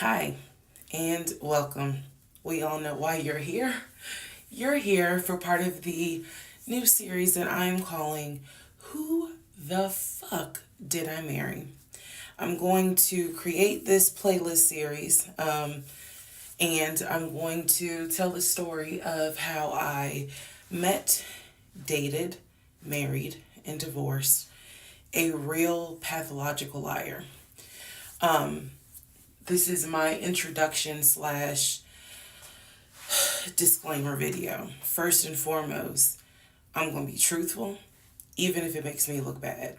Hi, and welcome. We all know why you're here. You're here for part of the new series that I'm calling Who the Fuck Did I Marry? I'm going to create this playlist series, and I'm going to tell the story of how I met, dated, married, and divorced a real pathological liar. This is my introduction slash disclaimer video. First and foremost, I'm going to be truthful, even if it makes me look bad.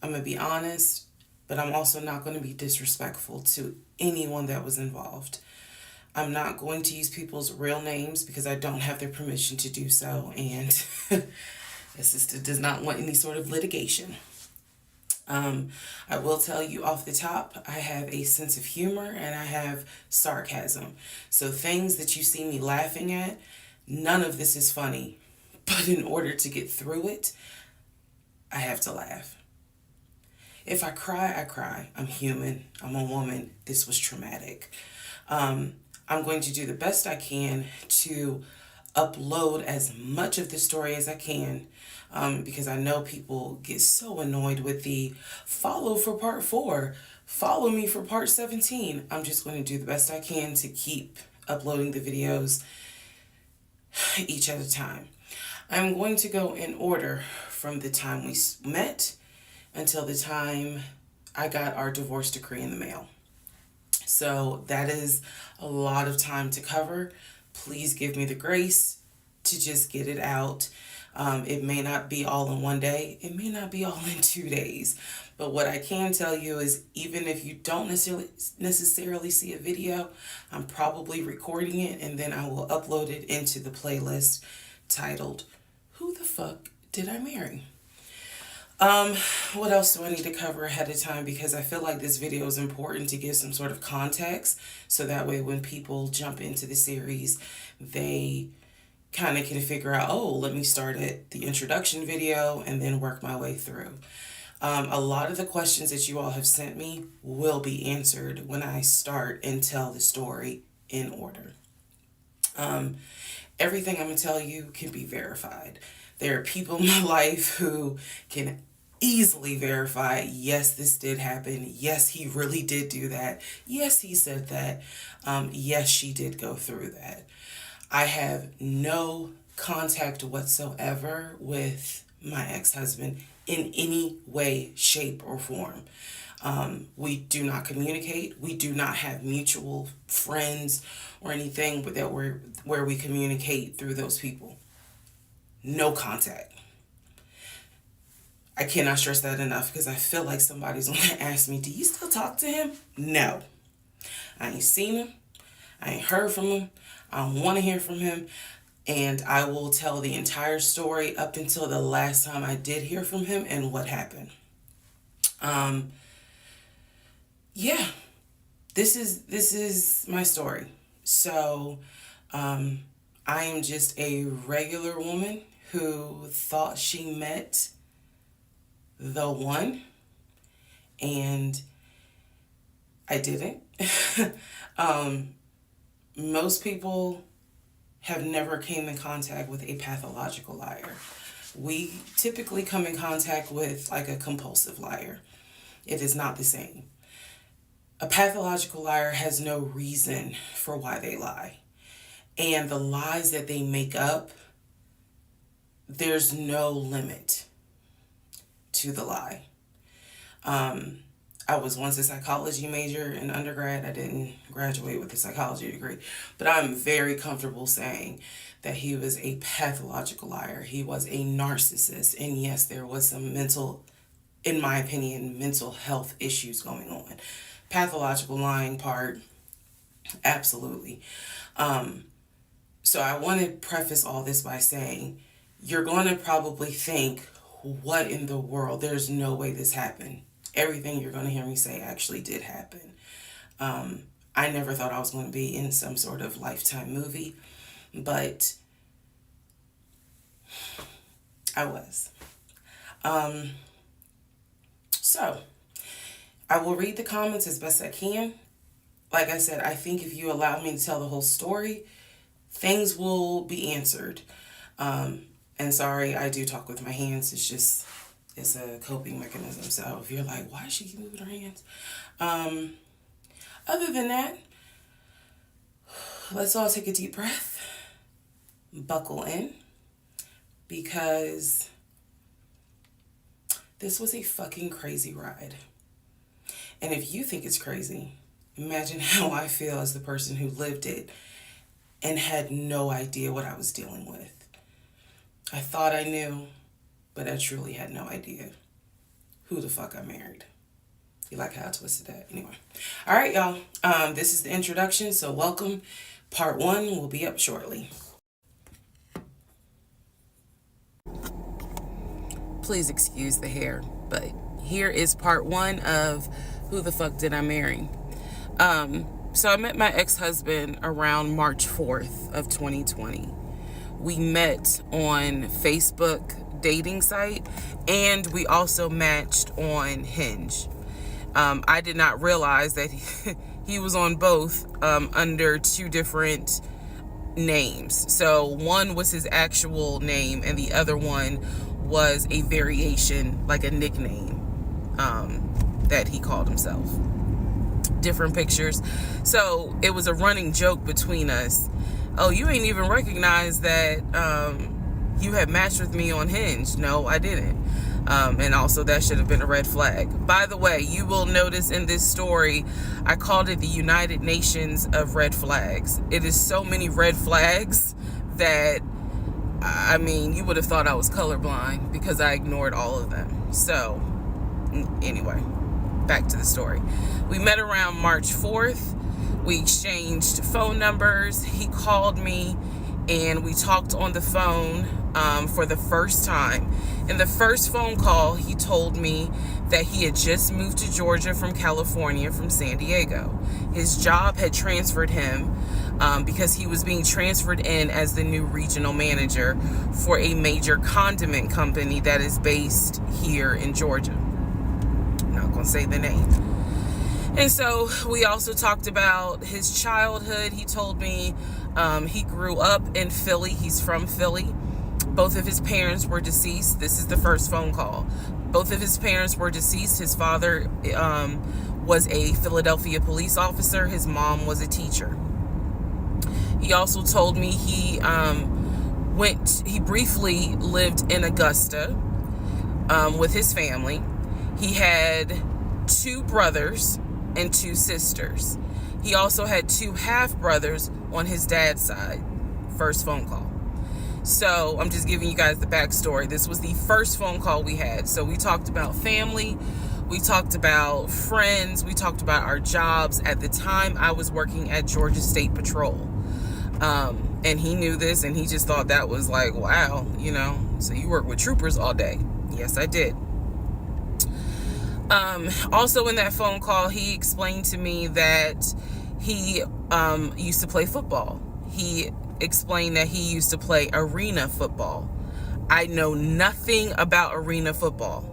I'm going to be honest, but I'm also not going to be disrespectful to anyone that was involved. I'm not going to use people's real names because I don't have their permission to do so, and the sister does not want any sort of litigation. I will tell you off the top, I have a sense of humor and I have sarcasm. So things that you see me laughing at, none of this is funny. But in order to get through it, I have to laugh. If I cry, I cry. I'm human. I'm a woman. This was traumatic. I'm going to do the best I can to upload as much of the story as I can, because I know people get so annoyed with the follow for part 4, follow me for part 17. I'm just going to do the best I can to keep uploading the videos each at a time. I'm going to go in order from the time we met until the time I got our divorce decree in the mail. So that is a lot of time to cover. Please give me the grace to just get it out. It may not be all in one day. It may not be all in 2 days. But what I can tell you is even if you don't necessarily see a video, I'm probably recording it and then I will upload it into the playlist titled, Who the Fuck Did I Marry? What else do I need to cover ahead of time? Because I feel like this video is important to give some sort of context. So that way when people jump into the series, they kind of can figure out, oh, let me start at the introduction video and then work my way through. A lot of the questions that you all have sent me will be answered when I start and tell the story in order. Everything I'm going to tell you can be verified. There are people in my life who can easily verify, yes, this did happen. Yes, he really did do that. Yes, he said that. Yes, she did go through that. I have no contact whatsoever with my ex-husband in any way, shape, or form. We do not communicate. We do not have mutual friends or anything where we communicate through those people. No contact. I cannot stress that enough because I feel like somebody's going to ask me, do you still talk to him? No. I ain't seen him. I ain't heard from him. I don't want to hear from him. And I will tell the entire story up until the last time I did hear from him and what happened. Yeah, this is my story. So, I am just a regular woman who thought she met the one, and I didn't. Most people have never came in contact with a pathological liar. We typically come in contact with like a compulsive liar. It is not the same. A pathological liar has no reason for why they lie. And the lies that they make up, there's no limit to the lie. I was once a psychology major in undergrad. I didn't graduate with a psychology degree, but I'm very comfortable saying that he was a pathological liar. He was a narcissist. And yes, there was some in my opinion, mental health issues going on. Pathological lying part, absolutely. So I want to preface all this by saying, you're going to probably think, what in the world? There's no way this happened. Everything you're going to hear me say actually did happen. I never thought I was going to be in some sort of Lifetime movie, but I was. So I will read the comments as best I can. like I said, I think if you allow me to tell the whole story, things will be answered. And sorry, I do talk with my hands. It's a coping mechanism. So if you're like, why does she keep moving her hands? Other than that, let's all take a deep breath, buckle in, because this was a fucking crazy ride. And if you think it's crazy, imagine how I feel as the person who lived it and had no idea what I was dealing with. I thought I knew, but I truly had no idea who the fuck I married. You like how I twisted that? Anyway. All right, y'all. This is the introduction, so welcome. Part 1 will be up shortly. Please excuse the hair, but here is part 1 of Who the Fuck Did I Marry? So I met my ex-husband around March 4th of 2020. We met on Facebook dating site, and we also matched on Hinge. I did not realize that he was on both under 2 different names. So one was his actual name, and the other one was a variation, like a nickname that he called himself. Different pictures. So it was a running joke between us. Oh, you ain't even recognized that you had matched with me on Hinge. No, I didn't. And also that should have been a red flag. By the way, you will notice in this story, I called it the United Nations of red flags. It is so many red flags that, I mean, you would have thought I was colorblind because I ignored all of them. So, anyway, back to the story. We met around March 4th. We exchanged phone numbers. He called me and we talked on the phone for the first time. In the first phone call, he told me that he had just moved to Georgia from California, from San Diego. His job had transferred him because he was being transferred in as the new regional manager for a major condiment company that is based here in Georgia. I'm not going to say the name. And so we also talked about his childhood. He told me he grew up in Philly. He's from Philly. Both of his parents were deceased. This is the first phone call. Both of his parents were deceased. His father was a Philadelphia police officer. His mom was a teacher. He also told me he briefly lived in Augusta with his family. He had 2 brothers and 2 sisters. He also had 2 half-brothers on his dad's side. First phone call. So I'm just giving you guys the backstory. This was the first phone call we had. So we talked about family. We talked about friends. We talked about our jobs. At the time, I was working at Georgia State Patrol. And he knew this, and he just thought that was like, wow, so you work with troopers all day. Yes, I did. Also in that phone call, he explained to me that he used to play football. He explained that he used to play arena football. I know nothing about arena football.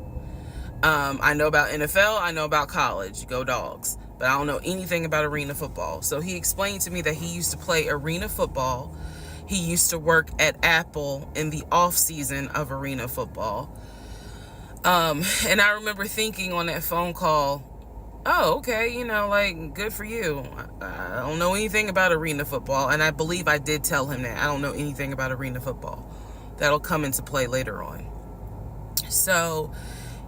I know about NFL. I know about college. Go Dogs. But I don't know anything about arena football. So he explained to me that he used to play arena football. He used to work at Apple in the off season of arena football. And I remember thinking on that phone call, oh, okay, good for you. I don't know anything about arena football. And I believe I did tell him that. I don't know anything about arena football. That'll come into play later on. So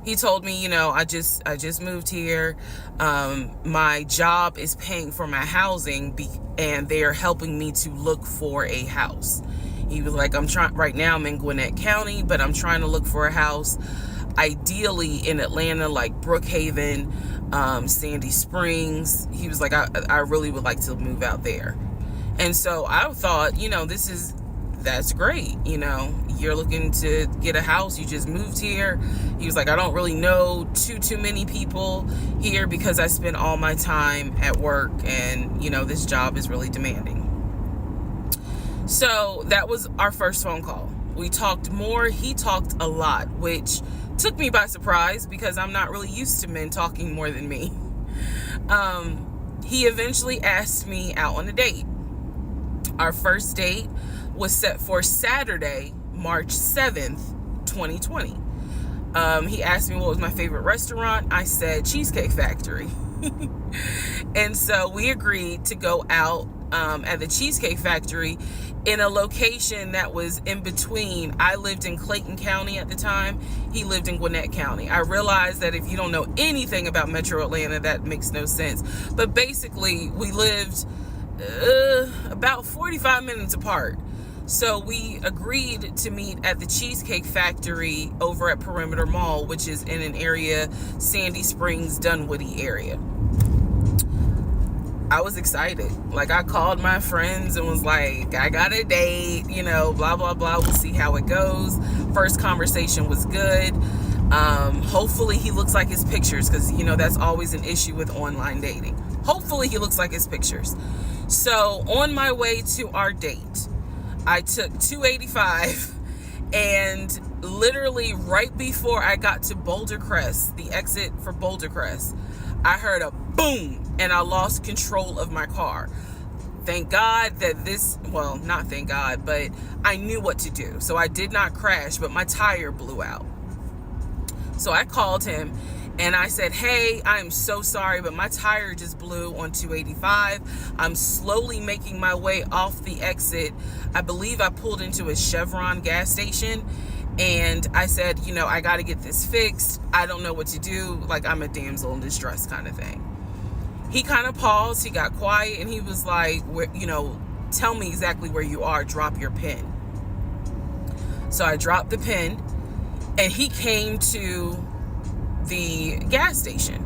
he told me, I just moved here. My job is paying for my housing and they're helping me to look for a house. He was like, right now I'm in Gwinnett County, but I'm trying to look for a house. Ideally in Atlanta, like Brookhaven, Sandy Springs. He was like, I really would like to move out there. And so I thought, that's great. You're looking to get a house. You just moved here. He was like, I don't really know too many people here because I spend all my time at work and, this job is really demanding. So that was our first phone call. We talked more. He talked a lot, which took me by surprise because I'm not really used to men talking more than me. he eventually asked me out on a date. Our first date was set for Saturday, March 7th, 2020. He asked me what was my favorite restaurant. I said Cheesecake Factory. And so we agreed to go out at the Cheesecake Factory in a location that was in between. I lived in Clayton County at the time. He lived in Gwinnett County. I realized that if you don't know anything about Metro Atlanta, that makes no sense. But basically, we lived about 45 minutes apart. So we agreed to meet at the Cheesecake Factory over at Perimeter Mall, which is in an area, Sandy Springs, Dunwoody area. I was excited. Like, I called my friends and was like, I got a date, blah, blah, blah. We'll see how it goes. First conversation was good. Hopefully he looks like his pictures, because, that's always an issue with online dating. Hopefully he looks like his pictures. So on my way to our date, I took 285, and literally right before I got to Boulder Crest, the exit for Boulder Crest, I heard a boom, and I lost control of my car. Thank God that not thank God, but I knew what to do. So I did not crash, but my tire blew out. So I called him and I said, hey, I'm so sorry, but my tire just blew on 285. I'm slowly making my way off the exit. I believe I pulled into a Chevron gas station. And I said, I got to get this fixed. I don't know what to do. Like, I'm a damsel in distress kind of thing. He kind of paused. He got quiet, and he was like, tell me exactly where you are. Drop your pin. So I dropped the pin, and he came to the gas station.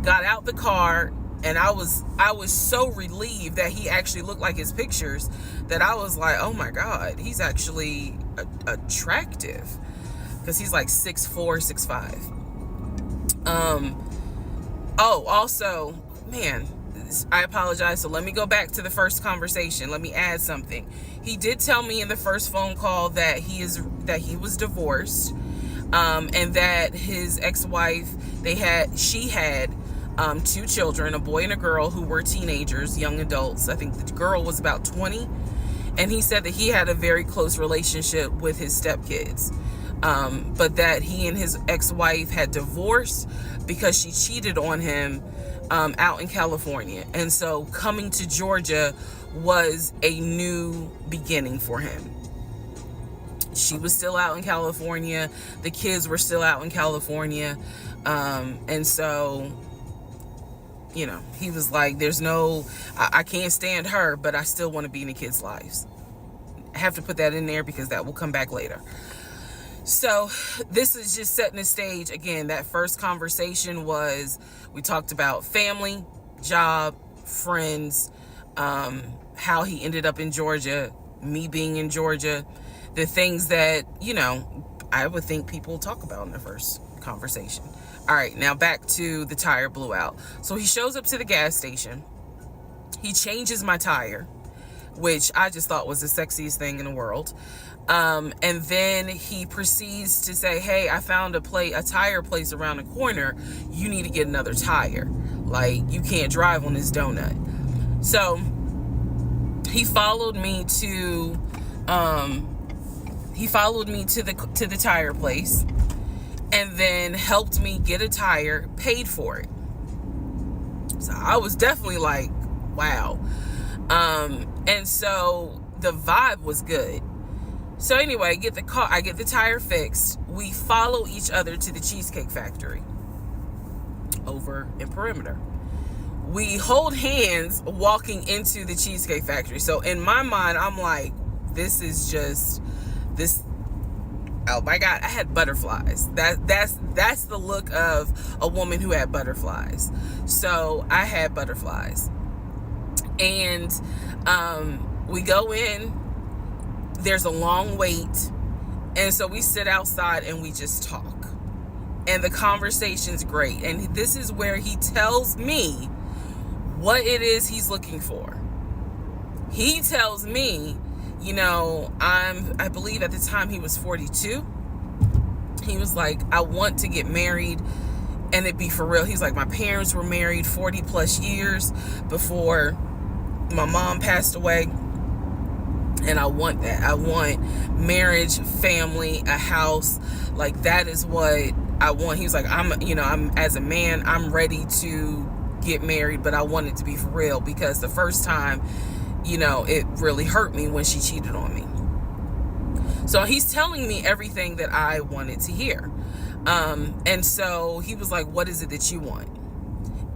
Got out the car, and I was so relieved that he actually looked like his pictures that I was like, oh my God, he's actually attractive, because he's like 6'4", 6'5". Also, man, I apologize. So let me go back to the first conversation. Let me add something. He did tell me in the first phone call that he was divorced, and that his ex-wife, she had 2 children, a boy and a girl, who were teenagers, young adults. I think the girl was about 20. And he said that he had a very close relationship with his stepkids. But that he and his ex-wife had divorced because she cheated on him out in California. And so coming to Georgia was a new beginning for him. She was still out in California. The kids were still out in California. And so, he was like, I can't stand her, but I still want to be in the kids' lives. I have to put that in there because that will come back later. So this is just setting the stage. Again, that first conversation we talked about family, job, friends, how he ended up in Georgia, me being in Georgia, the things that, I would think people talk about in the first conversation. All right, now back to the tire blew out. So he shows up to the gas station. He changes my tire, which I just thought was the sexiest thing in the world. And then he proceeds to say, hey, I found a tire place around the corner. You need to get another tire. Like, you can't drive on this donut. So he followed me to the tire place, and then helped me get a tire, paid for it. So I was definitely like, wow. And so the vibe was good. So anyway, I get the tire fixed. We follow each other to the Cheesecake Factory over in Perimeter. We hold hands walking into the Cheesecake Factory. So in my mind, I'm like, this. Oh my God, I had butterflies. That's the look of a woman who had butterflies. So I had butterflies. And we go in. There's a long wait. And so we sit outside and we just talk. And the conversation's great. And this is where he tells me what it is he's looking for. He tells me, I believe at the time he was 42. He was like, I want to get married and it be for real. He's like, my parents were married 40 plus years before my mom passed away, and I want that. I want marriage, family, a house. Like, that is what I want. He was like, I'm as a man, I'm ready to get married, but I want it to be for real, because the first time, it really hurt me when she cheated on me. So he's telling me everything that I wanted to hear. And so he was like, what is it that you want?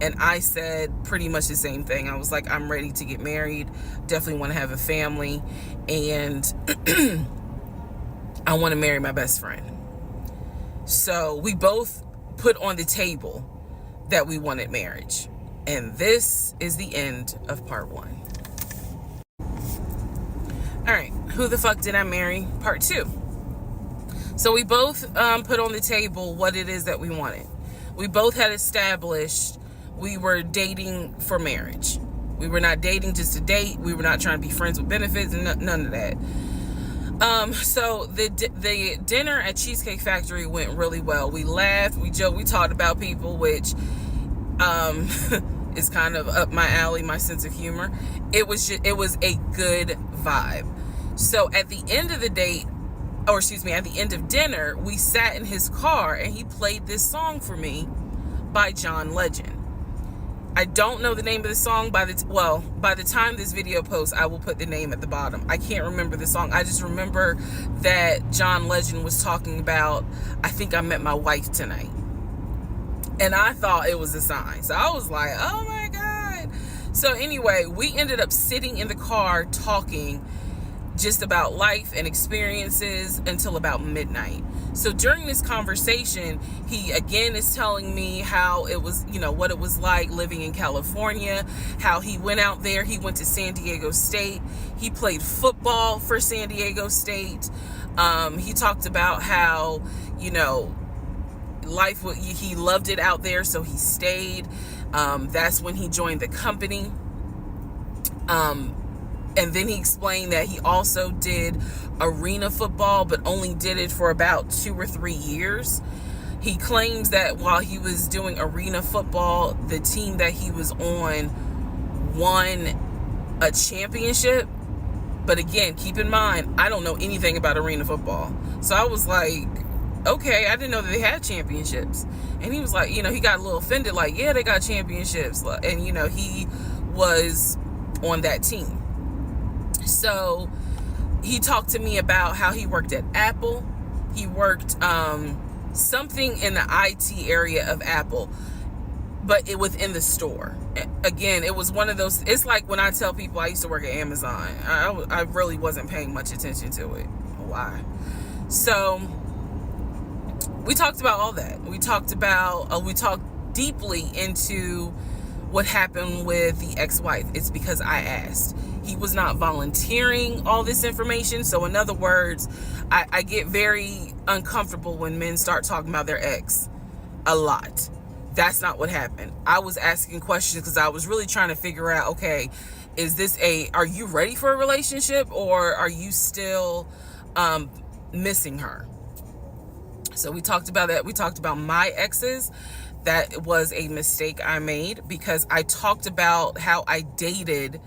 And I said pretty much the same thing. I was like, I'm ready to get married. Definitely want to have a family. And I want to marry my best friend. So we both put on the table that we wanted marriage. And this is the end of part 1. All right. Who the fuck did I marry? Part 2. So we both put on the table what it is that we wanted. We both had established we were dating for marriage. We were not dating just to date. We were not trying to be friends with benefits and none of that. So the dinner at Cheesecake Factory went really well. We laughed, we joked, we talked about people, which is kind of up my alley, my sense of humor. It was a good vibe. So at the end of the date, at the end of dinner, we sat in his car and he played this song for me by John Legend. I don't know the name of the song. By the time this video posts, I will put the name at the bottom. I can't remember the song. I just remember that John Legend was talking about, I think I met my wife tonight. And I thought it was a sign. So I was like, oh my God. So anyway, we ended up sitting in the car talking just about life and experiences until about midnight. So during this conversation, he again is telling me how it was, what it was like living in California, how he went out there. He went to San Diego State. He played football for San Diego State. He talked about how, he loved it out there, so he stayed. That's when he joined the company. And then he explained that he also did arena football, but only did it for about 2 or 3 years. He claims that while he was doing arena football, the team that he was on won a championship. But again, keep in mind, I don't know anything about arena football. So I was like, okay, I didn't know that they had championships. And he was like, he got a little offended, like, yeah, they got championships. And, he was on that team. So he talked to me about how he worked at Apple. He worked something in the IT area of Apple, but within the store. Again, it was one of those, it's like when I tell people I used to work at Amazon. I really wasn't paying much attention to it. Why? So we talked about all that. We talked deeply into what happened with the ex-wife. It's because I asked. He was not volunteering all this information. So in other words, I get very uncomfortable when men start talking about their ex a lot. That's not what happened. I was asking questions because I was really trying to figure out, okay, are you ready for a relationship, or are you still missing her? So we talked about that. We talked about my exes. That was a mistake I made because I talked about how I dated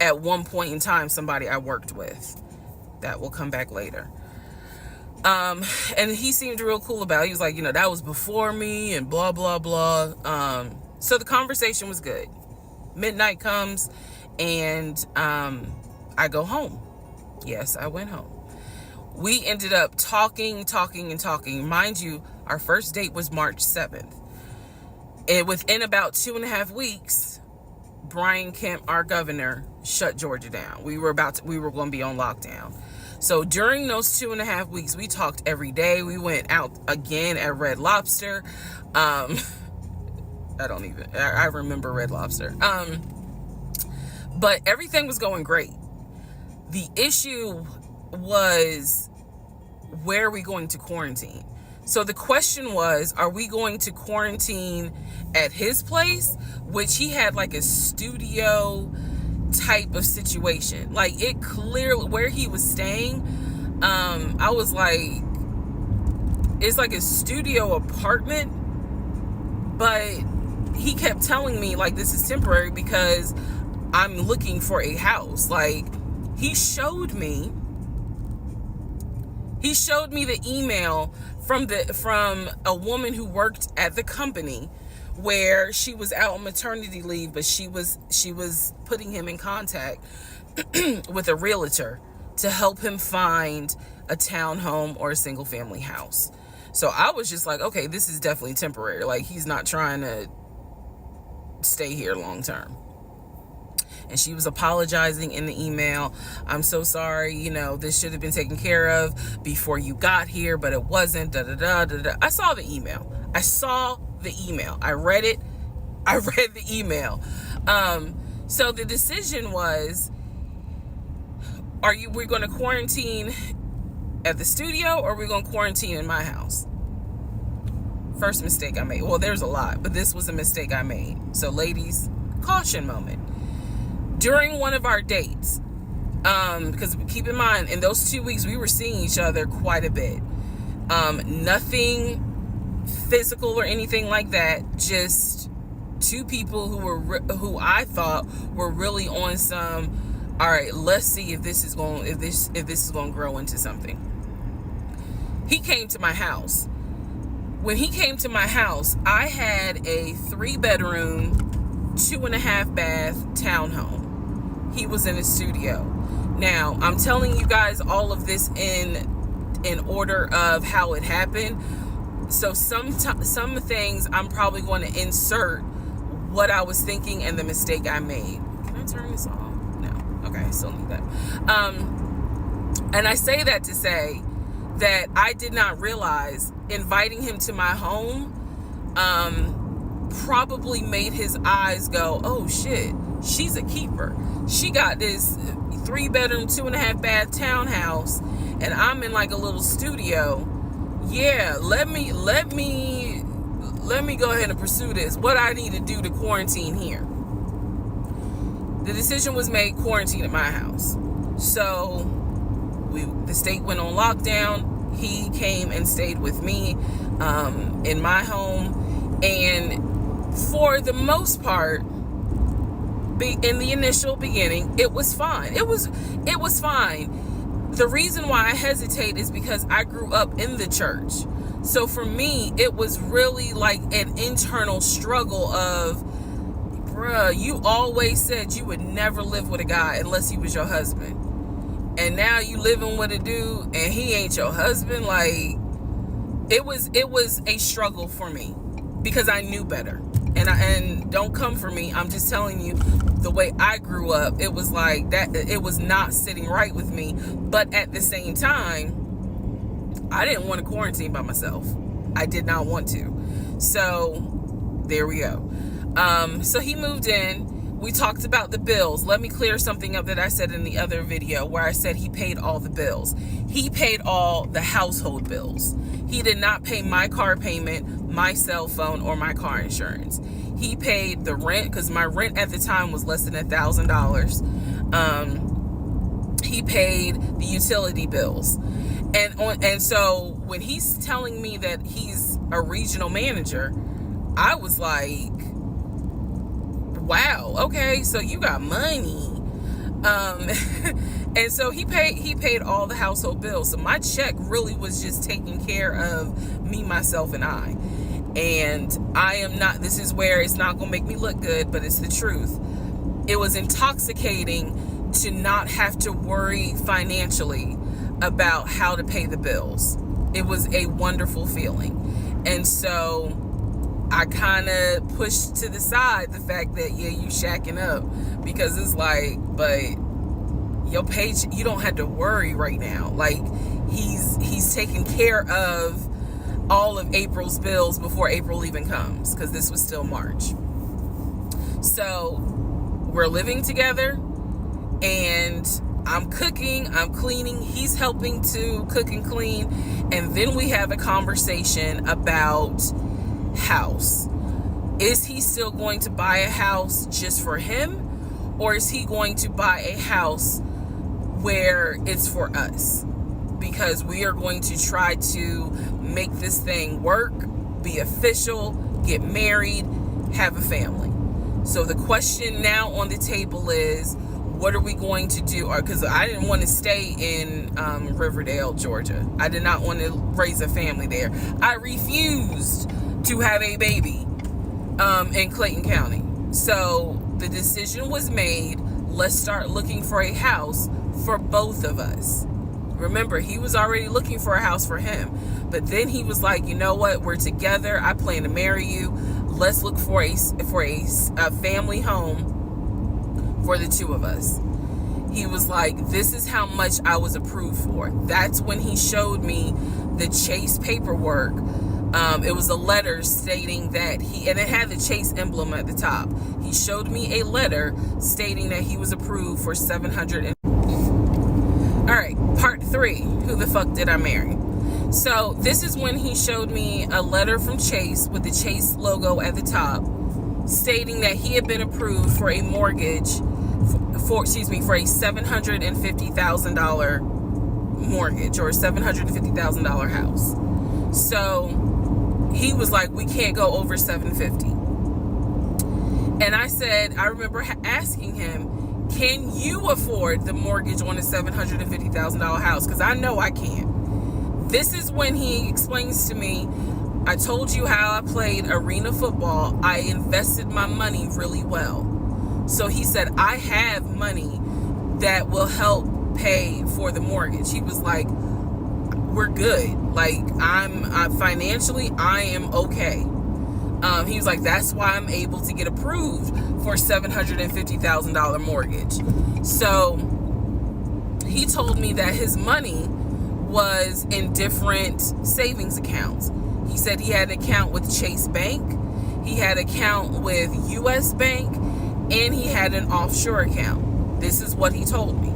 at one point in time somebody I worked with. That will come back later. And he seemed real cool about it. He was like, that was before me and blah, blah, blah. So the conversation was good. Midnight comes and I go home. Yes, I went home. We ended up talking. Mind you, our first date was March 7th. And within about 2.5 weeks, Brian Kemp, our governor, shut Georgia down. We were going to be on lockdown. So during those 2.5 weeks, we talked every day. We went out again at Red Lobster. I remember Red Lobster. But everything was going great. The issue was, where are we going to quarantine? So the question was, are we going to quarantine at his place, which he had like a studio type of situation. Like, it clearly, where he was staying, I was like, it's like a studio apartment, But he kept telling me, like, this is temporary because I'm looking for a house. Like, he showed me the email from a woman who worked at the company where she was out on maternity leave, but she was putting him in contact with a realtor to help him find a townhome or a single family house. So I was just like, okay, this is definitely temporary. Like, he's not trying to stay here long term. And she was apologizing in the email. I'm so sorry, you know, this should have been taken care of before you got here, but it wasn't. I saw the email. I read it. I read the email. So the decision was, we're going to quarantine at the studio, or we're going to quarantine in my house? First mistake I made. Well, there's a lot, but this was a mistake I made. So ladies, caution moment. During one of our dates, because keep in mind, in those 2 weeks, we were seeing each other quite a bit. Nothing physical or anything like that. Just two people who I thought were really on some, all right, let's see if this is going to grow into something. He came to my house. When he came to my house, I had a 3-bedroom, 2.5-bath townhome. He was in a studio. Now, I'm telling you guys all of this in order of how it happened. So some things I'm probably going to insert what I was thinking and the mistake I made. Can I turn this off? No. Okay, I still need that. And I say that to say that I did not realize inviting him to my home probably made his eyes go, oh shit, she's a keeper. She got this 3-bedroom, 2.5-bath townhouse, and I'm in like a little studio. Yeah, let me go ahead and pursue this. What I need to do to quarantine here. The decision was made, quarantine at my house. So the state went on lockdown. He came and stayed with me in my home, and for the most part, in the initial beginning, it was fine. It was fine. The reason why I hesitate is because I grew up in the church. So for me, it was really like an internal struggle of, bruh, you always said you would never live with a guy unless he was your husband. And now you living with a dude and he ain't your husband. Like, it was a struggle for me because I knew better. And don't come for me. I'm just telling you the way I grew up. It was like that. It was not sitting right with me. But at the same time, I didn't want to quarantine by myself. I did not want to. So there we go. So he moved in. We talked about the bills. Let me clear something up that I said in the other video where I said he paid all the bills. He paid all the household bills. He did not pay my car payment, my cell phone, or my car insurance. He paid the rent, because my rent at the time was less than $1,000. He paid the utility bills. And so when he's telling me that he's a regional manager, I was like, wow, okay, so you got money. And so he paid all the household bills. So my check really was just taking care of me, myself, and I. And I am not, this is where it's not going to make me look good, but it's the truth. It was intoxicating to not have to worry financially about how to pay the bills. It was a wonderful feeling. And so I kind of pushed to the side the fact that, yeah, you shacking up, because it's like, but your page, you don't have to worry right now. Like, he's taking care of all of April's bills before April even comes, because this was still March. So we're living together, and I'm cooking, I'm cleaning, he's helping to cook and clean, and then we have a conversation about house. Is he still going to buy a house just for him, or is he going to buy a house where it's for us? Because we are going to try to make this thing work, be official, get married, have a family. So the question now on the table is, what are we going to do? Because I didn't want to stay in Riverdale, Georgia. I did not want to raise a family there. I refused to have a baby in Clayton County. So the decision was made, let's start looking for a house for both of us. Remember, he was already looking for a house for him. But then he was like, you know what? We're together. I plan to marry you. Let's look for a family home for the two of us. He was like, this is how much I was approved for. That's when he showed me the Chase paperwork. It was a letter stating that and it had the Chase emblem at the top. He showed me a letter stating that he was approved for $700. All right, part 3, who the fuck did I marry? So this is when he showed me a letter from Chase with the Chase logo at the top, stating that he had been approved for a mortgage for a $750,000 mortgage, or a $750,000 house. So he was like, we can't go over $750,000. And I said, I remember asking him, can you afford the mortgage on a $750,000 house? Because I know I can't. This is when he explains to me, I told you how I played arena football. I invested my money really well. So he said, I have money that will help pay for the mortgage. He was like, we're good. Like, I'm financially, I am okay. He was like, that's why I'm able to get approved for $750,000 mortgage. So he told me that his money was in different savings accounts. He said he had an account with Chase Bank, he had an account with US Bank, and he had an offshore account. This is what he told me.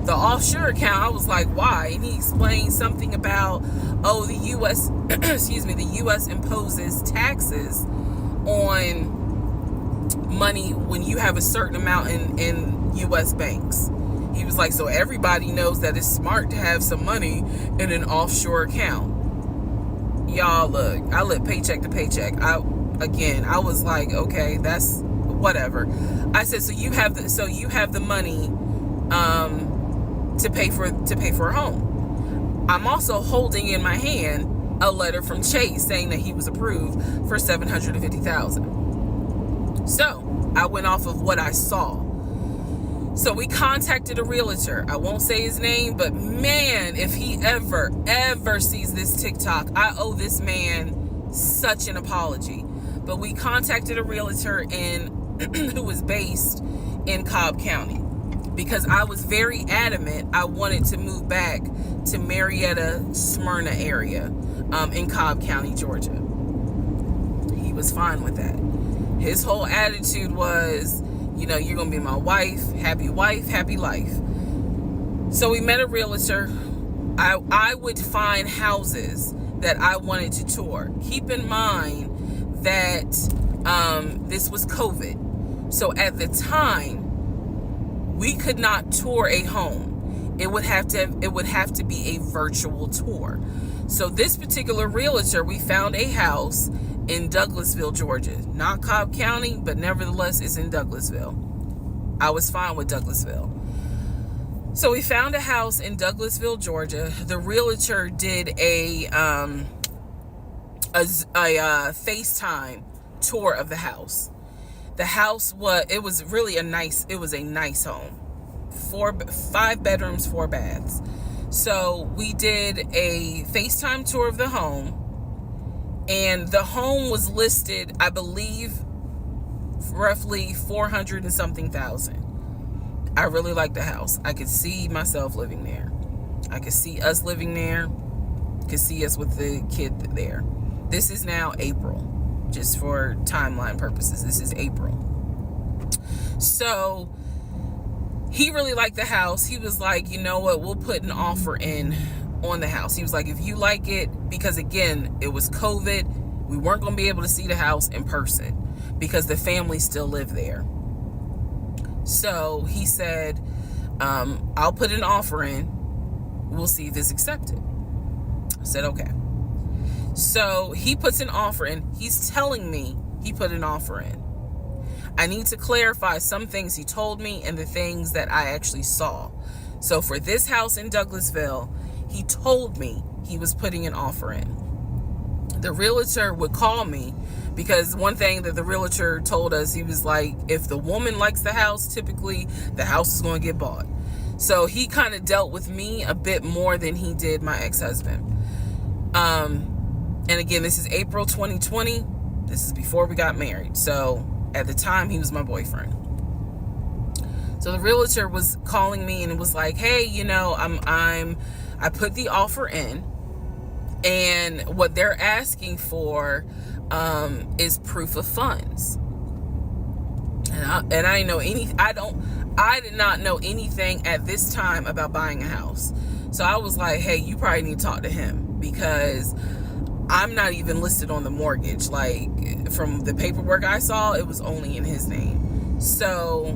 The offshore account, I was like, why? And he explained something about, the US, the US imposes taxes on money when you have a certain amount in US banks. He was like, so everybody knows that it's smart to have some money in an offshore account. Y'all, look, I live paycheck to paycheck. I was like, okay, that's whatever. I said, so you have the money to pay for a home. I'm also holding in my hand a letter from Chase saying that he was approved for $750,000. So I went off of what I saw. So we contacted a realtor. I won't say his name, but man, if he ever sees this TikTok, I owe this man such an apology. But we contacted a realtor who was based in Cobb County, because I was very adamant I wanted to move back to Marietta, Smyrna area in Cobb County, Georgia. He was fine with that. His whole attitude was, you're going to be my wife, happy life. So we met a realtor. I would find houses that I wanted to tour. Keep in mind that this was COVID. So at the time, we could not tour a home. It would have to be a virtual tour. So this particular realtor, we found a house in Douglasville, Georgia. Not Cobb County, but nevertheless, it's in Douglasville. I was fine with Douglasville. So we found a house in Douglasville, Georgia. The realtor did a FaceTime tour of the house. The house was a nice home. 5 bedrooms, 4 baths. So we did a FaceTime tour of the home, and the home was listed, I believe, roughly 400 and something thousand. I really liked the house. I could see myself living there. I could see us living there. Could see us with the kid there. This is now April, just for timeline purposes. This is April. So he really liked the house. He was like, you know what, we'll put an offer in on the house. He was like, if you like it, because again, it was COVID, we weren't going to be able to see the house in person because the family still lived there. So he said, I'll put an offer in. We'll see if it's accepted. I said, okay. So he puts an offer in. He's telling me he put an offer in. I need to clarify some things he told me and the things that I actually saw. So for this house in Douglasville, he told me he was putting an offer in. The realtor would call me because one thing that the realtor told us, he was like, if the woman likes the house, typically the house is going to get bought. So he kind of dealt with me a bit more than he did my ex-husband. And again, this is April 2020. This is before we got married. So at the time, he was my boyfriend. So the realtor was calling me and was like, hey, I put the offer in, and what they're asking for is proof of funds. And I did not know anything at this time about buying a house. So I was like, hey, you probably need to talk to him, because I'm not even listed on the mortgage. Like, from the paperwork I saw, it was only in his name. So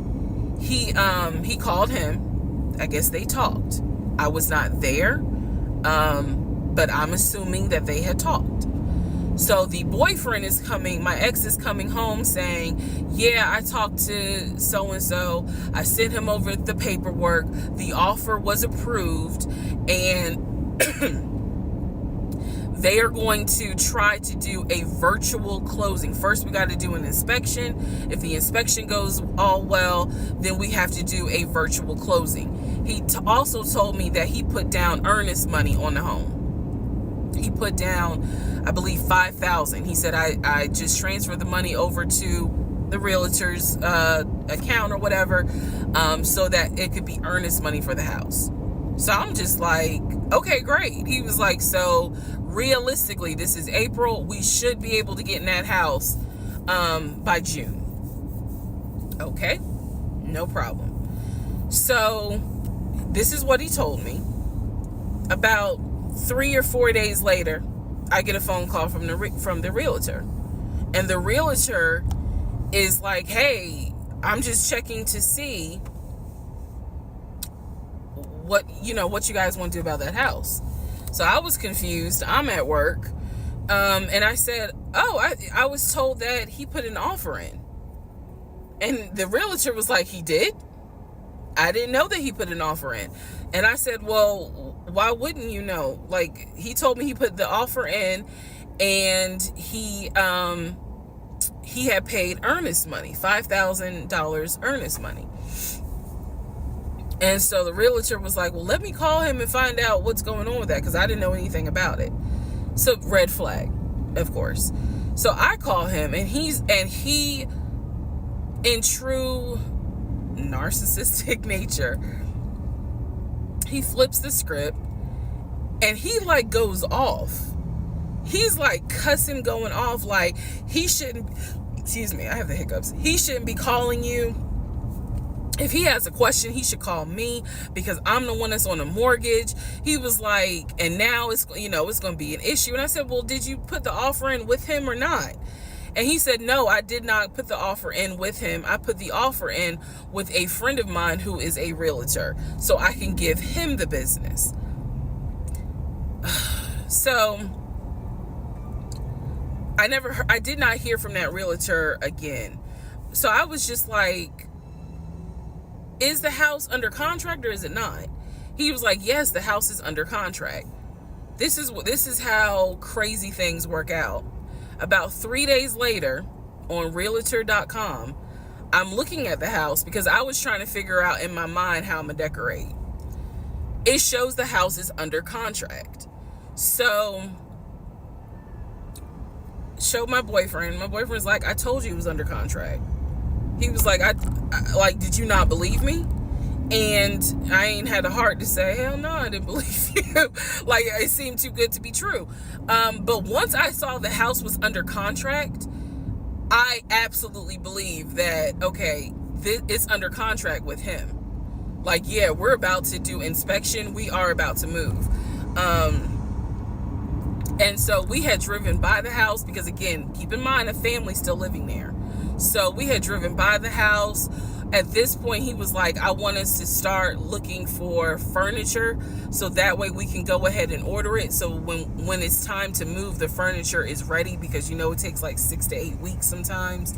he called him. I guess they talked. I was not there, but I'm assuming that they had talked. So the boyfriend is coming, my ex is coming home saying, yeah, I talked to so-and-so. I sent him over the paperwork. The offer was approved, and they are going to try to do a virtual closing. First, we got to do an inspection. If the inspection goes all well, then we have to do a virtual closing. He also told me that he put down earnest money on the home. He put down, I believe, $5,000. He said, I just transferred the money over to the realtor's account or whatever, so that it could be earnest money for the house. So I'm just like, okay, great. He was like, so realistically, this is April. We should be able to get in that house by June. Okay, no problem. So this is what he told me. About 3 or 4 days later, I get a phone call from the realtor, and the realtor is like, hey, I'm just checking to see what you guys want to do about that house. So I was confused. I'm at work, and I said, oh, I was told that he put an offer in. And the realtor was like, he did? I didn't know that he put an offer in. And I said, well, why wouldn't you know? Like, he told me he put the offer in, and he had paid earnest money, $5,000 earnest money. And so the realtor was like, well, let me call him and find out what's going on with that, because I didn't know anything about it. So red flag, of course. So I call him, and he, in true narcissistic nature, he flips the script, and he like goes off. He's like cussing, going off, like he shouldn't, excuse me, I have the hiccups. He shouldn't be calling you. If he has a question, he should call me, because I'm the one that's on the mortgage. He was like, and now it's going to be an issue. And I said, well, did you put the offer in with him or not? And he said, no, I did not put the offer in with him. I put the offer in with a friend of mine who is a realtor, so I can give him the business. So I did not hear from that realtor again. So I was just like, is the house under contract or is it not? He was like, yes, the house is under contract. This is how crazy things work out. About 3 days later, on Realtor.com, I'm looking at the house because I was trying to figure out in my mind how I'm gonna decorate. It shows the house is under contract. So, showed my boyfriend. My boyfriend's like, I told you it was under contract. He was like, I did you not believe me? And I ain't had the heart to say, hell no, I didn't believe you. Like, it seemed too good to be true. But once I saw the house was under contract, I absolutely believe that, okay, it's under contract with him. Like, yeah, we're about to do inspection. We are about to move. And so we had driven by the house because, again, keep in mind, a family's still living there. So we had driven by the house. At this point, he was like, I want us to start looking for furniture so that way we can go ahead and order it. So when it's time to move, the furniture is ready, because it takes like 6 to 8 weeks sometimes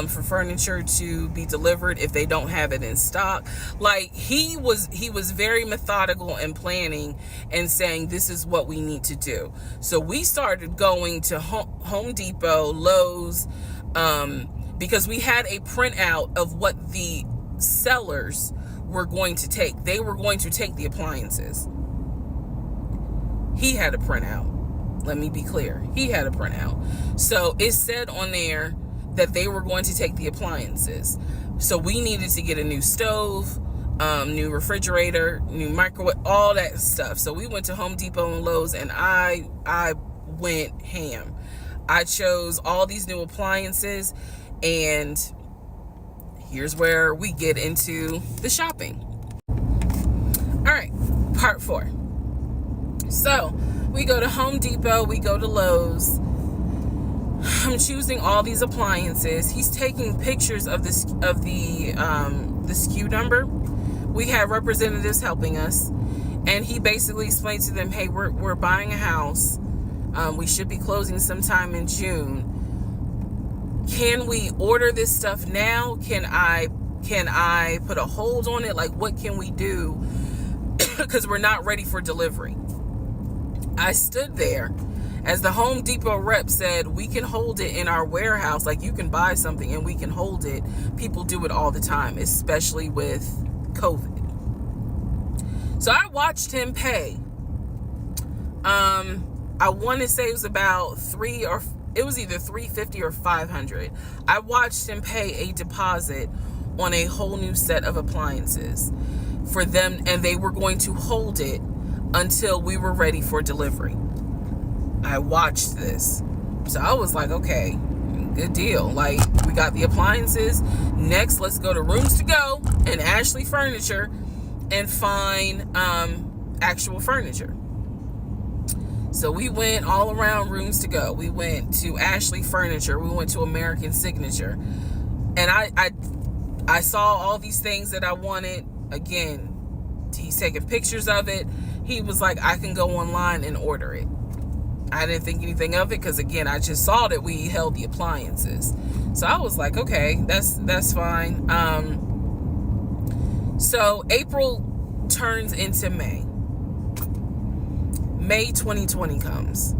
for furniture to be delivered if they don't have it in stock. Like, he was very methodical and planning and saying, this is what we need to do. So we started going to Home Depot, Lowe's, because we had a printout of what the sellers were going to take. They were going to take the appliances. He had a printout. Let me be clear. He had a printout. So it said on there that they were going to take the appliances. So we needed to get a new stove, new refrigerator, new microwave, all that stuff. So we went to Home Depot and Lowe's, and I went ham. I chose all these new appliances, and here's where we get into the shopping. All right, part 4. So we go to Home Depot, we go to Lowe's. I'm choosing all these appliances. He's taking pictures of the SKU number. We had representatives helping us, and he basically explained to them, hey, we're buying a house. We should be closing sometime in June. Can we order this stuff now? Can I put a hold on it? Like, what can we do? Because we're not ready for delivery. I stood there as the Home Depot rep said, we can hold it in our warehouse. Like, you can buy something and we can hold it. People do it all the time, especially with COVID. So I watched him pay. I want to say it was about it was either $350 or $500. I watched him pay a deposit on a whole new set of appliances for them, and they were going to hold it until we were ready for delivery. I watched this. So I was like, okay, good deal. Like, we got the appliances. Next, let's go to Rooms to Go and Ashley Furniture and find actual furniture. So we went all around Rooms to Go. We went to Ashley Furniture. We went to American Signature. And I saw all these things that I wanted. Again, he's taking pictures of it. He was like, I can go online and order it. I didn't think anything of it because, again, I just saw that we held the appliances. So I was like, okay, that's fine. So April turns into May. May 2020 comes.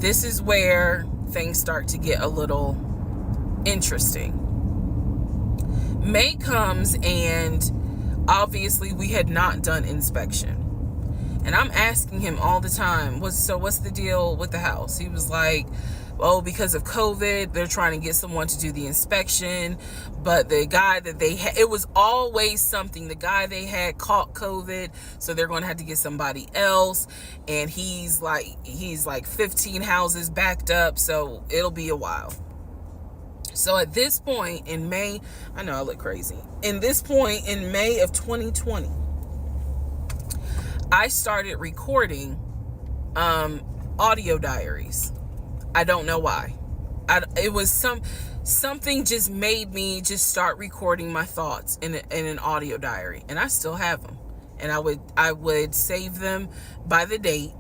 This is where things start to get a little interesting. May comes, and obviously we had not done inspection. And I'm asking him all the time, what's the deal with the house? He was like, oh, because of COVID, they're trying to get someone to do the inspection. But the guy that they had, it was always something. The guy they had caught COVID, so they're going to have to get somebody else. And he's like 15 houses backed up, so it'll be a while. So at this point in May, I know I look crazy. In this point in May of 2020, I started recording audio diaries. I don't know why. It was something just made me just start recording my thoughts in an audio diary, and I still have them. And I would save them by the date,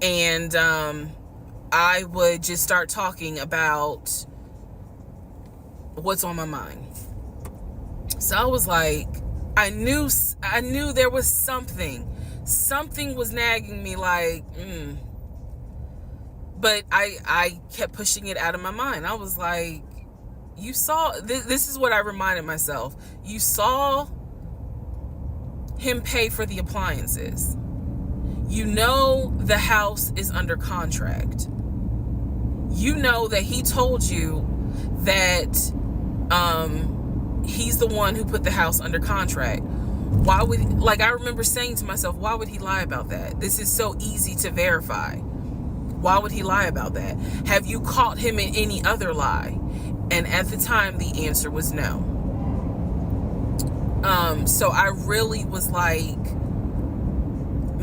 and I would just start talking about what's on my mind. So I was like, I knew there was something was nagging me, like, but I kept pushing it out of my mind. I was like, you saw, this is what I reminded myself. You saw him pay for the appliances. You know the house is under contract. You know that he told you that he's the one who put the house under contract. Why would, like, I remember saying to myself, why would he lie about that? This is so easy to verify. Why would he lie about that? Have you caught him in any other lie? And at the time, the answer was no. So I really was like,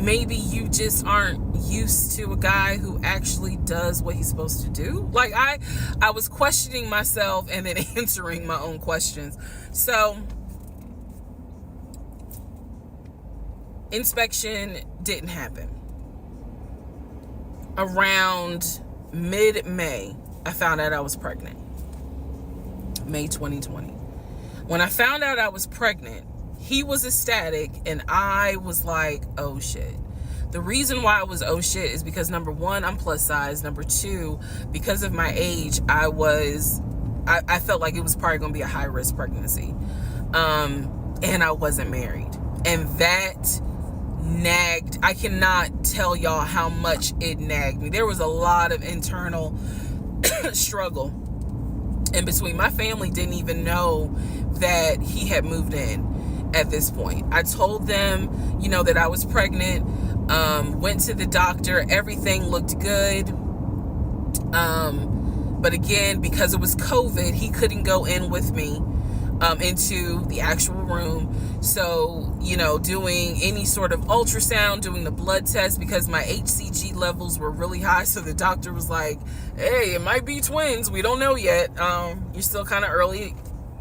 maybe you just aren't used to a guy who actually does what he's supposed to do. Like, I was questioning myself and then answering my own questions. So inspection didn't happen. Around mid-May, I found out I was pregnant. May 2020. When I found out I was pregnant, he was ecstatic and I was like, oh shit. The reason why I was oh shit is because, number one, I'm plus size. Number two, because of my age, I felt like it was probably going to be a high risk pregnancy. And I wasn't married. And that nagged. I cannot tell y'all how much it nagged me. There was a lot of internal struggle in between. My family didn't even know that he had moved in at this point. I told them, that I was pregnant, went to the doctor, everything looked good. But again, because it was COVID, he couldn't go in with me into the actual room. So, doing any sort of ultrasound, doing the blood test, because my HCG levels were really high. So the doctor was like, hey, it might be twins. We don't know yet. You're still kind of early,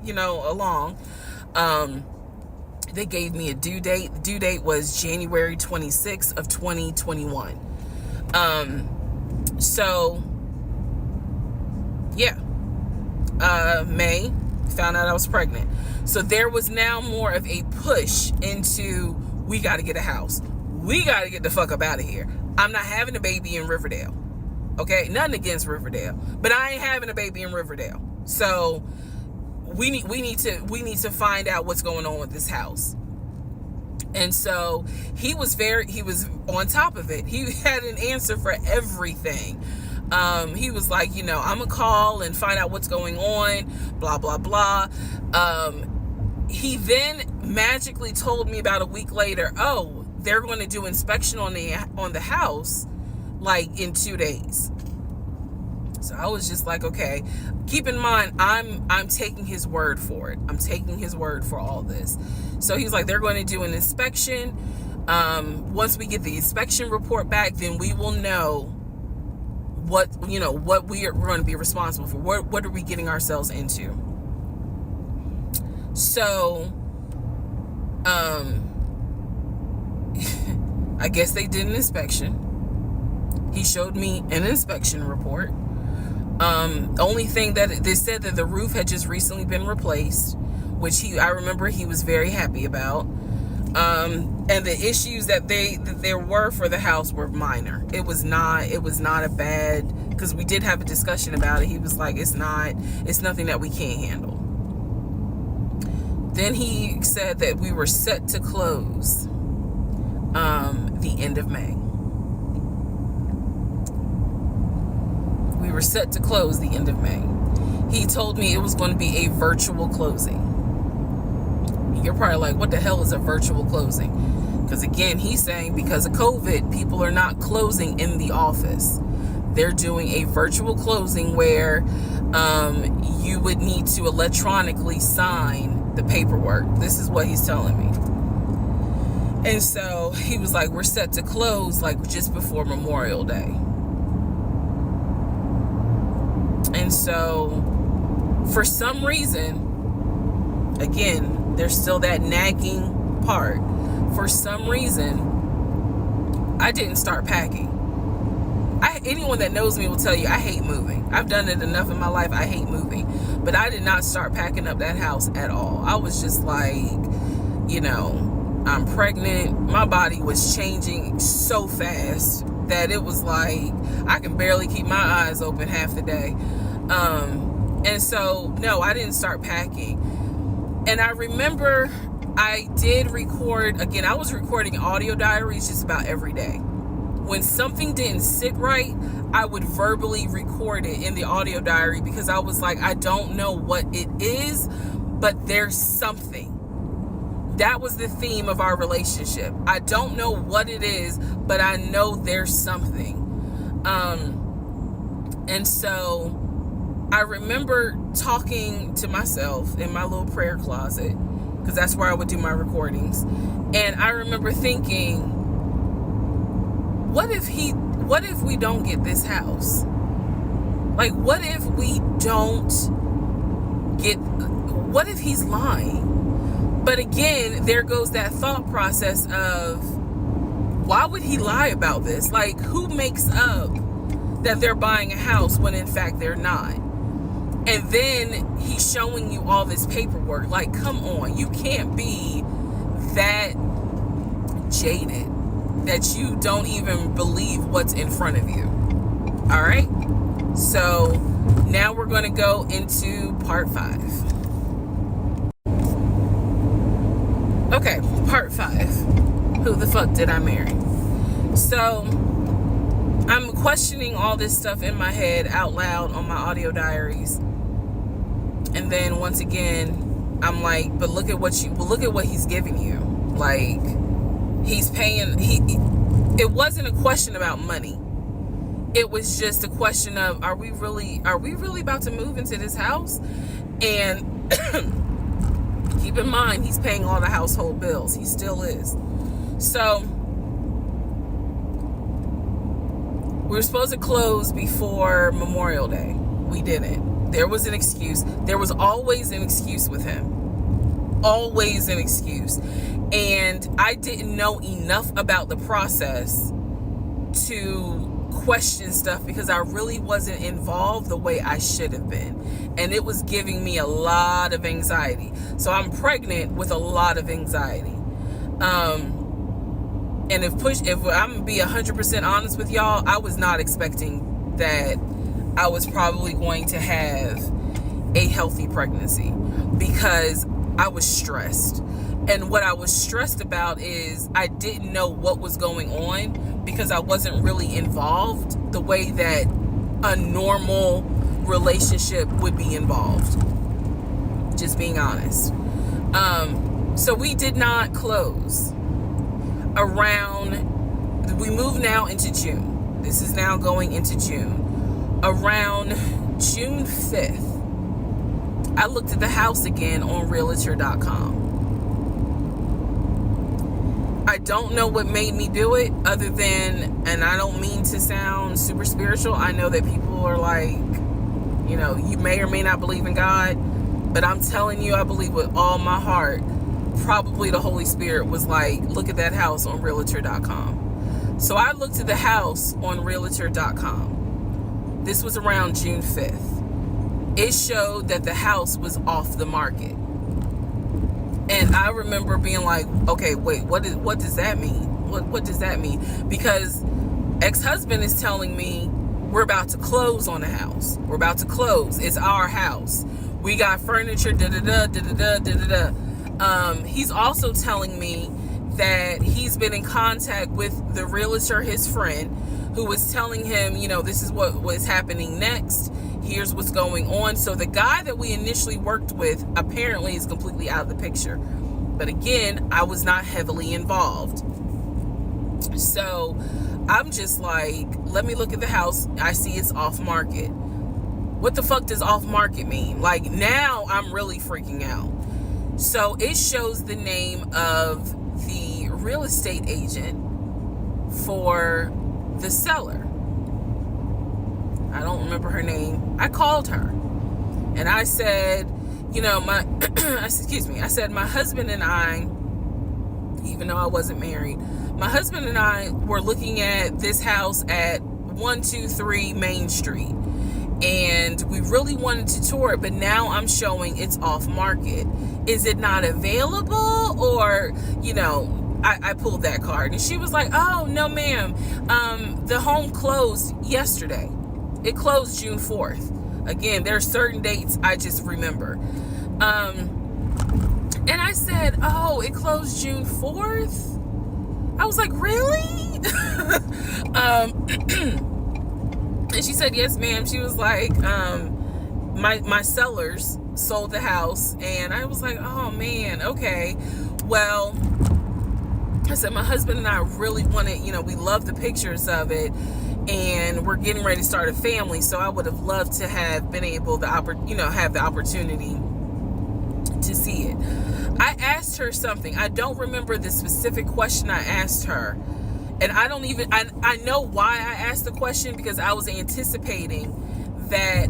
along. They gave me a due date. The due date was January 26th of 2021. So yeah, May, found out I was pregnant. So there was now more of a push into, we got to get a house. We got to get the fuck up out of here. I'm not having a baby in Riverdale. Okay, nothing against Riverdale, but I ain't having a baby in Riverdale. So we need to find out what's going on with this house. And so he was on top of it. He had an answer for everything. He was like, I'm gonna call and find out what's going on, blah, blah, blah. He then magically told me about a week later, oh, they're going to do inspection on the house, like in 2 days. So I was just like, okay, keep in mind, I'm taking his word for it. I'm taking his word for all this. So he's like, they're going to do an inspection. Once we get the inspection report back, then we will know what we're going to be responsible for. What are we getting ourselves into? So, I guess they did an inspection. He showed me an inspection report. Only thing that they said that the roof had just recently been replaced, which I remember he was very happy about. And the issues that there were for the house were minor. It was not a bad, because we did have a discussion about it. He was like, it's nothing that we can't handle. Then he said that we were set to close the end of May. We were set to close the end of May. He told me it was going to be a virtual closing. You're probably like, what the hell is a virtual closing? Because again, he's saying because of COVID, people are not closing in the office. They're doing a virtual closing where you would need to electronically sign the paperwork. This is what he's telling me. And so he was like, we're set to close like just before Memorial Day. And so for some reason, again, there's still that nagging part. For some reason, I didn't start packing. Anyone that knows me will tell you I hate moving. I've done it enough in my life. I hate moving. But I did not start packing up that house at all. I was just like, I'm pregnant. My body was changing so fast that it was like I can barely keep my eyes open half the day. And so, no, I didn't start packing. And I remember I did record, again, I was recording audio diaries just about every day. When something didn't sit right, I would verbally record it in the audio diary because I was like, I don't know what it is, but there's something. That was the theme of our relationship. I don't know what it is, but I know there's something. And so I remember talking to myself in my little prayer closet, because that's where I would do my recordings. And I remember thinking, what if we don't get this house? Like, what if he's lying? But again, there goes that thought process of, why would he lie about this? Like, who makes up that they're buying a house when in fact they're not? And then he's showing you all this paperwork. Like, come on, you can't be that jaded that you don't even believe what's in front of you. All right, so now we're going to go into part 5. Okay, part 5. Who the fuck did I marry? So I'm questioning all this stuff in my head out loud on my audio diaries, and then once again I'm like, but look at what he's giving you. Like, he's paying. It wasn't a question about money. It was just a question of, are we really about to move into this house? And keep in mind, he's paying all the household bills. He still is. So we were supposed to close before Memorial Day. We didn't. There was an excuse. There was always an excuse with him. Always an excuse. And I didn't know enough about the process to question stuff because I really wasn't involved the way I should have been. And it was giving me a lot of anxiety. So I'm pregnant with a lot of anxiety. And if I'm gonna be 100% honest with y'all, I was not expecting that I was probably going to have a healthy pregnancy because I was stressed. And what I was stressed about is I didn't know what was going on because I wasn't really involved the way that a normal relationship would be involved. Just being honest. So we did not close. We move now into June. This is now going into June. Around June 5th, I looked at the house again on Realtor.com. I don't know what made me do it other than, and I don't mean to sound super spiritual. I know that people are like, you may or may not believe in God, but I'm telling you, I believe with all my heart. Probably the Holy Spirit was like, look at that house on Realtor.com. So I looked at the house on Realtor.com. This was around June 5th. It showed that the house was off the market. And I remember being like, okay, wait, what does that mean? What does that mean? Because ex-husband is telling me we're about to close on the house. We're about to close. It's our house. We got furniture, da-da-da, da-da-da, da-da-da. He's also telling me that he's been in contact with the realtor, his friend, who was telling him, this is what was happening next. Here's what's going on. So the guy that we initially worked with apparently is completely out of the picture. But again, I was not heavily involved. So I'm just like, let me look at the house. I see it's off market. What the fuck does off market mean? Like, now I'm really freaking out. So it shows the name of the real estate agent for the seller. I don't remember her name. I called her and I said, I said, my husband and I, even though I wasn't married, my husband and I were looking at this house at 123 Main Street. And we really wanted to tour it, but now I'm showing it's off market. Is it not available? Or, I pulled that card. And she was like, oh, no, ma'am. The home closed yesterday. It closed June 4th. Again, there are certain dates I just remember. And I said, oh, it closed June 4th? I was like, really? And she said, yes, ma'am. She was like, my sellers sold the house. And I was like, oh, man, okay. Well, I said, my husband and I really wanted, we love the pictures of it. And we're getting ready to start a family. So I would have loved to have been able to, have the opportunity to see it. I asked her something. I don't remember the specific question I asked her. And I know why I asked the question, because I was anticipating that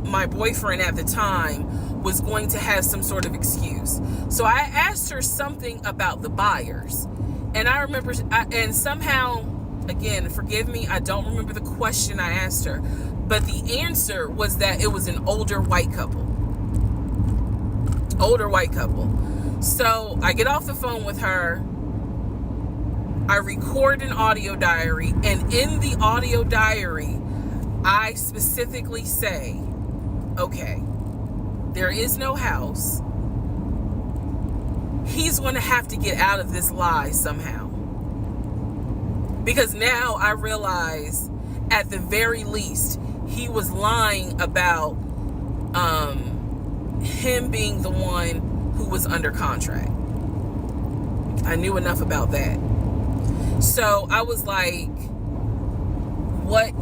my boyfriend at the time was going to have some sort of excuse. So I asked her something about the buyers. And I remember, and somehow, again, forgive me, I don't remember the question I asked her. But the answer was that it was an older white couple. Older white couple. So I get off the phone with her. I record an audio diary. And in the audio diary, I specifically say, okay, there is no house. He's going to have to get out of this lie somehow. Because now I realize, at the very least, he was lying about him being the one who was under contract. I knew enough about that. So I was like, what,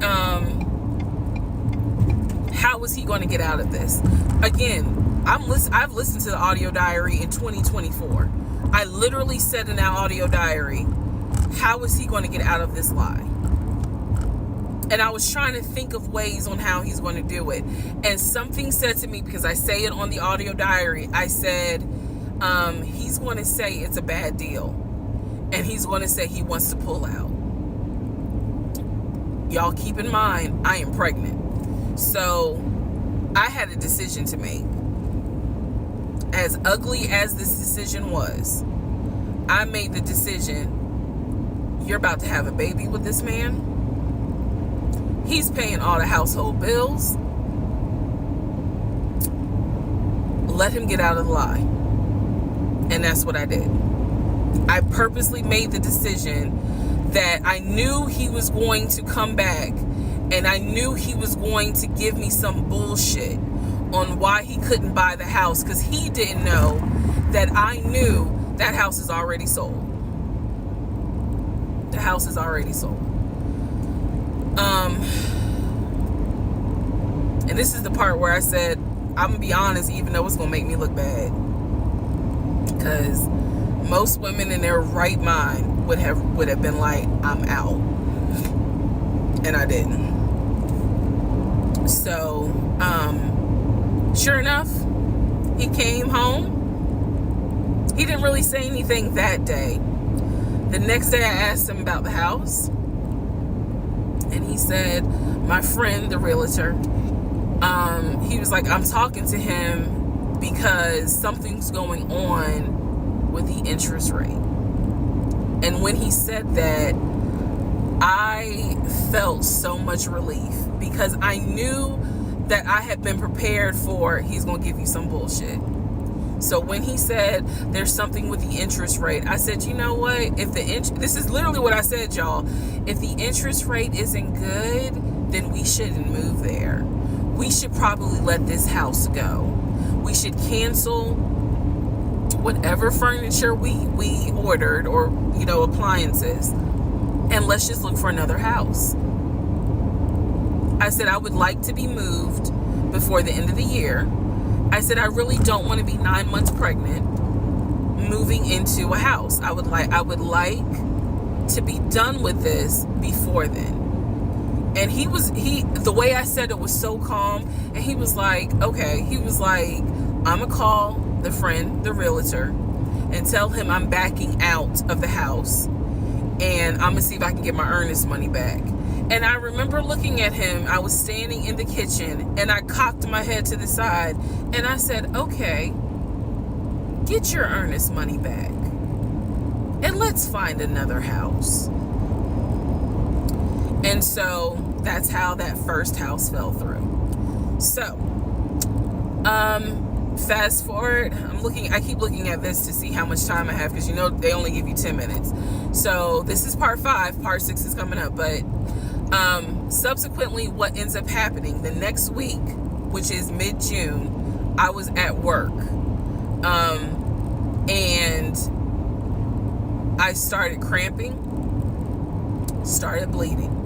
how was he going to get out of this? Again, I've listened to the audio diary in 2024. I literally said in that audio diary, how is he going to get out of this lie? And I was trying to think of ways on how he's going to do it. And something said to me, because I say it on the audio diary, I said, he's going to say it's a bad deal. And he's going to say he wants to pull out. Y'all keep in mind, I am pregnant. So I had a decision to make. As ugly as this decision was, I made the decision, you're about to have a baby with this man. He's paying all the household bills. Let him get out of the lie. And that's what I did. I purposely made the decision that I knew he was going to come back, and I knew he was going to give me some bullshit on why he couldn't buy the house, because he didn't know that I knew that house is already sold. The house is already sold. And this is the part where I said, I'm gonna be honest, even though it's gonna make me look bad, because most women in their right mind would have been like, I'm out. And I didn't. So sure enough, he came home. He didn't really say anything that day. The next day I asked him about the house, and he said, my friend, the realtor, he was like, I'm talking to him because something's going on with the interest rate. And when he said that, I felt so much relief, because I knew that I had been prepared for, he's going to give you some bullshit. So when he said there's something with the interest rate, I said, you know what? This is literally what I said, y'all. If the interest rate isn't good, then we shouldn't move there. We should probably let this house go. We should cancel whatever furniture we ordered, or, appliances, and let's just look for another house. I said, I would like to be moved before the end of the year. I said, I really don't want to be 9 months pregnant moving into a house. I would like to be done with this before then. And the way I said it was so calm, and he was like, okay. He was like, I'm gonna call the friend, the realtor, and tell him I'm backing out of the house, and I'm gonna see if I can get my earnest money back. And I remember looking at him. I was standing in the kitchen, and I cocked my head to the side, and I said, okay, get your earnest money back, and let's find another house. And so that's how that first house fell through. So fast forward, I keep looking at this to see how much time I have, because they only give you 10 minutes. So this is part 5, part 6 is coming up. But subsequently, what ends up happening the next week, which is mid-June, I was at work, and I started cramping, started bleeding.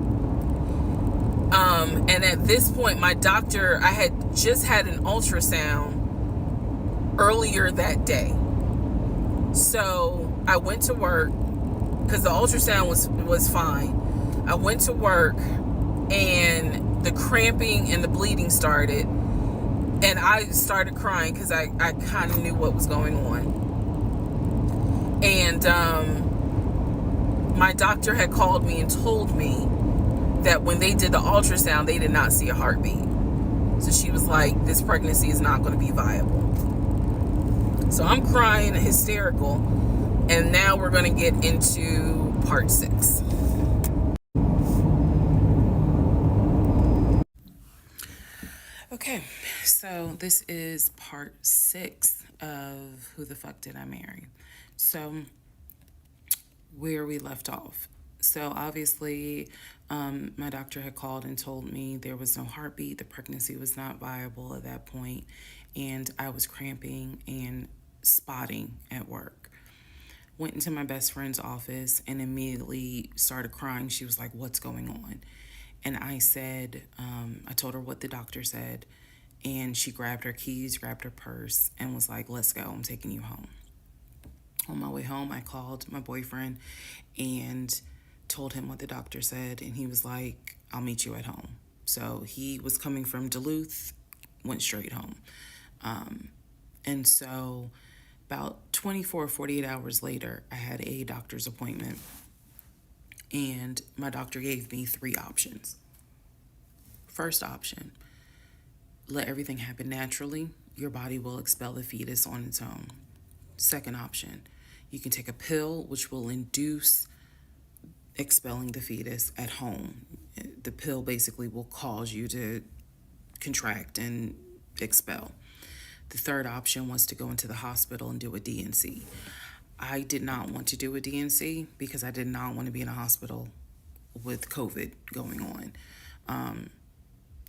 And at this point, my doctor, I had just had an ultrasound earlier that day. So I went to work, because the ultrasound was fine. I went to work, and the cramping and the bleeding started, and I started crying because I kind of knew what was going on. And my doctor had called me and told me that when they did the ultrasound, they did not see a heartbeat. So she was like, this pregnancy is not going to be viable. So I'm crying, hysterical, and now we're going to get into part 6. Okay, so this is part 6 of Who the Fuck Did I Marry? So where we left off. So obviously, my doctor had called and told me there was no heartbeat. The pregnancy was not viable at that point, and I was cramping and spotting at work. Went into my best friend's office and immediately started crying. She was like, "What's going on?" And I said, I told her what the doctor said, and she grabbed her keys, grabbed her purse, and was like, "Let's go, I'm taking you home." On my way home, I called my boyfriend and told him what the doctor said, and he was like, "I'll meet you at home." So he was coming from Duluth, went straight home. And so about 24, 48 hours later, I had a doctor's appointment, and my doctor gave me 3 options. First option, let everything happen naturally. Your body will expel the fetus on its own. Second option, you can take a pill which will induce expelling the fetus at home. The pill basically will cause you to contract and expel. The third option was to go into the hospital and do a D&C. I did not want to do a D&C because I did not want to be in a hospital with COVID going on.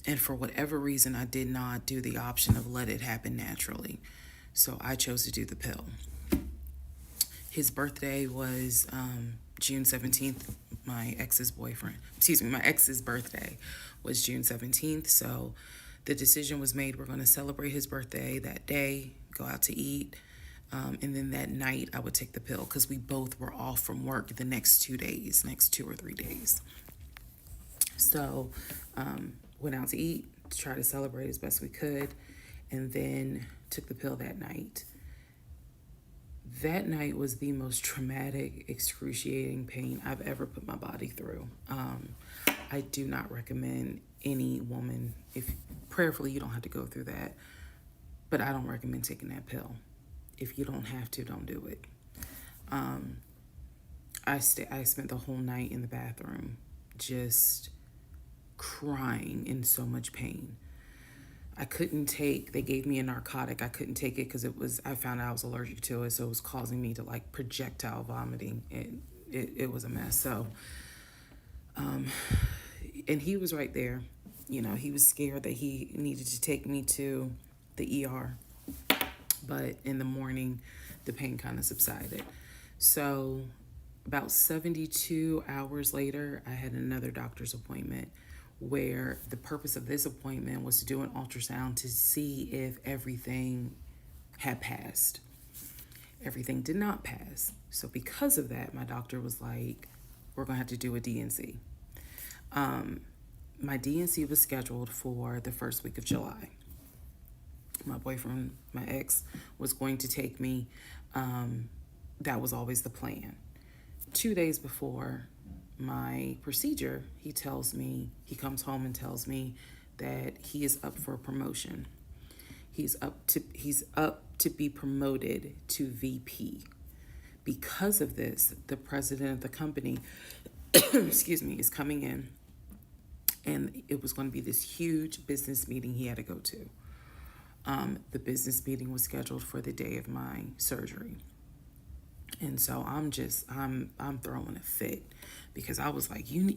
And for whatever reason, I did not do the option of let it happen naturally. So I chose to do the pill. His birthday was June 17th. My ex's birthday was June 17th. So the decision was made, we're going to celebrate his birthday that day, go out to eat. And then that night I would take the pill because we both were off from work the next 2 or 3 days. So went out to eat, to try to celebrate as best we could, and then took the pill that night. That night was the most traumatic, excruciating pain I've ever put my body through. I do not recommend any woman, if prayerfully you don't have to go through that, but I don't recommend taking that pill. If you don't have to, don't do it. I spent the whole night in the bathroom just crying in so much pain. They gave me a narcotic. I couldn't take it because I found out I was allergic to it, so it was causing me to like projectile vomiting. It was a mess. So, and he was right there. You know, he was scared that he needed to take me to the ER. But in the morning, the pain kind of subsided. So about 72 hours later, I had another doctor's appointment where the purpose of this appointment was to do an ultrasound to see if everything had passed. Everything did not pass. So because of that, my doctor was like, we're going to have to do a D&C. My D&C was scheduled for the first week of July. My boyfriend, my ex, was going to take me. That was always the plan. 2 days before my procedure, he comes home and tells me that he is up for a promotion. He's up to be promoted to VP. Because of this, the president of the company, is coming in, and it was going to be this huge business meeting he had to go to. The business meeting was scheduled for the day of my surgery. And so I'm throwing a fit because I was like, you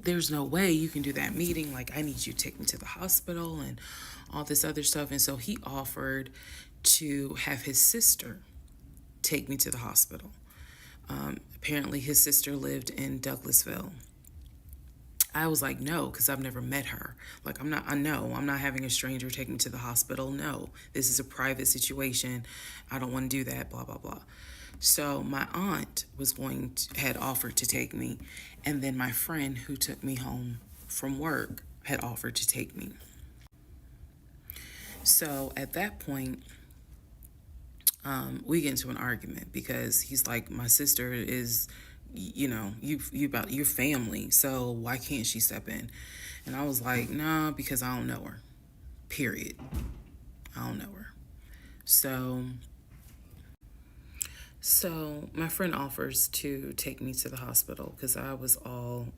there's no way you can do that meeting. Like, I need you to take me to the hospital and all this other stuff. And so he offered to have his sister take me to the hospital. Apparently his sister lived in Douglasville. I was like, no, because I've never met her. Like, I'm not having a stranger take me to the hospital. No, this is a private situation. I don't want to do that, blah, blah, blah. So my aunt had offered to take me, and then my friend who took me home from work had offered to take me. So at that point, we get into an argument because he's like, my sister is, you about your family, so why can't she step in? And I was like, nah, because I don't know her. Period. I don't know her. So my friend offers to take me to the hospital because I was all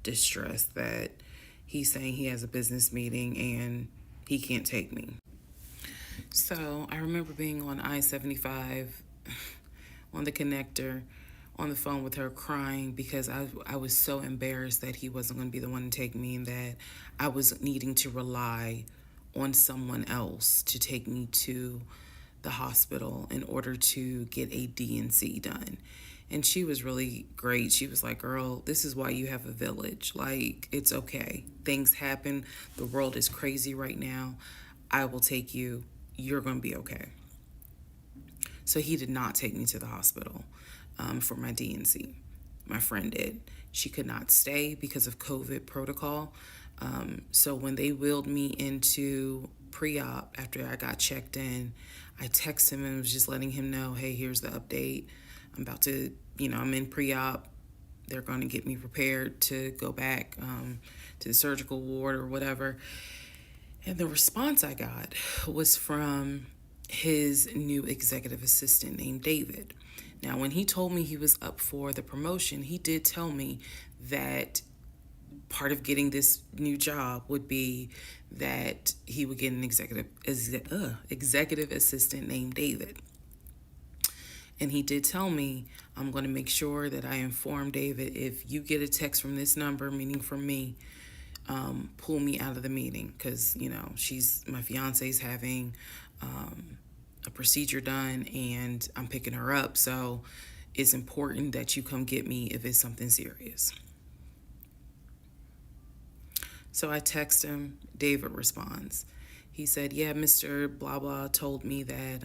distressed that he's saying he has a business meeting and he can't take me. So I remember being on I-75 on the connector on the phone with her crying because I was so embarrassed that he wasn't going to be the one to take me and that I was needing to rely on someone else to take me to the hospital in order to get a D&C done. And she was really great. She was like, girl, this is why you have a village. Like, it's okay. Things happen. The world is crazy right now. I will take you. You're going to be okay. So he did not take me to the hospital for my D&C. My friend did. She could not stay because of COVID protocol. So when they wheeled me into pre-op after I got checked in, I texted him and was just letting him know, hey, here's the update. I'm about to, I'm in pre-op. They're going to get me prepared to go back to the surgical ward or whatever. And the response I got was from his new executive assistant named David. Now, when he told me he was up for the promotion, he did tell me that part of getting this new job would be that he would get an executive assistant named David. And he did tell me, I'm going to make sure that I inform David, if you get a text from this number, meaning from me, pull me out of the meeting because, my fiance's having a procedure done and I'm picking her up. So it's important that you come get me if it's something serious. So I text him. David responds. He said, yeah, Mr. Blah Blah told me that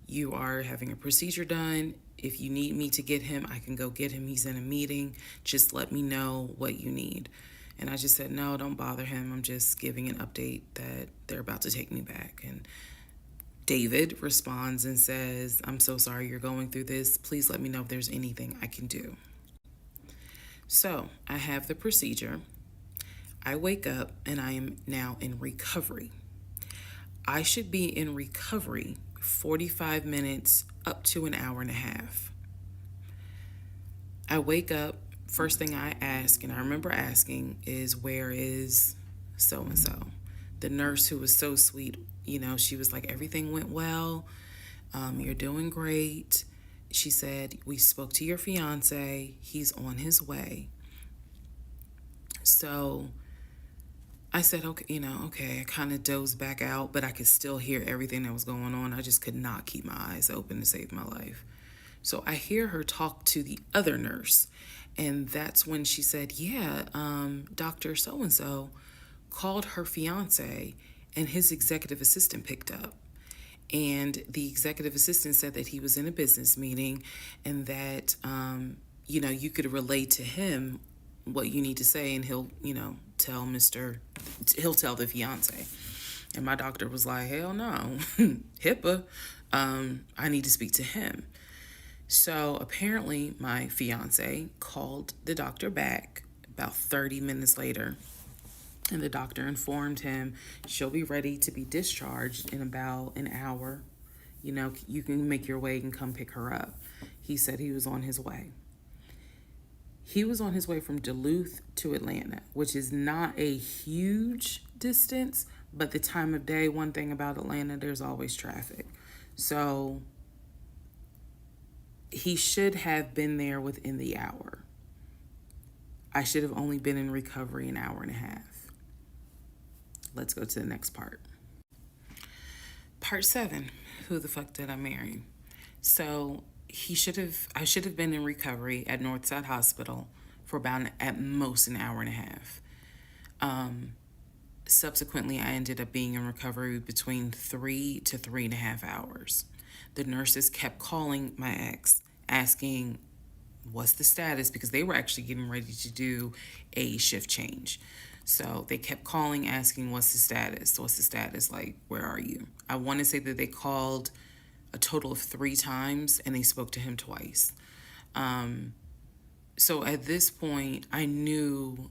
you are having a procedure done. If you need me to get him, I can go get him. He's in a meeting. Just let me know what you need. And I just said, no, don't bother him. I'm just giving an update that they're about to take me back. And David responds and says, I'm so sorry you're going through this. Please let me know if there's anything I can do. So I have the procedure. I wake up and I am now in recovery. I should be in recovery 45 minutes up to an hour and a half. I wake up, first thing I ask, and I remember asking, is where is so-and-so? The nurse, who was so sweet, she was like, everything went well. You're doing great. She said, we spoke to your fiance. He's on his way. So I said, okay. I kind of dozed back out, but I could still hear everything that was going on. I just could not keep my eyes open to save my life. So I hear her talk to the other nurse. And that's when she said, Dr. So-and-so called her fiance and his executive assistant picked up. And the executive assistant said that he was in a business meeting and that, you could relay to him what you need to say and he'll tell the fiance. And my doctor was like, hell no, HIPAA, I need to speak to him. So apparently my fiance called the doctor back about 30 minutes later, and the doctor informed him she'll be ready to be discharged in about an hour. You can make your way and come pick her up. He said he was on his way. He was on his way from Duluth to Atlanta, which is not a huge distance, but the time of day, one thing about Atlanta, there's always traffic. So he should have been there within the hour. I should have only been in recovery an hour and a half. Let's go to the next part. Part 7, who the fuck did I marry? So I should have been in recovery at Northside Hospital for about at most an hour and a half. Subsequently, I ended up being in recovery between 3 to 3.5 hours. The nurses kept calling my ex, asking what's the status, because they were actually getting ready to do a shift change. So they kept calling, asking, what's the status? What's the status? Like, where are you? I want to say that they called a total of 3 times and they spoke to him twice. So at this point, I knew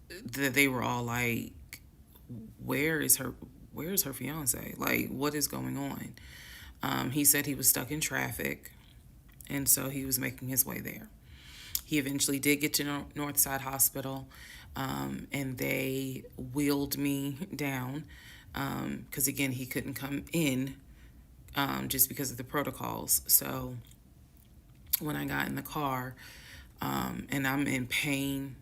that they were all like, where's her fiance? Like, what is going on? He said he was stuck in traffic, and so he was making his way there. He eventually did get to Northside Hospital, and they wheeled me down because, again, he couldn't come in just because of the protocols. So when I got in the car, and I'm in pain,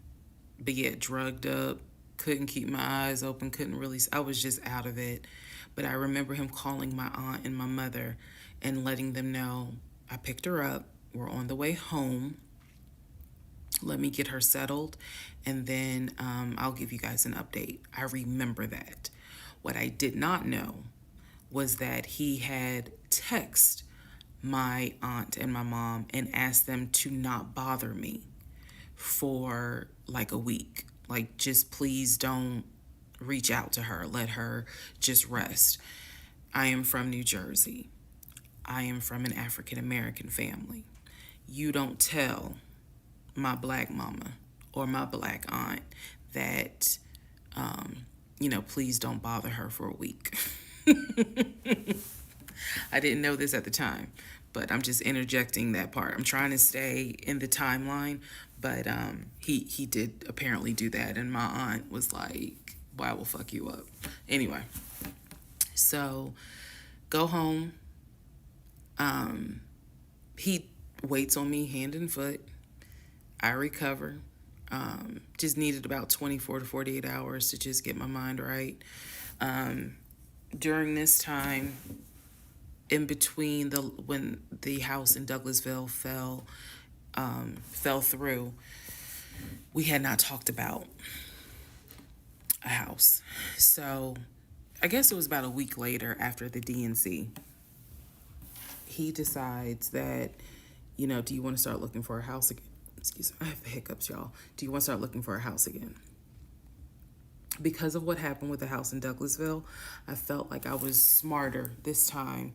but yet drugged up, couldn't keep my eyes open, I was just out of it. But I remember him calling my aunt and my mother and letting them know, I picked her up, we're on the way home, let me get her settled, and then I'll give you guys an update. I remember that. What I did not know was that he had texted my aunt and my mom and asked them to not bother me for like a week. Like, just please don't reach out to her. Let her just rest. I am from New Jersey. I am from an African American family. You don't tell my black mama or my black aunt that, please don't bother her for a week. I didn't know this at the time, but I'm just interjecting that part. I'm trying to stay in the timeline, but he did apparently do that, and my aunt was like, "Well, I will fuck you up." Anyway, so go home. He waits on me hand and foot. I recover. Just needed about 24 to 48 hours to just get my mind right. During this time, in between when the house in Douglasville fell through, we had not talked about a house. So I guess it was about a week later, after the DNC, he decides that, do you want to start looking for a house again? Excuse me, I have the hiccups, y'all. Do you want to start looking for a house again? Because of what happened with the house in Douglasville, I felt like I was smarter this time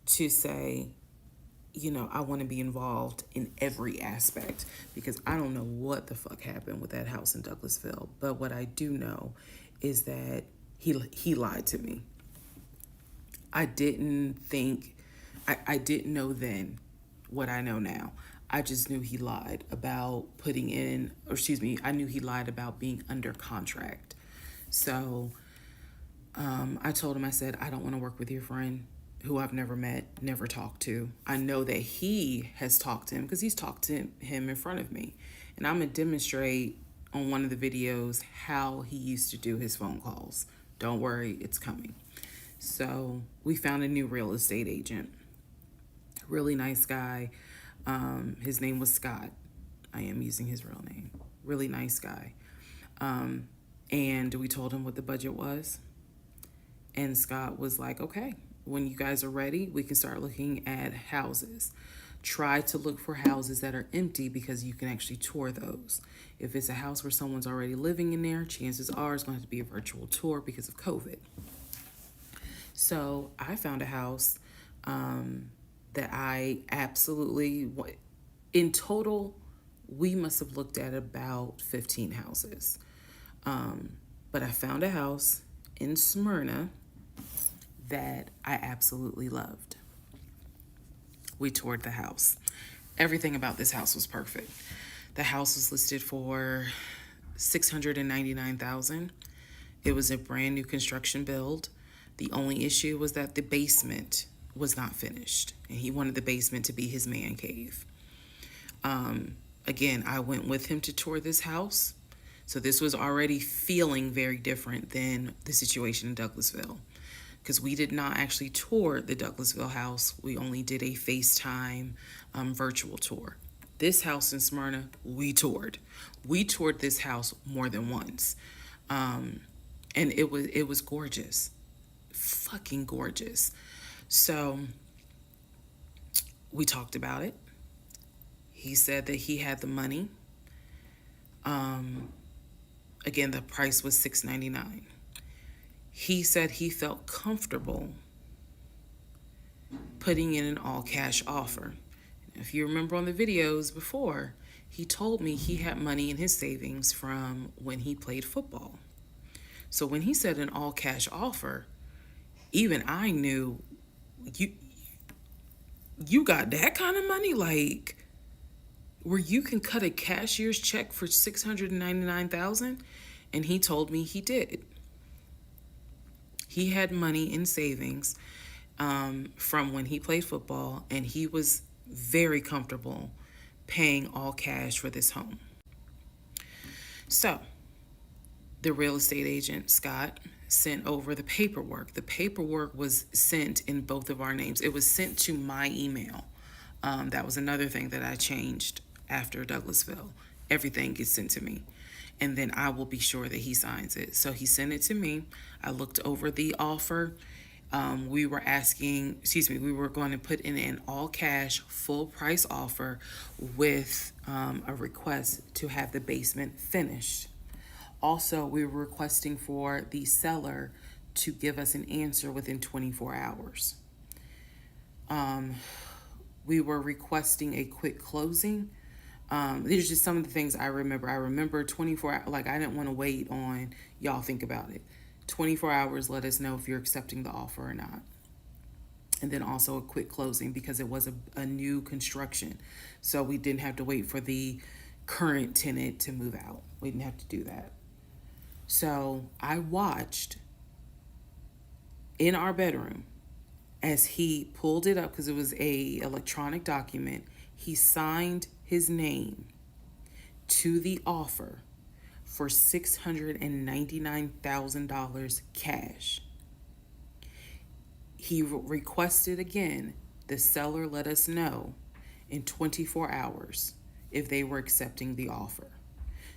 to say, I want to be involved in every aspect, because I don't know what the fuck happened with that house in Douglasville. But what I do know is that he lied to me. I didn't know then what I know now. I just knew he lied about I knew he lied about being under contract. So I told him, I said, I don't want to work with your friend who I've never met, never talked to. I know that he has talked to him because he's talked to him in front of me. And I'm going to demonstrate on one of the videos how he used to do his phone calls. Don't worry, it's coming. So we found a new real estate agent. Really nice guy. His name was Scott. I am using his real name. Really nice guy. And we told him what the budget was. And Scott was like, okay, when you guys are ready, we can start looking at houses. Try to look for houses that are empty, because you can actually tour those. If it's a house where someone's already living in there, chances are it's going to have to be a virtual tour because of COVID. So I found a house that I absolutely, in total, we must have looked at about 15 houses. But I found a house in Smyrna that I absolutely loved. We toured the house. Everything about this house was perfect. The house was listed for $699,000. It was a brand new construction build. The only issue was that the basement was not finished, and he wanted the basement to be his man cave. Again, I went with him to tour this house, so this was already feeling very different than the situation in Douglasville, because we did not actually tour the Douglasville house. We only did a FaceTime virtual tour. This house in Smyrna, we toured. We toured this house more than once, and it was gorgeous, fucking gorgeous. So We talked about it. He said that he had the money. Again, the price was $699. He said he felt comfortable putting in an all cash offer. If you remember on the videos before, he told me he had money in his savings from when he played football. So when he said an all cash offer, even I knew you got that kind of money, like where you can cut a cashier's check for $699,000. And he told me he did. He had money in savings from when he played football, and he was very comfortable paying all cash for this home. So the real estate agent, Scott, sent over the paperwork. The paperwork was sent in both of our names. It was sent to my email. That was another thing that I changed after Douglasville. Everything gets sent to me, and then I will be sure that he signs it. So he sent it to me. I looked over the offer. We were going to put in an all cash, full price offer with a request to have the basement finished. Also, we were requesting for the seller to give us an answer within 24 hours. We were requesting a quick closing. These are just some of the things I remember. I remember 24 hours, like I didn't want to wait on y'all think about it. 24 hours, let us know if you're accepting the offer or not. And then also a quick closing because it was a new construction. So we didn't have to wait for the current tenant to move out. We didn't have to do that. So I watched in our bedroom as he pulled it up, because it was a electronic document. He signed his name to the offer for $699,000 cash. He requested again, the seller let us know in 24 hours if they were accepting the offer.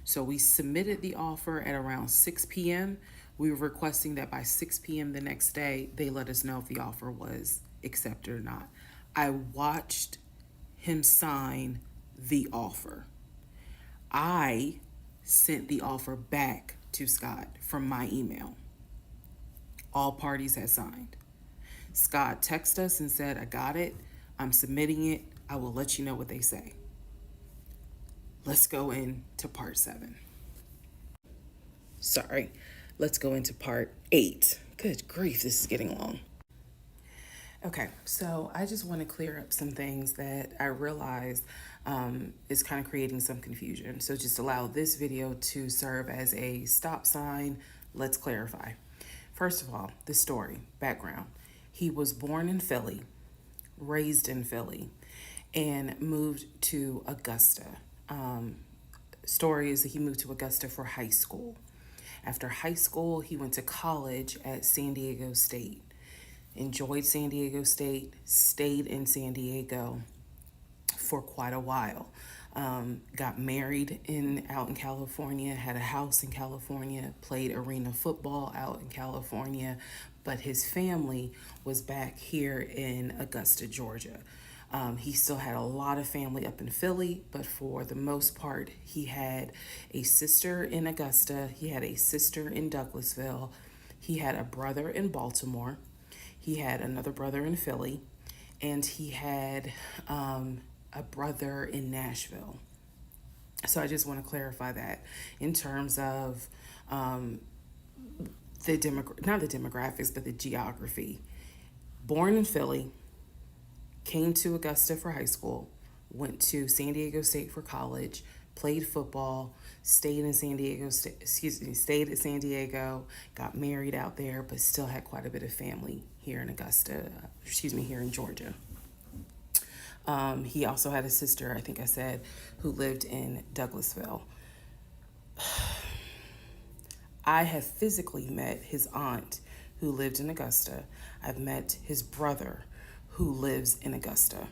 So we submitted the offer at around 6 p.m. We were requesting that by 6 p.m. the next day, they let us know if the offer was accepted or not. I watched him sign the offer. I sent the offer back to Scott from my email. All parties had signed. Scott texted us and said, I got it. I'm submitting it. I will let you know what they say. Let's go into part 7. Sorry. Let's go into part 8. Good grief, this is getting long. Okay, so I just want to clear up some things that I realized is kind of creating some confusion. So just allow this video to serve as a stop sign. Let's clarify. First of all, the story, background. He was born in Philly, raised in Philly, and moved to Augusta. Story is that he moved to Augusta for high school. After high school, he went to college at San Diego State. Enjoyed San Diego State, stayed in San Diego for quite a while. Got married out in California, had a house in California, played arena football out in California, but his family was back here in Augusta, Georgia. He still had a lot of family up in Philly, but for the most part, he had a sister in Augusta, he had a sister in Douglasville, he had a brother in Baltimore, he had another brother in Philly, and he had a brother in Nashville. So I just want to clarify that in terms of not the demographics, but the geography. Born in Philly, came to Augusta for high school, went to San Diego State for college, played football, stayed at San Diego, got married out there, but still had quite a bit of family here in here in Georgia. He also had a sister, I think I said, who lived in Douglasville. I have physically met his aunt who lived in Augusta. I've met his brother who lives in Augusta.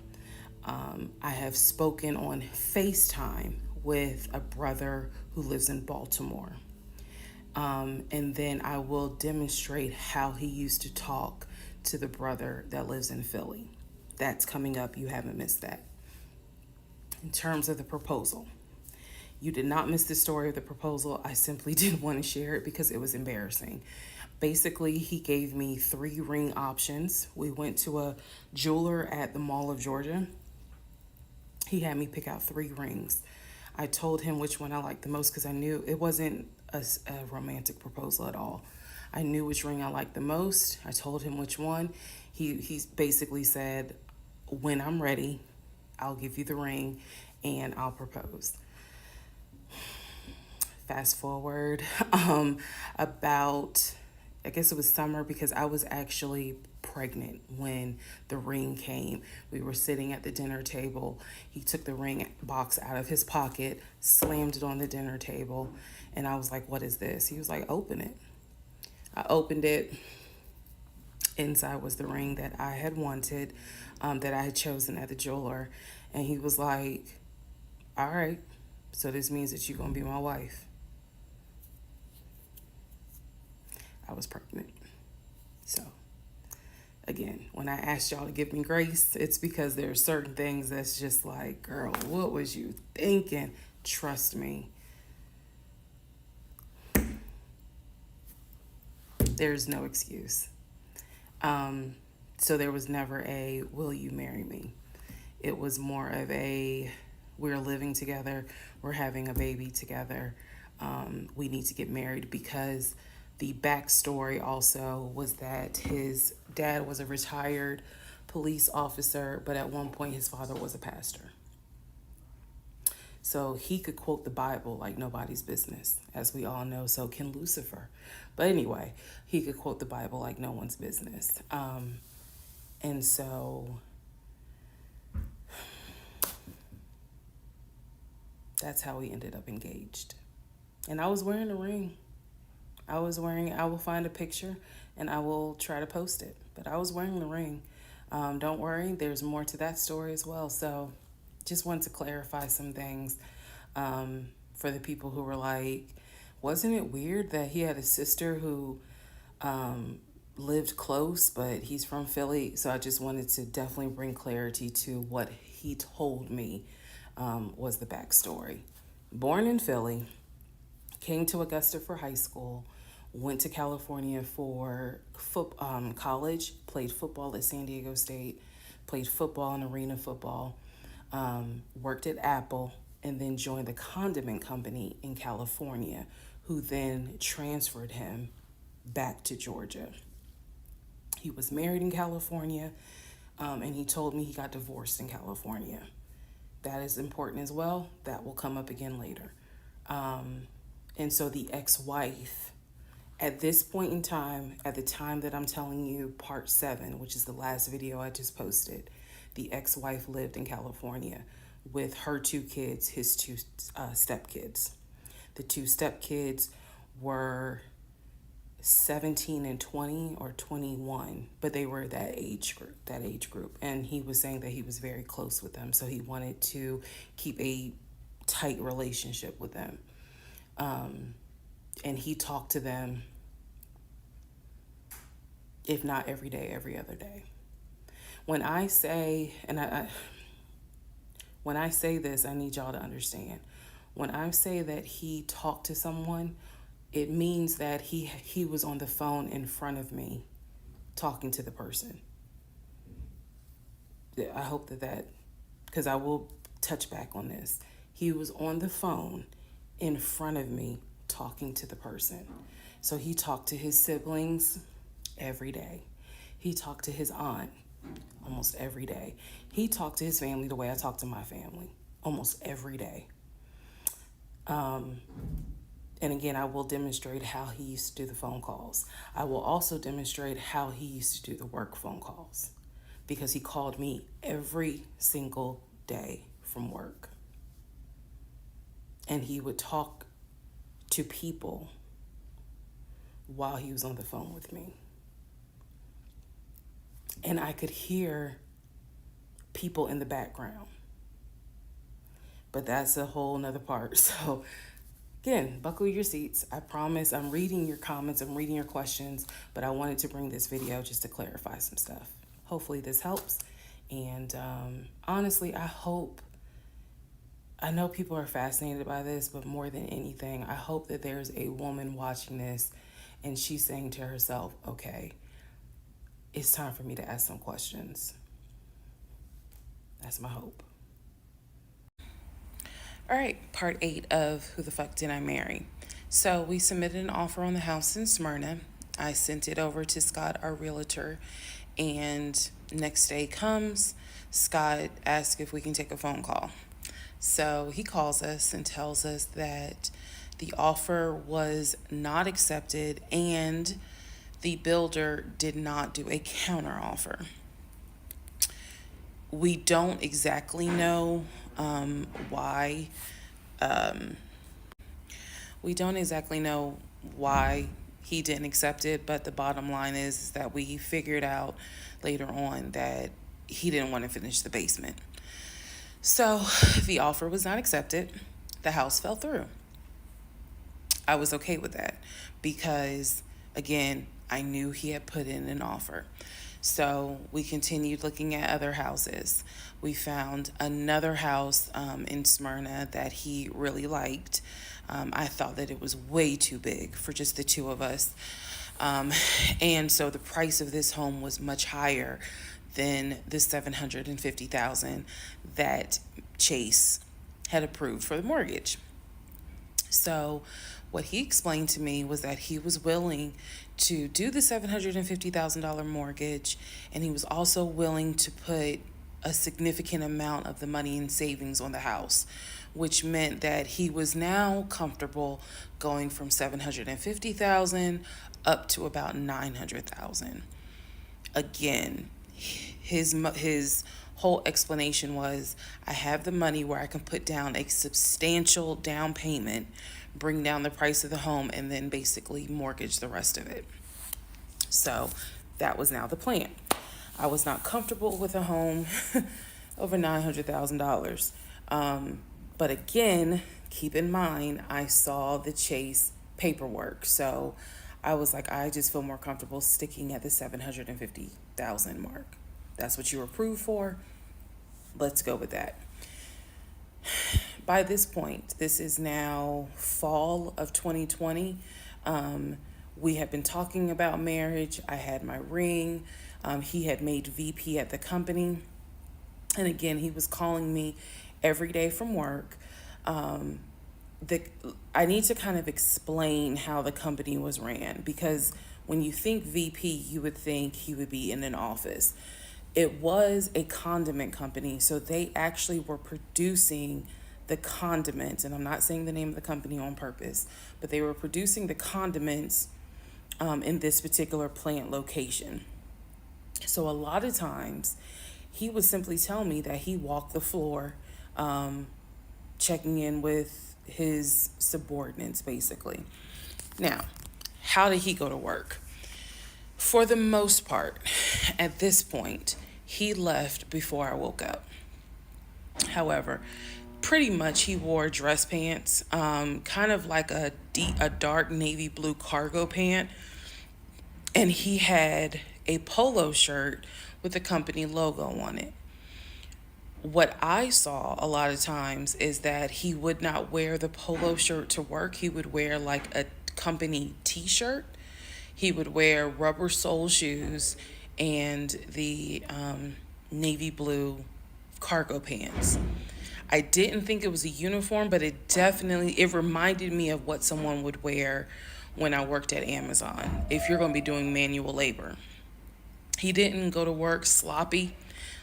I have spoken on FaceTime with a brother who lives in Baltimore. And then I will demonstrate how he used to talk to the brother that lives in Philly. That's coming up. You haven't missed that. In terms of the proposal, you did not miss the story of the proposal. I simply didn't want to share it because it was embarrassing. Basically, he gave me 3 ring options. We went to a jeweler at the Mall of Georgia. He had me pick out 3 rings. I told him which one I liked the most because I knew it wasn't a romantic proposal at all. I knew which ring I liked the most. I told him which one. He basically said, when I'm ready, I'll give you the ring and I'll propose. Fast forward about, I guess it was summer, because I was actually pregnant when the ring came. We were sitting at the dinner table. He took the ring box out of his pocket, slammed it on the dinner table, and I was like, what is this? He was like, open it. I opened it. Inside was the ring that I had wanted, that I had chosen at the jeweler. And he was like, all right, so this means that you're going to be my wife. I was pregnant. So, again, when I asked y'all to give me grace, it's because there are certain things that's just like, girl, what was you thinking? Trust me. There's no excuse. So there was never a, will you marry me? It was more of a, we're living together, we're having a baby together, we need to get married, because the backstory also was that his dad was a retired police officer, but at one point his father was a pastor. So he could quote the Bible like nobody's business, as we all know. So can Lucifer. But anyway, he could quote the Bible like no one's business. And so that's how we ended up engaged. And I was wearing a ring. I will find a picture and I will try to post it. But I was wearing the ring. Don't worry, there's more to that story as well. So just wanted to clarify some things for the people who were like, wasn't it weird that he had a sister who lived close, but he's from Philly? So I just wanted to definitely bring clarity to what he told me was the backstory. Born in Philly, came to Augusta for high school, went to California for college, played football at San Diego State, played football and arena football, worked at Apple, and then joined the condiment company in California, who then transferred him back to Georgia. He was married in California, and he told me he got divorced in California. That is important as well. That will come up again later. And so the ex-wife, at this point in time, at the time that I'm telling you, part 7, which is the last video I just posted, the ex-wife lived in California with her 2 kids, his 2 stepkids. The 2 stepkids were 17 and 20 or 21, but they were that age group. And he was saying that he was very close with them, so he wanted to keep a tight relationship with them. And he talked to them, if not every day, every other day. When I say, and when I say this, I need y'all to understand. When I say that he talked to someone, it means that he was on the phone in front of me talking to the person. I hope that, because I will touch back on this. He was on the phone in front of me talking to the person. So he talked to his siblings every day. He talked to his aunt almost every day. He talked to his family the way I talk to my family almost every day. And again, I will demonstrate how he used to do the phone calls. I will also demonstrate how he used to do the work phone calls, because he called me every single day from work. And he would talk to people while he was on the phone with me. And I could hear people in the background. But that's a whole nother part. So again, buckle your seats. I promise I'm reading your comments, I'm reading your questions, but I wanted to bring this video just to clarify some stuff. Hopefully this helps. And honestly, I know people are fascinated by this, but more than anything, I hope that there's a woman watching this and she's saying to herself, okay, it's time for me to ask some questions. That's my hope. All right, part 8 of Who the Fuck Did I Marry? So we submitted an offer on the house in Smyrna. I sent it over to Scott, our realtor, and next day comes, Scott asks if we can take a phone call. So he calls us and tells us that the offer was not accepted and the builder did not do a counter offer. We don't exactly know why. We don't exactly know why he didn't accept it, but the bottom line is that we figured out later on that he didn't want to finish the basement. So the offer was not accepted. The house fell through. I was okay with that because, again, I knew he had put in an offer. So we continued looking at other houses. We found another house in Smyrna that he really liked. I thought that it was way too big for just the two of us. And so the price of this home was much higher than the $750,000 that Chase had approved for the mortgage. So what he explained to me was that he was willing to do the $750,000 mortgage, and he was also willing to put a significant amount of the money in savings on the house, which meant that he was now comfortable going from $750,000 up to about $900,000. Again, his whole explanation was, I have the money where I can put down a substantial down payment, bring down the price of the home, and then basically mortgage the rest of it. So that was now the plan. I was not comfortable with a home over $900,000. But again, keep in mind, I saw the Chase paperwork. So I was like, I just feel more comfortable sticking at the $750,000 mark. That's what you were approved for. Let's go with that. By this point, this is now fall of 2020. We had been talking about marriage. I had my ring. He had made VP at the company. And again, he was calling me every day from work. I need to kind of explain how the company was ran, because when you think VP, you would think he would be in an office. It was a condiment company, so they actually were producing the condiments, and I'm not saying the name of the company on purpose, but they were producing the condiments in this particular plant location. So a lot of times he would simply tell me that he walked the floor, checking in with his subordinates, basically. Now, how did he go to work? For the most part, at this point, he left before I woke up. However, pretty much he wore dress pants, kind of like a dark navy blue cargo pant, and he had a polo shirt with the company logo on it. What I saw a lot of times is that he would not wear the polo shirt to work. He would wear like a company t-shirt. He would wear rubber sole shoes and the navy blue cargo pants. I didn't think it was a uniform, but it reminded me of what someone would wear when I worked at Amazon, if you're going to be doing manual labor. He didn't go to work sloppy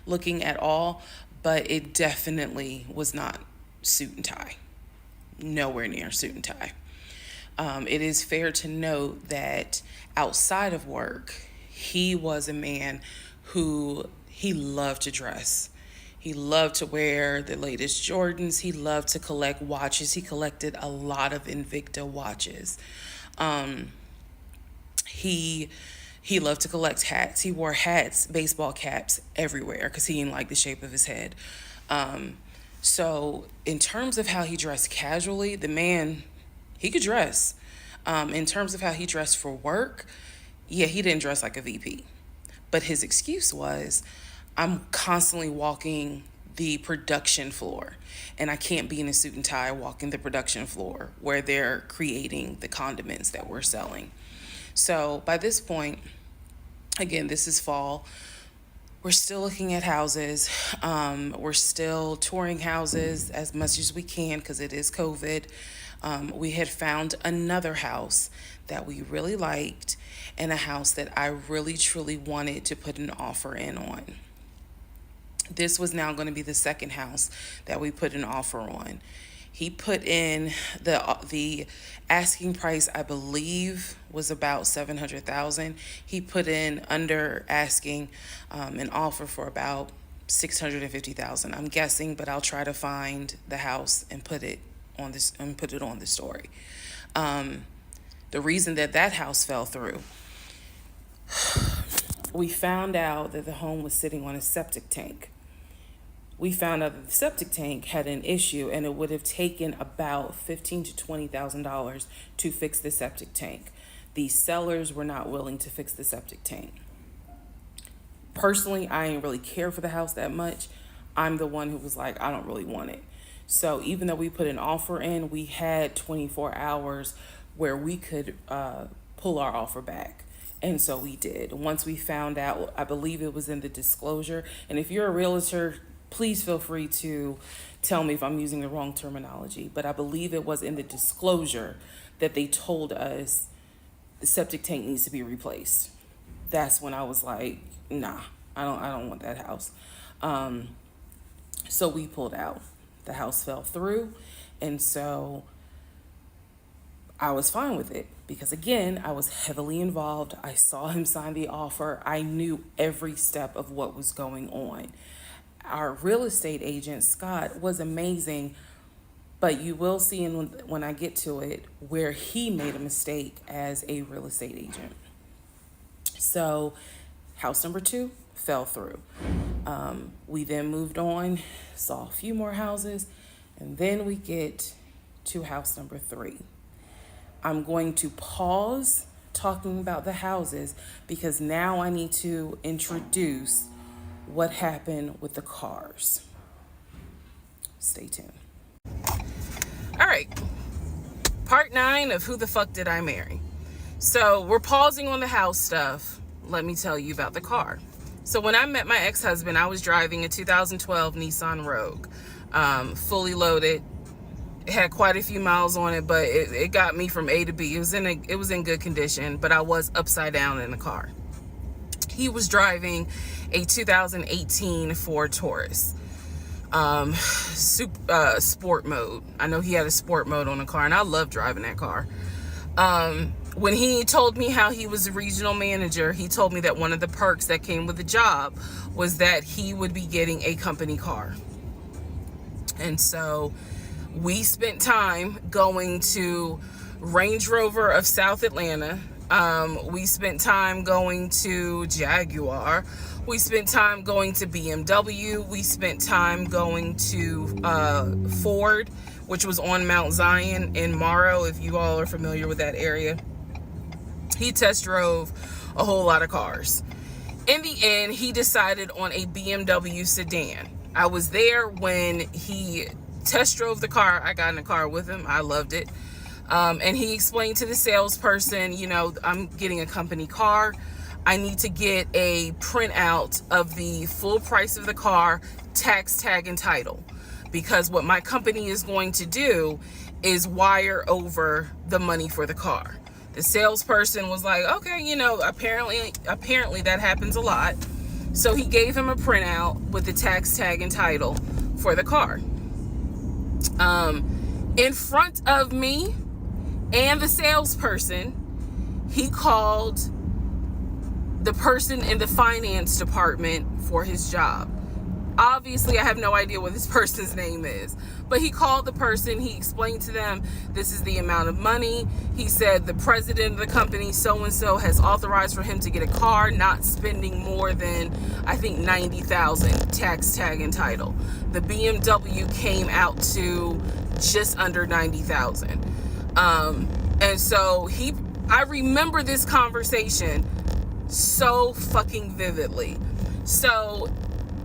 looking at all, but it definitely was not suit and tie. Nowhere near suit and tie. It is fair to note that outside of work, he was a man who he loved to dress. He loved to wear the latest Jordans. He loved to collect watches. He collected a lot of Invicta watches. He loved to collect hats. He wore hats, baseball caps everywhere because he didn't like the shape of his head. So in terms of how he dressed casually, the man, he could dress. In terms of how he dressed for work, yeah, he didn't dress like a VP. But his excuse was, I'm constantly walking the production floor, and I can't be in a suit and tie walking the production floor where they're creating the condiments that we're selling. So by this point, again, this is fall. We're still looking at houses. We're still touring houses as much as we can because it is COVID. We had found another house that we really liked and a house that I really truly wanted to put an offer in on. This was now going to be the second house that we put an offer on. He put in the asking price, I believe, was about $700,000. He put in under asking an offer for about $650,000. I'm guessing, but I'll try to find the house and put it on the story. The reason that house fell through, we found out that the home was sitting on a septic tank. We found out that the septic tank had an issue, and it would have taken about $15,000 to $20,000 to fix the septic tank. The sellers were not willing to fix the septic tank. Personally, I didn't really care for the house that much. I'm the one who was like, I don't really want it. So even though we put an offer in, we had 24 hours where we could pull our offer back. And so we did. Once we found out, I believe it was in the disclosure. And if you're a realtor, please feel free to tell me if I'm using the wrong terminology, but I believe it was in the disclosure that they told us the septic tank needs to be replaced. That's when I was like, nah, I don't want that house. So we pulled out. The house fell through, and so I was fine with it because, again, I was heavily involved. I saw him sign the offer. I knew every step of what was going on. Our real estate agent, Scott, was amazing, but you will see when I get to it where he made a mistake as a real estate agent. So house number 2 fell through. We then moved on, saw a few more houses, and then we get to house number 3. I'm going to pause talking about the houses because now I need to introduce what happened with the cars. Stay tuned. All right. Part 9 of Who the Fuck Did I Marry? So we're pausing on the house stuff. Let me tell you about the car. So when I met my ex-husband, I was driving a 2012 Nissan Rogue, fully loaded. It had quite a few miles on it, but it got me from A to B. It was in good condition, but I was upside down in the car. He was driving a 2018 Ford Taurus, sport mode. I know he had a sport mode on the car, and I love driving that car. When he told me how he was a regional manager, he told me that one of the perks that came with the job was that he would be getting a company car. And so we spent time going to Range Rover of South Atlanta. We spent time going to Jaguar. We spent time going to BMW. We spent time going to Ford, which was on Mount Zion in Morrow, if you all are familiar with that area. He test drove a whole lot of cars. In the end, he decided on a BMW sedan. I was there when he test drove the car. I got in the car with him. I loved it. And he explained to the salesperson, I'm getting a company car. I need to get a printout of the full price of the car, tax, tag, and title. Because what my company is going to do is wire over the money for the car. The salesperson was like, okay, apparently that happens a lot. So he gave him a printout with the tax, tag, and title for the car. In front of me and the salesperson, he called the person in the finance department for his job. Obviously, I have no idea what this person's name is, but he called the person. He explained to them, this is the amount of money. He said the president of the company, so-and-so, has authorized for him to get a car, not spending more than, I think, $90,000, tax, tag, and title. The BMW came out to just under $90,000. And so I remember this conversation so fucking vividly. So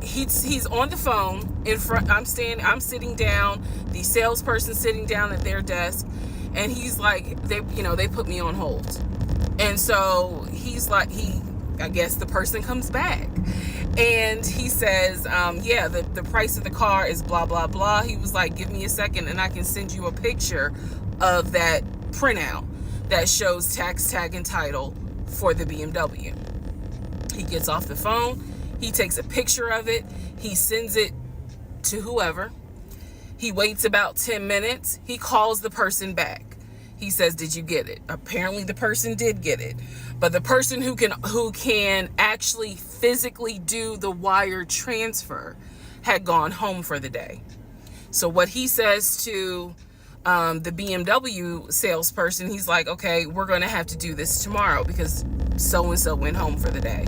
he's on the phone in front. I'm sitting down, the salesperson sitting down at their desk, and he's like, they put me on hold. And so he's like, I guess the person comes back and he says, yeah, the price of the car is blah, blah, blah. He was like, give me a second and I can send you a picture of that printout that shows tax, tag, and title for the BMW. He gets off the phone. He takes a picture of it. He sends it to whoever. He waits about 10 minutes. He calls the person back. He says, did you get it? Apparently the person did get it. But the person who can actually physically do the wire transfer had gone home for the day. So what he says to the BMW salesperson, he's like, okay, we're going to have to do this tomorrow because so-and-so went home for the day.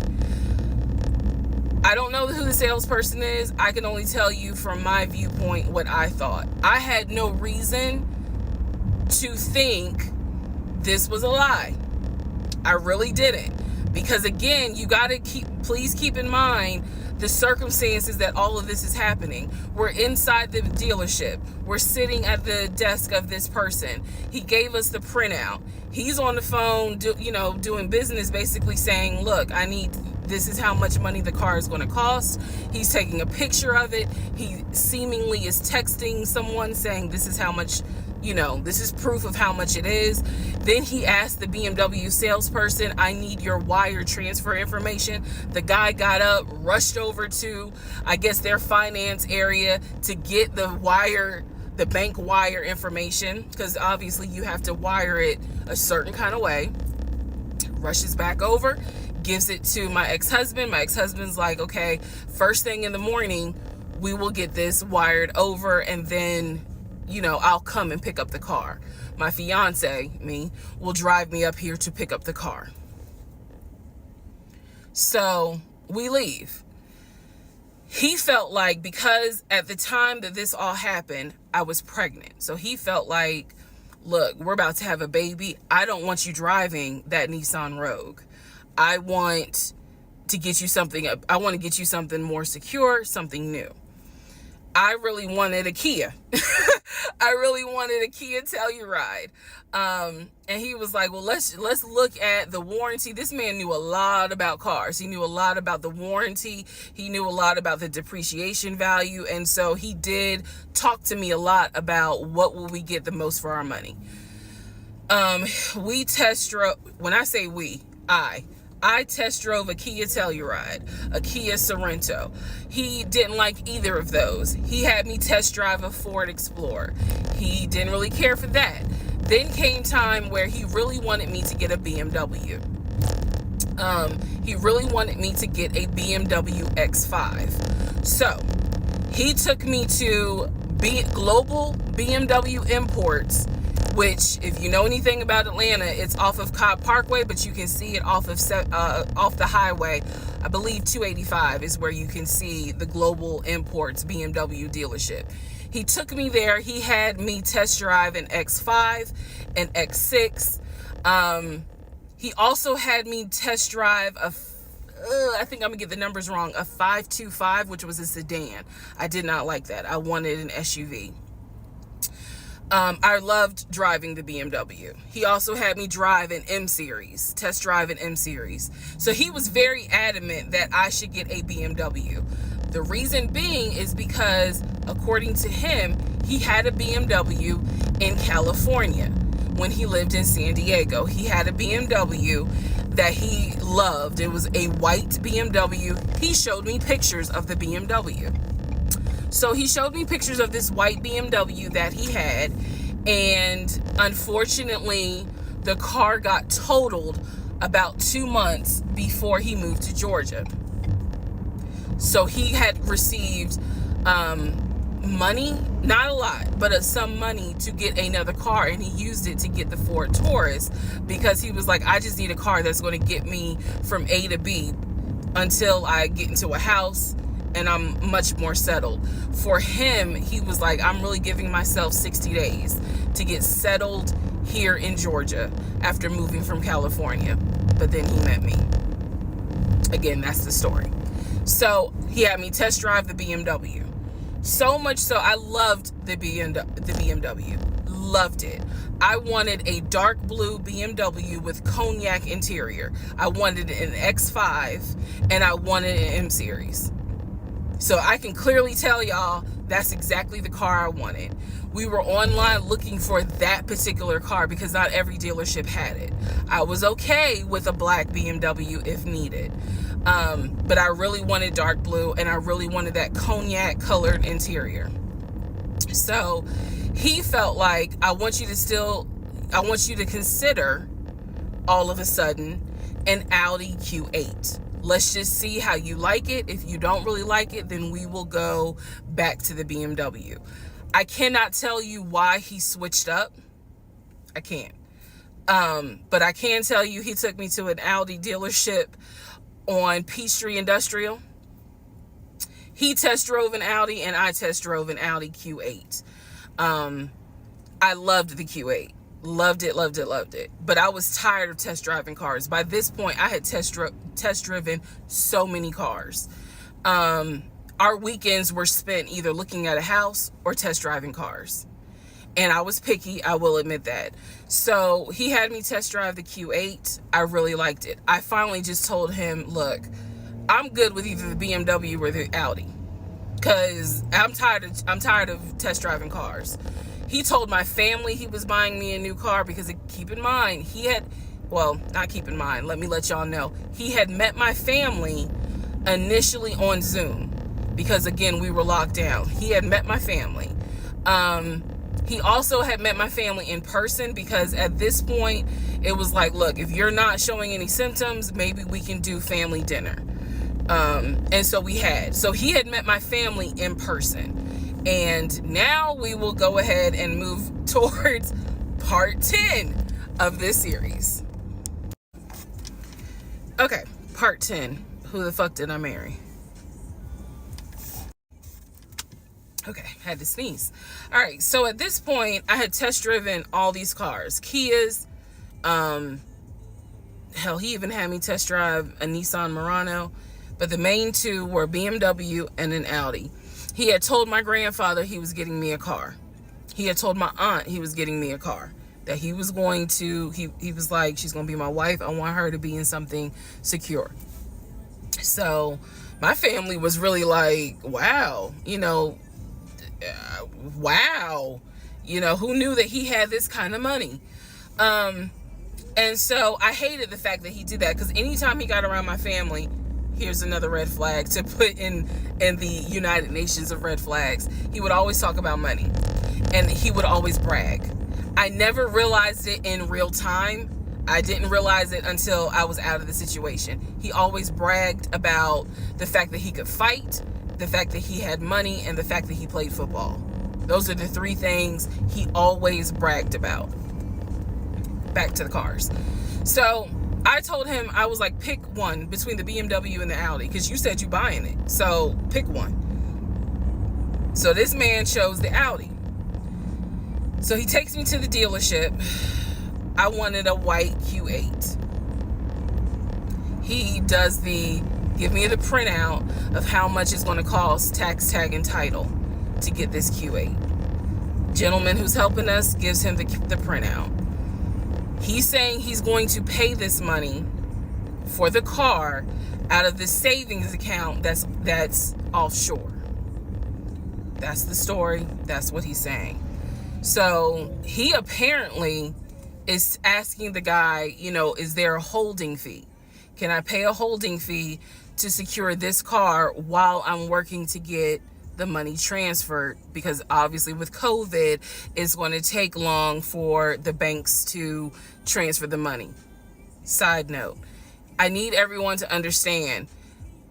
I don't know who the salesperson is. I can only tell you from my viewpoint what I thought. I had no reason to think this was a lie. I really didn't. Because again, you got to please keep in mind the circumstances that all of this is happening. We're inside the dealership. We're sitting at the desk of this person. He gave us the printout. He's on the phone, doing business, basically saying, look, this is how much money the car is going to cost. He's taking a picture of it. He seemingly is texting someone saying this is how much, this is proof of how much it is. Then he asked the BMW salesperson, I need your wire transfer information. The guy got up, rushed over to, I guess, their finance area to get the bank wire information, because obviously you have to wire it a certain kind of way. Rushes back over, gives it to my ex-husband. My ex-husband's like, okay, first thing in the morning, we will get this wired over, and then, I'll come and pick up the car. My fiance, will drive me up here to pick up the car. So we leave. He felt like, because at the time that this all happened, I was pregnant. So he felt like, look, we're about to have a baby. I don't want you driving that Nissan Rogue. I want to get you something more secure, something new. I really wanted a Kia. I really wanted a Kia Telluride. And he was like, well, let's look at the warranty. This man knew a lot about cars. He knew a lot about the warranty. He knew a lot about the depreciation value. And so he did talk to me a lot about what will we get the most for our money. We test drove, when I say we, I test drove a Kia Telluride, a Kia Sorento. He didn't like either of those. He had me test drive a Ford Explorer. He didn't really care for that. Then came time where he really wanted me to get a BMW. He really wanted me to get a BMW X5. So he took me to Global BMW Imports, which, if you know anything about Atlanta, it's off of Cobb Parkway, but you can see it off the highway. I believe 285 is where you can see the Global Imports BMW dealership. He took me there. He had me test drive an X5, an X6. He also had me test drive I think I'm gonna get the numbers wrong, a 525, which was a sedan. I did not like that. I wanted an SUV. I loved driving the BMW. He also had me drive an M-Series, test drive an M-Series. So he was very adamant that I should get a BMW. The reason being is because, according to him, he had a BMW in California when he lived in San Diego. He had a BMW that he loved. It was a white BMW. He showed me pictures of the BMW. So he showed me pictures of this white BMW that he had, and unfortunately, the car got totaled about 2 months before he moved to Georgia. So he had received money, not a lot, but some money to get another car, and he used it to get the Ford Taurus because he was like, I just need a car that's going to get me from A to B until I get into a house and I'm much more settled. For him, he was like, I'm really giving myself 60 days to get settled here in Georgia after moving from California. But then he met me. Again, that's the story. So he had me test drive the BMW. So much so, I loved the BMW. Loved it. I wanted a dark blue BMW with cognac interior. I wanted an X5 and I wanted an M Series. So I can clearly tell y'all that's exactly the car I wanted. We were online looking for that particular car because not every dealership had it. I was okay with a black BMW if needed. But I really wanted dark blue and I really wanted that cognac colored interior. So he felt like, I want you to consider all of a sudden an Audi Q8. Let's just see how you like it. If you don't really like it, then we will go back to the BMW. I cannot tell you why he switched up. I can't. But I can tell you he took me to an Audi dealership on Peachtree Industrial. He test drove an Audi and I test drove an Audi Q8. I loved the Q8. Loved it, loved it, loved it. But I was tired of test driving cars. By this point, I had test driven so many cars. Our weekends were spent either looking at a house or test driving cars. And I was picky, I will admit that. So he had me test drive the Q8. I really liked it. I finally just told him, look, I'm good with either the BMW or the Audi. Because I'm tired of test driving cars. He told my family he was buying me a new car because, keep in mind, let me let y'all know. He had met my family initially on Zoom because, again, we were locked down. He had met my family. He also had met my family in person because at this point, it was like, look, if you're not showing any symptoms, maybe we can do family dinner. And so we had. So he had met my family in person. And now we will go ahead and move towards part 10 of this series. Okay, part 10. Who the fuck did I marry? Okay, had to sneeze. All right, so at this point, I had test driven all these cars. Kias. Hell, he even had me test drive a Nissan Murano. But the main two were BMW and an Audi. He had told my grandfather he was getting me a car. He had told my aunt he was getting me a car. That he was going to, he was like, she's going to be my wife. I want her to be in something secure. So my family was really like, wow, wow. Who knew that he had this kind of money? And so I hated the fact that he did that because anytime he got around my family, here's another red flag to put in the United Nations of red flags. He would always talk about money and he would always brag. I never realized it in real time. I didn't realize it until I was out of the situation. He always bragged about the fact that he could fight, the fact that he had money, and the fact that he played football. Those are the three things he always bragged about. Back to the cars. So I told him, I was like, pick one between the BMW and the Audi, because you said you buying it. So pick one. So this man chose the Audi. So he takes me to the dealership. I wanted a white Q8. He does give me the printout of how much it's going to cost, tax, tag, and title to get this Q8. Gentleman who's helping us gives him the printout. He's saying he's going to pay this money for the car out of the savings account that's offshore. That's the story. That's what he's saying. So he apparently is asking the guy, is there a holding fee? Can I pay a holding fee to secure this car while I'm working to get the money transferred? Because obviously with COVID, it's going to take long for the banks to transfer the money. Side note, I need everyone to understand,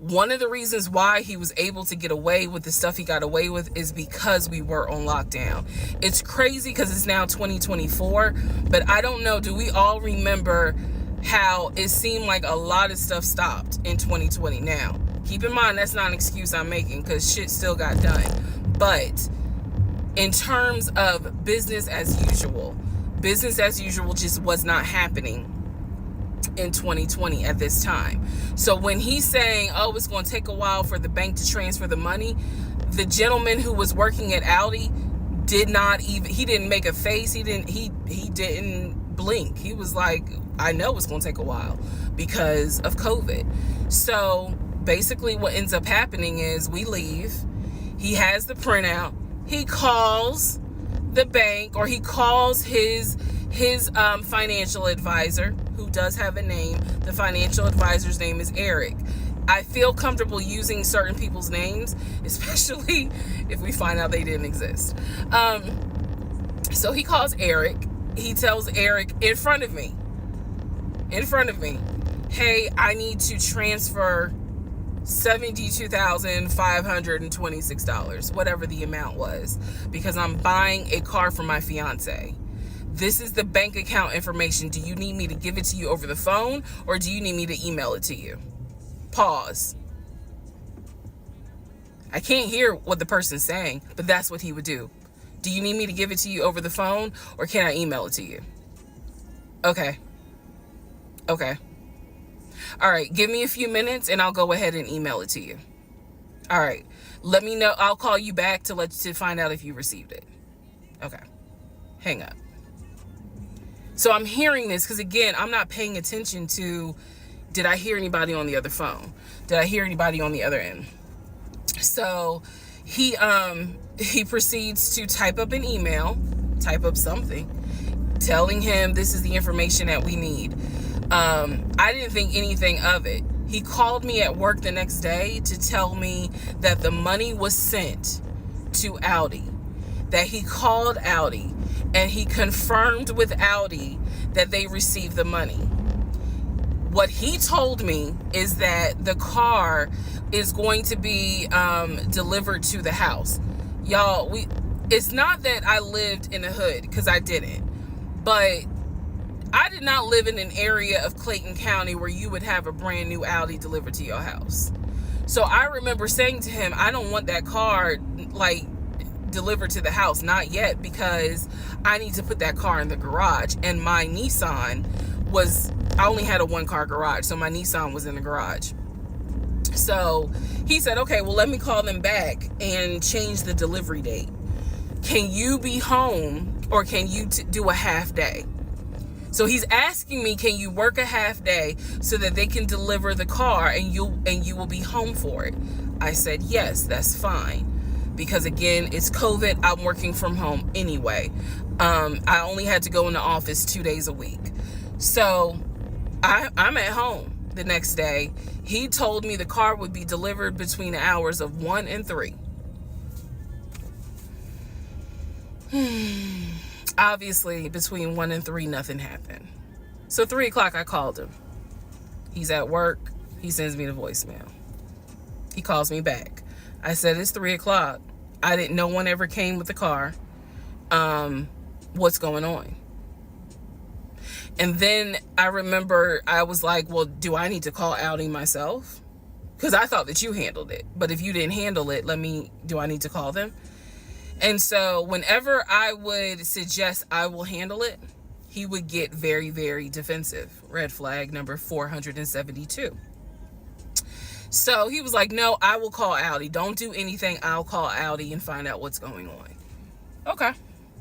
one of the reasons why he was able to get away with the stuff he got away with is because we were on lockdown. It's crazy because it's now 2024, but I don't know, do we all remember how it seemed like a lot of stuff stopped in 2020? Now, keep in mind, that's not an excuse I'm making because shit still got done. But in terms of business as usual just was not happening. in 2020 at this time. So when he's saying, oh, it's going to take a while for the bank to transfer the money, the gentleman who was working at Audi he didn't make a face. He didn't blink. He was like, I know it's going to take a while because of COVID. So basically what ends up happening is we leave. He has the printout. He calls the bank, or he calls his financial advisor, who does have a name. The financial advisor's name is Eric. I feel comfortable using certain people's names, especially if we find out they didn't exist. So he calls Eric. He tells Eric in front of me, hey, I need to transfer $72,526, whatever the amount was, because I'm buying a car for my fiance. This is the bank account information. Do you need me to give it to you over the phone, or do you need me to email it to you? Pause. I can't hear what the person's saying, but that's what he would do. Do you need me to give it to you over the phone, or can I email it to you? Okay. All right, give me a few minutes and I'll go ahead and email it to you. All right, let me know. I'll call you back to find out if you received it. Okay, hang up. So I'm hearing this because, again, I'm not paying attention to, did I hear anybody on the other phone? Did I hear anybody on the other end? So he proceeds to type up an email, type up something, telling him this is the information that we need. I didn't think anything of it. He called me at work the next day to tell me that the money was sent to Audi, that he called Audi and he confirmed with Audi that they received the money. What he told me is that the car is going to be delivered to the house. Y'all, it's not that I lived in the hood, because I didn't, but I did not live in an area of Clayton County where you would have a brand new Audi delivered to your house. So I remember saying to him, I don't want that car delivered to the house, not yet, because I need to put that car in the garage. And my Nissan I only had a 1-car garage, so my Nissan was in the garage. So he said, okay, well, let me call them back and change the delivery date. Can you be home, or can you do a half day? So he's asking me, can you work a half day so that they can deliver the car and you will be home for it? I said, yes, that's fine. Because again, it's COVID. I'm working from home anyway. I only had to go in the office 2 days a week. So I'm at home the next day. He told me the car would be delivered between the hours of 1 and 3. Obviously, between 1 and 3, nothing happened. So 3 o'clock, I called him. He's at work. He sends me the voicemail. He calls me back. I said, it's 3 o'clock. No one ever came with the car. What's going on? And then I remember I was like, well, do I need to call Audi myself? Because I thought that you handled it. But if you didn't handle it, do I need to call them? And so whenever I would suggest I will handle it, he would get very, very defensive. Red flag number 472. So he was like, no, I will call Audi. Don't do anything. I'll call Audi and find out what's going on. Okay.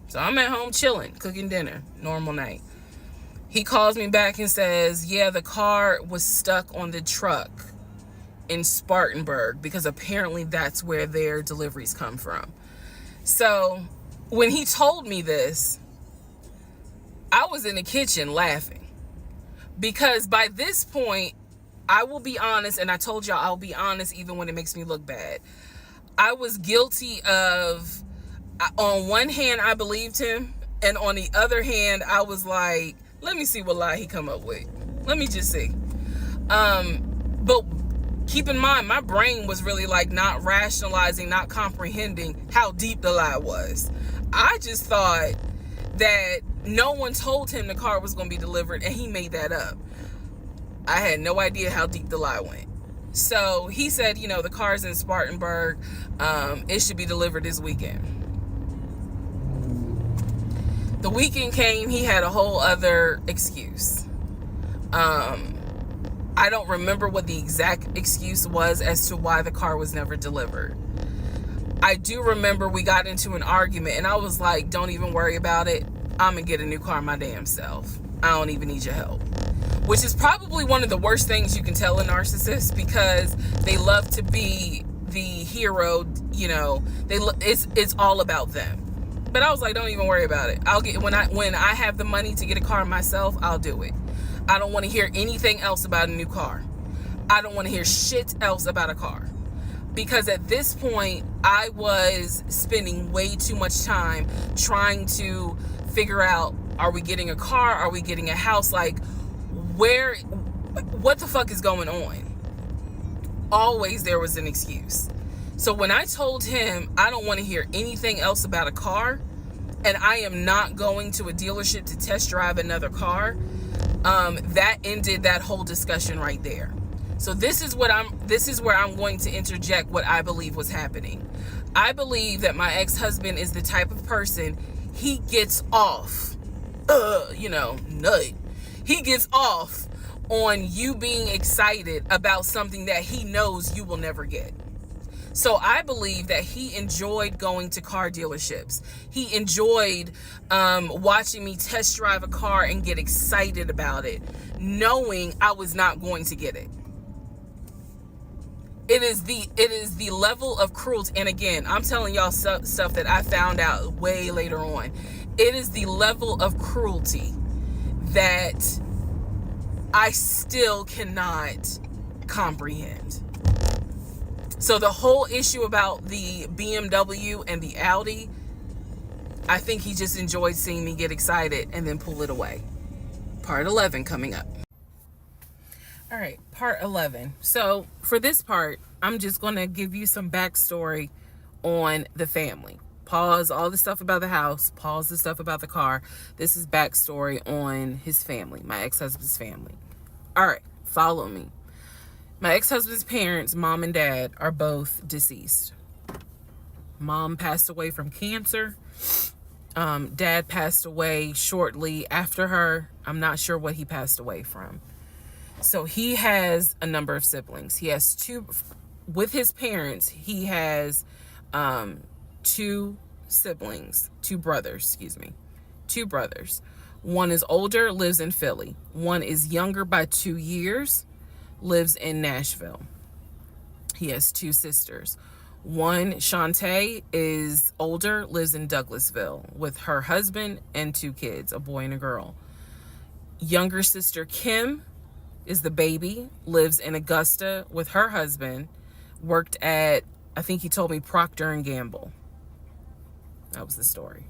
So I'm at home chilling, cooking dinner, normal night. He calls me back and says, yeah, the car was stuck on the truck in Spartanburg, because apparently that's where their deliveries come from. So when he told me this, I was in the kitchen laughing, because by this point, I will be honest, and I told y'all I'll be honest even when it makes me look bad. I was guilty of, on one hand, I believed him, and on the other hand, I was like, let me see what lie he come up with. Let me just see. But keep in mind, my brain was really not rationalizing, not comprehending how deep the lie was. I just thought that no one told him the car was going to be delivered, and he made that up. I had no idea how deep the lie went. So he said, the car's in Spartanburg. It should be delivered this weekend. The weekend came, he had a whole other excuse. I don't remember what the exact excuse was as to why the car was never delivered. I do remember we got into an argument and I was like, don't even worry about it. I'm gonna get a new car my damn self. I don't even need your help. Which is probably one of the worst things you can tell a narcissist, because they love to be the hero, you know, it's all about them. But I was like, don't even worry about it. I'll get, when I have the money to get a car myself, I'll do it. I don't want to hear anything else about a new car. I don't want to hear shit else about a car. Because at this point, I was spending way too much time trying to figure out, are we getting a car? Are we getting a house? Like, what the fuck is going on? Always there was an excuse. So when I told him I don't want to hear anything else about a car, and I am not going to a dealership to test drive another car, that ended that whole discussion right there. So this is where I'm going to interject what I believe was happening. I believe that my ex-husband is the type of person, he gets off, nut. He gets off on you being excited about something that he knows you will never get. So I believe that he enjoyed going to car dealerships. He enjoyed watching me test drive a car and get excited about it, knowing I was not going to get it. It is the level of cruelty. And again, I'm telling y'all stuff that I found out way later on. It is the level of cruelty that I still cannot comprehend. So the whole issue about the BMW and the Audi, I think he just enjoyed seeing me get excited and then pull it away. Part 11 coming up. All right, part 11. So for this part, I'm just going to give you some backstory on the family. Pause all the stuff about the house. Pause the stuff about the car. This is backstory on his family, my ex-husband's family. All right, follow me. My ex-husband's parents, mom and dad, are both deceased. Mom passed away from cancer. Dad passed away shortly after her. I'm not sure what he passed away from. So he has a number of siblings. He has two, with his parents, he has two brothers. One is older, lives in Philly. One is younger by 2 years, lives in Nashville. He has two sisters. One, Shantae, is older, lives in Douglasville with her husband and two kids, a boy and a girl. Younger sister, Kim, is the baby, lives in Augusta with her husband, worked at, I think he told me, Procter & Gamble. That was the story.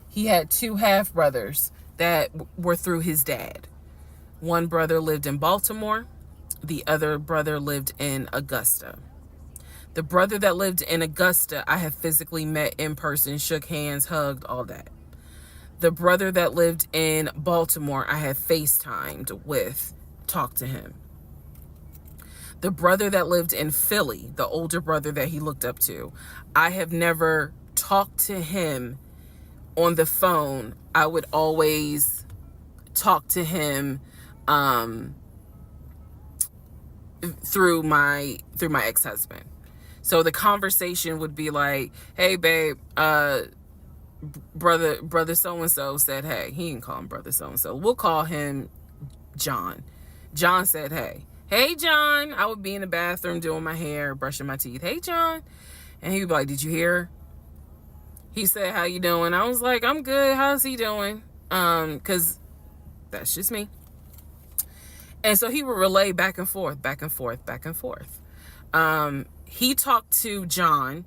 He had two half brothers that were through his dad. One brother lived in Baltimore. The other brother lived in Augusta. The brother that lived in Augusta, I have physically met in person, shook hands, hugged, all that. The brother that lived in Baltimore, I have FaceTimed with, talked to him. The brother that lived in Philly, the older brother that he looked up to, I have never talked to him on the phone. I would always talk to him through my ex-husband. So the conversation would be like, hey babe, brother so-and-so said hey. He didn't call him brother so-and-so. We'll call him John. John said hey. Hey John. I would be in the bathroom doing my hair, brushing my teeth. Hey John. And he would be like, did you hear? He said, how you doing? I was like, I'm good. How's he doing? Because that's just me. And so he would relay back and forth. He talked to John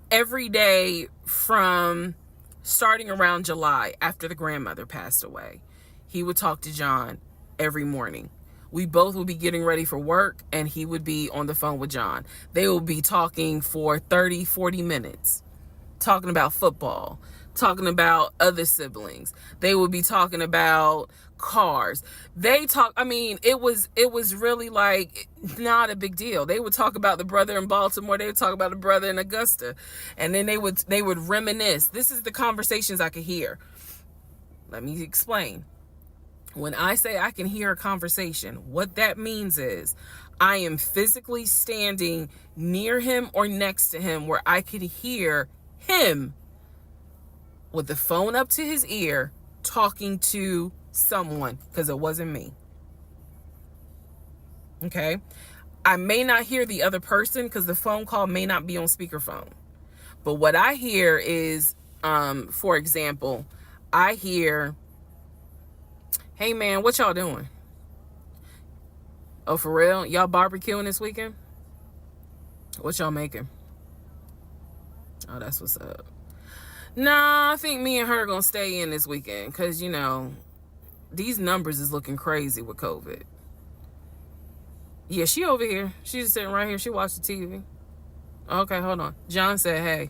every day from starting around July after the grandmother passed away. He would talk to John every morning. We both would be getting ready for work and he would be on the phone with John. They would be talking for 30, 40 minutes, talking about football, talking about other siblings. They would be talking about cars. It was really like not a big deal. They would talk about the brother in Baltimore. They would talk about the brother in Augusta. And then they would reminisce. This is the conversations I could hear. Let me explain. When I say I can hear a conversation, what that means is I am physically standing near him or next to him where I could hear him with the phone up to his ear talking to someone, because it wasn't me. Okay? I may not hear the other person because the phone call may not be on speakerphone. But what I hear is, for example, I hear, "Hey man, what y'all doing? Oh, for real? Y'all barbecuing this weekend? What y'all making? Oh, that's what's up. Nah, I think me and her gonna stay in this weekend because, these numbers is looking crazy with COVID. Yeah, she over here. She's just sitting right here. She watched the TV. Okay, hold on. John said, hey.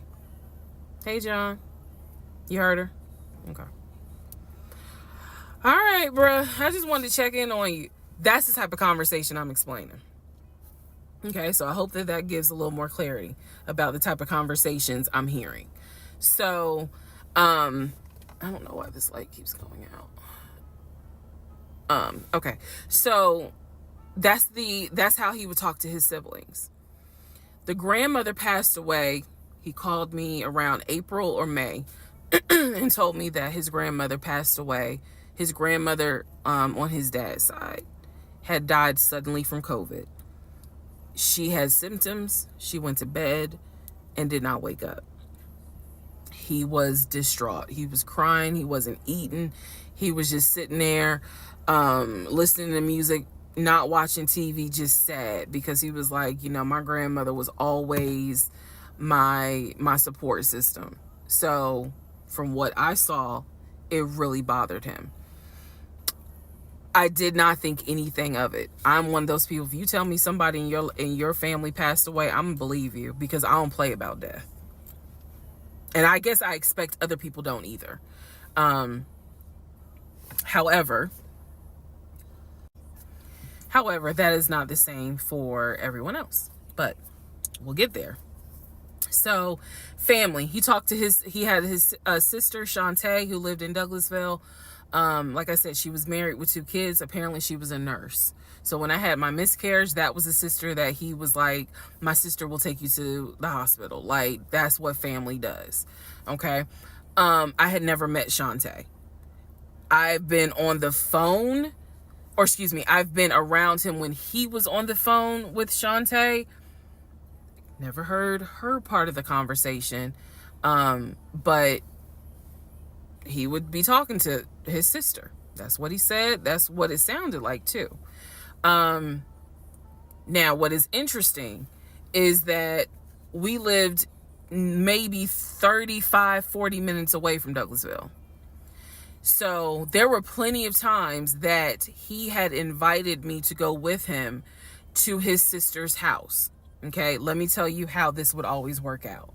Hey, John. You heard her? Okay. All right, bruh. I just wanted to check in on you. That's the type of conversation I'm explaining. Okay, so I hope that gives a little more clarity about the type of conversations I'm hearing. So, I don't know why this light keeps going out. Okay. So that's how he would talk to his siblings. The grandmother passed away. He called me around April or May and told me that his grandmother passed away. His grandmother, on his dad's side, had died suddenly from COVID. She had symptoms. She went to bed and did not wake up. He was distraught. He was crying. He wasn't eating. He was just sitting there, listening to music, not watching TV, just sad, because he was like, my grandmother was always my support system. So from what I saw, it really bothered him. I did not think anything of it. I'm one of those people, if you tell me somebody in your family passed away, I'm gonna believe you, because I don't play about death. And I guess I expect other people don't either. However, that is not the same for everyone else, but we'll get there. So, family, he had his sister, Shantae, who lived in Douglasville. Like I said, she was married with 2 kids. Apparently she was a nurse. So when I had my miscarriage, that was a sister that he was like, my sister will take you to the hospital. Like, that's what family does. Okay. I had never met Shantae. I've been on the phone, I've been around him when he was on the phone with Shantae. Never heard her part of the conversation. But he would be talking to his sister. That's what he said. That's what it sounded like too. Now, what is interesting is that we lived maybe 35, 40 minutes away from Douglasville. So there were plenty of times that he had invited me to go with him to his sister's house. Okay, let me tell you how this would always work out.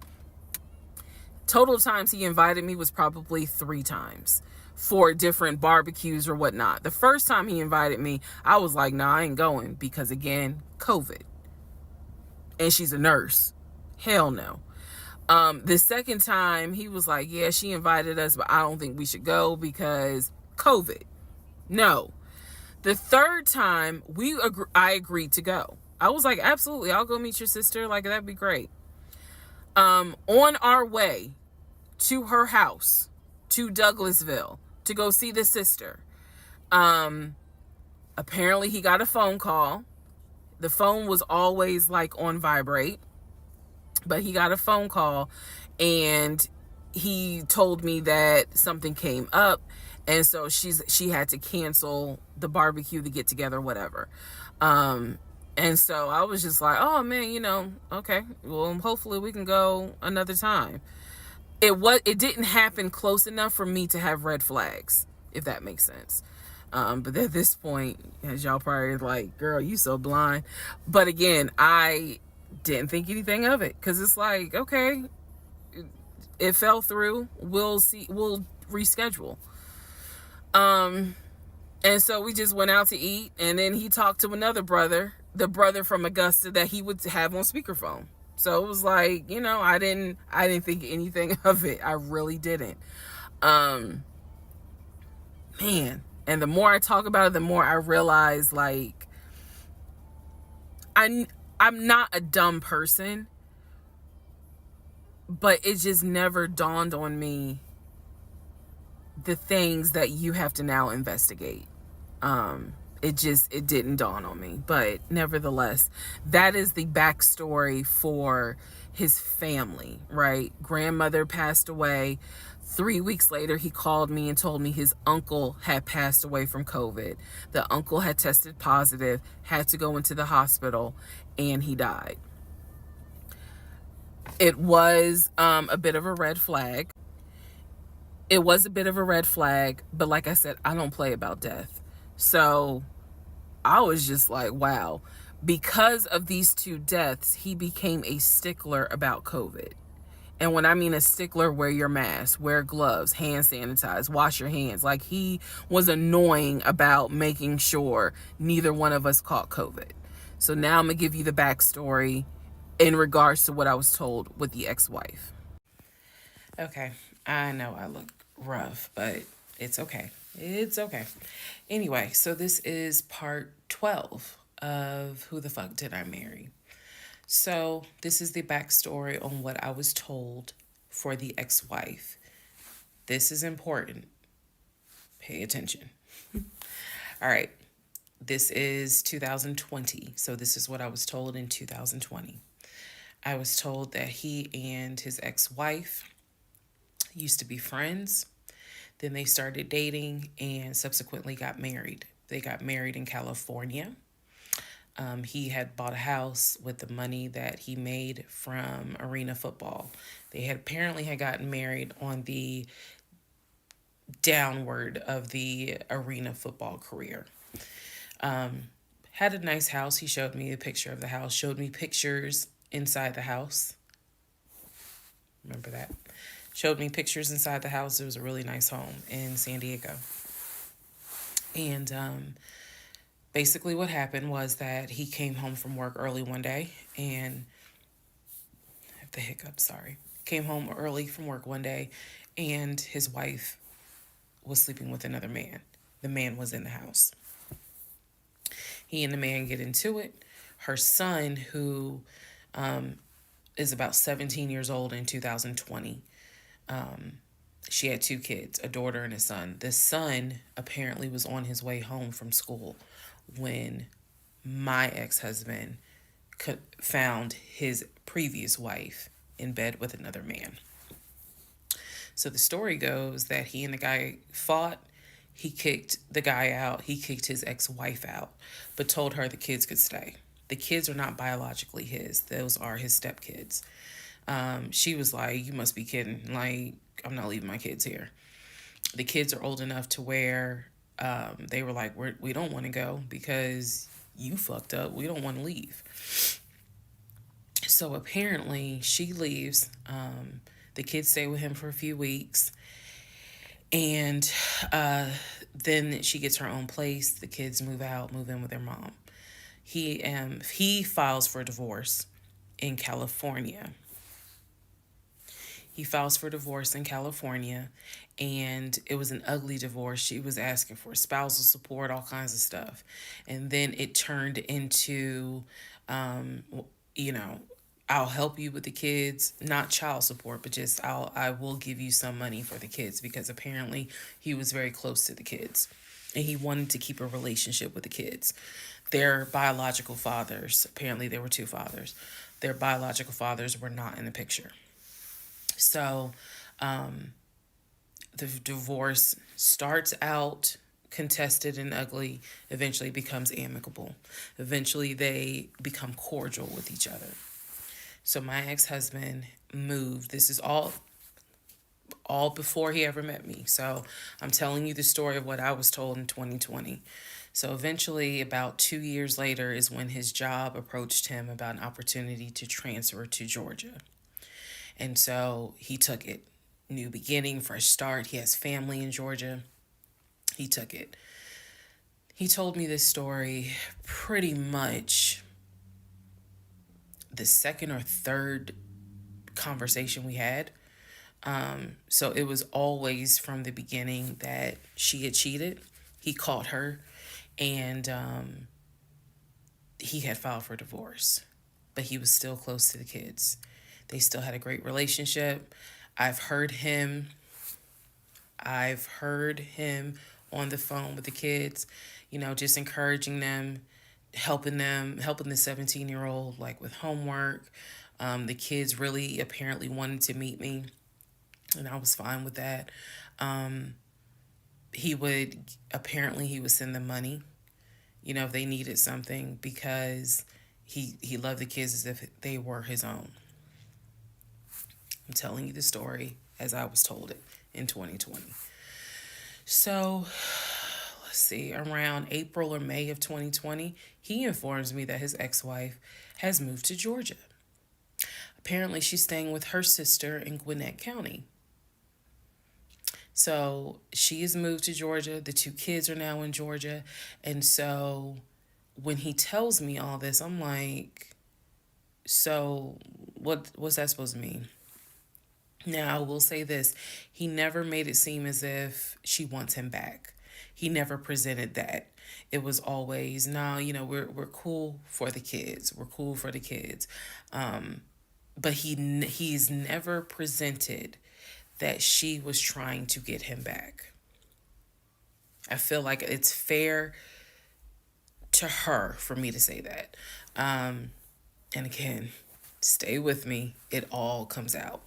Total times he invited me was probably 3 times for different barbecues or whatnot. The first time he invited me, I was like, nah, I ain't going, because again, COVID. And she's a nurse. Hell no. The second time he was like, yeah, she invited us, but I don't think we should go because COVID. No. The third time I agreed to go. I was like, absolutely, I'll go meet your sister. Like, that'd be great. On our way to her house, to Douglasville, to go see the sister, apparently he got a phone call. The phone was always like on vibrate, but he got a phone call and he told me that something came up, and so she had to cancel the barbecue, the get together, whatever. And so I was just like, oh man, okay, well, hopefully we can go another time. It didn't happen close enough for me to have red flags, if that makes sense. But at this point, as y'all probably like, girl, you so blind. But again, I didn't think anything of it, because it's like, okay, it fell through. We'll reschedule. And so we just went out to eat, and then he talked to another brother, the brother from Augusta that he would have on speakerphone. So it was like, I didn't think anything of it. I really didn't. Man, And the more I talk about it, the more I realize, like, I'm not a dumb person, but it just never dawned on me the things that you have to now investigate. It didn't dawn on me, but nevertheless, that is the backstory for his family, right? Grandmother passed away. 3 weeks later, he called me and told me his uncle had passed away from COVID. The uncle had tested positive, had to go into the hospital, and he died. It was a bit of a red flag. It was a bit of a red flag, but like I said, I don't play about death. So I was just like, wow. Because of these two deaths, he became a stickler about COVID. And when I mean a stickler, wear your mask, wear gloves, hand sanitize, wash your hands. Like, he was annoying about making sure neither one of us caught COVID. So now I'm going to give you the backstory in regards to what I was told with the ex-wife. Okay, I know I look rough, but it's okay. It's okay. Anyway, so this is part 12 of Who the Fuck Did I Marry? So this is the backstory on what I was told for the ex-wife. This is important. Pay attention. All right. This is 2020. So this is what I was told in 2020. I was told that he and his ex-wife used to be friends. Then they started dating and subsequently got married. They got married in California. He had bought a house with the money that he made from arena football. They had apparently gotten married on the downward of the arena football career. Had a nice house. He showed me a picture of the house, showed me pictures inside the house. Remember that? Showed me pictures inside the house. It was a really nice home in San Diego. And basically what happened was that he came home from work early one day and I have the hiccup, sorry. Came home early from work one day and his wife was sleeping with another man. The man was in the house. He and the man get into it. Her son, who is about 17 years old in 2020, she had 2 kids, a daughter and a son. The son apparently was on his way home from school when my ex-husband found his previous wife in bed with another man. So the story goes that he and the guy fought. He kicked the guy out. He kicked his ex-wife out, but told her the kids could stay. The kids are not biologically his. Those are his stepkids. She was like, you must be kidding. Like, I'm not leaving my kids here. The kids are old enough to where they were like, we don't want to go because you fucked up. We don't want to leave. So apparently she leaves. The kids stay with him for a few weeks. And then she gets her own place. The kids move in with their mom. He files for divorce in California. He files for divorce in California, and it was an ugly divorce. She was asking for spousal support, all kinds of stuff. And then it turned into, I'll help you with the kids, not child support, but just I will give you some money for the kids, because apparently he was very close to the kids and he wanted to keep a relationship with the kids. Their biological fathers, apparently there were 2 fathers, their biological fathers were not in the picture. So the divorce starts out contested and ugly, eventually becomes amicable. Eventually they become cordial with each other. So my ex-husband moved. This is all before he ever met me. So I'm telling you the story of what I was told in 2020. So eventually, about 2 years later, is when his job approached him about an opportunity to transfer to Georgia. And so he took it. New beginning, fresh start. He has family in Georgia. He took it. He told me this story pretty much the second or third conversation we had. So it was always from the beginning that she had cheated. he caught her, and he had filed for divorce, but he was still close to the kids. They still had a great relationship. I've heard him I've heard him on the phone with the kids, just encouraging them, helping the 17-year-old like with homework. The kids really apparently wanted to meet me, and I was fine with that. He would send them money, if they needed something, because he loved the kids as if they were his own. I'm telling you the story as I was told it in 2020. So, let's see, around April or May of 2020, he informs me that his ex-wife has moved to Georgia. Apparently, she's staying with her sister in Gwinnett County. So, she has moved to Georgia. The 2 kids are now in Georgia. And so, when he tells me all this, I'm like, so what's that supposed to mean? Now, I will say this. He never made it seem as if she wants him back. He never presented that. It was always, no, we're cool for the kids. We're cool for the kids. But he's never presented that she was trying to get him back. I feel like it's fair to her for me to say that. And again, stay with me. It all comes out.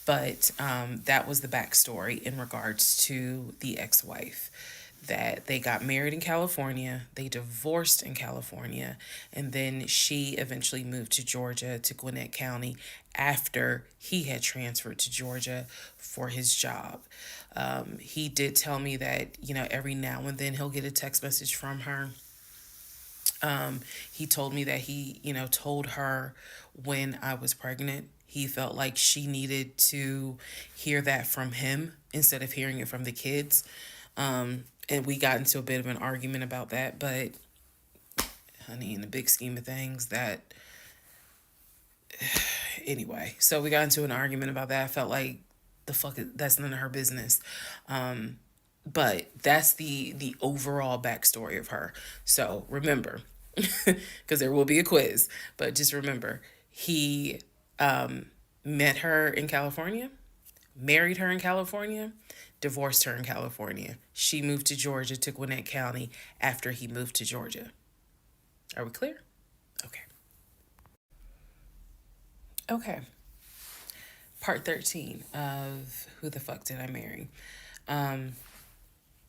But that was the backstory in regards to the ex-wife, that they got married in California, they divorced in California, and then she eventually moved to Georgia, to Gwinnett County, after he had transferred to Georgia for his job. He did tell me that, every now and then he'll get a text message from her. He told me that he, told her when I was pregnant. He felt like she needed to hear that from him instead of hearing it from the kids. And we got into a bit of an argument about that. But, honey, in the big scheme of things, anyway. So we got into an argument about that. I felt like that's none of her business. But that's the overall backstory of her. So remember, because there will be a quiz, but just remember, he met her in California, married her in California, divorced her in California. She moved to Georgia, to Gwinnett County, after he moved to Georgia. Are we clear? Okay. Part 13 of Who the Fuck Did I Marry?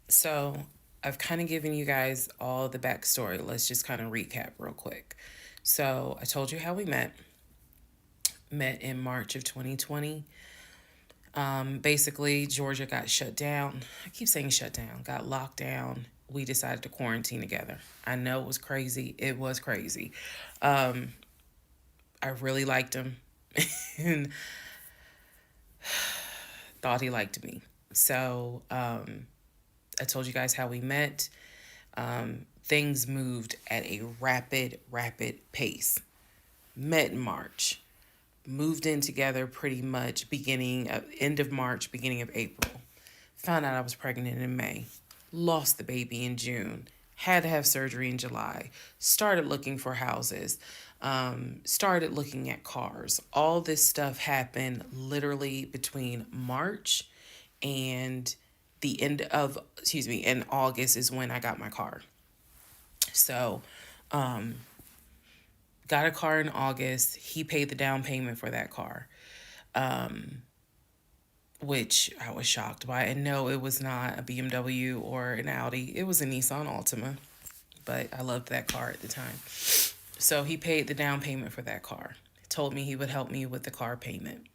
So I've kind of given you guys all the backstory. Let's just kind of recap real quick. So I told you how we met in March of 2020. Basically, Georgia got shut down. I keep saying shut down, got locked down. We decided to quarantine together. I know it was crazy. It was crazy. I really liked him and thought he liked me. So I told you guys how we met. Things moved at a rapid pace. Met in March. Moved in together pretty much end of March, beginning of April. Found out I was pregnant in May. Lost the baby in June. Had to have surgery in July. Started looking for houses. Started looking at cars. All this stuff happened literally between March and in August is when I got my car. So, got a car in August. He paid the down payment for that car, which I was shocked by. And no, it was not a BMW or an Audi. It was a Nissan Altima, but I loved that car at the time. So he paid the down payment for that car. He told me he would help me with the car payment.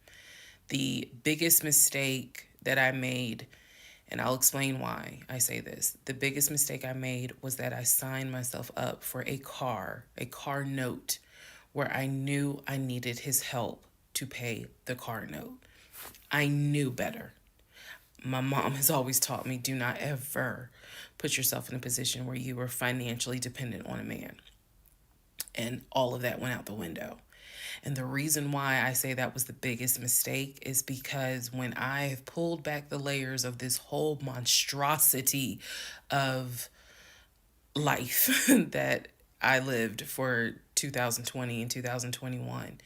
The biggest mistake that I made, and I'll explain why I say this. The biggest mistake I made was that I signed myself up for a car note, where I knew I needed his help to pay the car note. I knew better. My mom has always taught me, do not ever put yourself in a position where you are financially dependent on a man. And all of that went out the window. And the reason why I say that was the biggest mistake is because when I have pulled back the layers of this whole monstrosity of life that I lived for 2020 and 2021,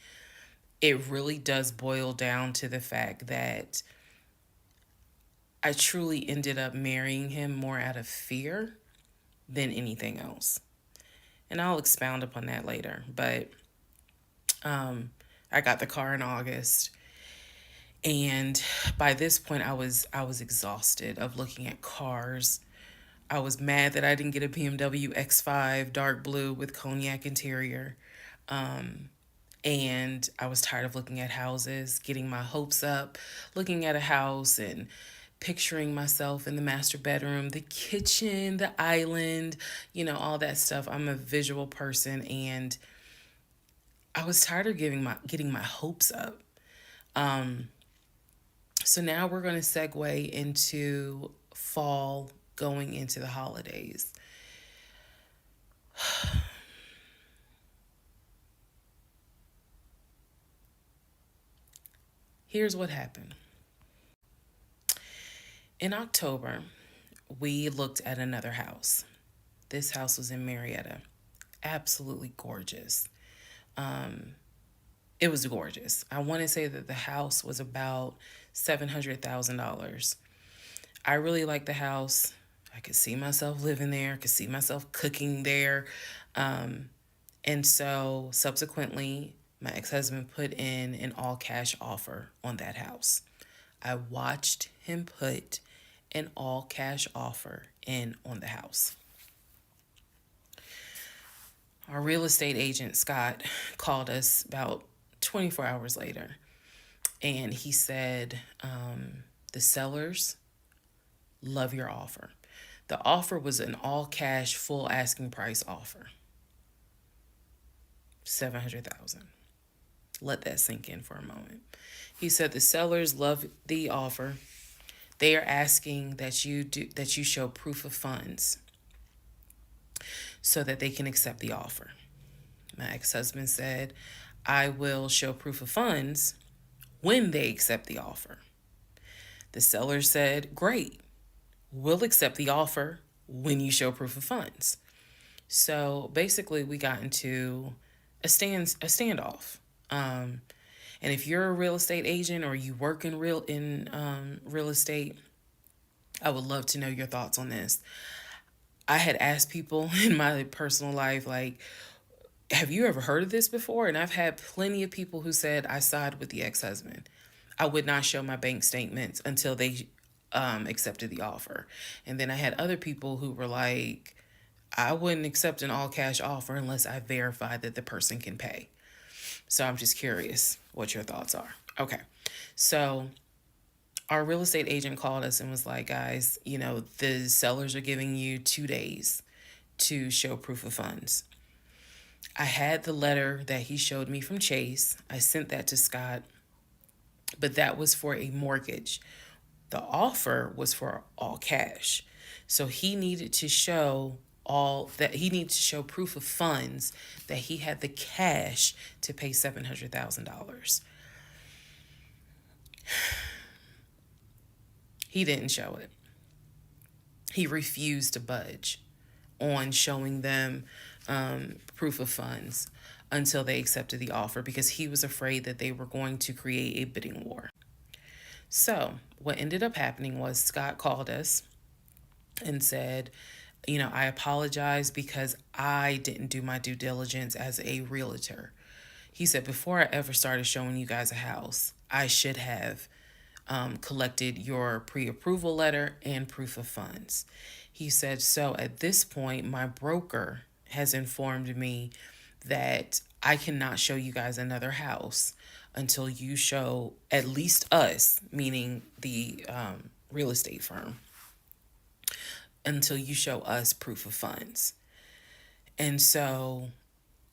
it really does boil down to the fact that I truly ended up marrying him more out of fear than anything else. And I'll expound upon that later. But I got the car in August, and by this point I was exhausted of looking at cars. I was mad that I didn't get a BMW X5 dark blue with cognac interior. And I was tired of looking at houses, getting my hopes up, looking at a house and picturing myself in the master bedroom, the kitchen, the island, all that stuff. I'm a visual person, and I was tired of getting my hopes up. So now we're going to segue into fall, going into the holidays. Here's what happened. In October, we looked at another house. This house was in Marietta. Absolutely gorgeous. It was gorgeous. I want to say that the house was about $700,000. I really liked the house. I could see myself living there, could see myself cooking there. And so subsequently, my ex-husband put in an all cash offer on that house. I watched him put an all cash offer in on the house. Our real estate agent, Scott, called us about 24 hours later, and he said, the sellers love your offer. The offer was an all cash, full asking price offer. $700,000. Let that sink in for a moment. He said the sellers love the offer. They are asking that you show proof of funds so that they can accept the offer. My ex-husband said, I will show proof of funds when they accept the offer. The seller said, great, we'll accept the offer when you show proof of funds. So basically we got into a standoff. And if you're a real estate agent or you work in real estate, I would love to know your thoughts on this. I had asked people in my personal life, like, have you ever heard of this before? And I've had plenty of people who said, I side with the ex-husband. I would not show my bank statements until they accepted the offer. And then I had other people who were like, I wouldn't accept an all cash offer unless I verify that the person can pay. So I'm just curious what your thoughts are. Okay. So our real estate agent called us and was like, guys, the sellers are giving you 2 days to show proof of funds. I had the letter that he showed me from Chase. I sent that to Scott, but that was for a mortgage. The offer was for all cash. So he needed to show proof of funds that he had the cash to pay $700,000. He didn't show it. He refused to budge on showing them proof of funds until they accepted the offer because he was afraid that they were going to create a bidding war. So what ended up happening was Scott called us and said, I apologize because I didn't do my due diligence as a realtor. He said, before I ever started showing you guys a house, I should have collected your pre-approval letter and proof of funds. He said, so at this point, my broker has informed me that I cannot show you guys another house until you show at least us, meaning the real estate firm, until you show us proof of funds. And so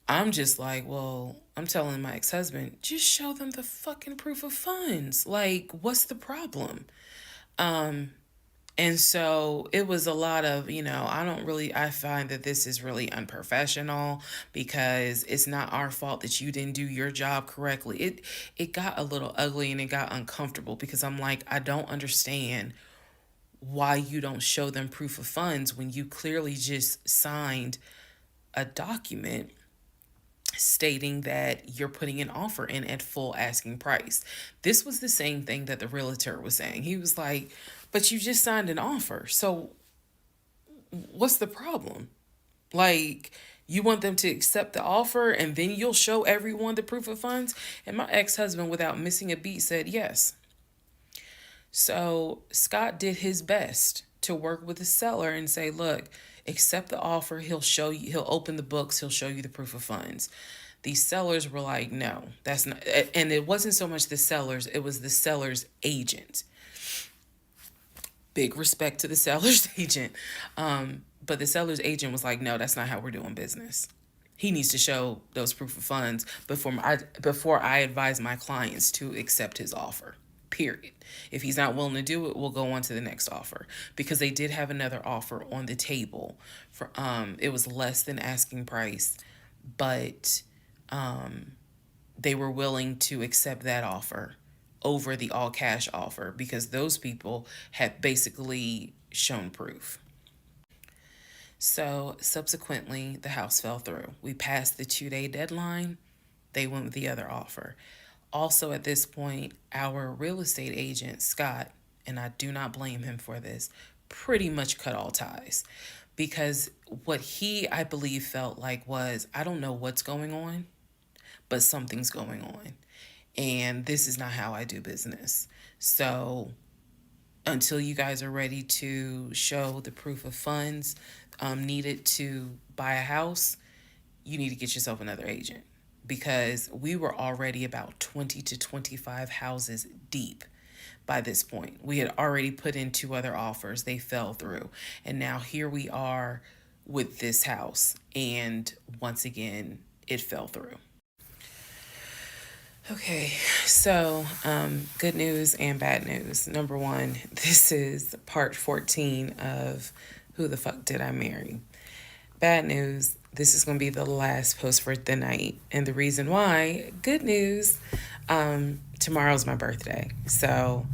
I'm just like, well, I'm telling my ex-husband, just show them the fucking proof of funds. Like, what's the problem? And so it was a lot of, I find that this is really unprofessional because it's not our fault that you didn't do your job correctly. It got a little ugly and it got uncomfortable because I'm like, I don't understand why you don't show them proof of funds when you clearly just signed a document stating that you're putting an offer in at full asking price. This was the same thing that the realtor was saying. He was like, but you just signed an offer. So what's the problem? Like, you want them to accept the offer and then you'll show everyone the proof of funds? And my ex-husband, without missing a beat, said yes. So Scott did his best to work with the seller and say, look, accept the offer. He'll show you, he'll open the books. He'll show you the proof of funds. These sellers were like, no, that's not. And it wasn't so much the sellers, it was the seller's agent. Big respect to the seller's agent. But the seller's agent was like, no, that's not how we're doing business. He needs to show those proof of funds before I advise my clients to accept his offer. Period. If he's not willing to do it, we'll go on to the next offer, because they did have another offer on the table for it was less than asking price, but they were willing to accept that offer over the all cash offer because those people had basically shown proof. So subsequently, the house fell through. We passed the 2-day deadline. They went with the other offer. Also, at this point, our real estate agent, Scott, and I do not blame him for this, pretty much cut all ties, because what he, I believe, felt like was, I don't know what's going on, but something's going on. And this is not how I do business. So until you guys are ready to show the proof of funds needed to buy a house, you need to get yourself another agent, because we were already about 20 to 25 houses deep by this point. We had already put in 2 other offers. They fell through. And now here we are with this house. And once again, it fell through. Okay, so good news and bad news. Number one, this is part 14 of Who the Fuck Did I Marry? Bad news, this is going to be the last post for the night. And the reason why, good news, tomorrow's my birthday. So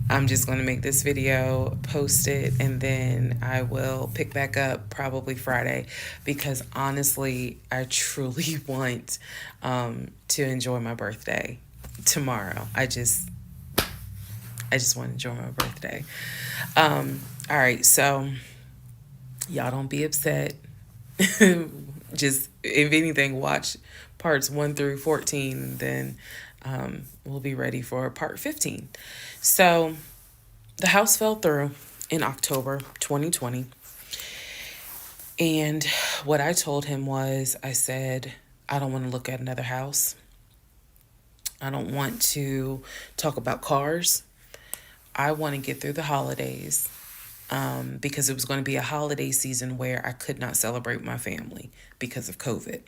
I'm just going to make this video, post it, and then I will pick back up probably Friday, because honestly, I truly want to enjoy my birthday tomorrow. I just want to enjoy my birthday. All right, so y'all don't be upset. Just, if anything, watch parts 1 through 14, and then we'll be ready for part 15. So the house fell through in October 2020. And what I told him was, I said, I don't want to look at another house. I don't want to talk about cars. I want to get through the holidays, because it was going to be a holiday season where I could not celebrate my family because of COVID.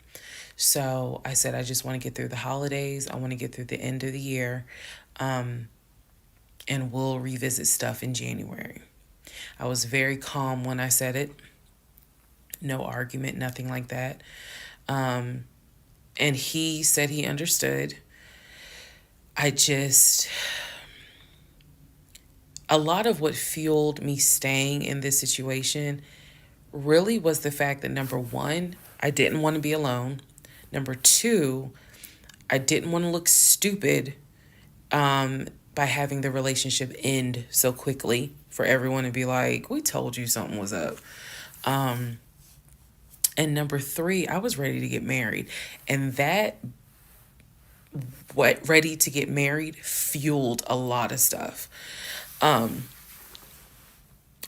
So I said, I just want to get through the holidays. I want to get through the end of the year. And we'll revisit stuff in January. I was very calm when I said it. No argument, nothing like that. And he said he understood. A lot of what fueled me staying in this situation really was the fact that, number one, I didn't want to be alone. Number two, I didn't want to look stupid by having the relationship end so quickly for everyone to be like, we told you something was up. And number three, I was ready to get married. And that, ready to get married, fueled a lot of stuff. And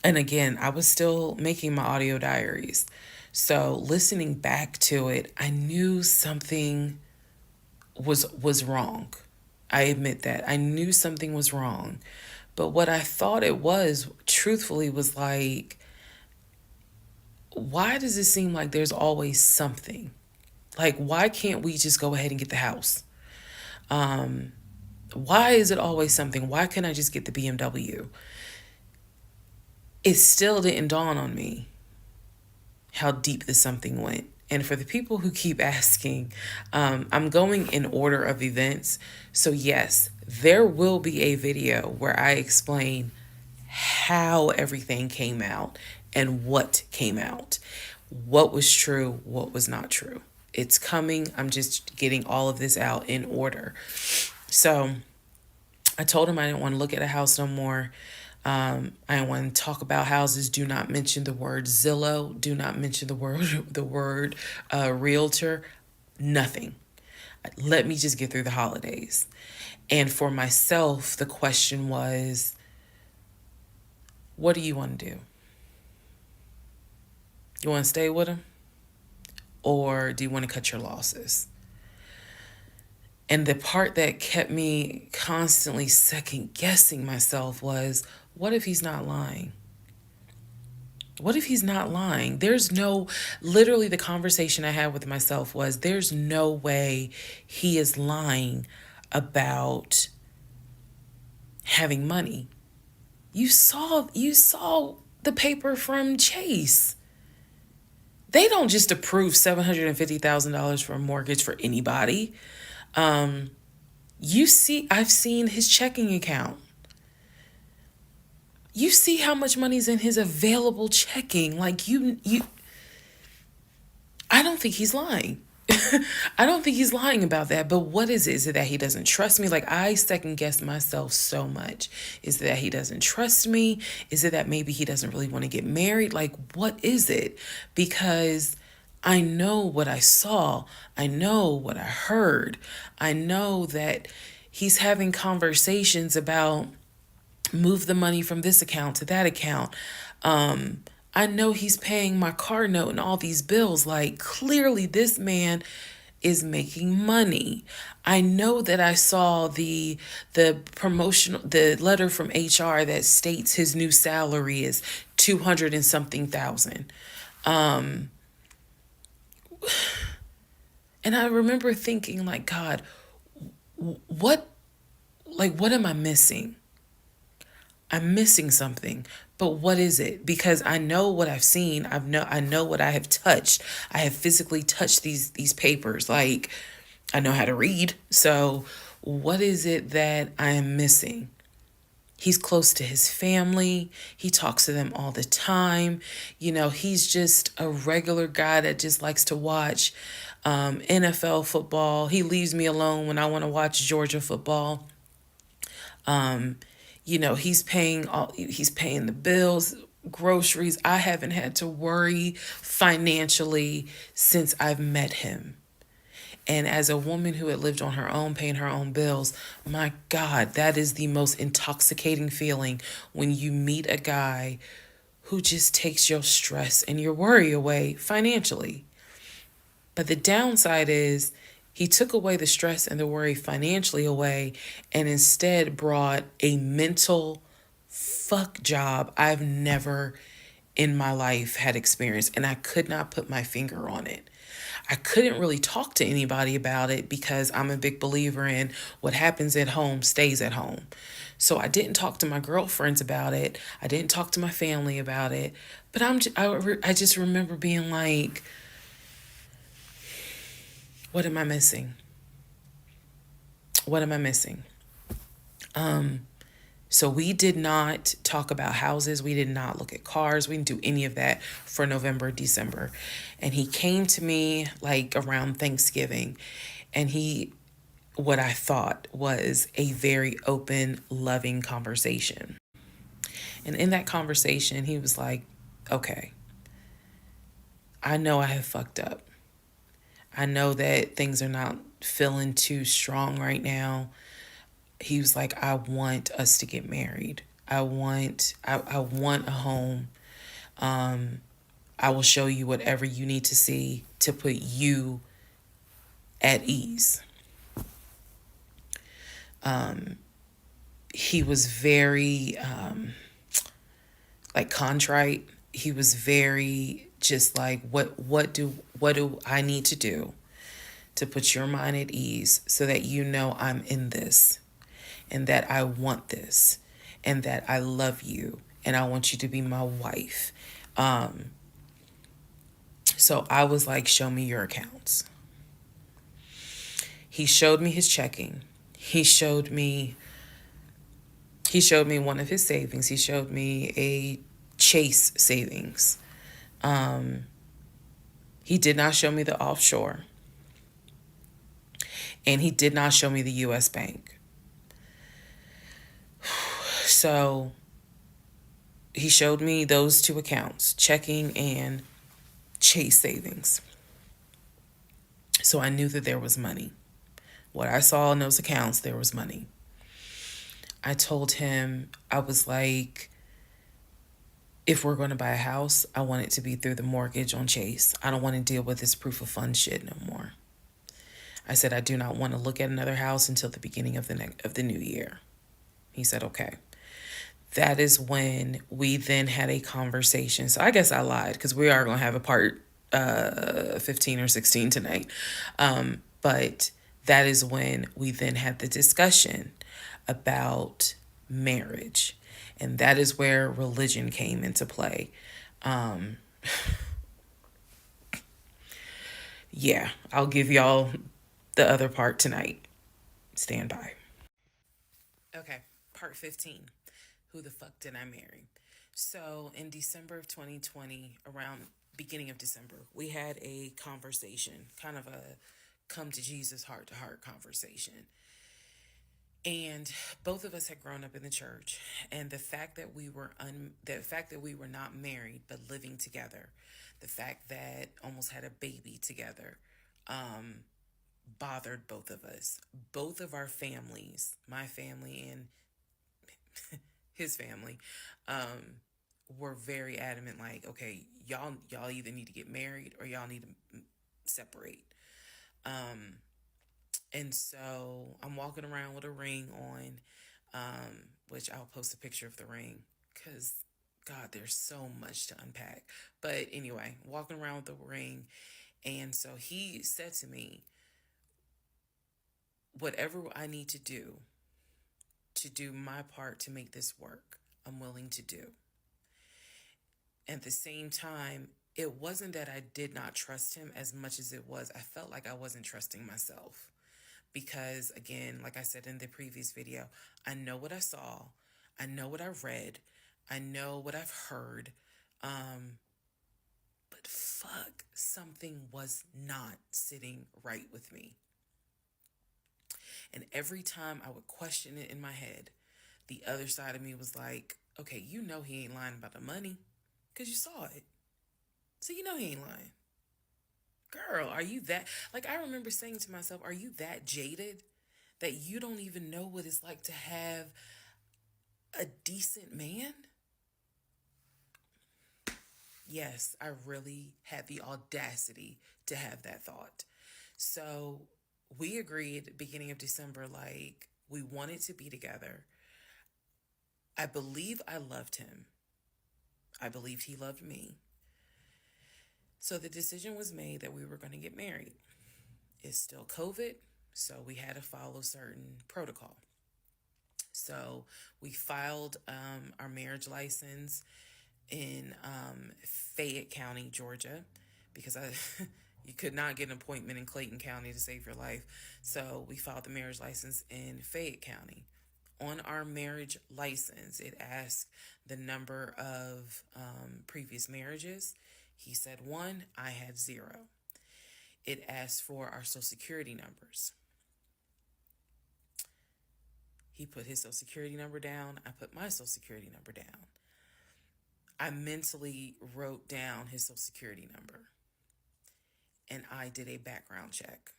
again, I was still making my audio diaries. So listening back to it, I knew something was wrong. I admit that. I knew something was wrong. But what I thought it was, truthfully, was like, why does it seem like there's always something? Like, why can't we just go ahead and get the house? Why is it always something? Why can't I just get the BMW? it still didn't dawn on me how deep this something went. And for the people who keep asking, I'm going in order of events. So yes, there will be a video where I explain how everything came out and what came out, what was true, what was not true. It's coming. I'm just getting all of this out in order. So I told him I didn't want to look at a house no more. I don't want to talk about houses. Do not mention the word Zillow. Do not mention the word realtor. Nothing. Let me just get through the holidays. And for myself, the question was, what do you want to do? You want to stay with him? Or do you want to cut your losses? And the part that kept me constantly second guessing myself was, what if he's not lying? What if he's not lying? Literally the conversation I had with myself was, there's no way he is lying about having money. You saw the paper from Chase. They don't just approve $750,000 for a mortgage for anybody. I've seen his checking account. You see how much money's in his available checking. Like I don't think he's lying. I don't think he's lying about that. But what is it? Is it that he doesn't trust me? Like, I second guess myself so much. Is it that he doesn't trust me? Is it that maybe he doesn't really want to get married? Like, what is it? Because I know what I saw. I know what I heard. I know that he's having conversations about move the money from this account to that account. I know he's paying my car note and all these bills. Like, clearly this man is making money. I know that I saw the letter from HR that states his new salary is 200 and something thousand. And I remember thinking, like, God, what am I missing? I'm missing something, but what is it? Because I know what I've seen. I know what I have touched. I have physically touched these papers. Like, I know how to read. So what is it that I am missing? He's close to his family. He talks to them all the time. He's just a regular guy that just likes to watch NFL football. He leaves me alone when I want to watch Georgia football. He's paying the bills, groceries. I haven't had to worry financially since I've met him. And as a woman who had lived on her own, paying her own bills, my God, that is the most intoxicating feeling when you meet a guy who just takes your stress and your worry away financially. But the downside is, he took away the stress and the worry financially away and instead brought a mental fuck job I've never in my life had experienced. And I could not put my finger on it. I couldn't really talk to anybody about it because I'm a big believer in what happens at home stays at home. So I didn't talk to my girlfriends about it. I didn't talk to my family about it. But I just remember being like, what am I missing? What am I missing? So we did not talk about houses. We did not look at cars. We didn't do any of that for November, December. And he came to me like around Thanksgiving, and what I thought was a very open, loving conversation. And in that conversation, he was like, okay, I know I have fucked up. I know that things are not feeling too strong right now. He was like, I want us to get married. I want a home. I will show you whatever you need to see to put you at ease. He was very contrite. He was very just like, what do I need to do to put your mind at ease so that I'm in this and that I want this and that I love you and I want you to be my wife. So I was like, show me your accounts. He showed me his checking. He showed me one of his savings. He showed me a Chase savings. He did not show me the offshore. And he did not show me the US Bank. So he showed me those two accounts, checking and Chase savings. So I knew that there was money. What I saw in those accounts, there was money. I told him, I was like, if we're going to buy a house, I want it to be through the mortgage on Chase. I don't want to deal with this proof of funds shit no more. I said, I do not want to look at another house until the beginning of the new year. He said, okay. That is when we then had a conversation. So I guess I lied, because we are going to have a part 15 or 16 tonight. But that is when we then had the discussion about marriage. And that is where religion came into play. Yeah, I'll give y'all the other part tonight. Stand by. Okay, part 15. Who the fuck did I marry? So in December of 2020, around beginning of December, we had a conversation, kind of a come to Jesus heart-to-heart conversation. And both of us had grown up in the church, and the fact that we were not married but living together, the fact that almost had a baby together, bothered both of us. Both of our families, my family and his family, were very adamant, like, okay, y'all either need to get married or y'all need to separate. And so I'm walking around with a ring on, which I'll post a picture of the ring, because God, there's so much to unpack. But anyway, walking around with the ring. And so he said to me, whatever I need to do my part to make this work, I'm willing to do. At the same time, it wasn't that I did not trust him as much as it was I felt like I wasn't trusting myself. Because again, like I said in the previous video, I know what I saw, I know what I read, I know what I've heard, but fuck, something was not sitting right with me. And every time I would question it in my head, the other side of me was like, okay, you know he ain't lying about the money, because you saw it. So you know he ain't lying. Girl, are you that... Like, I remember saying to myself, are you that jaded that you don't even know what it's like to have a decent man? Yes, I really had the audacity to have that thought. So we agreed beginning of December, like, we wanted to be together. I believe I loved him. I believed he loved me. So the decision was made that we were going to get married. It's still COVID, so we had to follow certain protocol. So we filed our marriage license in Fayette County, Georgia, because you could not get an appointment in Clayton County to save your life. So we filed the marriage license in Fayette County. On our marriage license, it asked the number of previous marriages. He said 1, I had 0. It asked for our social security numbers. He put his social security number down. I put my social security number down. I mentally wrote down his social security number. And I did a background check.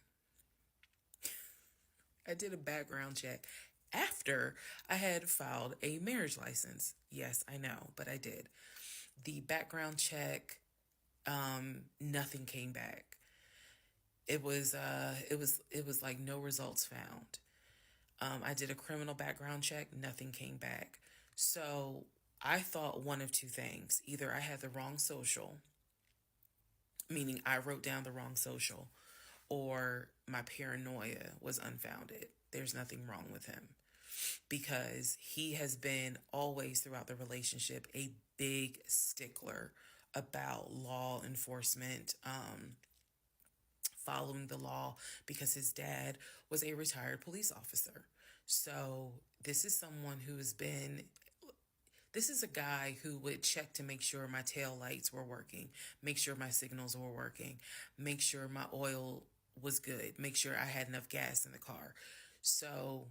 I did a background check after I had filed a marriage license. Yes, I know, but I did. The background check, nothing came back. It was like no results found. I did a criminal background check, nothing came back. So I thought one of two things. Either I had the wrong social, meaning I wrote down the wrong social, or my paranoia was unfounded. There's nothing wrong with him. because he has been always throughout the relationship a big stickler about law enforcement, following the law, because his dad was a retired police officer. So this is someone who has been, this is a guy who would check to make sure my tail lights were working, make sure my signals were working, make sure my oil was good, make sure I had enough gas in the car. So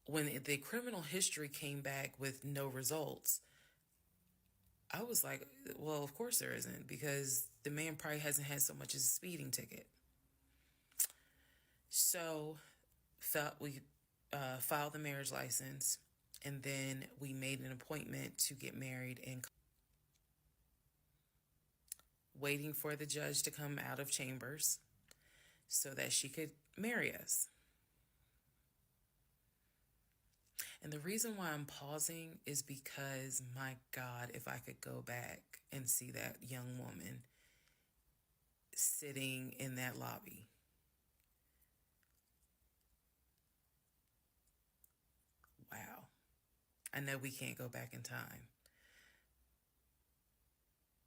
when the criminal history came back with no results, I was like, well, of course there isn't, because the man probably hasn't had so much as a speeding ticket. So we filed the marriage license, and then we made an appointment to get married, and waiting for the judge to come out of chambers so that she could marry us. And the reason why I'm pausing is because, my God, if I could go back and see that young woman sitting in that lobby. Wow. I know we can't go back in time,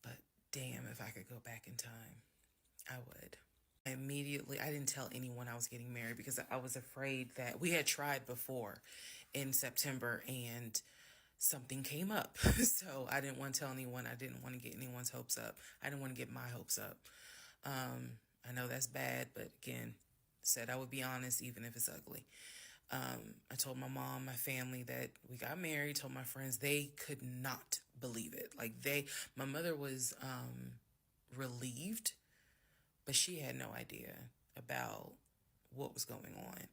but damn, if I could go back in time, I would. I didn't tell anyone I was getting married because I was afraid that we had tried before in September and something came up. So I didn't want to tell anyone. I didn't want to get anyone's hopes up. I didn't want to get my hopes up. I know that's bad, but again, said I would be honest even if it's ugly. I told my mom, my family that we got married, told my friends, they could not believe it. Like my mother was relieved, but she had no idea about what was going on.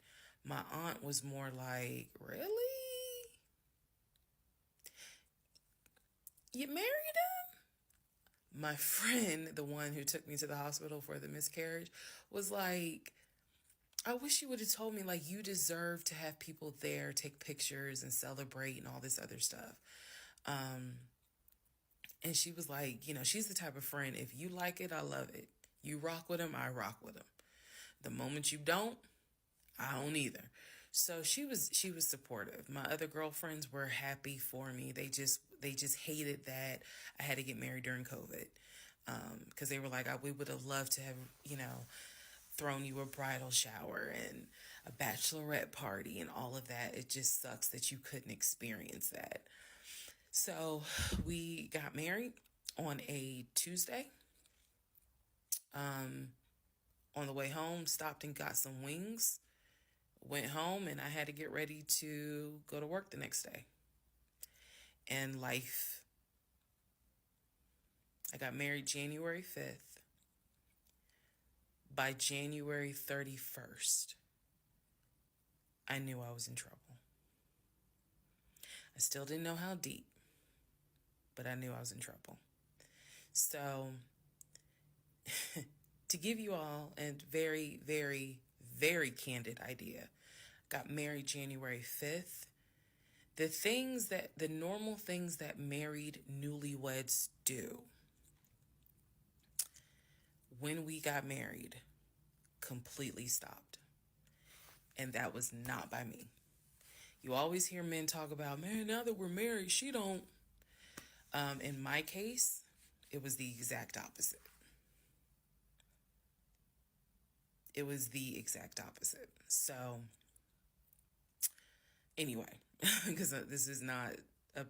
My aunt was more like, really? You married him? My friend, the one who took me to the hospital for the miscarriage, was like, I wish you would have told me, like, you deserve to have people there, take pictures and celebrate and all this other stuff. And she was like, she's the type of friend, if you like it, I love it. You rock with him, I rock with him. The moment you don't, I don't either. So she was supportive. My other girlfriends were happy for me. They just hated that I had to get married during COVID. Because they were like, we would have loved to have, thrown you a bridal shower and a bachelorette party and all of that. It just sucks that you couldn't experience that. So we got married on a Tuesday. On the way home, stopped and got some wings, went home, and I had to get ready to go to work the next day. And life. I got married January 5th. By January 31st, I knew I was in trouble. I still didn't know how deep, but I knew I was in trouble. So, to give you all a very, very, very candid idea, got married January 5th. The normal things that married newlyweds do, when we got married, completely stopped. And that was not by me. You always hear men talk about, man, now that we're married, she don't. In my case, it was the exact opposite. It was the exact opposite. So, anyway, because this is not a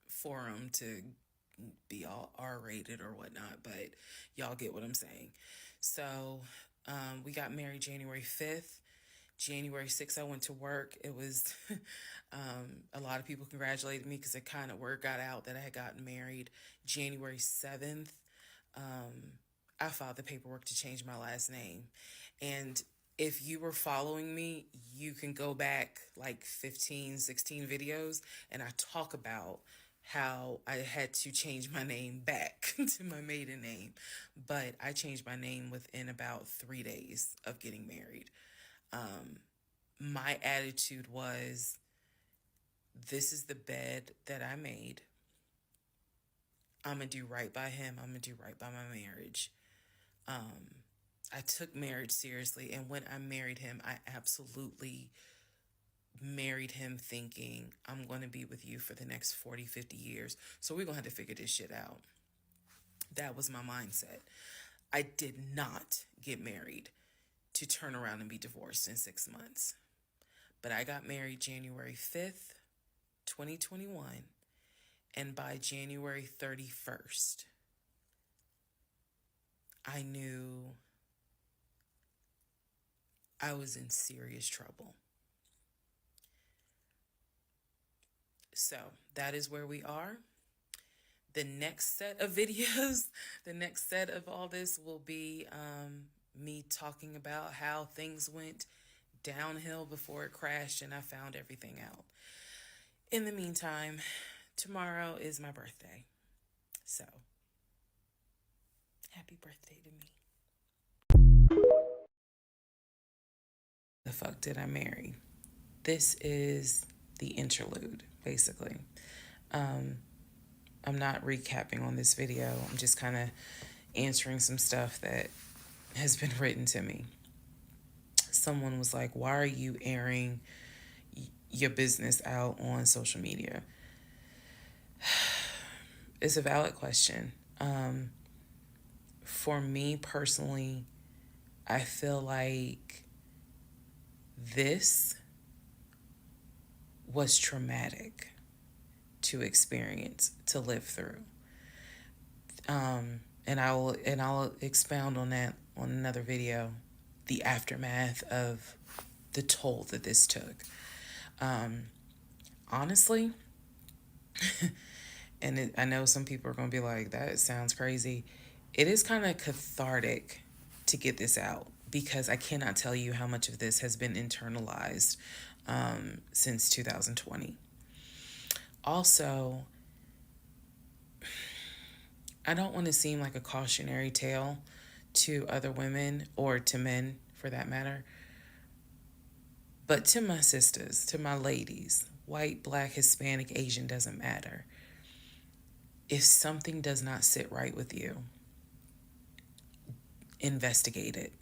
forum to be all R-rated or whatnot, but y'all get what I'm saying. So we got married January 5th. January 6th, I went to work. It was a lot of people congratulated me because it kind of word got out that I had gotten married. January 7th, I filed the paperwork to change my last name. And if you were following me, you can go back like 15, 16 videos, and I talk about how I had to change my name back to my maiden name. But I changed my name within about 3 days of getting married. My attitude was, this is the bed that I made. I'm going to do right by him. I'm going to do right by my marriage. I took marriage seriously. And when I married him, I absolutely married him thinking I'm going to be with you for the next 40, 50 years. So we're going to have to figure this shit out. That was my mindset. I did not get married to turn around and be divorced in 6 months. But I got married January 5th, 2021. And by January 31st, I knew I was in serious trouble. So that is where we are. The next set of videos, the next set of all this will be me talking about how things went downhill before it crashed and I found everything out. In the meantime, tomorrow is my birthday. So, happy birthday to me. The fuck did I marry? This is the interlude, basically. I'm not recapping on this video. I'm just kind of answering some stuff that has been written to me. Someone was like, why are you airing your business out on social media? It's a valid question. For me personally, I feel like this was traumatic to experience, to live through. And I'll expound on that on another video, the aftermath of the toll that this took. Honestly, and I know some people are going to be like, that sounds crazy. It is kind of cathartic to get this out because I cannot tell you how much of this has been internalized since 2020. Also, I don't want to seem like a cautionary tale to other women or to men for that matter. But to my sisters, to my ladies, white, black, Hispanic, Asian, doesn't matter. If something does not sit right with you, investigate it.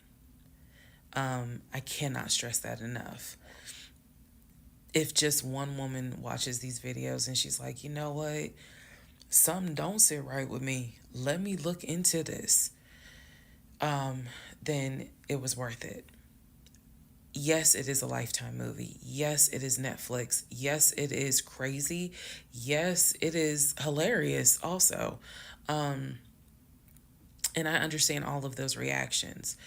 I cannot stress that enough. If just one woman watches these videos and she's like, you know what? Something don't sit right with me. Let me look into this. Then it was worth it. Yes, it is a Lifetime movie. Yes, it is Netflix. Yes, it is crazy. Yes, it is hilarious also. And I understand all of those reactions.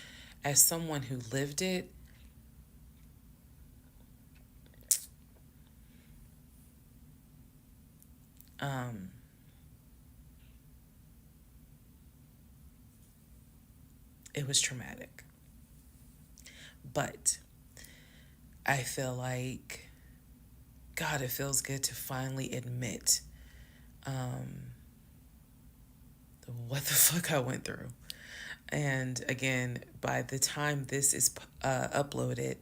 As someone who lived it, it was traumatic. But I feel like, God, it feels good to finally admit what the fuck I went through. And again, by the time this is uploaded,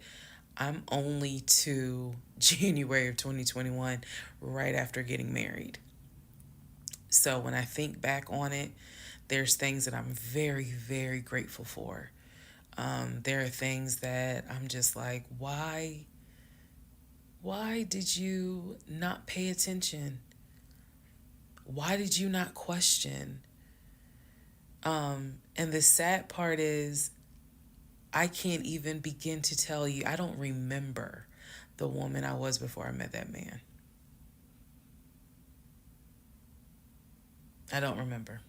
I'm only to January of 2021, right after getting married. So when I think back on it, there's things that I'm very, very grateful for. There are things that I'm just like, why did you not pay attention? Why did you not question? And the sad part is, I can't even begin to tell you, I don't remember the woman I was before I met that man. I don't remember.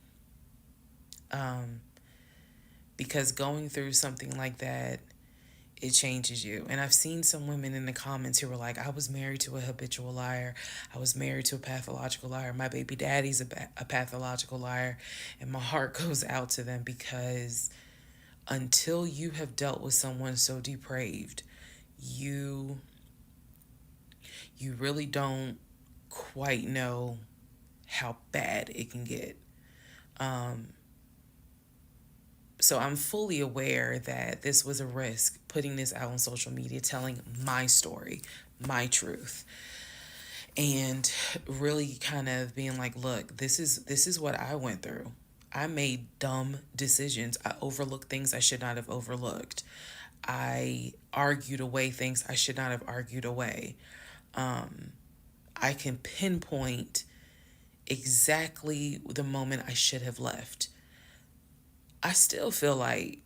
Because going through something like that, it changes you. And I've seen some women in the comments who were like, I was married to a habitual liar. I was married to a pathological liar. My baby daddy's a pathological liar. And my heart goes out to them because until you have dealt with someone so depraved, you really don't quite know how bad it can get. So I'm fully aware that this was a risk, putting this out on social media, telling my story, my truth, and really kind of being like, look, this is what I went through. I made dumb decisions. I overlooked things I should not have overlooked. I argued away things I should not have argued away. I can pinpoint exactly the moment I should have left. I still feel like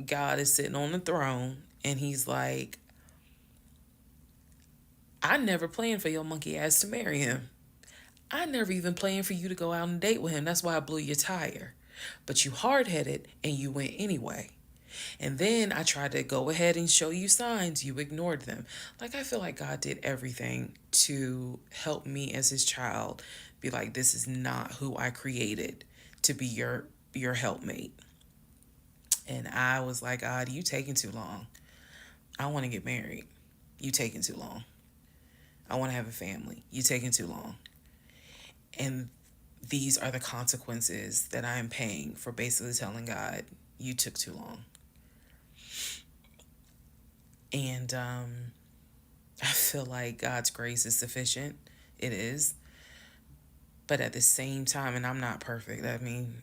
God is sitting on the throne and he's like, I never planned for your monkey ass to marry him. I never even planned for you to go out and date with him. That's why I blew your tire. But you hard-headed and you went anyway. And then I tried to go ahead and show you signs. You ignored them. Like, I feel like God did everything to help me as his child be like, this is not who I created to be your helpmate. And I was like, God, you taking too long. I want to get married. You taking too long. I want to have a family. You taking too long. And these are the consequences that I am paying for basically telling God, you took too long. And I feel like God's grace is sufficient. It is. But at the same time, and I'm not perfect. I mean,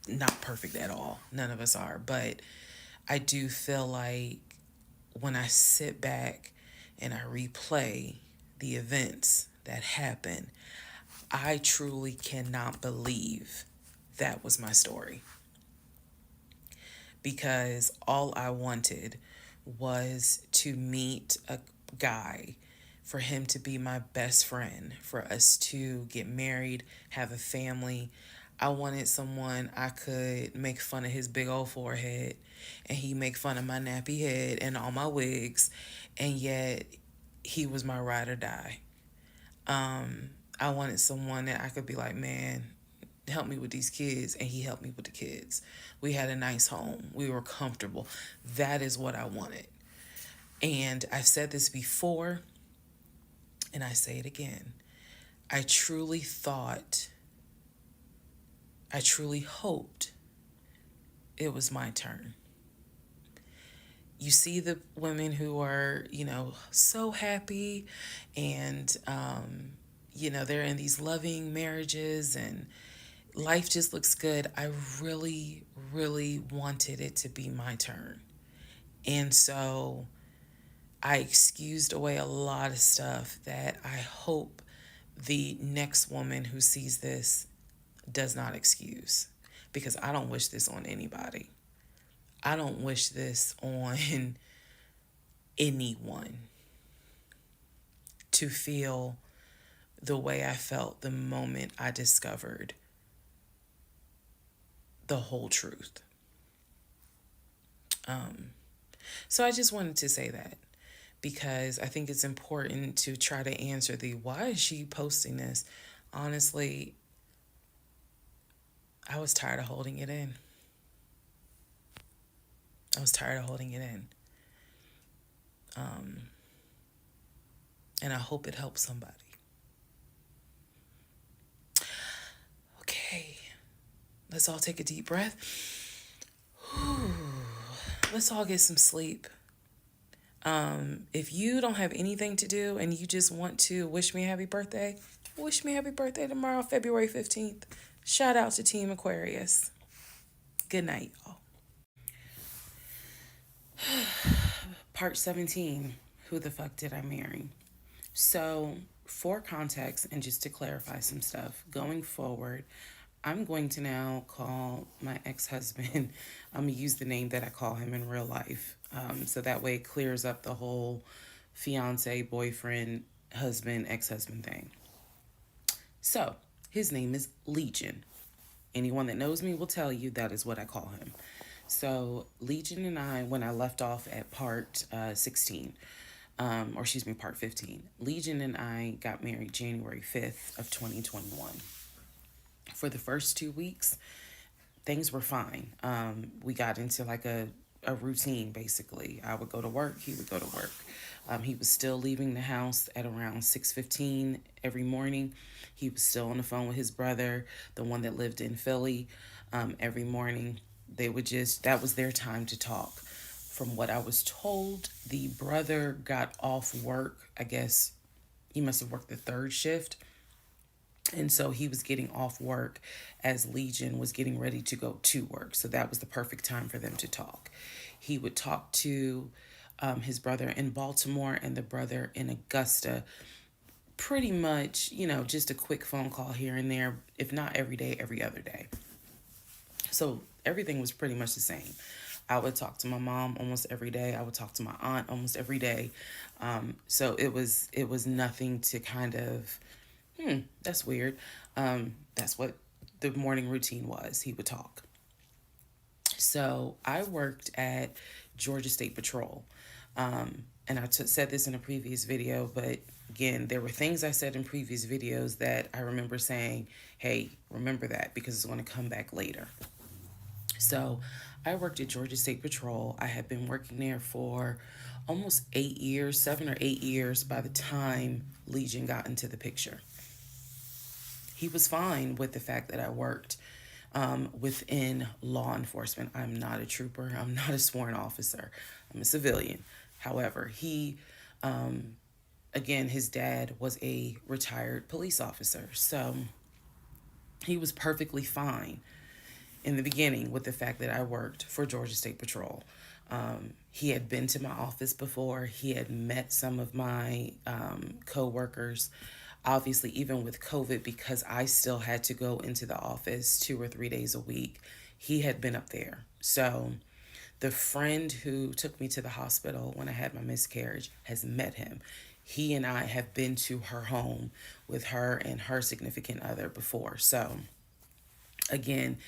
not perfect at all. None of us are. But I do feel like when I sit back and I replay the events that happened, I truly cannot believe that was my story. Because all I wanted was to meet a guy, for him to be my best friend, for us to get married, have a family. I wanted someone I could make fun of his big old forehead and he make fun of my nappy head and all my wigs, and yet he was my ride or die. I wanted someone that I could be like, man, help me with these kids, and he helped me with the kids. We had a nice home. We were comfortable. That is what I wanted. And I've said this before, and I say it again. I truly hoped it was my turn. You see the women who are, so happy and, they're in these loving marriages and life just looks good. I really, really wanted it to be my turn. And so I excused away a lot of stuff that I hope the next woman who sees this does not excuse, because I don't wish this on anybody. I don't wish this on anyone, to feel the way I felt the moment I discovered the whole truth. So I just wanted to say that, because I think it's important to try to answer the why is she posting this? Honestly, I was tired of holding it in. And I hope it helps somebody. Okay, let's all take a deep breath. Let's all get some sleep. If you don't have anything to do and you just want to wish me a happy birthday, wish me a happy birthday tomorrow, February 15th. Shout out to Team Aquarius. Good night, y'all. Part 17, who the fuck did I marry? So, for context and just to clarify some stuff, going forward, I'm going to now call my ex-husband, I'm going to use the name that I call him in real life. So that way it clears up the whole fiance, boyfriend, husband, ex-husband thing. So, his name is Legion. Anyone that knows me will tell you that is what I call him. So, Legion and I, when I left off at part 16, part 15, Legion and I got married January 5th of 2021. For the first 2 weeks, things were fine. We got into like a routine, basically. I would go to work, he would go to work. He was still leaving the house at around 6:15 every morning. He was still on the phone with his brother, the one that lived in Philly, every morning. That was their time to talk. From what I was told, the brother got off work. I guess he must have worked the third shift. And so he was getting off work as Legion was getting ready to go to work. So that was the perfect time for them to talk. He would talk to his brother in Baltimore and the brother in Augusta, pretty much, just a quick phone call here and there, if not every day, every other day. So everything was pretty much the same. I would talk to my mom almost every day. I would talk to my aunt almost every day. So it was nothing to kind of, that's weird. That's what the morning routine was. He would talk. So I worked at Georgia State Patrol. And I said this in a previous video, but again, there were things I said in previous videos that I remember saying, hey, remember that because it's going to come back later. So I worked at Georgia State Patrol. I had been working there for almost 8 years, 7 or 8 years by the time Legion got into the picture. He was fine with the fact that I worked within law enforcement. I'm not a trooper. I'm not a sworn officer. I'm a civilian. However, again, his dad was a retired police officer. So he was perfectly fine in the beginning with the fact that I worked for Georgia State Patrol. He had been to my office before. He had met some of my co-workers. Obviously, even with COVID, because I still had to go into the office 2 or 3 days a week, he had been up there. So the friend who took me to the hospital when I had my miscarriage has met him. He and I have been to her home with her and her significant other before. So again,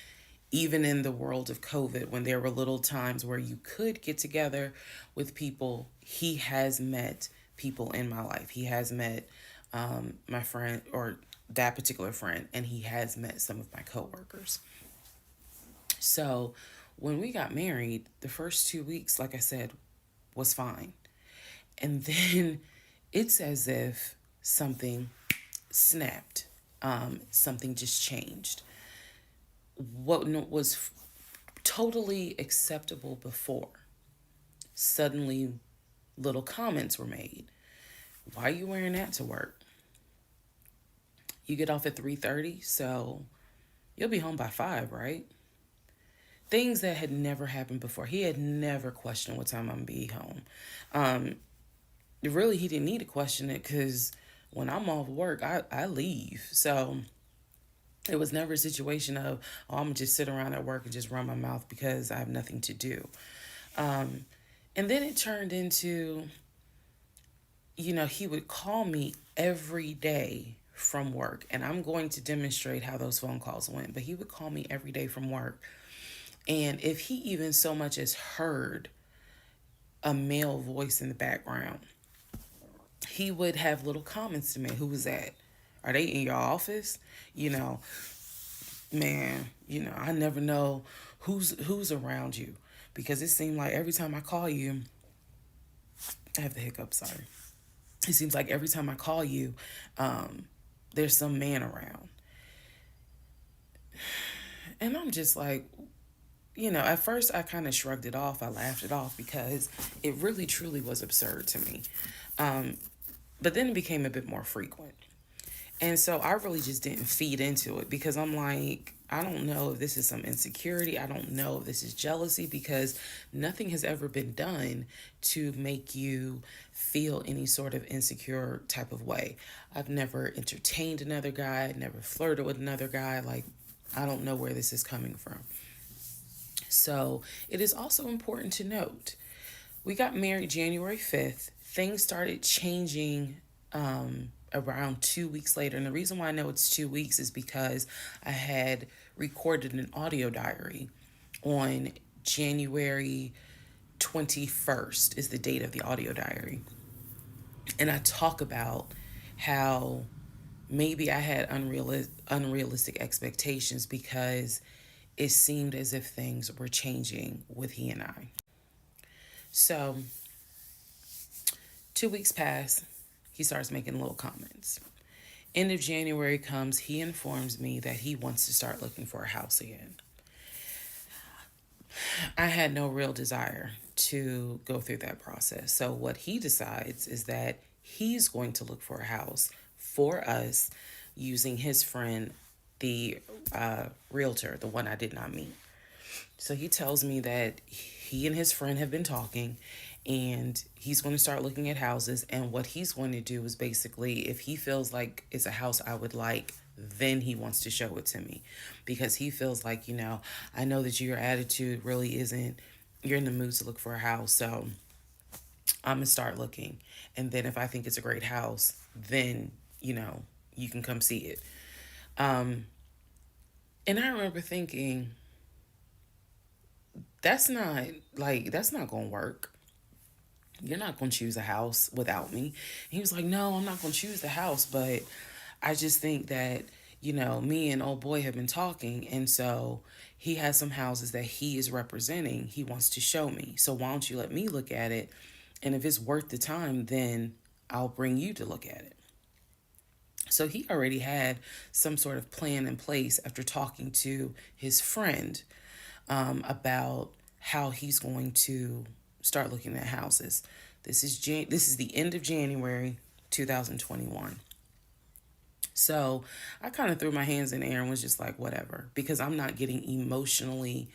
even in the world of COVID, when there were little times where you could get together with people, he has met people in my life. He has met my friend, or that particular friend, and he has met some of my coworkers. So when we got married, the first 2 weeks, like I said, was fine. And then it's as if something snapped. Something just changed. What was totally acceptable before, suddenly little comments were made. Why are you wearing that to work? You get off at 3:30, so you'll be home by 5, right? Things that had never happened before. He had never questioned what time I'm going to be home. Really, he didn't need to question it because when I'm off work, I leave. So it was never a situation of, oh, I'm going to just sit around at work and just run my mouth because I have nothing to do. And then it turned into, he would call me every day from work. And I'm going to demonstrate how those phone calls went. But he would call me every day from work. And if he even so much as heard a male voice in the background, he would have little comments to me. Who was that? Are they in your office? Man, I never know who's around you, because it seemed like every time I call you, I have the hiccup, sorry. It seems like every time I call you, there's some man around. And I'm just like, at first I kind of shrugged it off. I laughed it off because it really truly was absurd to me. But then it became a bit more frequent. And so I really just didn't feed into it because I'm like, I don't know if this is some insecurity. I don't know if this is jealousy, because nothing has ever been done to make you feel any sort of insecure type of way. I've never entertained another guy, never flirted with another guy. Like, I don't know where this is coming from. So it is also important to note, we got married January 5th. Things started changing around 2 weeks later. And the reason why I know it's 2 weeks is because I had recorded an audio diary on January 21st is the date of the audio diary. And I talk about how maybe I had unrealistic expectations because it seemed as if things were changing with he and I. So 2 weeks pass. He starts making little comments. End of January comes, he informs me that he wants to start looking for a house again. I had no real desire to go through that process. So what he decides is that he's going to look for a house for us using his friend, the realtor, the one I did not meet. So he tells me that he and his friend have been talking and he's going to start looking at houses. And what he's going to do is basically, if he feels like it's a house I would like, then he wants to show it to me because he feels like, I know that your attitude really isn't, you're in the mood to look for a house. So I'm going to start looking. And then if I think it's a great house, then, you can come see it. And I remember thinking, that's not going to work. You're not going to choose a house without me. And he was like, no, I'm not going to choose the house, but I just think that, me and old boy have been talking. And so he has some houses that he is representing. He wants to show me. So why don't you let me look at it? And if it's worth the time, then I'll bring you to look at it. So he already had some sort of plan in place after talking to his friend about how he's going to start looking at houses. This is the end of January 2021. So I kind of threw my hands in the air and was just like, whatever, because I'm not getting emotionally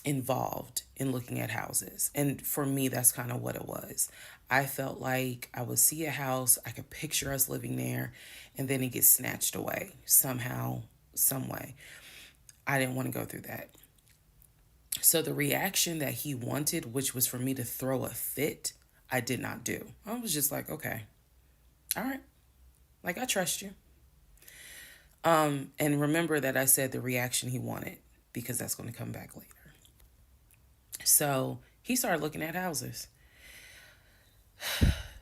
involved in looking at houses. And for me, that's kind of what it was. I felt like I would see a house, I could picture us living there, and then it gets snatched away somehow, some way. I didn't want to go through that. So the reaction that he wanted, which was for me to throw a fit, I did not do. I was just like, okay, all right. Like, I trust you. And remember that I said the reaction he wanted, because that's going to come back later. So he started looking at houses.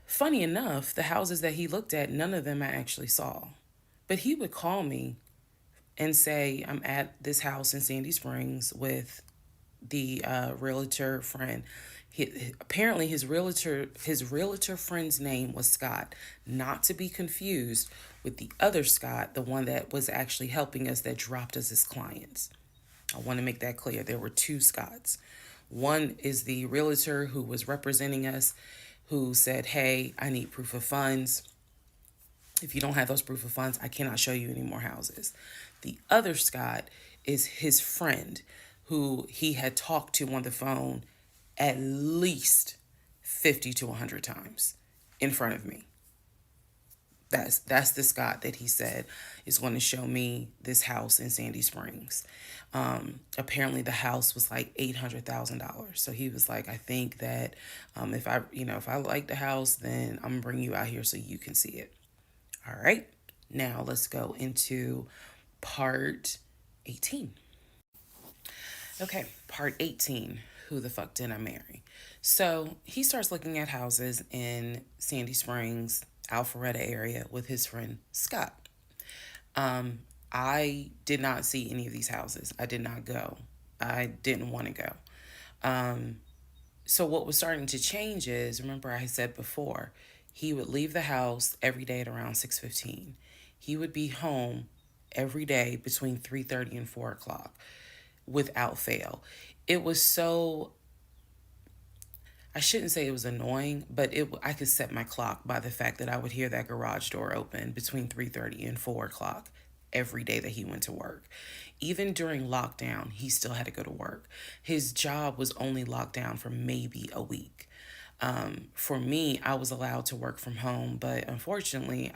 Funny enough, the houses that he looked at, none of them I actually saw. But he would call me and say, I'm at this house in Sandy Springs with the realtor friend. Apparently his realtor friend's name was Scott, not to be confused with the other Scott, the one that was actually helping us, that dropped us as clients. I want to make that clear. There were two Scotts. One is the realtor who was representing us, who said, hey, I need proof of funds. If you don't have those proof of funds, I cannot show you any more houses. The other Scott is his friend, who he had talked to on the phone at least 50 to 100 times in front of me. That's the Scott that he said is going to show me this house in Sandy Springs. Apparently the house was like $800,000. So he was like, I think that if I like the house, then I'm gonna bring you out here so you can see it. All right. Now let's go into part 18. Okay, part 18. Who the fuck did I marry? So he starts looking at houses in Sandy Springs, Alpharetta area with his friend Scott. I did not see any of these houses. I did not go. I didn't want to go. So what was starting to change is, remember I said before, he would leave the house every day at around 6:15. He would be home every day between 3:30 and 4 o'clock without fail. It was so, I shouldn't say it was annoying, but I could set my clock by the fact that I would hear that garage door open between 3:30 and 4 o'clock every day that he went to work. Even during lockdown, he still had to go to work. His job was only locked down for maybe a week. For me, I was allowed to work from home, but unfortunately,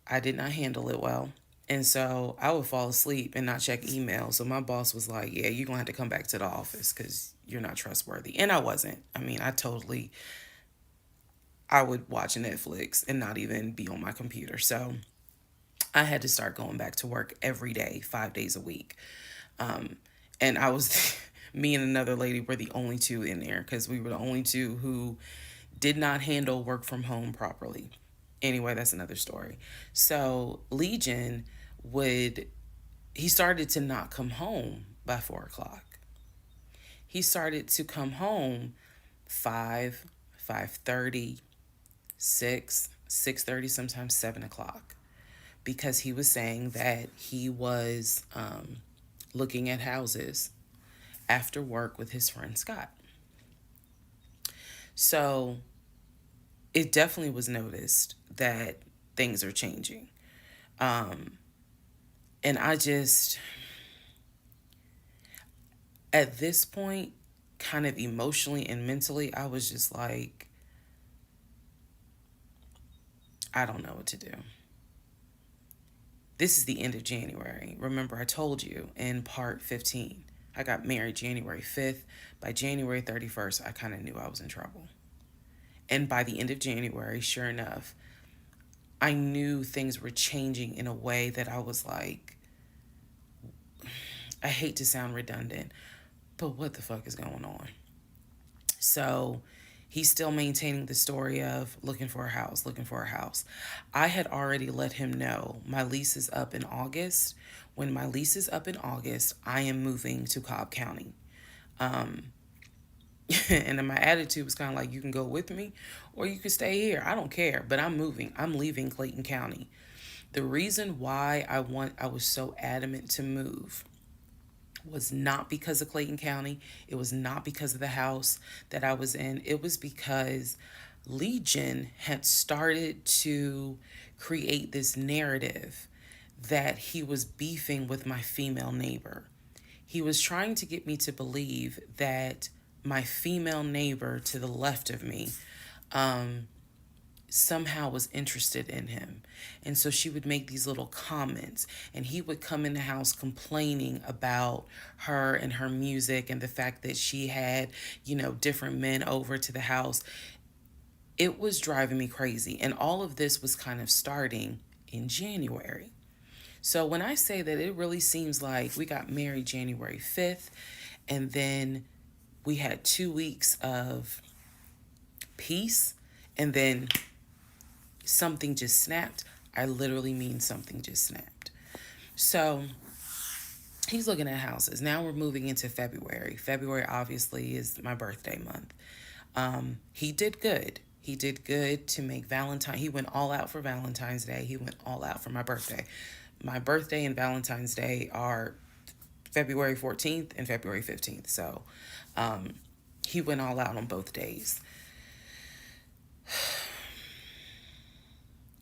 I did not handle it well. And so I would fall asleep and not check email. So my boss was like, yeah, you're going to have to come back to the office because you're not trustworthy. And I wasn't. I mean, I would watch Netflix and not even be on my computer. So I had to start going back to work every day, 5 days a week. And I was, me and another lady were the only two in there because we were the only two who did not handle work from home properly. Anyway, that's another story. So Legion he started to not come home by 4 o'clock. He started to come home 5, 5:30, 6, 6:30, sometimes 7 o'clock. Because he was saying that he was looking at houses after work with his friend Scott. So it definitely was noticed that things are changing. And I just, at this point, kind of emotionally and mentally, I was just like, I don't know what to do. This is the end of January. Remember, I told you in part 15, I got married January 5th. By January 31st, I kind of knew I was in trouble. And by the end of January, sure enough, I knew things were changing in a way that I was like, I hate to sound redundant, but what the fuck is going on? So he's still maintaining the story of looking for a house, looking for a house. I had already let him know my lease is up in August. When my lease is up in August, I am moving to Cobb County. And then my attitude was kind of like, you can go with me or you can stay here. I don't care, but I'm moving. I'm leaving Clayton County. The reason why I was so adamant to move was not because of Clayton County. It was not because of the house that I was in. It was because Legion had started to create this narrative that he was beefing with my female neighbor. He was trying to get me to believe that my female neighbor to the left of me somehow was interested in him. And so she would make these little comments, and he would come in the house complaining about her and her music and the fact that she had, different men over to the house. It was driving me crazy. And all of this was kind of starting in January. So when I say that, it really seems like we got married January 5th, and then we had 2 weeks of peace, and then something just snapped. I literally mean something just snapped. So he's looking at houses. Now we're moving into February. February obviously is my birthday month. He did good. He did good to make Valentine. He went all out for Valentine's Day. He went all out for my birthday. My birthday and Valentine's Day are February 14th and February 15th. So he went all out on both days.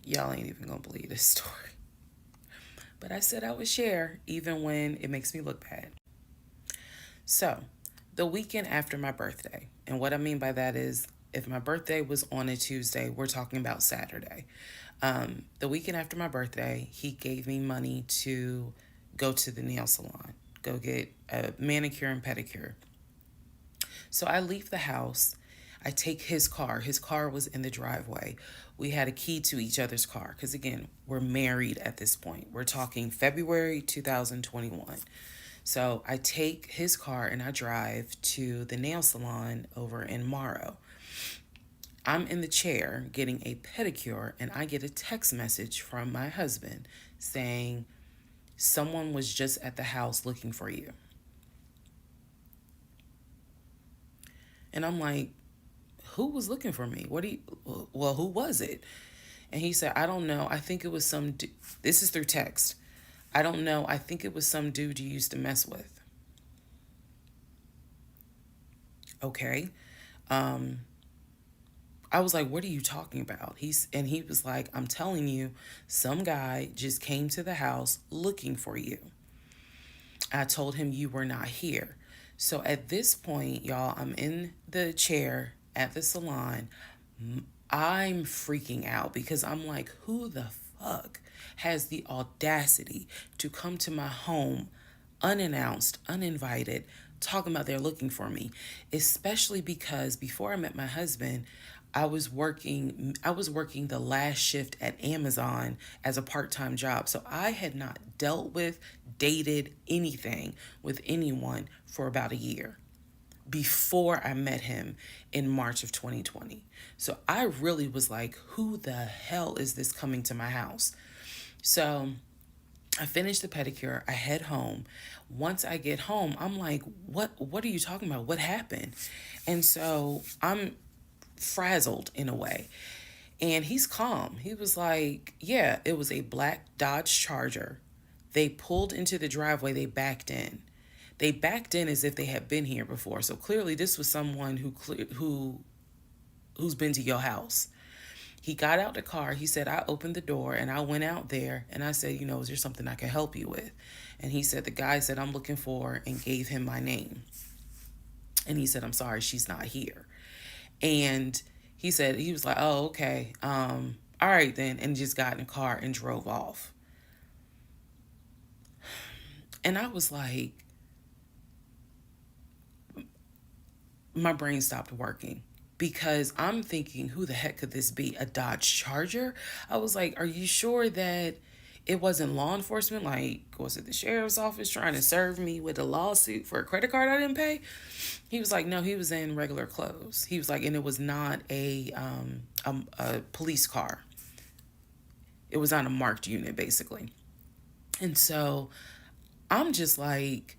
Y'all ain't even gonna believe this story. But I said I would share even when it makes me look bad. So, the weekend after my birthday, and what I mean by that is if my birthday was on a Tuesday, we're talking about Saturday. The weekend after my birthday, he gave me money to go to the nail salon, go get a manicure and pedicure. So I leave the house. I take his car. His car was in the driveway. We had a key to each other's car because, again, we're married at this point. We're talking February 2021. So I take his car and I drive to the nail salon over in Morrow. I'm in the chair getting a pedicure, and I get a text message from my husband saying, someone was just at the house looking for you. And I'm like, who was looking for me? Who was it? And he said, I don't know. I think it was some this is through text. I don't know. I think it was some dude you used to mess with. Okay. I was like, what are you talking about? He was like, I'm telling you, some guy just came to the house looking for you. I told him you were not here. So at this point, y'all, I'm in the chair at the salon. I'm freaking out because I'm like, who the fuck has the audacity to come to my home unannounced, uninvited, talking about they're looking for me? Especially because before I met my husband, I was working the last shift at Amazon as a part-time job. So I had not dealt with, dated anything with anyone for about a year before I met him in March of 2020. So I really was like, who the hell is this coming to my house? So I finished the pedicure. I head home. Once I get home, I'm like, what are you talking about? What happened? And so I'm frazzled in a way. And he's calm. He was like, yeah, it was a black Dodge Charger. They pulled into the driveway. They backed in. They backed in as if they had been here before. So clearly this was someone who's been to your house. He got out the car. He said, I opened the door and I went out there and I said, is there something I can help you with? And he said, the guy said, I'm looking for, and gave him my name. And he said, I'm sorry, she's not here. And he said, he was like, oh, okay. All right then. And just got in the car and drove off. And I was like, my brain stopped working. Because I'm thinking, who the heck could this be? A Dodge Charger? I was like, are you sure that it wasn't law enforcement? Like, was it the sheriff's office trying to serve me with a lawsuit for a credit card I didn't pay? He was like, no, he was in regular clothes. He was like, and it was not a police car. It was on a marked unit, basically. And so I'm just like,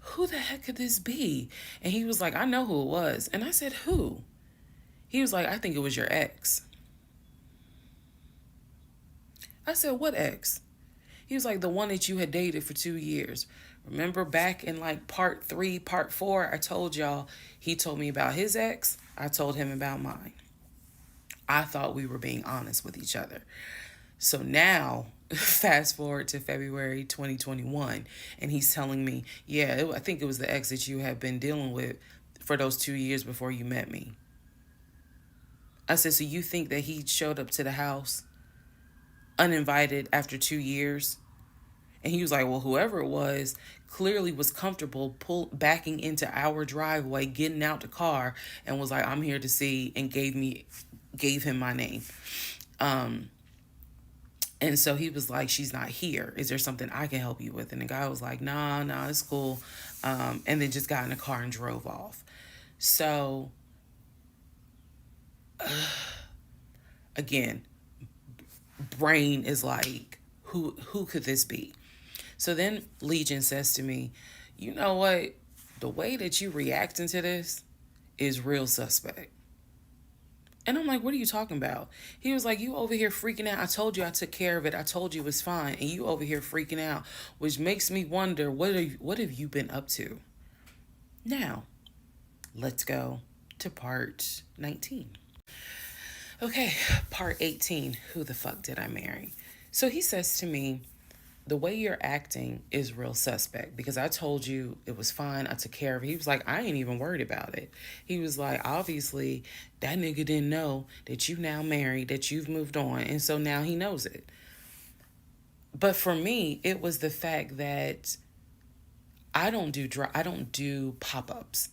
who the heck could this be? And he was like, I know who it was. And I said, who? He was like, I think it was your ex. I said, what ex? He was like, the one that you had dated for 2 years. Remember back in like part 3, part 4, I told y'all, he told me about his ex. I told him about mine. I thought we were being honest with each other. So now, fast forward to February 2021, and he's telling me, yeah, I think it was the ex that you had been dealing with for those 2 years before you met me. I said, so you think that he showed up to the house uninvited after 2 years? And he was like, well, whoever it was clearly was comfortable backing into our driveway, getting out the car, and was like, I'm here to see, and gave him my name. And so he was like, she's not here. Is there something I can help you with? And the guy was like, nah, it's cool. And then just got in the car and drove off. So, again, brain is like, who could this be? So then Legion says to me, you know what? The way that you reacting to this is real suspect. And I'm like, what are you talking about? He was like, you over here freaking out. I told you I took care of it. I told you it was fine. And you over here freaking out, which makes me wonder, what have you been up to? Now, let's go to part 19. Okay, part 18. Who the fuck did I marry? So he says to me, the way you're acting is real suspect, because I told you it was fine. I took care of it. He was like, I ain't even worried about it. He was like, obviously, that nigga didn't know that you now married, that you've moved on. And so now he knows it. But for me, it was the fact that I don't do pop-ups.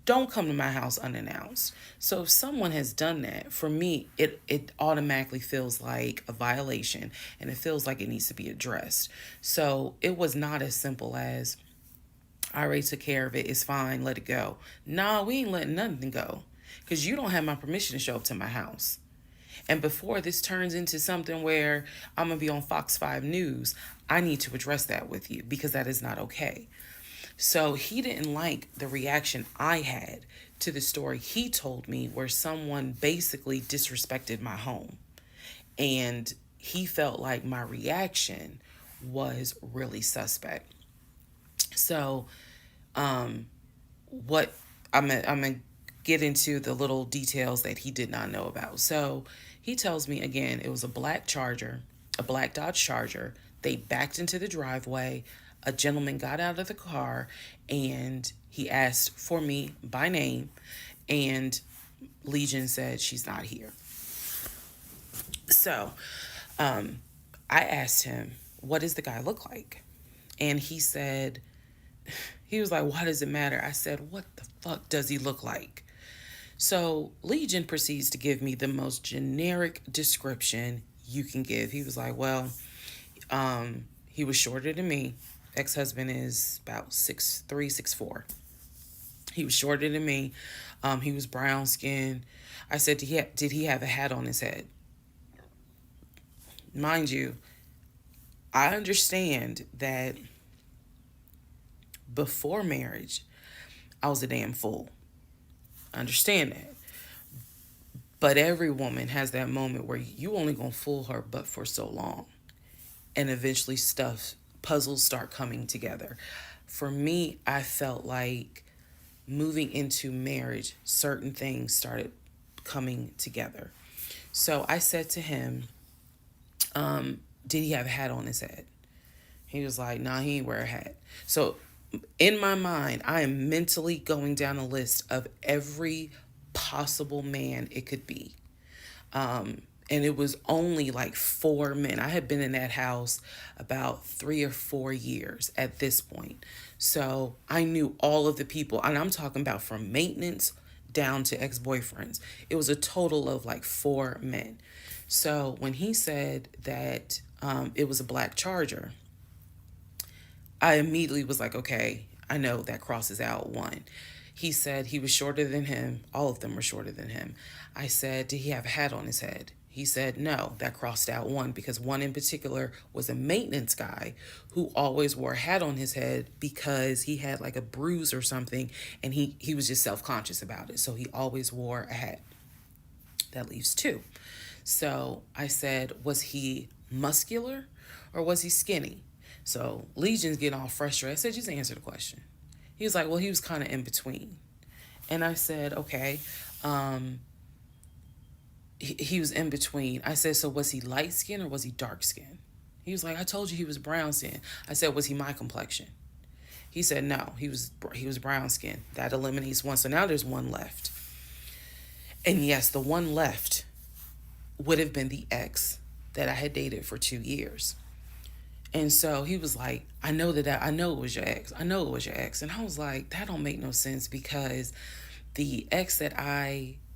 Don't come to my house unannounced. So if someone has done that, for me, it automatically feels like a violation, and it feels like it needs to be addressed. So it was not as simple as, I already took care of it, it's fine, let it go. Nah, we ain't letting nothing go, because you don't have my permission to show up to my house. And before this turns into something where I'm going to be on Fox 5 News, I need to address that with you, because that is not okay. So he didn't like the reaction I had to the story he told me, where someone basically disrespected my home. And he felt like my reaction was really suspect. So what I'm gonna get into the little details that he did not know about. So he tells me, again, it was a black Dodge Charger. They backed into the driveway. A gentleman got out of the car and he asked for me by name, and Legion said she's not here. So I asked him, what does the guy look like? And he said, he was like, why does it matter? I said, what the fuck does he look like? So Legion proceeds to give me the most generic description you can give. He was like, well, he was shorter than me. Ex-husband is about 6'3", 6'4". He was shorter than me. He was brown skinned. I said, did he have a hat on his head? Mind you, I understand that before marriage, I was a damn fool. I understand that. But every woman has that moment where you only gonna fool her but for so long. And eventually puzzles start coming together. For me, I felt like moving into marriage, certain things started coming together. So I said to him, did he have a hat on his head? He was like, nah, he ain't wear a hat. So in my mind, I am mentally going down a list of every possible man it could be. And it was only like 4 men. I had been in that house about 3 or 4 years at this point. So I knew all of the people, and I'm talking about from maintenance down to ex-boyfriends. It was a total of like 4 men. So when he said that it was a black Charger, I immediately was like, okay, I know that crosses out one. He said he was shorter than him. All of them were shorter than him. I said, did he have a hat on his head? He said, no, that crossed out one, because one in particular was a maintenance guy who always wore a hat on his head because he had like a bruise or something, and he was just self-conscious about it. So he always wore a hat. That leaves two. So I said, was he muscular or was he skinny? So Legion's getting all frustrated. I said, just answer the question. He was like, well, he was kind of in between. And I said, okay. He was in between. I said, so was he light skin or was he dark skin? He was like, I told you he was brown skin. I said, was he my complexion? He said, no, he was brown skin. That eliminates one. So now there's one left. And yes, the one left would have been the ex that I had dated for 2 years. And so he was like, I know it was your ex. I know it was your ex. And I was like, that don't make no sense, because the ex that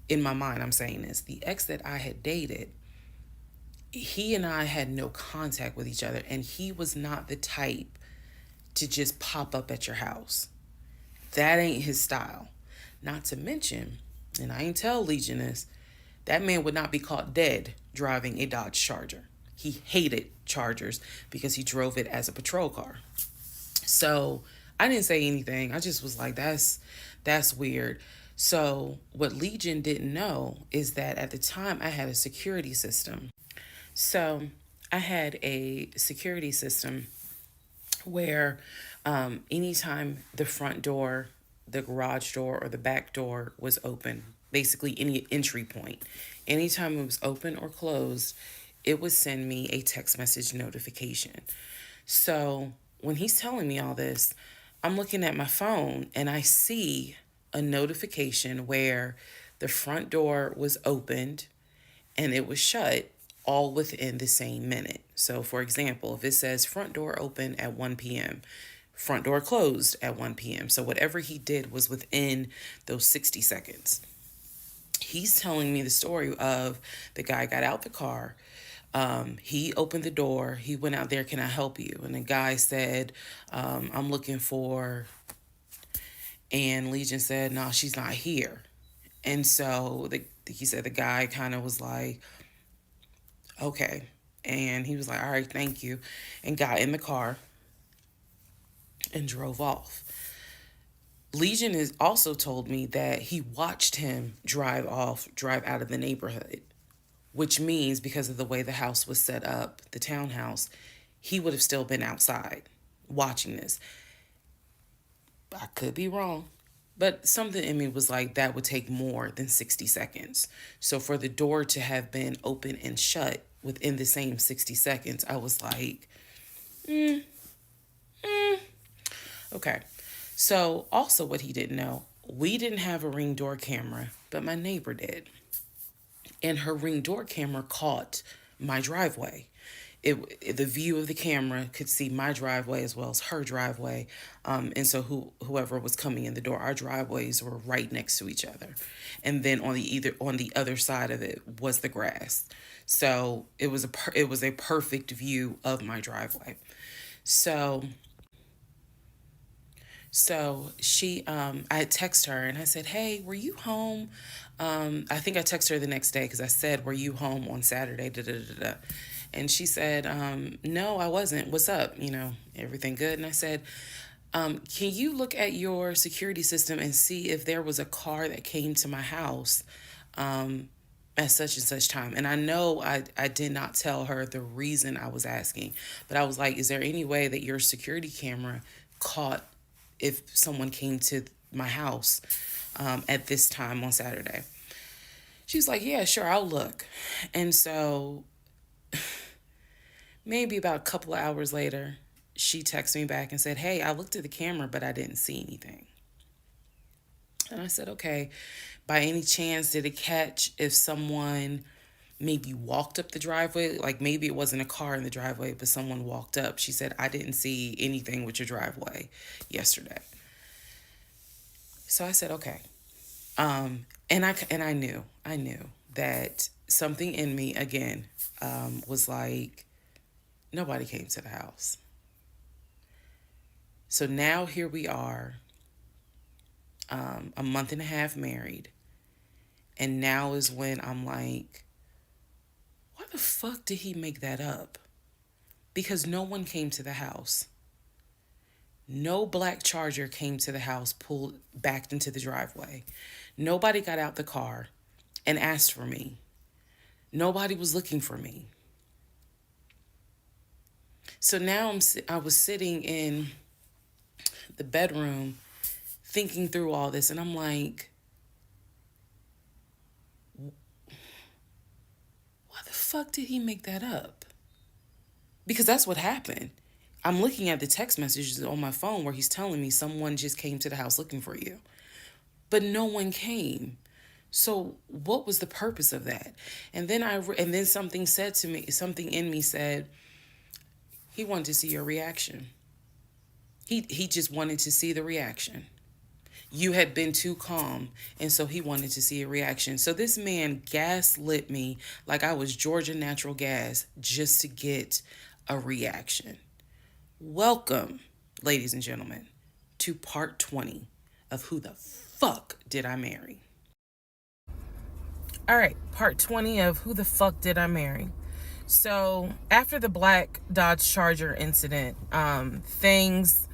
in my mind, I'm saying this, the ex that I had dated, he and I had no contact with each other, and he was not the type to just pop up at your house. That ain't his style. Not to mention, and I ain't tell Legion this, that man would not be caught dead driving a Dodge Charger. He hated Chargers because he drove it as a patrol car. So I didn't say anything. I just was like, that's weird. So what Legion didn't know is that at the time I had a security system. So I had a security system where anytime the front door, the garage door, or the back door was open, basically any entry point, anytime it was open or closed, it would send me a text message notification. So when he's telling me all this, I'm looking at my phone and I see a notification where the front door was opened and it was shut, all within the same minute. So for example, if it says front door open at 1 p.m., front door closed at 1 p.m. So whatever he did was within those 60 seconds. He's telling me the story of the guy got out the car. He opened the door. He went out there, can I help you? And the guy said, I'm looking for, and Legion said, no, she's not here. And so he said the guy kind of was like, okay. And he was like, all right, thank you. And got in the car and drove off. Legion has also told me that he watched him drive out of the neighborhood, which means because of the way the house was set up, the townhouse, he would have still been outside watching this. I could be wrong, but something in me was like, that would take more than 60 seconds. So for the door to have been open and shut within the same 60 seconds, I was like, okay. So also what he didn't know, we didn't have a Ring door camera, but my neighbor did. And her Ring door camera caught my driveway. The view of the camera could see my driveway as well as her driveway. And so whoever was coming in the door, our driveways were right next to each other. And then on the other side of it was the grass. So it was a perfect view of my driveway. So she, I had texted her and I said, hey, were you home? I think I texted her the next day because I said, were you home on Saturday? And she said, no, I wasn't. What's up? Everything good? And I said, can you look at your security system and see if there was a car that came to my house at such and such time? And I know I did not tell her the reason I was asking, but I was like, is there any way that your security camera caught if someone came to my house at this time on Saturday? She's like, yeah, sure, I'll look. And so maybe about a couple of hours later, she texted me back and said, hey, I looked at the camera, but I didn't see anything. And I said, okay, by any chance, did it catch if someone maybe walked up the driveway? Like maybe it wasn't a car in the driveway, but someone walked up. She said, I didn't see anything with your driveway yesterday. So I said, okay. And I knew that something in me again was like, nobody came to the house. So now here we are, a month and a half married, and now is when I'm like, why the fuck did he make that up? Because no one came to the house. No black Charger came to the house, backed into the driveway. Nobody got out the car and asked for me. Nobody was looking for me. So now I was sitting in the bedroom thinking through all this, and I'm like, why the fuck did he make that up? Because that's what happened. I'm looking at the text messages on my phone where he's telling me someone just came to the house looking for you. But no one came. So what was the purpose of that? And then something said to me, something in me said, he wanted to see your reaction. He just wanted to see the reaction. You had been too calm, and so he wanted to see a reaction. So this man gaslit me like I was Georgia Natural Gas just to get a reaction. Welcome, ladies and gentlemen, to part 20 of Who the Fuck Did I Marry? All right, part 20 of Who the Fuck Did I Marry? So after the black Dodge Charger incident, things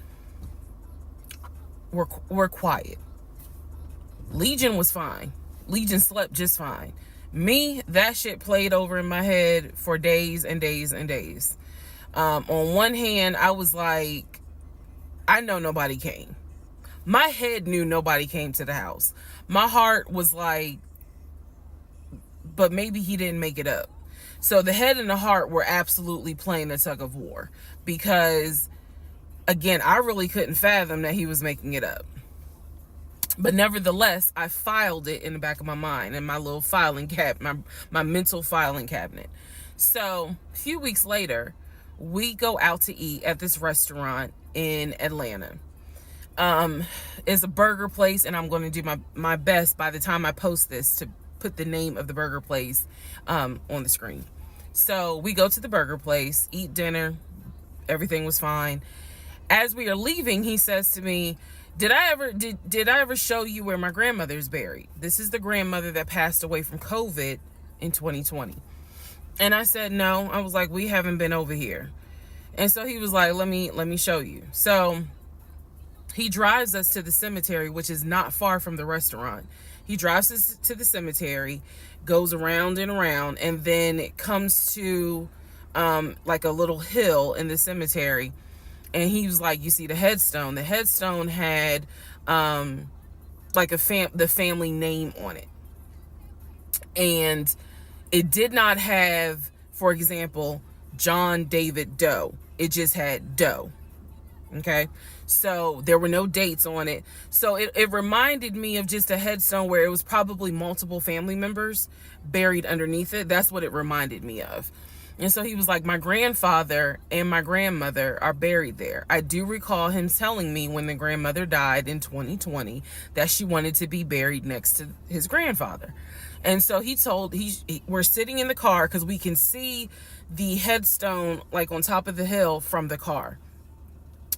were quiet. Legion was fine. Legion slept just fine. Me, that shit played over in my head for days and days and days. On one hand, I was like, I know nobody came. My head knew nobody came to the house. My heart was like, but maybe he didn't make it up. So the head and the heart were absolutely playing a tug of war because, again, I really couldn't fathom that he was making it up. But nevertheless, I filed it in the back of my mind in my little filing cabinet, my mental filing cabinet. So a few weeks later, we go out to eat at this restaurant in Atlanta. It's a burger place, and I'm going to do my best by the time I post this to put the name of the burger place on the screen. So we go to the burger place, eat dinner. Everything was fine. As we are leaving, he says to me, did I ever show you where my grandmother's buried? This is the grandmother that passed away from COVID in 2020. And I said, no. I was like, we haven't been over here. And so he was like, let me show you. So he drives us to the cemetery, which is not far from the restaurant. He drives us to the cemetery, goes around and around, and then it comes to like a little hill in the cemetery. And he was like, you see the headstone. The headstone had like the family name on it. And it did not have, for example, John David Doe. It just had Doe. Okay. So there were no dates on it. So it reminded me of just a headstone where it was probably multiple family members buried underneath it. That's what it reminded me of. And so he was like, my grandfather and my grandmother are buried there. I do recall him telling me when the grandmother died in 2020 that she wanted to be buried next to his grandfather. And so we're sitting in the car because we can see the headstone like on top of the hill from the car.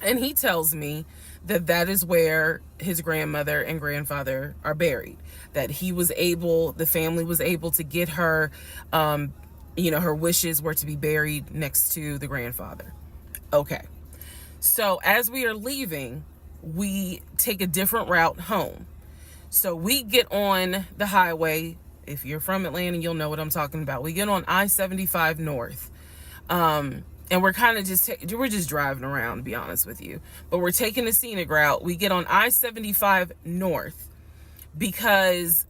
And he tells me that is where his grandmother and grandfather are buried. That the family was able to get her, her wishes were to be buried next to the grandfather. Okay. So as we are leaving, we take a different route home. So we get on the highway. If you're from Atlanta, you'll know what I'm talking about. We get on I-75 North. And we're kind of we're just driving around, to be honest with you. But we're taking the scenic route. We get on I-75 North because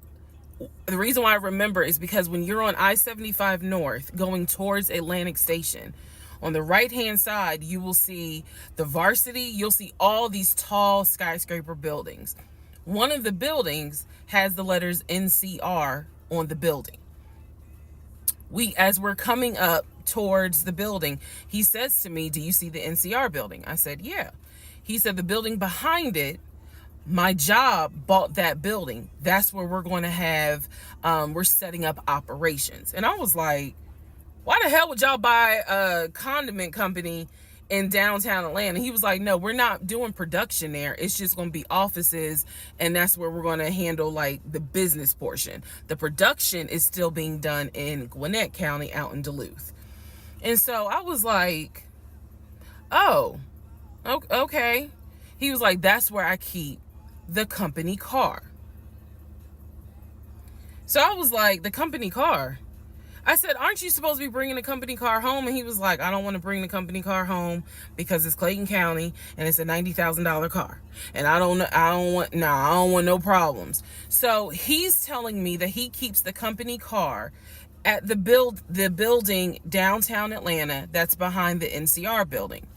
The reason why I remember is because when you're on I-75 North going towards Atlantic Station, on the right-hand side, you will see the Varsity. You'll see all these tall skyscraper buildings. One of the buildings has the letters NCR on the building. As we're coming up towards the building, he says to me, "Do you see the NCR building?" I said, "Yeah." He said, "The building behind it, my job bought that building. That's where we're going to have, we're setting up operations." And I was like, why the hell would y'all buy a condiment company in downtown Atlanta? He was like, "No, we're not doing production there. It's just going to be offices, and that's where we're going to handle like the business portion. The production is still being done in Gwinnett County out in Duluth." And so I was like, "Oh, okay." He was like, "That's where I keep the company car." So I was like, "The company car?" I said, "Aren't you supposed to be bringing the company car home?" And he was like, "I don't want to bring the company car home because it's Clayton County and it's a $90,000 car. And I don't want no problems." So he's telling me that he keeps the company car at the building downtown Atlanta that's behind the NCR building.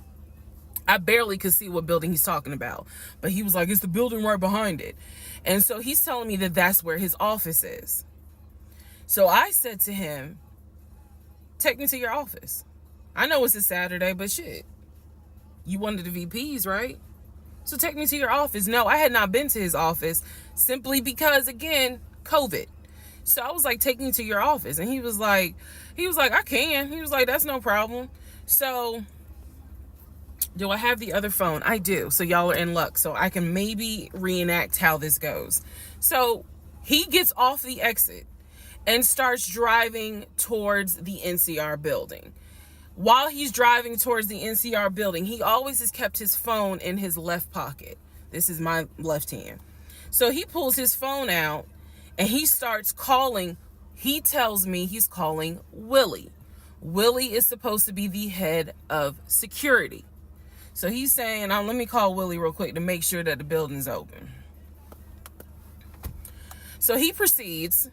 I barely could see what building he's talking about, but he was like, "It's the building right behind it." And so he's telling me that that's where his office is. So I said to him, "Take me to your office. I know it's a Saturday, but shit, you one of the VPs, right? So take me to your office." No, I had not been to his office simply because, again, COVID. So I was like, "Take me to your office." And he was like, "I can." He was like, "That's no problem." So do I have the other phone? I do. So y'all are in luck. So I can maybe reenact how this goes. So he gets off the exit and starts driving towards the NCR building. While he's driving towards the NCR building, he always has kept his phone in his left pocket. This is my left hand. So he pulls his phone out and he starts calling. He tells me he's calling Willie. Willie is supposed to be the head of security. So he's saying, "Let me call Willie real quick to make sure that the building's open." So he proceeds.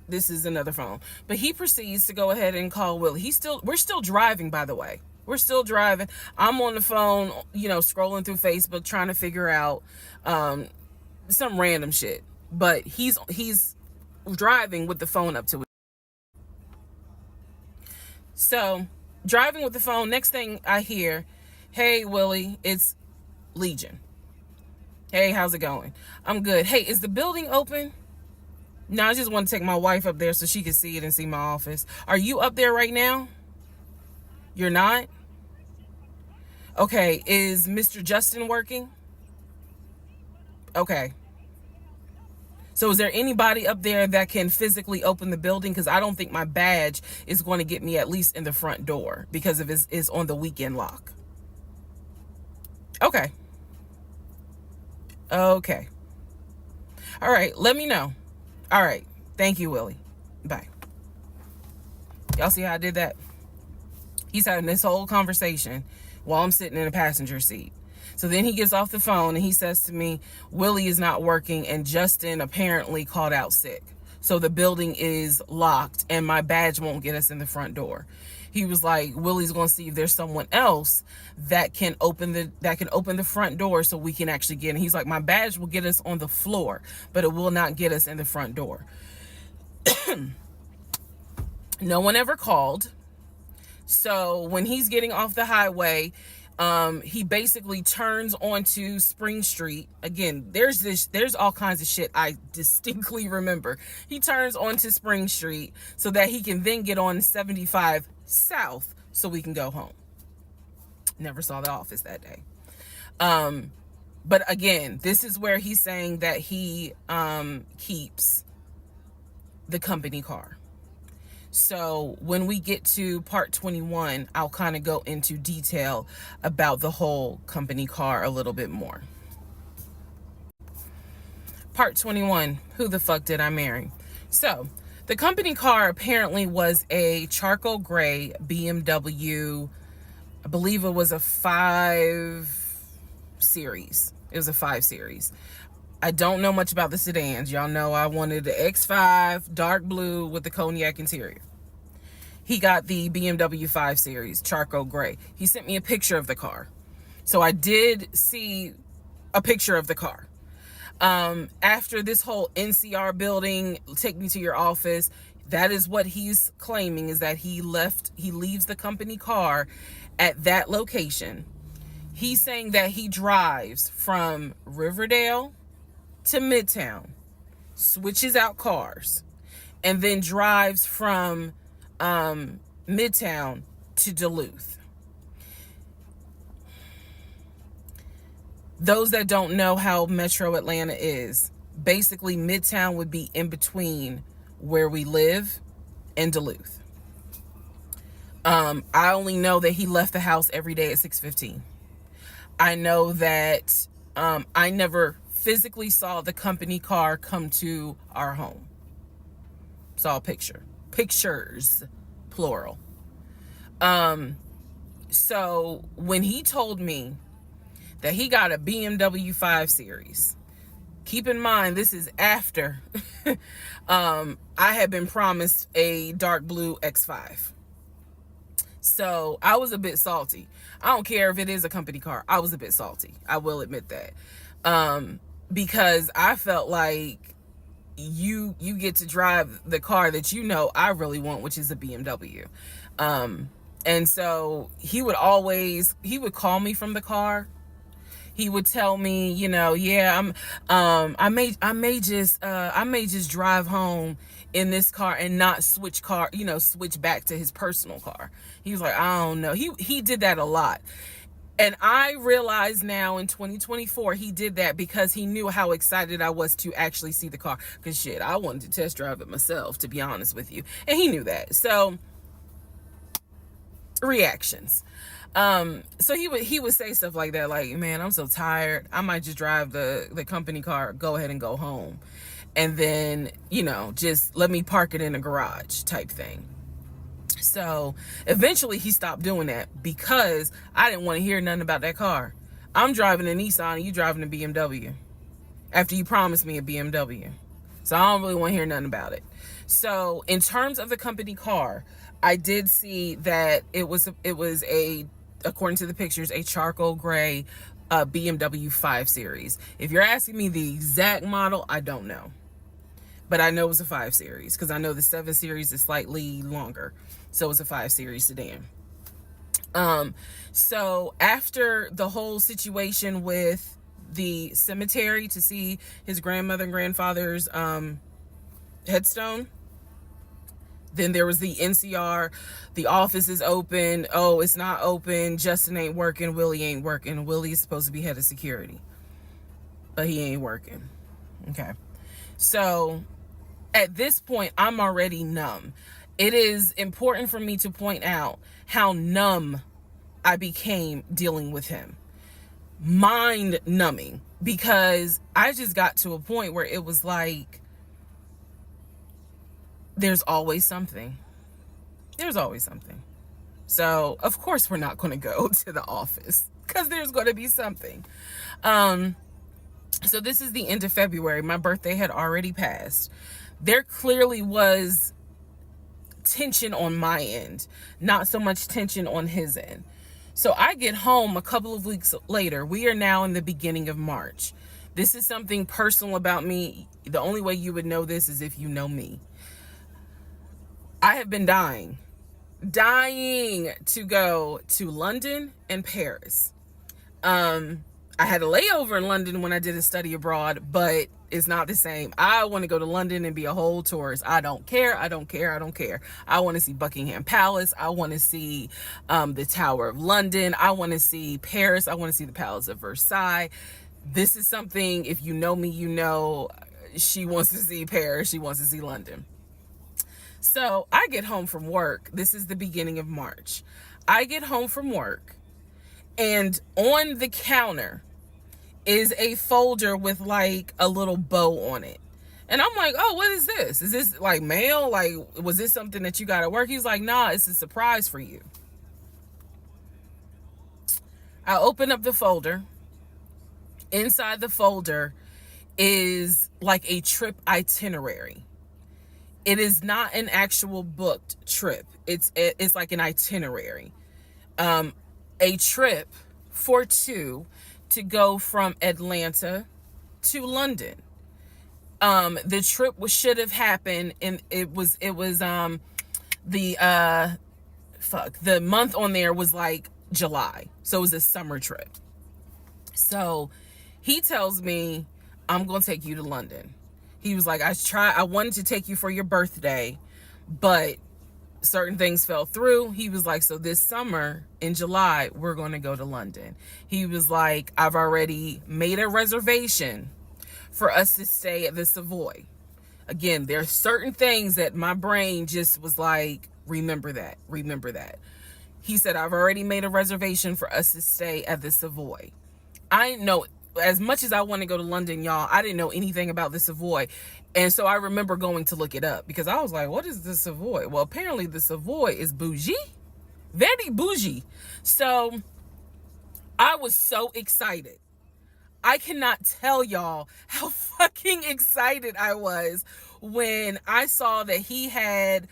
This is another phone, but he proceeds to go ahead and call Willie. We're still driving, by the way. We're still driving. I'm on the phone, scrolling through Facebook, trying to figure out some random shit. But he's driving with the phone up to it. So driving with the phone. Next thing I hear, "Hey, Willie, it's Legion. Hey, how's it going?" "I'm good." "Hey, is the building open?" "No, I just want to take my wife up there so she can see it and see my office." "Are you up there right now?" "You're not?" "Okay, is Mr. Justin working?" "Okay. So is there anybody up there that can physically open the building? Because I don't think my badge is going to get me at least in the front door because of it's on the weekend lock." "Okay. Okay. All right, let me know." "All right. Thank you, Willie. Bye." Y'all see how I did that? He's having this whole conversation while I'm sitting in a passenger seat. So then he gets off the phone and he says to me, "Willie is not working and Justin apparently called out sick. So the building is locked and my badge won't get us in the front door." He was like, "Willie's going to see if there's someone else that can open the front door so we can actually get in." He's like, "My badge will get us on the floor, but it will not get us in the front door." No one ever called. So when he's getting off the highway, he basically turns onto Spring Street. Again, there's all kinds of shit I distinctly remember. He turns onto Spring Street so that he can then get on 75 South so we can go home. Never saw the office that day. But again, this is where he's saying that he keeps the company car. So when we get to part 21, I'll kind of go into detail about the whole company car a little bit more. Part 21, who the fuck did I marry? So the company car apparently was a charcoal gray BMW. I believe it was a 5 Series. It was a 5 Series. I don't know much about the sedans. Y'all know I wanted the X5 dark blue with the cognac interior. He got the BMW 5 Series charcoal gray. He sent me a picture of the car. So I did see a picture of the car. After this whole NCR building, take me to your office, that is what he's claiming, is that he leaves the company car at that location. He's saying that he drives from Riverdale to Midtown, switches out cars, and then drives from Midtown to Duluth. Those that don't know how Metro Atlanta is, basically Midtown would be in between where we live and Duluth. I only know that he left the house every day at 6:15. I know that I never physically saw the company car come to our home. Saw a pictures, plural. So when he told me that he got a BMW 5 Series, keep in mind, this is after I had been promised a dark blue X5. So I was a bit salty. I don't care if it is a company car. I was a bit salty. I will admit that. Because I felt like you get to drive the car that you know I really want, which is a BMW. And so he would call me from the car. He would tell me, yeah, I may just drive home in this car and not switch back to his personal car. He was like, I don't know. He did that a lot. And I realize now in 2024, he did that because he knew how excited I was to actually see the car. Because shit, I wanted to test drive it myself, to be honest with you. And he knew that. So, reactions. So he would say stuff like that, like, man, I'm so tired. I might just drive the company car, go ahead and go home. And then, just let me park it in a garage type thing. So eventually he stopped doing that because I didn't want to hear nothing about that car. I'm driving a Nissan and you driving a BMW after you promised me a BMW. So I don't really want to hear nothing about it. So in terms of the company car, I did see that it was according to the pictures, a charcoal gray BMW 5 Series. If you're asking me the exact model, I don't know. But I know it was a 5 Series because I know the 7 Series is slightly longer. So it's a 5 Series sedan. So after the whole situation with the cemetery to see his grandmother and grandfather's headstone, then there was the NCR, the office is open. Oh, it's not open. Justin ain't working. Willie ain't working. Willie is supposed to be head of security, but he ain't working. Okay. So at this point, I'm already numb. It is important for me to point out how numb I became dealing with him. Mind numbing, because I just got to a point where it was like, there's always something. There's always something. So, of course, we're not going to go to the office because there's going to be something. So this is the end of February. My birthday had already passed. There clearly was tension on my end, not so much tension on his end. So I get home a couple of weeks later. We are now in the beginning of March. This is something personal about me. The only way you would know this is if you know me. I have been dying to go to London and Paris. I had a layover in London when I did a study abroad, but it's not the same. I want to go to London and be a whole tourist. I don't care. I want to see Buckingham Palace. I want to see the Tower of London. I want to see Paris. I want to see the Palace of Versailles. This is something, if you know me, you know she wants to see Paris. She wants to see London. So I get home from work. This is the beginning of March. I get home from work, and on the counter is a folder with like a little bow on it. And I'm like, oh, what is this? Is this like mail? Like, was this something that you got at work? He's like, nah, it's a surprise for you. I open up the folder. Inside the folder is like a trip itinerary. It is not an actual booked trip. It's like an itinerary. A trip for two to go from Atlanta to London. The trip should have happened, and the month on there was like July. So it was a summer trip. So he tells me, I'm going to take you to London. He was like, I wanted to take you for your birthday, but certain things fell through. He was like, so this summer in July, we're going to go to London. He was like, I've already made a reservation for us to stay at the Savoy. Again, there are certain things that my brain just was like, remember that. He said, I've already made a reservation for us to stay at the Savoy. I didn't know, as much as I want to go to London, y'all, I didn't know anything about the Savoy. And so I remember going to look it up because I was like, what is the Savoy? Well, apparently the Savoy is bougie, very bougie. So I was so excited. I cannot tell y'all how fucking excited I was when I saw that he had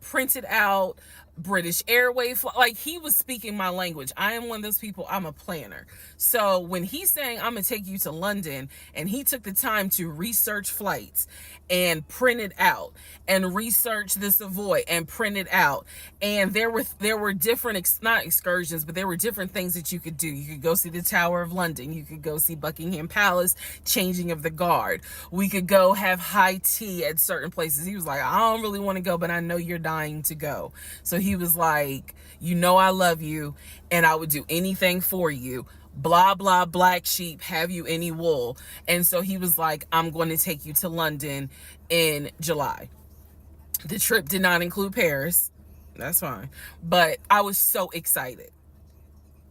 printed out British Airways. Like, he was speaking my language. I am one of those people, I'm a planner. So when he's saying, I'm going to take you to London, and he took the time to research flights and print it out and research the Savoy and print it out. And there were different, not excursions, but there were different things that you could do. You could go see the Tower of London. You could go see Buckingham Palace, changing of the guard. We could go have high tea at certain places. He was like, I don't really want to go, but I know you're dying to go. So he was like, you know, I love you and I would do anything for you. Blah, blah, black sheep, have you any wool? And so he was like, I'm going to take you to London in July. The trip did not include Paris. That's fine. But I was so excited.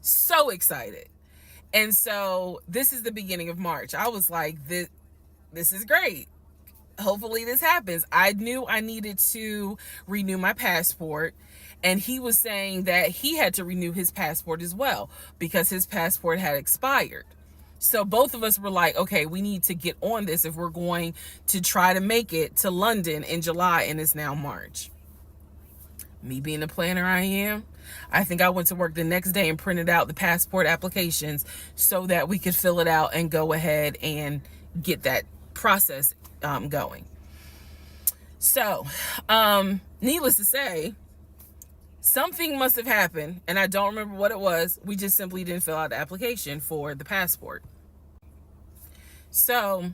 So excited. And so this is the beginning of March. I was like, this is great. Hopefully this happens. I knew I needed to renew my passport. And he was saying that he had to renew his passport as well because his passport had expired. So both of us were like, okay, we need to get on this if we're going to try to make it to London in July, and it's now March. Me being the planner I am, I think I went to work the next day and printed out the passport applications so that we could fill it out and go ahead and get that process going. So, needless to say, something must have happened, and I don't remember what it was. We just simply didn't fill out the application for the passport. So,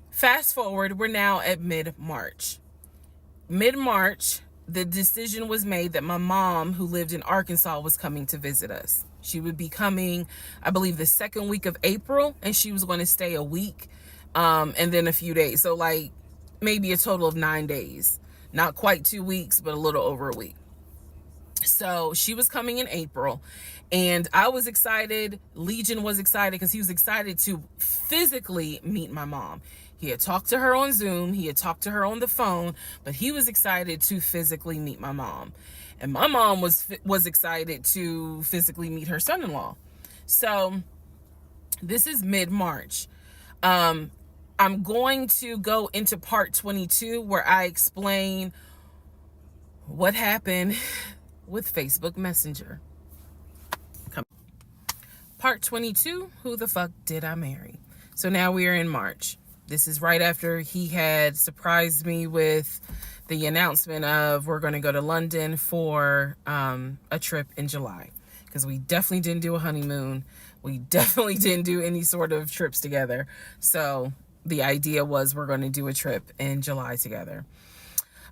fast forward, we're now at mid-March. Mid-March, the decision was made that my mom, who lived in Arkansas, was coming to visit us. She would be coming, I believe, the second week of April, and she was going to stay a week, and then a few days. So, like, maybe a total of 9 days. Not quite 2 weeks, but a little over a week. So she was coming in April, and I was excited. Legion was excited because he was excited to physically meet my mom. He had talked to her on Zoom. He had talked to her on the phone, but he was excited to physically meet my mom. And my mom was excited to physically meet her son-in-law. So this is mid-March. I'm going to go into part 22 where I explain what happened with Facebook Messenger. Part 22, who the fuck did I marry? So now we are in March. This is right after he had surprised me with the announcement of we're going to go to London for a trip in July. Because we definitely didn't do a honeymoon. We definitely didn't do any sort of trips together. So the idea was we're going to do a trip in July together.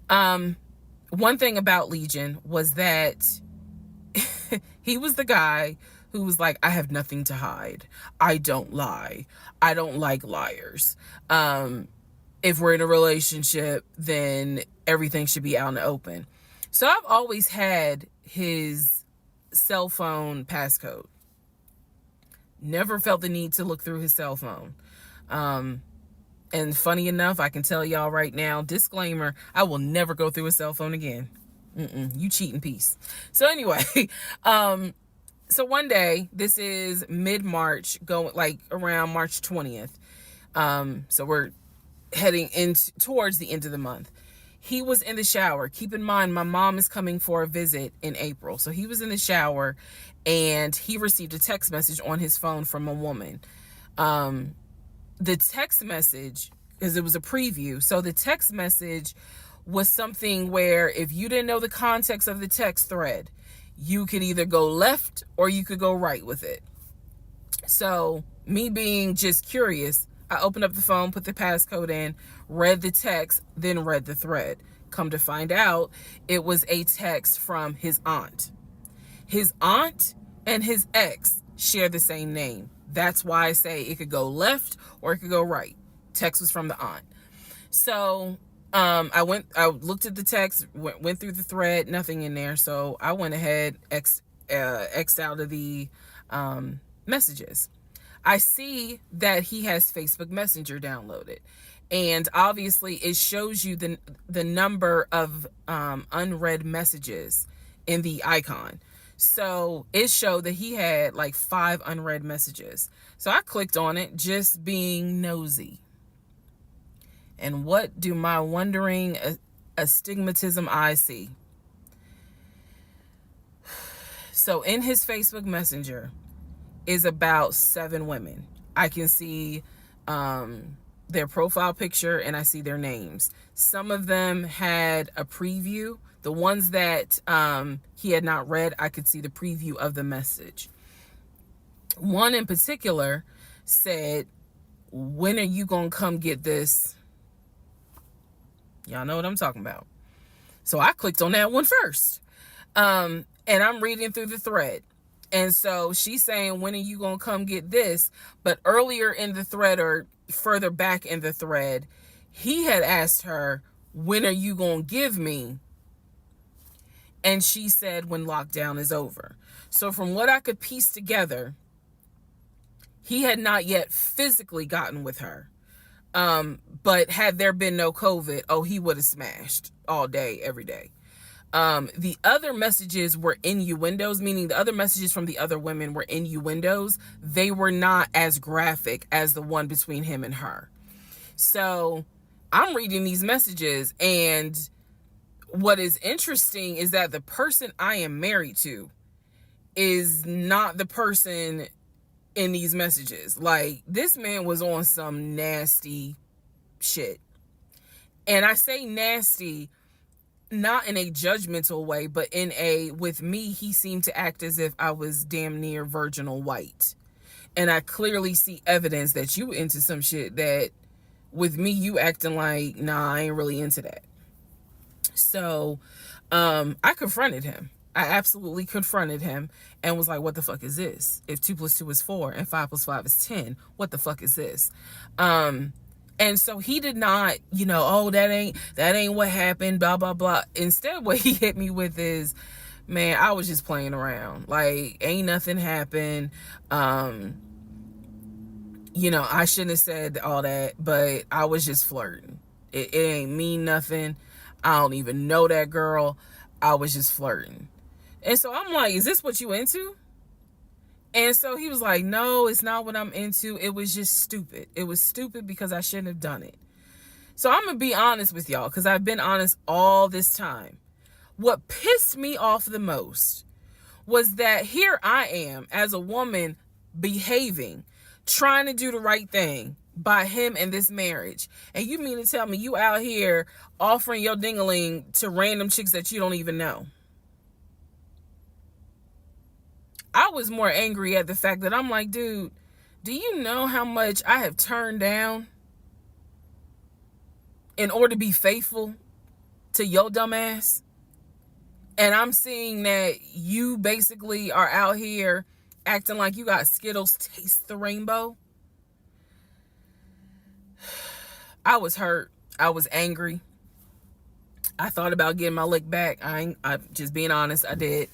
One thing about Legion was that he was the guy who was like, I have nothing to hide. I don't lie. I don't like liars. If we're in a relationship, then everything should be out in the open. So I've always had his cell phone passcode. Never felt the need to look through his cell phone. And funny enough, I can tell y'all right now, disclaimer, I will never go through a cell phone again. You cheating piece. So anyway, so one day, this is mid-March, going like around March 20th. So we're heading towards the end of the month. He was in the shower. Keep in mind, my mom is coming for a visit in April. So he was in the shower and he received a text message on his phone from a woman. The text message, because it was a preview, so the text message was something where if you didn't know the context of the text thread, you could either go left or you could go right with it. So me being just curious, I opened up the phone, put the passcode in, read the text, then read the thread. Come to find out, it was a text from his aunt. His aunt and his ex share the same name. That's why I say it could go left or it could go right. Text was from the aunt. So I looked at the text, went through the thread, nothing in there. So I went ahead, X'd out of the messages. I see that he has Facebook Messenger downloaded, and obviously it shows you the number of unread messages in the icon. So it showed that he had like 5 unread messages. So I clicked on it, just being nosy. And what do my wondering astigmatism eyes see? So in his Facebook Messenger is about 7 women. I can see their profile picture and I see their names. Some of them had a preview. The ones that he had not read, I could see the preview of the message. One in particular said, "When are you gonna come get this?" Y'all know what I'm talking about. So I clicked on that one first. And I'm reading through the thread. And so she's saying, "When are you going to come get this?" But earlier in the thread, or further back in the thread, he had asked her, "When are you going to give me?" And she said, "When lockdown is over." So from what I could piece together, he had not yet physically gotten with her. But had there been no COVID, he would have smashed all day, every day. The other messages were innuendos, meaning the other messages from the other women were innuendos. They were not as graphic as the one between him and her. So I'm reading these messages, and what is interesting is that the person I am married to is not the person in these messages. Like, this man was on some nasty shit. And I say nasty not in a judgmental way, but with me, he seemed to act as if I was damn near virginal white. And I clearly see evidence that you into some shit that with me, you acting like, nah, I ain't really into that. So I confronted him. I absolutely confronted him and was like, "What the fuck is this? If 2 + 2 is 4 and 5 + 5 is 10, what the fuck is this?" And so he did not, that ain't what happened, blah, blah, blah. Instead, what he hit me with is, "Man, I was just playing around. Like, ain't nothing happened. I shouldn't have said all that, but I was just flirting. It ain't mean nothing. I don't even know that girl. I was just flirting." And so I'm like, "Is this what you into?" And so he was like, "No, it's not what I'm into. It was just stupid. It was stupid because I shouldn't have done it." So I'm going to be honest with y'all, because I've been honest all this time. What pissed me off the most was that here I am as a woman behaving, trying to do the right thing by him and this marriage. And you mean to tell me you out here offering your ding-a-ling to random chicks that you don't even know? I was more angry at the fact that I'm like, dude, do you know how much I have turned down in order to be faithful to your dumb ass? And I'm seeing that you basically are out here acting like you got Skittles taste the rainbow. I was hurt. I was angry. I thought about getting my lick back. I'm just being honest. I did.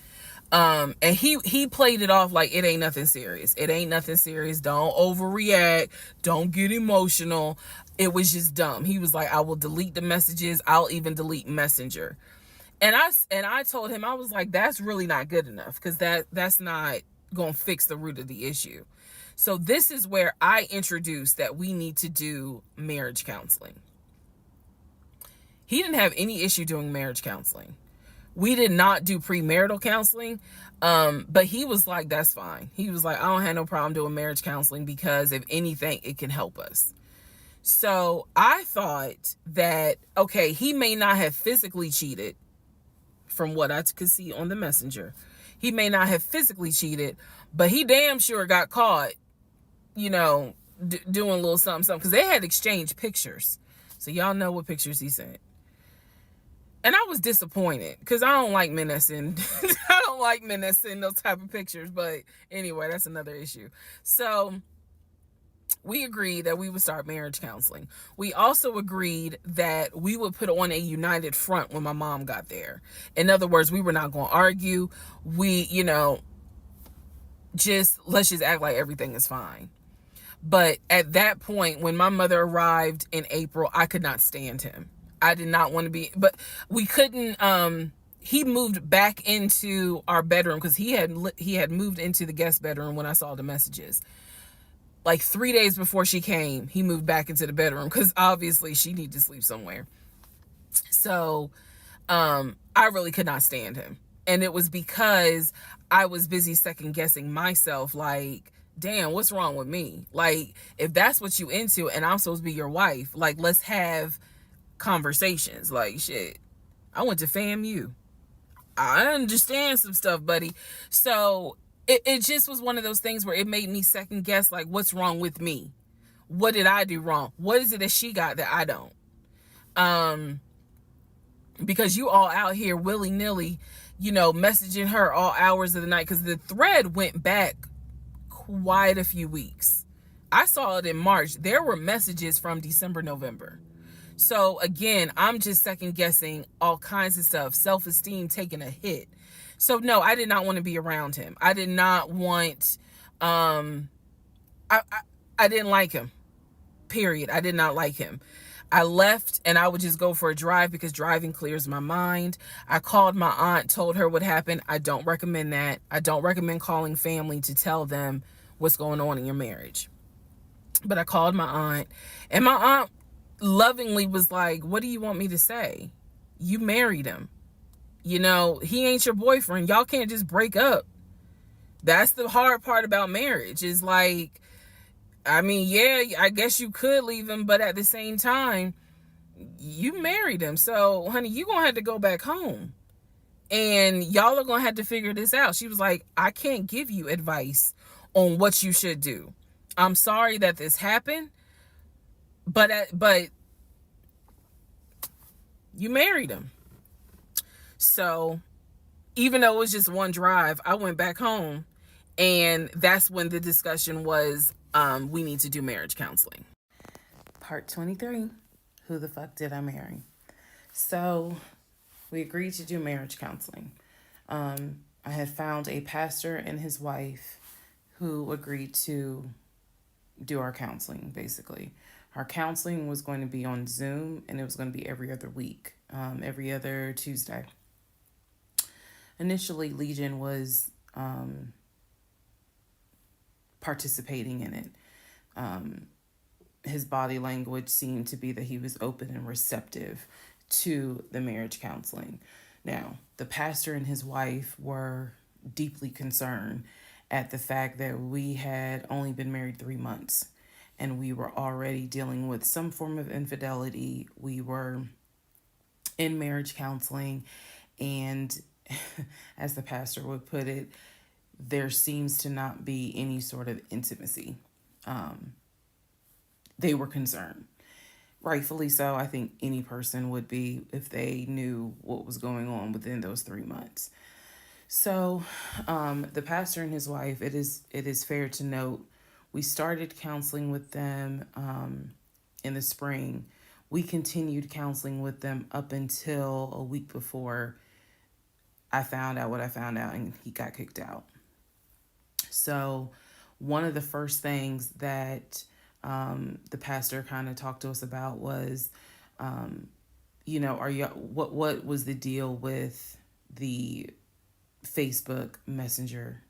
And he played it off like it ain't nothing serious. It ain't nothing serious. Don't overreact. Don't get emotional. It was just dumb. He was like, "I will delete the messages. I'll even delete Messenger." And I told him, I was like, "That's really not good enough, because that's not going to fix the root of the issue." So this is where I introduced that we need to do marriage counseling. He didn't have any issue doing marriage counseling. We did not do premarital counseling, but he was like, that's fine. He was like, I don't have no problem doing marriage counseling because if anything, it can help us. So I thought that, okay, he may not have physically cheated from what I could see on the messenger. He may not have physically cheated, but he damn sure got caught, doing a little something, because they had exchanged pictures. So y'all know what pictures he sent. And I was disappointed because I don't like men that send those type of pictures. But anyway, that's another issue. So we agreed that we would start marriage counseling. We also agreed that we would put on a united front when my mom got there. In other words, we were not going to argue. We, let's just act like everything is fine. But at that point, when my mother arrived in April, I could not stand him. I did not want to be, but we couldn't, he moved back into our bedroom because he had moved into the guest bedroom when I saw the messages. Like 3 days before she came, he moved back into the bedroom because obviously she needed to sleep somewhere. So, I really could not stand him. And it was because I was busy second guessing myself, like, damn, what's wrong with me? Like, if that's what you into and I'm supposed to be your wife, like, let's have conversations. Like, shit, I went to FAMU. I understand some stuff, buddy. So it just was one of those things where it made me second guess, like, what's wrong with me? What did I do wrong? What is it that she got that I don't? Because you all out here willy-nilly, messaging her all hours of the night, because the thread went back quite a few weeks. I saw it in March. There were messages from December, November. So again, I'm just second guessing all kinds of stuff, self-esteem taking a hit. So no, I did not want to be around him. I did not want, I didn't like him, period. I did not like him. I left and I would just go for a drive because driving clears my mind. I called my aunt, told her what happened. I don't recommend that. I don't recommend calling family to tell them what's going on in your marriage. But I called my aunt, and my aunt lovingly was like, what do you want me to say? You married him. He ain't your boyfriend. Y'all can't just break up. That's the hard part about marriage, is like, I mean, yeah, I guess you could leave him, but at the same time, you married him. So, honey, you're going to have to go back home. And y'all are going to have to figure this out. She was like, I can't give you advice on what you should do. I'm sorry that this happened, but you married him. So even though it was just one drive, I went back home, and that's when the discussion was, we need to do marriage counseling. Part 23, who the fuck did I marry? So we agreed to do marriage counseling. I had found a pastor and his wife who agreed to do our counseling, basically. Our counseling was going to be on Zoom, and it was going to be every other week, every other Tuesday. Initially, Legion was participating in it. His body language seemed to be that he was open and receptive to the marriage counseling. Now, the pastor and his wife were deeply concerned at the fact that we had only been married 3 months, and we were already dealing with some form of infidelity. We were in marriage counseling, and as the pastor would put it, there seems to not be any sort of intimacy. They were concerned. Rightfully so. I think any person would be if they knew what was going on within those 3 months. So the pastor and his wife, it is fair to note, we started counseling with them in the spring. We continued counseling with them up until a week before I found out what I found out, and he got kicked out. So one of the first things that the pastor kind of talked to us about was, what was the deal with the Facebook Messenger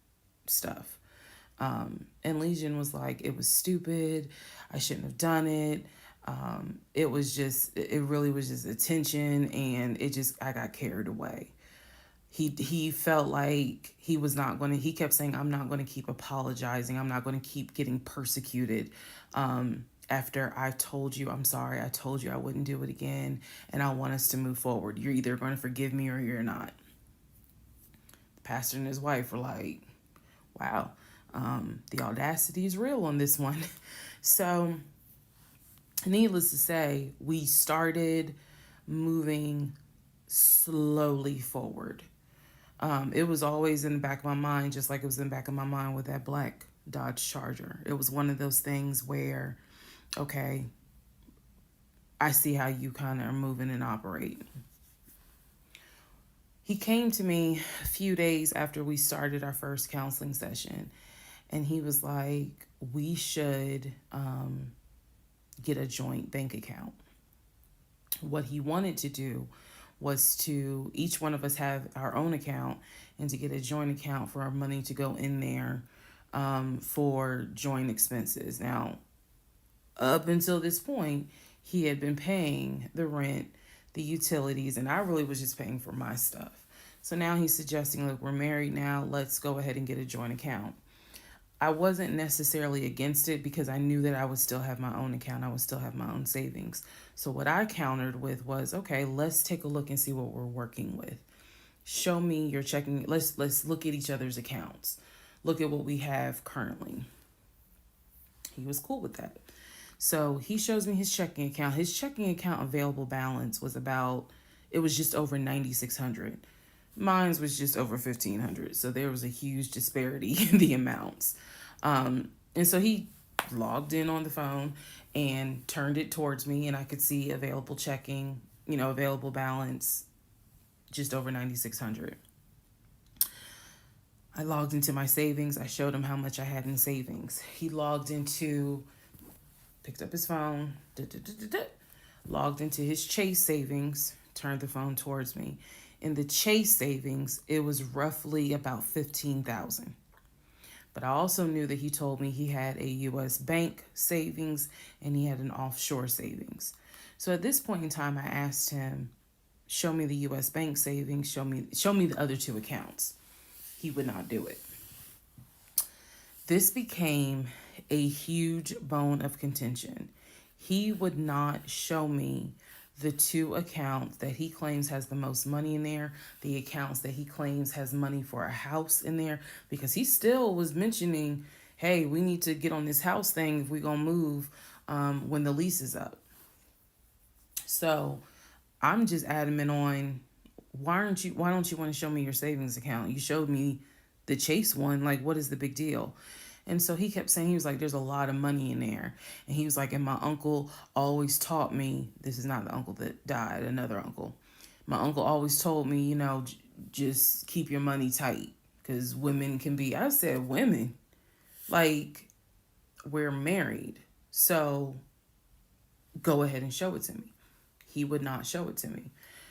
stuff? And Legion was like, it was stupid. I shouldn't have done it. It really was just attention, and I got carried away. He felt like he was not going to, he kept saying, I'm not going to keep apologizing. I'm not going to keep getting persecuted. After I told you, I'm sorry, I told you I wouldn't do it again, and I want us to move forward. You're either going to forgive me or you're not. The pastor and his wife were like, wow, the audacity is real on this one. So, needless to say, we started moving slowly forward. It was always in the back of my mind, just like it was in the back of my mind with that black Dodge Charger. It was one of those things where, okay, I see how you kind of are moving and operate. He came to me a few days after we started our first counseling session, and he was like, we should get a joint bank account. What he wanted to do was to each one of us have our own account, and to get a joint account for our money to go in there for joint expenses. Now, up until this point, he had been paying the rent, the utilities, and I really was just paying for my stuff. So now he's suggesting, look, we're married now, let's go ahead and get a joint account. I wasn't necessarily against it because I knew that I would still have my own account. I would still have my own savings. So what I countered with was, okay, let's take a look and see what we're working with. Show me your checking. Let's look at each other's accounts. Look at what we have currently. He was cool with that. So he shows me his checking account. His checking account available balance was just over $9,600. Mine was just over $1,500. So there was a huge disparity in the amounts. And so he logged in on the phone and turned it towards me, and I could see available checking, available balance, just over $9,600. I logged into my savings. I showed him how much I had in savings. He picked up his phone, logged into his Chase savings, turned the phone towards me. In the Chase savings, it was roughly about $15,000. But I also knew that he told me he had a U.S. bank savings and he had an offshore savings. So at this point in time, I asked him, show me the U.S. bank savings, show me the other two accounts. He would not do it. This became a huge bone of contention. He would not show me the two accounts that he claims has the most money in there, the accounts that he claims has money for a house in there, because he still was mentioning, hey, we need to get on this house thing if we're going to move when the lease is up. So I'm just adamant on, why don't you want to show me your savings account? You showed me the Chase one. Like, what is the big deal? And so he kept saying, he was like, there's a lot of money in there. And he was like, and my uncle always taught me, this is not the uncle that died, another uncle. My uncle always told me, just keep your money tight, because women can be, I said, women, like, we're married. So go ahead and show it to me. He would not show it to me.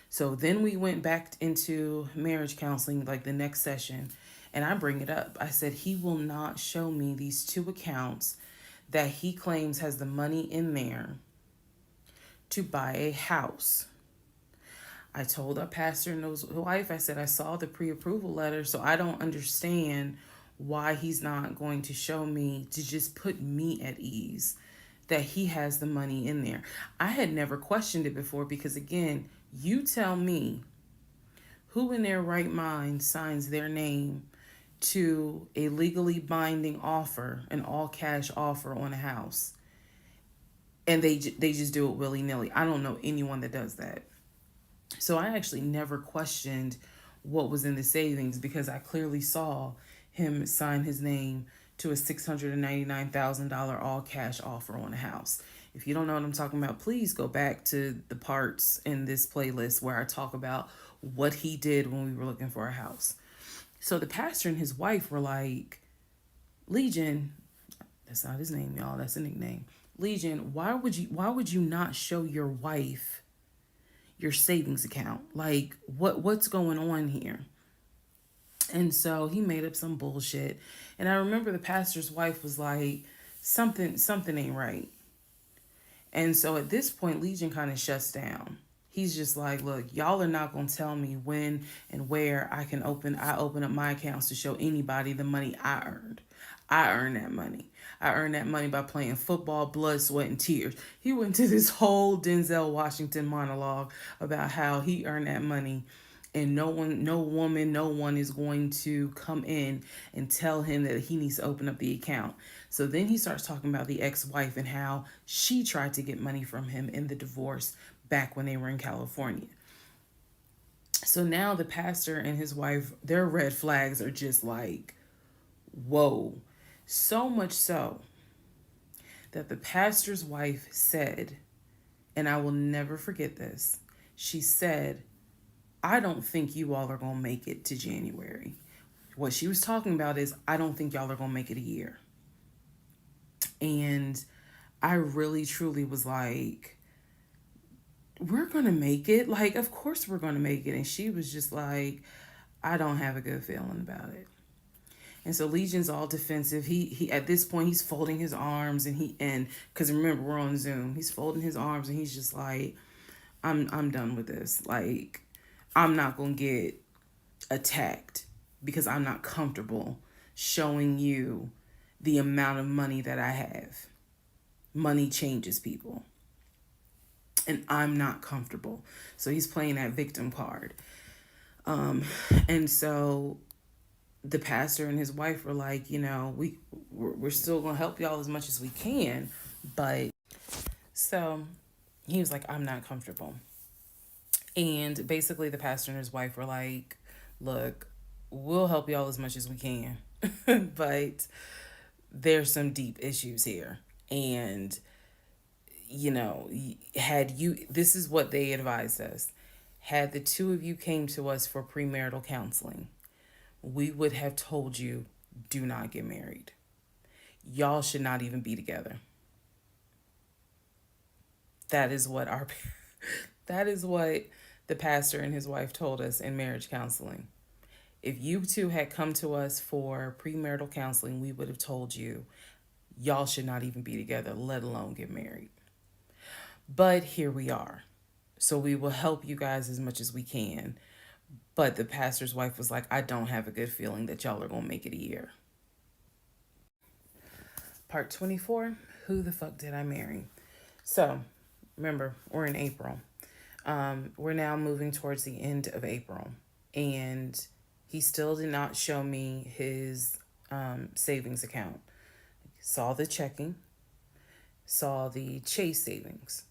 So then we went back into marriage counseling, like the next session. And I bring it up. I said, he will not show me these two accounts that he claims has the money in there to buy a house. I told our pastor and his wife, I said, I saw the pre-approval letter, so I don't understand why he's not going to show me, to just put me at ease that he has the money in there. I had never questioned it before because, again, you tell me who in their right mind signs their name to a legally binding offer, an all-cash offer on a house, and they just do it willy-nilly. I don't know anyone that does that. So I actually never questioned what was in the savings because I clearly saw him sign his name to a $699,000 all-cash offer on a house. If you don't know what I'm talking about, please go back to the parts in this playlist where I talk about what he did when we were looking for a house. So the pastor and his wife were like, Legion, that's not his name, y'all, that's a nickname. Legion, why would you not show your wife your savings account? Like, what's going on here? And so he made up some bullshit. And I remember the pastor's wife was like, something ain't right. And so at this point, Legion kind of shuts down. He's just like, look, y'all are not gonna tell me when and where I open up my accounts to show anybody the money I earned. I earned that money. I earned that money by playing football, blood, sweat, and tears. He went to this whole Denzel Washington monologue about how he earned that money, and no one, no woman, no one is going to come in and tell him that he needs to open up the account. So then he starts talking about the ex-wife and how she tried to get money from him in the divorce back when they were in California. So now the pastor and his wife, their red flags are just like, whoa. So much so that the pastor's wife said, and I will never forget this, she said, I don't think you all are going to make it to January. What she was talking about is, I don't think y'all are going to make it a year. And I really, truly was like, we're going to make it. Like, of course we're going to make it. And she was just like, I don't have a good feeling about it. And so Legion's all defensive. He at this point he's folding his arms and because remember we're on Zoom. He's folding his arms and he's just like, I'm done with this. Like, I'm not gonna get attacked because I'm not comfortable showing you the amount of money that I have. Money changes people. And I'm not comfortable. So he's playing that victim card. And so the pastor and his wife were like, you know, we're still gonna help y'all as much as we can, but so he was like, I'm not comfortable. And basically the pastor and his wife were like, look, we'll help y'all as much as we can, but there's some deep issues here. And you know, this is what they advised us, had the two of you came to us for premarital counseling, we would have told you, do not get married. Y'all should not even be together. That is what that is what the pastor and his wife told us in marriage counseling. If you two had come to us for premarital counseling, we would have told you, y'all should not even be together, let alone get married. But here we are. So we will help you guys as much as we can. But the pastor's wife was like, I don't have a good feeling that y'all are going to make it a year. Part 24, who the fuck did I marry? So, remember, we're in April. We're now moving towards the end of April. And he still did not show me his savings account. Saw the checking, saw the Chase savings.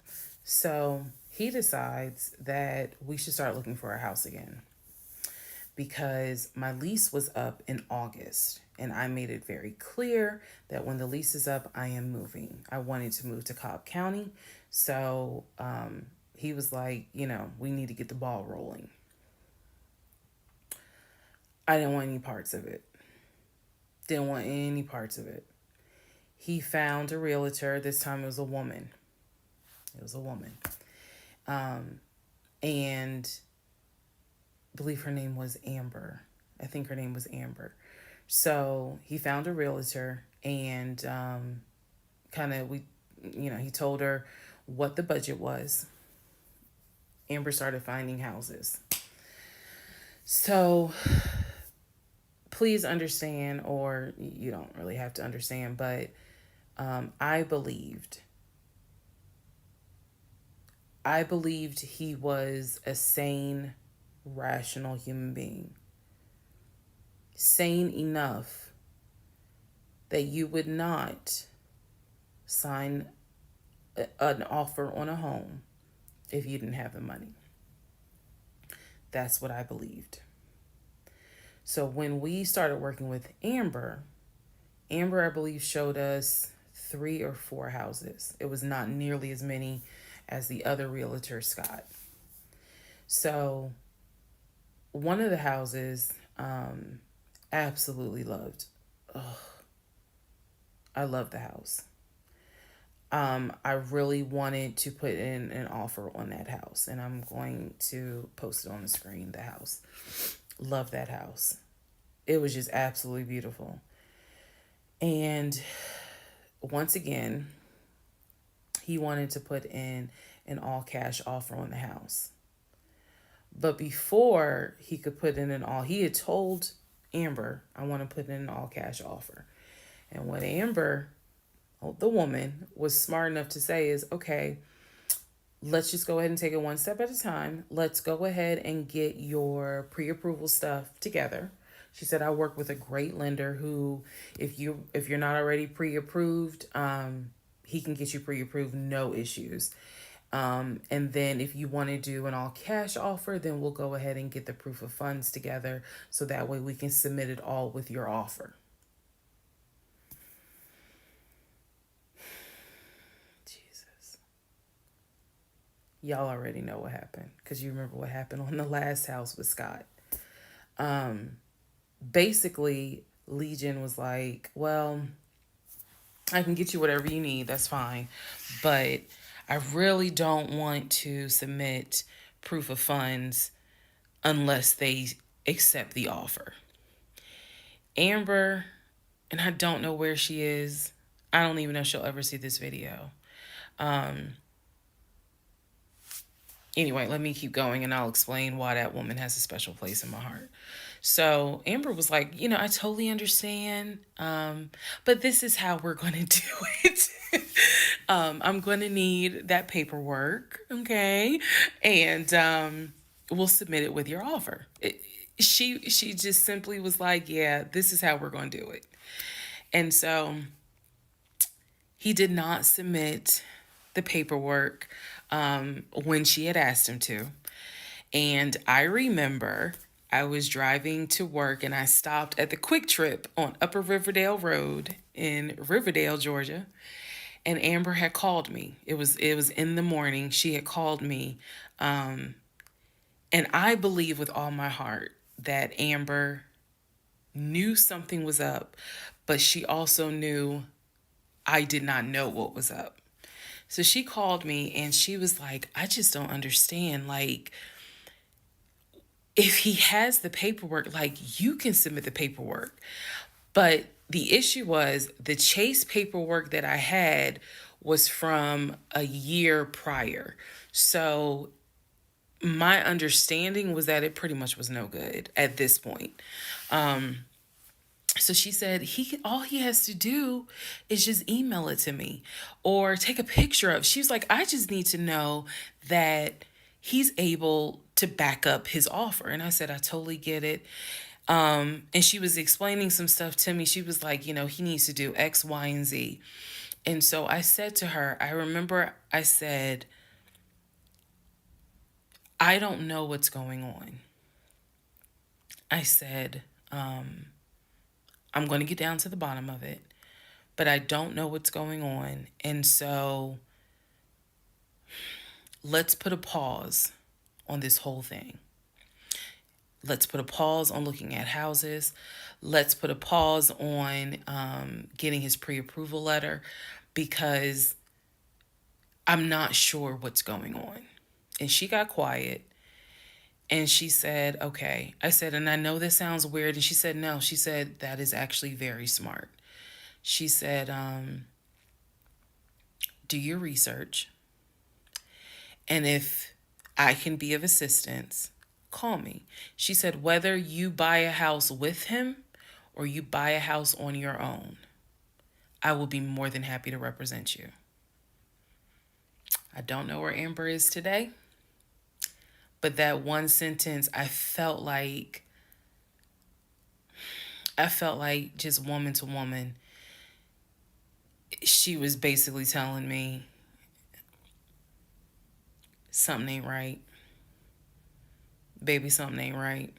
So he decides that we should start looking for a house again, because my lease was up in August and I made it very clear that when the lease is up, I am moving. I wanted to move to Cobb County. So he was like, you know, we need to get the ball rolling. I didn't want any parts of it. Didn't want any parts of it. He found a realtor. This time it was a woman. It was a woman. And I believe her name was Amber. I think her name was Amber. So he found a realtor and he told her what the budget was. Amber started finding houses. So please understand, or you don't really have to understand, but I believed he was a sane, rational human being. Sane enough that you would not sign an offer on a home if you didn't have the money. That's what I believed. So when we started working with Amber, I believe, showed us 3 or 4 houses. It was not nearly as many as the other realtor, Scott. So one of the houses, absolutely loved. I love the house. I really wanted to put in an offer on that house, and I'm going to post it on the screen, the house. Love that house. It was just absolutely beautiful. And once again, he wanted to put in an all cash offer on the house. But before he could put in he had told Amber, I want to put in an all cash offer. And what Amber, the woman, was smart enough to say is, okay, let's just go ahead and take it one step at a time. Let's go ahead and get your pre-approval stuff together. She said, I work with a great lender who, if you're not already pre-approved, he can get you pre-approved, no issues. And then if you want to do an all cash offer, then we'll go ahead and get the proof of funds together so that way we can submit it all with your offer. Jesus. Y'all already know what happened because you remember what happened on the last house with Scott. Basically, Legion was like, well, I can get you whatever you need. That's fine. But I really don't want to submit proof of funds unless they accept the offer. Amber, and I don't know where she is. I don't even know if she'll ever see this video. Anyway, let me keep going and I'll explain why that woman has a special place in my heart. So Amber was like, I totally understand, but this is how we're going to do it. I'm going to need that paperwork, okay? And we'll submit it with your offer. She just simply was like, yeah, this is how we're going to do it. And so he did not submit the paperwork when she had asked him to. And I remember I was driving to work and I stopped at the Quick Trip on Upper Riverdale Road in Riverdale, Georgia. And Amber had called me. It was in the morning. She had called me. And I believe with all my heart that Amber knew something was up, but she also knew I did not know what was up. So she called me and she was like, I just don't understand. Like, if he has the paperwork, like, you can submit the paperwork. But the issue was the Chase paperwork that I had was from a year prior. So my understanding was that it pretty much was no good at this point. So she said all he has to do is just email it to me or take a picture of. She was like, I just need to know that he's able to back up his offer. And I said, I totally get it. And she was explaining some stuff to me. She was like, he needs to do X, Y, and Z. And so I said to her, I remember I said, I don't know what's going on. I said, I'm going to get down to the bottom of it, but I don't know what's going on. And so let's put a pause on this whole thing. Let's put a pause on looking at houses. Let's put a pause on getting his pre-approval letter because I'm not sure what's going on. And she got quiet and she said, okay. I said, and I know this sounds weird. And she said, no. She said, that is actually very smart. She said, do your research. And if I can be of assistance, call me. She said, whether you buy a house with him or you buy a house on your own, I will be more than happy to represent you. I don't know where Amber is today, but that one sentence, I felt like just woman to woman, she was basically telling me something ain't right. Baby, something ain't right.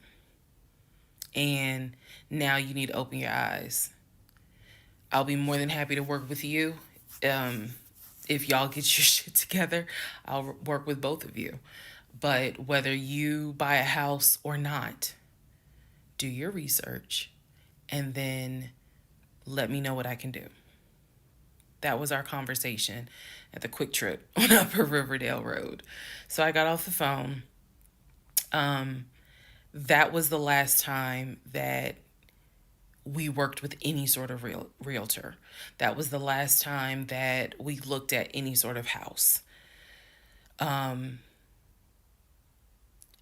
And now you need to open your eyes. I'll be more than happy to work with you. If y'all get your shit together, I'll work with both of you. But whether you buy a house or not, do your research and then let me know what I can do. That was our conversation at the Quick Trip on Upper Riverdale Road. So I got off the phone. That was the last time that we worked with any sort of realtor. That was the last time that we looked at any sort of house. And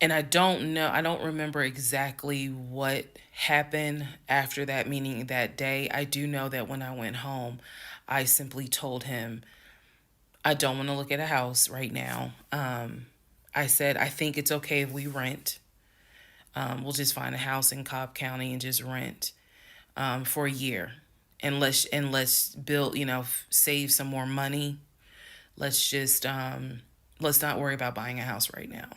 I don't remember exactly what happened after that meeting that day. I do know that when I went home, I simply told him, I don't want to look at a house right now. I said, I think it's okay if we rent. We'll just find a house in Cobb County and just rent for a year. And let's build, save some more money. Let's just, let's not worry about buying a house right now.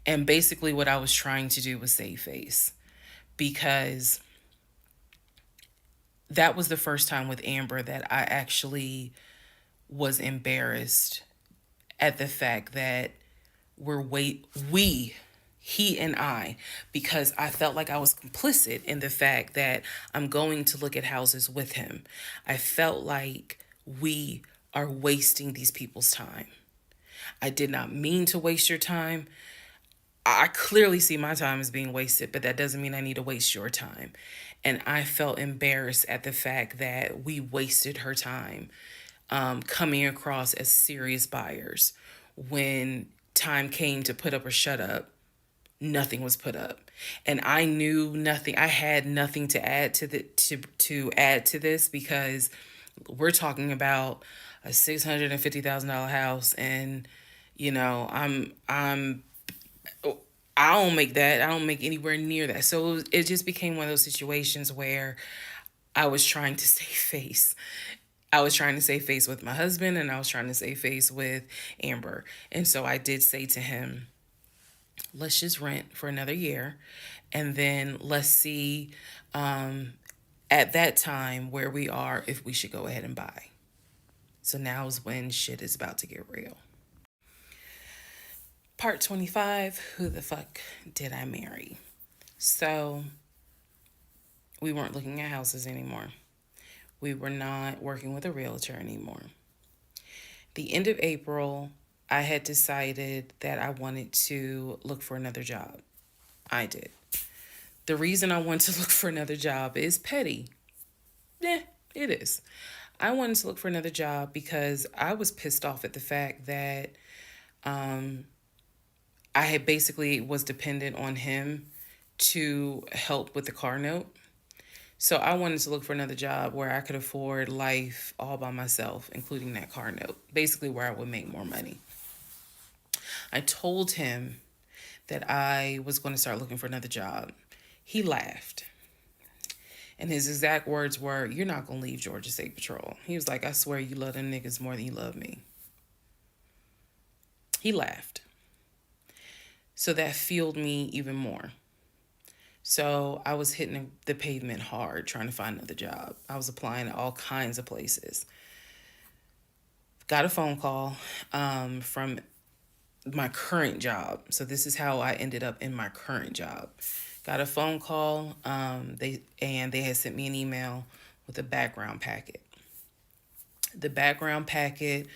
And basically what I was trying to do was save face, because that was the first time with Amber that I actually was embarrassed at the fact that he and I, because I felt like I was complicit in the fact that I'm going to look at houses with him. I felt like we are wasting these people's time. I did not mean to waste your time. I clearly see my time as being wasted, but that doesn't mean I need to waste your time. And I felt embarrassed at the fact that we wasted her time coming across as serious buyers. When time came to put up or shut up, nothing was put up. And I knew nothing. I had nothing to add to add to this, because we're talking about a $650,000 house, and I don't make that. I don't make anywhere near that. So it just became one of those situations where I was trying to save face. I was trying to save face with my husband, and I was trying to save face with Amber. And so I did say to him, let's just rent for another year, and then let's see at that time where we are, if we should go ahead and buy. So now is when shit is about to get real. Part 25, who the fuck did I marry? So we weren't looking at houses anymore. We were not working with a realtor anymore. The end of April, I had decided that I wanted to look for another job. I did. The reason I wanted to look for another job is petty. Yeah, it is. I wanted to look for another job because I was pissed off at the fact that I had basically was dependent on him to help with the car note. So I wanted to look for another job where I could afford life all by myself, including that car note, basically where I would make more money. I told him that I was going to start looking for another job. He laughed. And his exact words were, "You're not going to leave Georgia State Patrol." He was like, "I swear you love them niggas more than you love me." He laughed. So that fueled me even more. So I was hitting the pavement hard trying to find another job. I was applying to all kinds of places. Got a phone call from my current job. So this is how I ended up in my current job. Got a phone call. They had sent me an email with a background packet. The background packet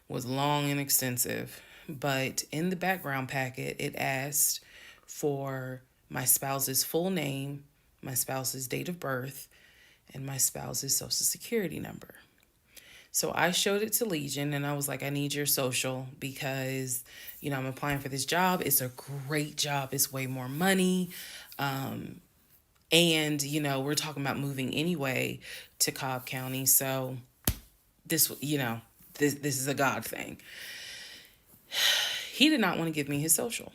was long and extensive, but in the background packet, it asked for my spouse's full name, my spouse's date of birth, and my spouse's social security number. So I showed it to Legion, and I was like, I need your social because, I'm applying for this job. It's a great job. It's way more money. And, we're talking about moving anyway to Cobb County. So this is a God thing. He did not want to give me his social.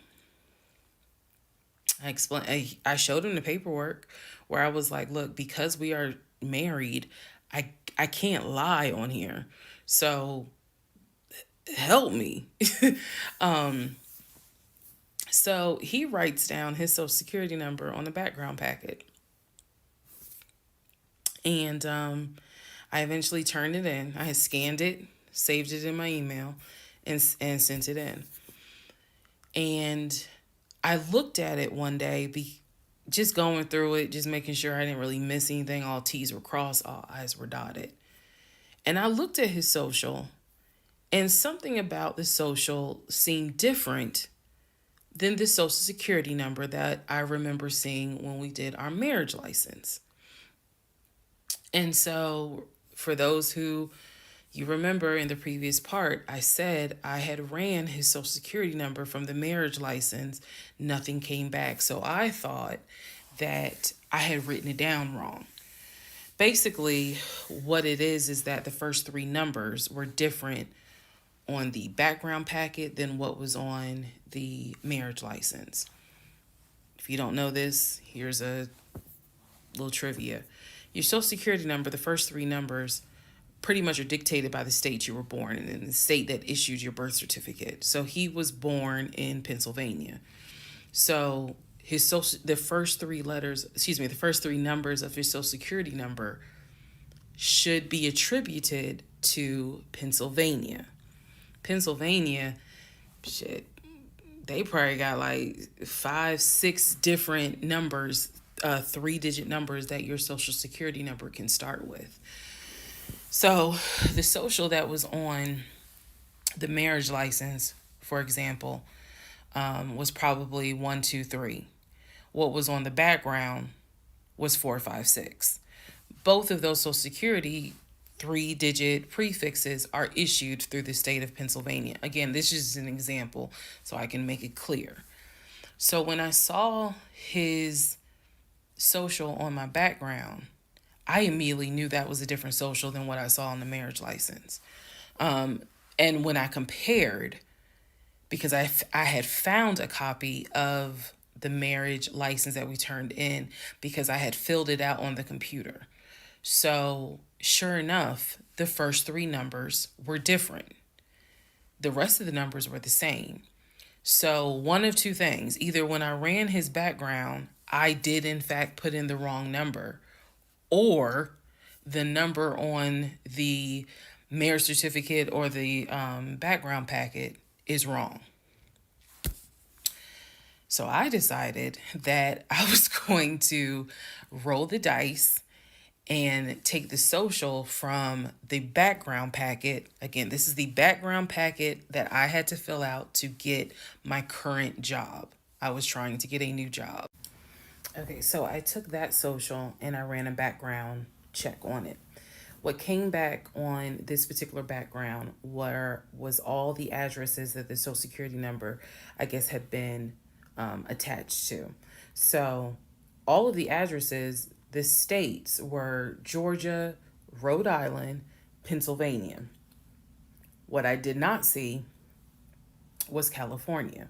I showed him the paperwork where I was like, look, because we are married, I can't lie on here. So help me. So he writes down his social security number on the background packet. And I eventually turned it in. I had scanned it, saved it in my email, and sent it in. And I looked at it one day, just going through it, just making sure I didn't really miss anything. All T's were crossed, all I's were dotted. And I looked at his social, and something about the social seemed different than the social security number that I remember seeing when we did our marriage license. And so, for those who you remember in the previous part, I said I had ran his social security number from the marriage license. Nothing came back. So I thought that I had written it down wrong. Basically, what it is that the first three numbers were different on the background packet than what was on the marriage license. If you don't know this, here's a little trivia. Your social security number, the first three numbers, pretty much are dictated by the state you were born in and the state that issued your birth certificate. So he was born in Pennsylvania. So the first three letters, the first three numbers of his social security number should be attributed to Pennsylvania. Pennsylvania, shit, they probably got like 5, 6 different numbers, 3-digit numbers that your social security number can start with. So the social that was on the marriage license, for example, was probably 1, 2, 3. What was on the background was 4, 5, 6. Both of those social security 3-digit prefixes are issued through the state of Pennsylvania. Again, this is an example so I can make it clear. So when I saw his social on my background, I immediately knew that was a different social than what I saw on the marriage license. And when I compared, because I had found a copy of the marriage license that we turned in because I had filled it out on the computer. So sure enough, the first three numbers were different. The rest of the numbers were the same. So one of two things: either when I ran his background, I did in fact put in the wrong number, or the number on the marriage certificate or the background packet is wrong. So I decided that I was going to roll the dice and take the social from the background packet. Again, this is the background packet that I had to fill out to get my current job. I was trying to get a new job. Okay, so I took that social and I ran a background check on it. What came back on this particular background was all the addresses that the social security number, I guess, had been attached to. So all of the addresses, the states were Georgia, Rhode Island, Pennsylvania. What I did not see was California.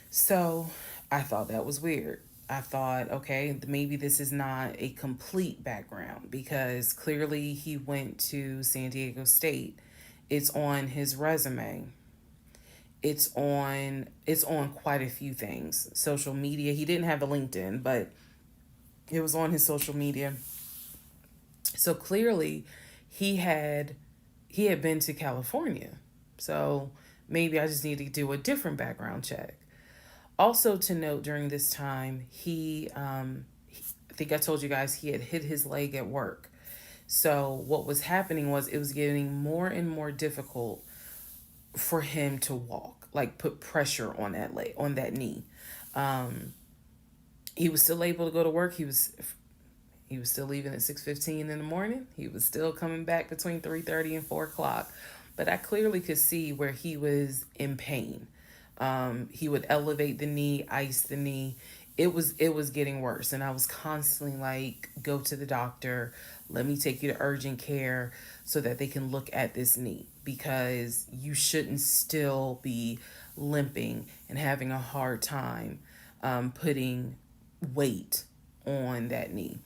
So I thought that was weird. I thought, okay, maybe this is not a complete background because clearly he went to San Diego State. It's on his resume. It's on quite a few things. Social media. He didn't have a LinkedIn, but it was on his social media. So clearly he had been to California. So maybe I just need to do a different background check. Also to note, during this time, I think I told you guys he had hit his leg at work. So what was happening was it was getting more and more difficult for him to walk, like put pressure on that leg, on that knee. He was still able to go to work. He was still leaving at 6:15 in the morning. He was still coming back between 3:30 and 4 o'clock. But I clearly could see where he was in pain. He would elevate the knee, ice the knee. It was getting worse. And I was constantly like, go to the doctor. Let me take you to urgent care so that they can look at this knee, because you shouldn't still be limping and having a hard time putting weight on that knee.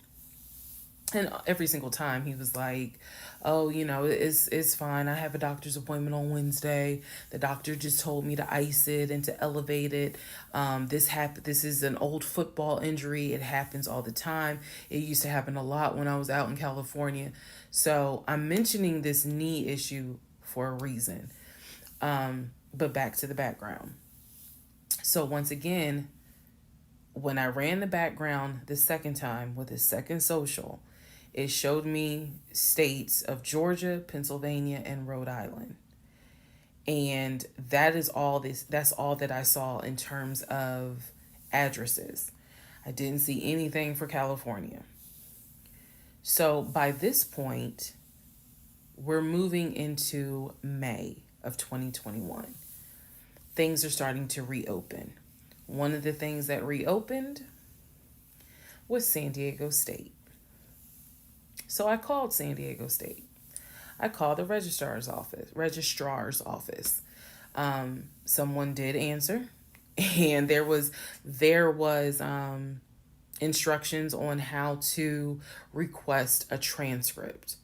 And every single time he was like, oh, it's fine. I have a doctor's appointment on Wednesday. The doctor just told me to ice it and to elevate it. This is an old football injury. It happens all the time. It used to happen a lot when I was out in California. So I'm mentioning this knee issue for a reason. But back to the background. So once again, when I ran the background the second time with the second social, it showed me states of Georgia, Pennsylvania, and Rhode Island. And that's all that I saw in terms of addresses. I didn't see anything for California. So by this point, we're moving into May of 2021. Things are starting to reopen. One of the things that reopened was San Diego State. So I called San Diego State. I called the registrar's office. Someone did answer, and there was instructions on how to request a transcript.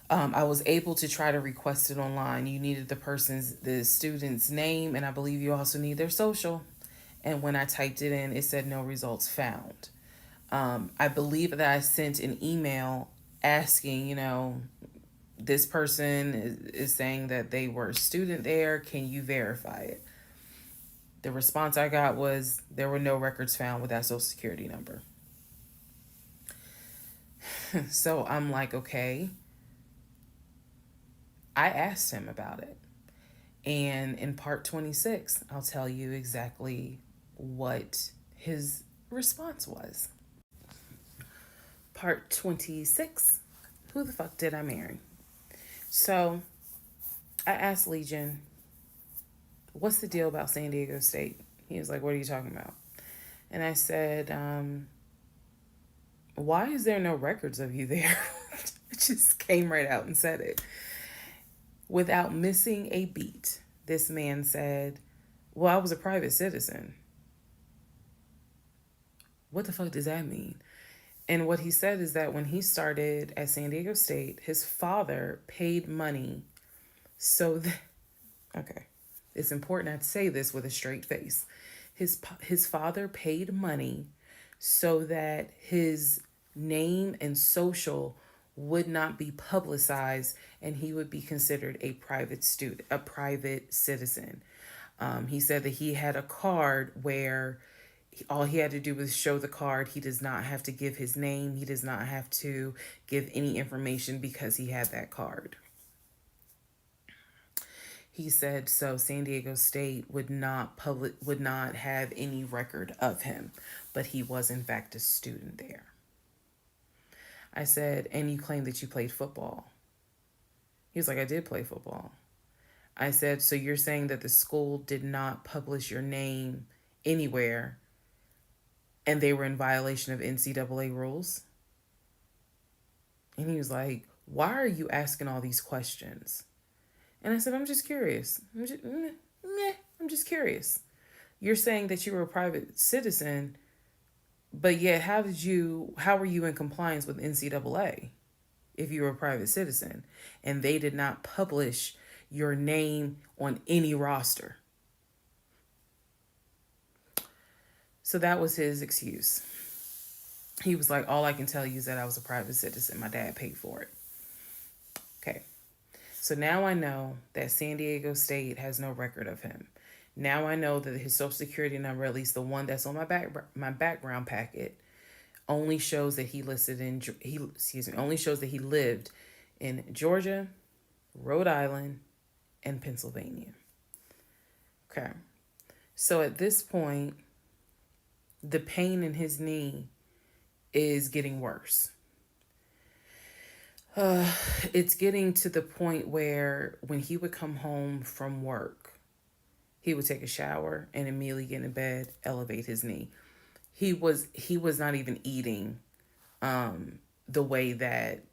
I was able to try to request it online. You needed the student's name, and I believe you also need their social. And when I typed it in, it said no results found. I believe that I sent an email asking, this person is saying that they were a student there. Can you verify it? The response I got was there were no records found with that social security number. So I'm like, okay. I asked him about it. And in part 26, I'll tell you exactly what his response was. Part 26, who the fuck did I marry? So I asked Legion, what's the deal about San Diego State? He was like, what are you talking about? And I said, why is there no records of you there? It just came right out and said it. Without missing a beat, this man said, well, I was a private citizen. What the fuck does that mean? And what he said is that when he started at San Diego State, his father paid money so that, okay, it's important I say this with a straight face. His father paid money so that his name and social would not be publicized and he would be considered a private citizen. He said that he had a card where all he had to do was show the card. He does not have to give his name. He does not have to give any information because he had that card. He said so San Diego State would not have any record of him, but he was in fact a student there. I said, and you claim that you played football. He was like, I did play football. I said, so you're saying that the school did not publish your name anywhere and they were in violation of NCAA rules? And he was like, why are you asking all these questions? And I said, I'm just curious. I'm just curious. You're saying that you were a private citizen, but yet how were you in compliance with NCAA if you were a private citizen and they did not publish your name on any roster? So that was his excuse. He was like, all I can tell you is that I was a private citizen. My dad paid for it. Okay. So now I know that San Diego State has no record of him. Now I know that his social security number, at least the one that's on my background packet, only shows that he shows that he lived in Georgia, Rhode Island, and Pennsylvania. Okay. So at this point, the pain in his knee is getting worse. It's getting to the point where when he would come home from work, he would take a shower and immediately get in bed, elevate his knee. He was not even eating the way that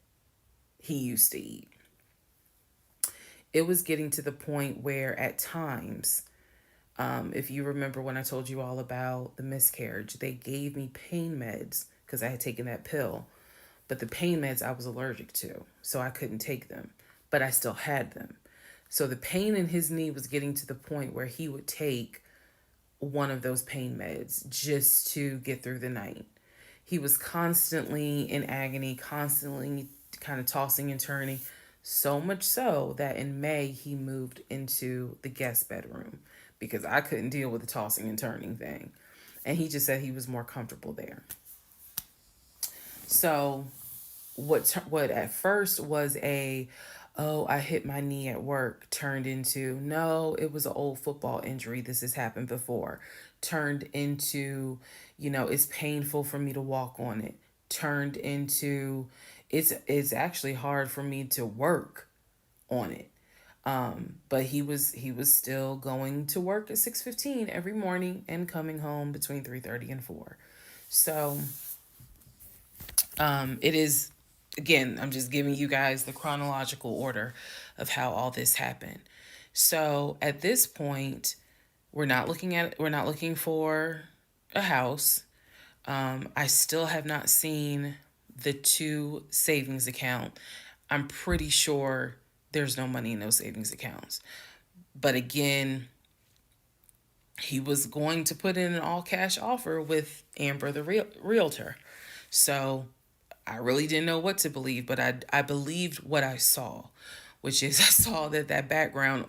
he used to eat. It was getting to the point where at times, if you remember when I told you all about the miscarriage, they gave me pain meds because I had taken that pill. But the pain meds I was allergic to, so I couldn't take them. But I still had them. So the pain in his knee was getting to the point where he would take one of those pain meds just to get through the night. He was constantly in agony, constantly kind of tossing and turning, so much so that in May he moved into the guest bedroom because I couldn't deal with the tossing and turning thing. And he just said he was more comfortable there. So what at first was I hit my knee at work turned into, no, it was an old football injury. This has happened before. Turned into, it's painful for me to walk on it. turned into it's actually hard for me to work on it. But he was still going to work at 6:15 every morning and coming home between 3:30 and 4. So it is, again, I'm just giving you guys the chronological order of how all this happened. So at this point, we're not looking for a house. I still have not seen the two savings account. I'm pretty sure there's no money in those savings accounts. But again, he was going to put in an all cash offer with Amber, the realtor. So I really didn't know what to believe, but I believed what I saw, which is I saw that that background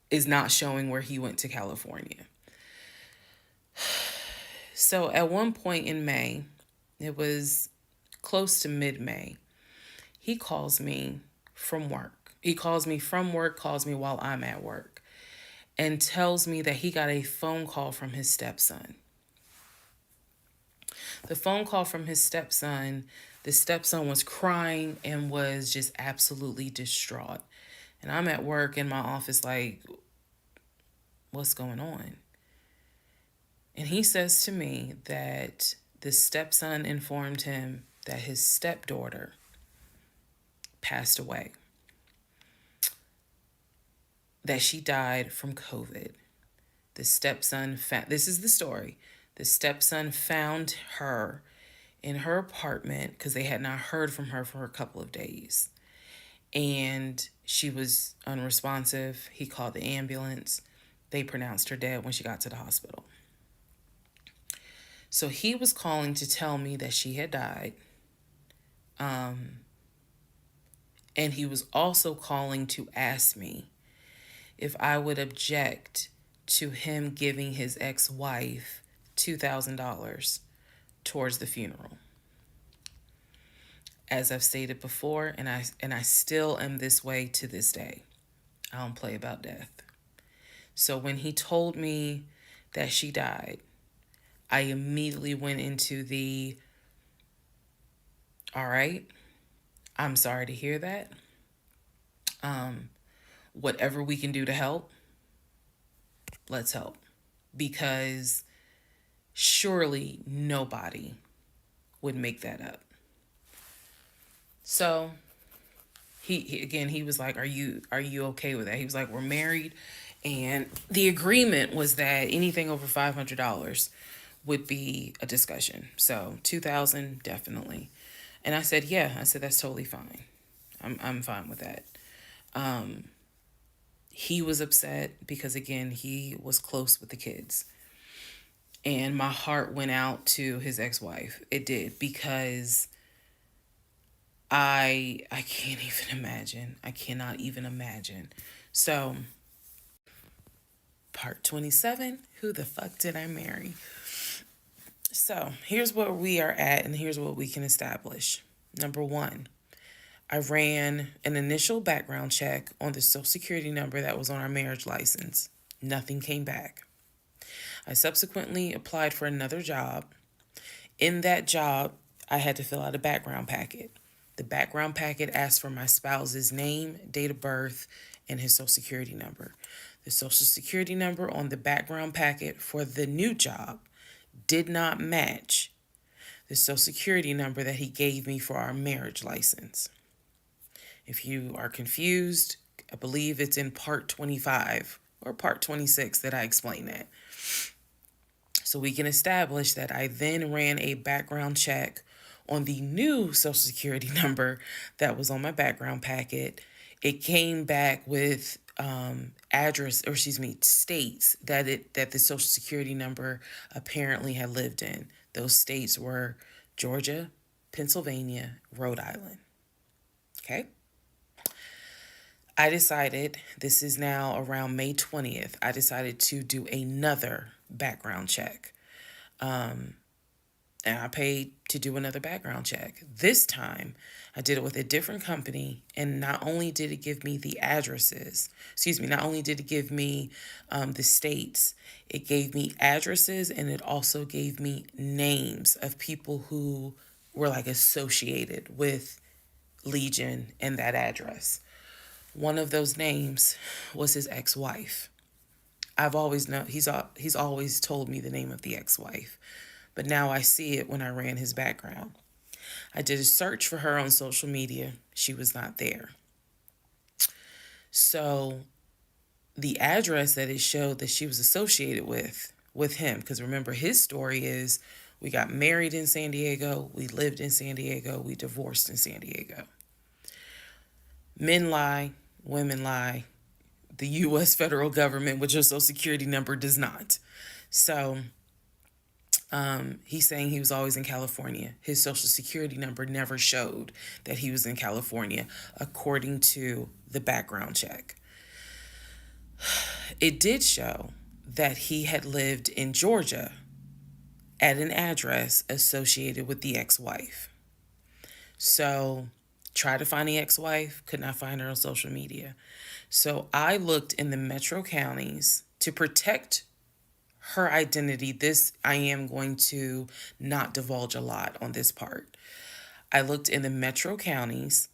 is not showing where he went to California. So at one point in May, it was close to mid-May, he calls me from work. He calls me from work, calls me while I'm at work, and tells me that he got a phone call from his stepson. The phone call from his stepson, the stepson was crying and was just absolutely distraught. And I'm at work in my office like, what's going on? And he says to me that the stepson informed him that his stepdaughter passed away, that she died from COVID. The stepson this is the story. The stepson found her in her apartment because they had not heard from her for a couple of days. And she was unresponsive. He called the ambulance. They pronounced her dead when she got to the hospital. So he was calling to tell me that she had died. And he was also calling to ask me if I would object to him giving his ex-wife $2,000 towards the funeral. As I've stated before, and I still am this way to this day. I don't play about death. So when he told me that she died, I immediately went into the, all right, I'm sorry to hear that. Whatever we can do to help, let's help. Because surely nobody would make that up. So he was like, are you okay with that? He was like, we're married, and the agreement was that anything over $500 would be a discussion. So 2,000 definitely. And I said, yeah. I said, that's totally fine. I'm fine with that. He was upset because, again, he was close with the kids. And my heart went out to his ex-wife. It did, because I can't even imagine. I cannot even imagine. So, part 27, who the fuck did I marry? So, here's where we are at, and here's what we can establish. Number one, I ran an initial background check on the Social Security number that was on our marriage license. Nothing came back. I subsequently applied for another job. In that job, I had to fill out a background packet. The background packet asked for my spouse's name, date of birth, and his Social Security number. The Social Security number on the background packet for the new job did not match the Social Security number that he gave me for our marriage license. If you are confused, I believe it's in part 25 or part 26 that I explain that. So we can establish that I then ran a background check on the new Social Security number that was on my background packet. It came back with states that the Social Security number apparently had lived in. Those states were Georgia, Pennsylvania, Rhode Island. Okay. I decided, this is now around May 20th, I decided to do another background check. And I paid to do another background check. This time, I did it with a different company, and not only did it give me the not only did it give me the states, it gave me addresses, and it also gave me names of people who were like associated with Legion and that address. One of those names was his ex-wife. I've always known he's always told me the name of the ex-wife, but now I see it when I ran his background. I did a search for her on social media. She was not there. So the address that it showed that she was associated with him, because remember his story is we got married in San Diego, we lived in San Diego, we divorced in San Diego. Men lie, women lie. The U.S. federal government with your social security number does not. So he's saying he was always in California. His social security number never showed that he was in California, according to the background check. It did show that he had lived in Georgia at an address associated with the ex-wife. So tried to find the ex-wife, could not find her on social media. So I looked in the metro counties to protect her identity. This, I am going to not divulge a lot on this part. I looked in the metro counties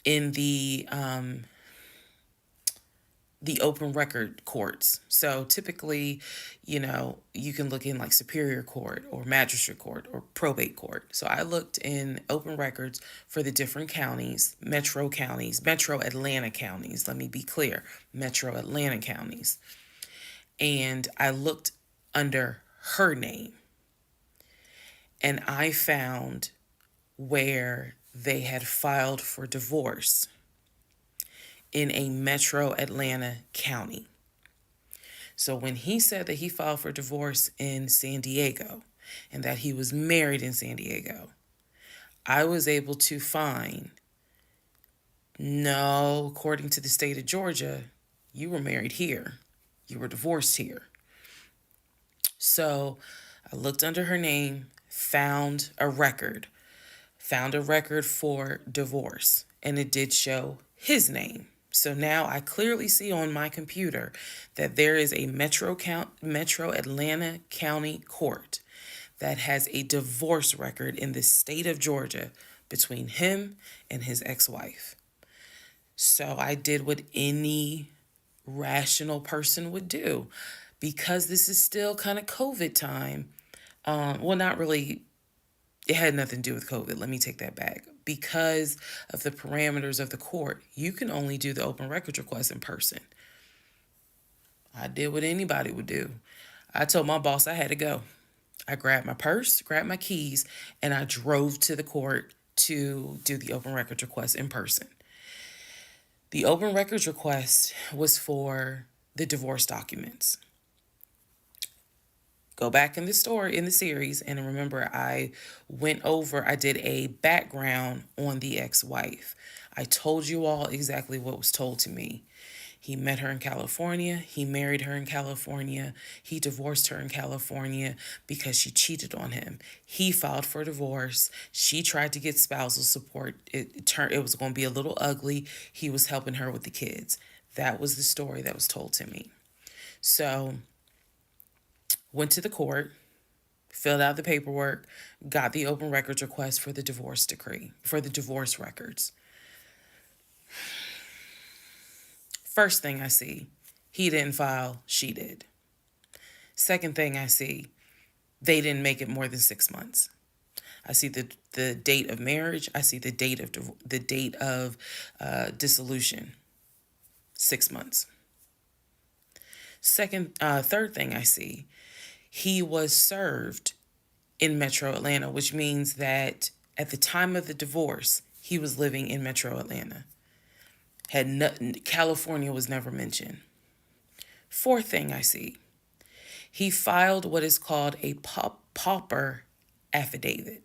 in the open record courts. So typically, you can look in like Superior Court or Magistrate Court or Probate Court. So I looked in open records for the different counties, metro Atlanta counties. Let me be clear, metro Atlanta counties. And I looked under her name. And I found where they had filed for divorce in a metro Atlanta county. So when he said that he filed for divorce in San Diego and that he was married in San Diego, I was able to find, no, according to the state of Georgia, you were married here. You were divorced here. So I looked under her name, found a record for divorce, and it did show his name. So now I clearly see on my computer that there is a metro Atlanta County Court that has a divorce record in the state of Georgia between him and his ex-wife. So I did what any rational person would do. Because this is still kind of COVID time. Well, not really. It had nothing to do with COVID. Let me take that back. Because of the parameters of the court, you can only do the open records request in person. I did what anybody would do. I told my boss I had to go. I grabbed my purse, grabbed my keys, and I drove to the court to do the open records request in person. The open records request was for the divorce documents. Go back in the series, and remember I did a background on the ex-wife. I told you all exactly what was told to me. He met her in California. He married her in California. He divorced her in California because she cheated on him. He filed for divorce. She tried to get spousal support. It was going to be a little ugly. He was helping her with the kids. That was the story that was told to me. So went to the court, filled out the paperwork, got the open records request for the divorce decree, for the divorce records. First thing I see, he didn't file, she did. Second thing I see, they didn't make it more than 6 months. I see the date of marriage. I see the date of dissolution, 6 months. Third thing I see, he was served in Metro Atlanta, which means that at the time of the divorce, he was living in Metro Atlanta. California was never mentioned. Fourth thing I see, he filed what is called a pauper affidavit.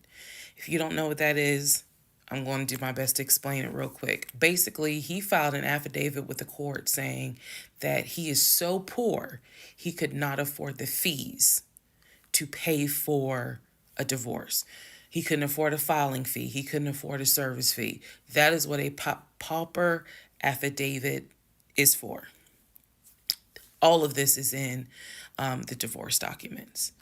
If you don't know what that is, I'm going to do my best to explain it real quick. Basically, he filed an affidavit with the court saying that he is so poor, he could not afford the fees to pay for a divorce. He couldn't afford a filing fee. He couldn't afford a service fee. That is what a pauper affidavit is for. All of this is in the divorce documents.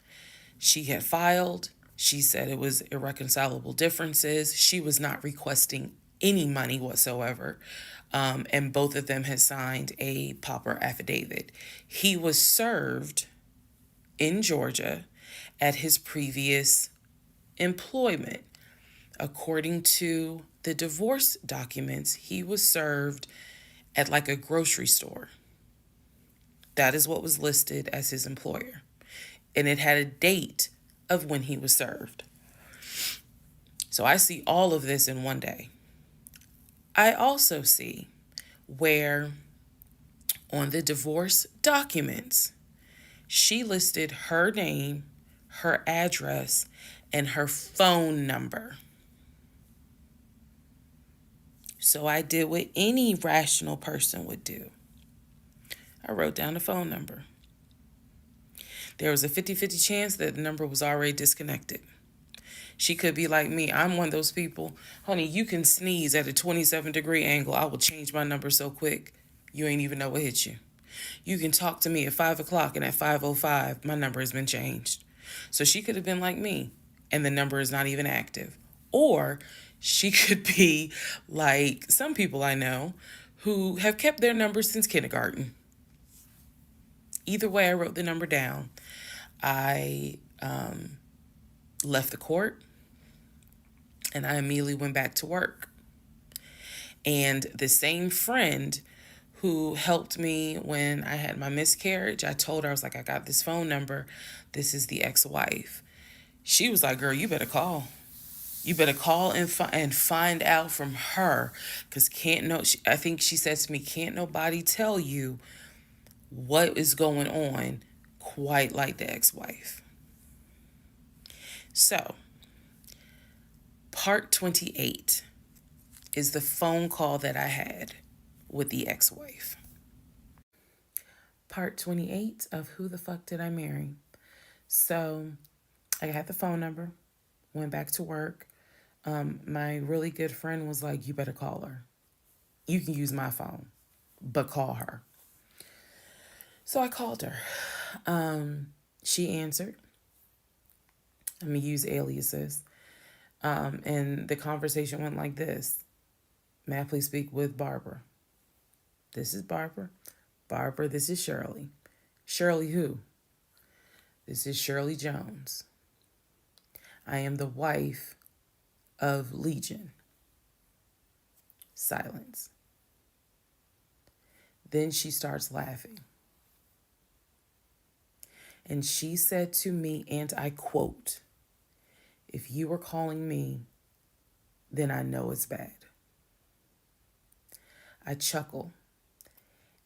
She had filed. She said it was irreconcilable differences. She was not requesting any money whatsoever. And both of them had signed a pauper affidavit. He was served in Georgia at his previous employment. According to the divorce documents, he was served at like a grocery store. That is what was listed as his employer. And it had a date of when he was served. So I see all of this in one day. I also see where on the divorce documents, she listed her name, her address, and her phone number. So I did what any rational person would do. I wrote down the phone number. There was a 50-50 chance that the number was already disconnected. She could be like me. I'm one of those people. Honey, you can sneeze at a 27-degree angle. I will change my number so quick, you ain't even know what hit you. You can talk to me at 5 o'clock, and at 5:05, my number has been changed. So she could have been like me, and the number is not even active. Or she could be like some people I know who have kept their number since kindergarten. Either way, I wrote the number down. I left the court, and I immediately went back to work. And the same friend who helped me when I had my miscarriage, I told her, I was like, I got this phone number. This is the ex-wife. She was like, girl, you better call. You better call and find out from her, because I think she said to me, can't nobody tell you what is going on quite like the ex-wife. So, part 28 is the phone call that I had with the ex-wife. Part 28 of Who the Fuck Did I Marry? So, I had the phone number, went back to work. My really good friend was like, you better call her. You can use my phone, but call her. So I called her. She answered. I'm going to use aliases. And the conversation went like this. May I please speak with Barbara? This is Barbara. Barbara, this is Shirley. Shirley who? This is Shirley Jones. I am the wife of Legion. Silence. Then she starts laughing. And she said to me, and I quote, if you were calling me, then I know it's bad. I chuckle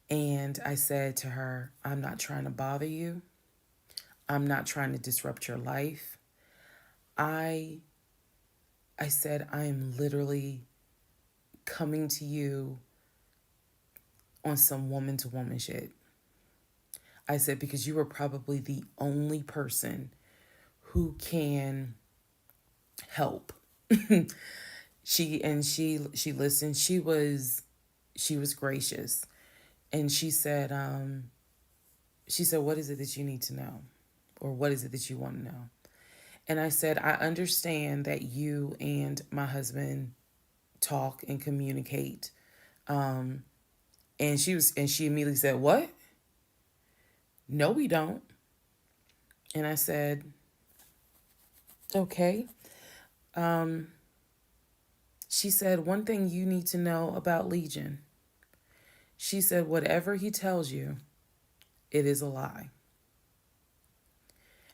and I said to her, I'm not trying to bother you. I'm not trying to disrupt your life. I said, I am literally coming to you on some woman-to-woman shit. I said, because you are probably the only person who can help. She listened. She was gracious. And she said, what is it that you need to know? Or what is it that you want to know? And I said, I understand that you and my husband talk and communicate. And she immediately said, what? No, we don't. And I said, okay. She said, one thing you need to know about Legion. She said, whatever he tells you, it is a lie.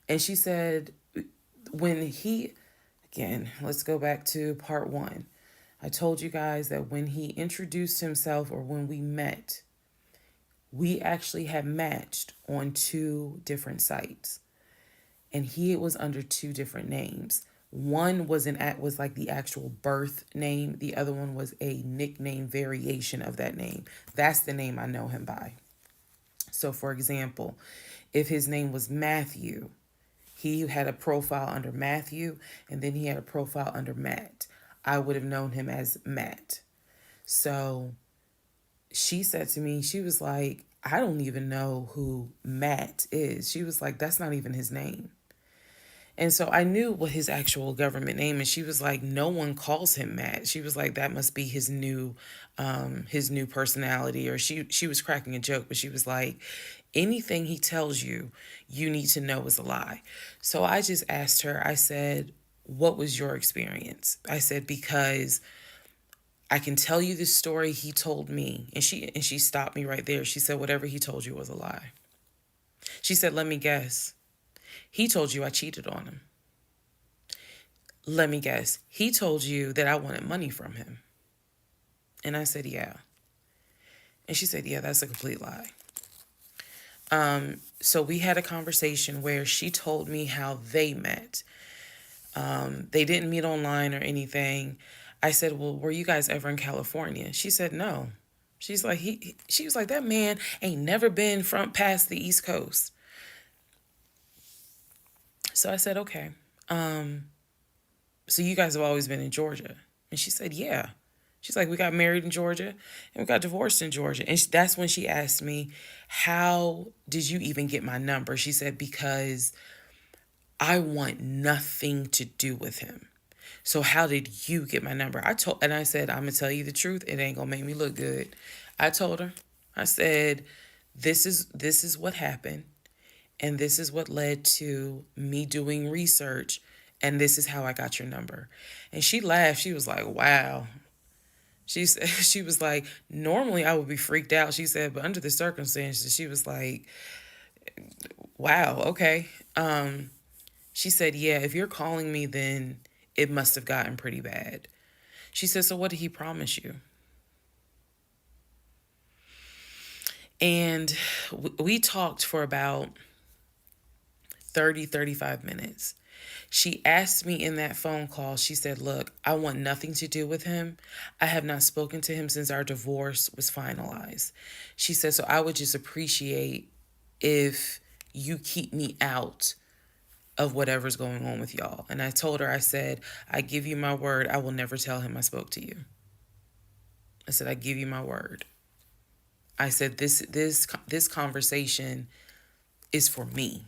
And she said, let's go back to part 1. I told you guys that when he introduced himself, or when we met, we actually had matched on 2 different sites. And he was under 2 different names. One was like the actual birth name. The other one was a nickname variation of that name. That's the name I know him by. So for example, if his name was Matthew, he had a profile under Matthew, and then he had a profile under Matt. I would have known him as Matt. So she said to me, she was like, I don't even know who Matt is. She was like, that's not even his name. And so I knew what his actual government name, and she was like, no one calls him Matt. She was like, that must be his new personality. Or she was cracking a joke, but she was like, anything he tells you, you need to know is a lie. So I just asked her, I said, what was your experience? I said, because I can tell you the story he told me. And she stopped me right there. She said, whatever he told you was a lie. She said, let me guess. He told you I cheated on him. Let me guess. He told you that I wanted money from him. And I said, yeah. And she said, yeah, that's a complete lie. So we had a conversation where she told me how they met. They didn't meet online or anything. I said, well, were you guys ever in California? She said, no. She's like, she was like, that man ain't never been from past the East Coast. So I said, okay. So you guys have always been in Georgia? And she said, yeah. She's like, we got married in Georgia and we got divorced in Georgia. And that's when she asked me, how did you even get my number? She said, because I want nothing to do with him. So how did you get my number? I said, I'm going to tell you the truth. It ain't going to make me look good. I told her, I said, this is what happened. And this is what led to me doing research. And this is how I got your number. And she laughed. She was like, wow. She said, she was like, normally I would be freaked out. She said, but under the circumstances, she was like, wow, okay. She said, yeah, if you're calling me, then it must have gotten pretty bad. She said, so what did he promise you? And we talked for about 35 minutes. She asked me in that phone call, she said, look, I want nothing to do with him. I have not spoken to him since our divorce was finalized. She said, so I would just appreciate if you keep me out of whatever's going on with y'all. And I told her, I said, I give you my word, I will never tell him I spoke to you. I said, I give you my word. I said, this conversation is for me.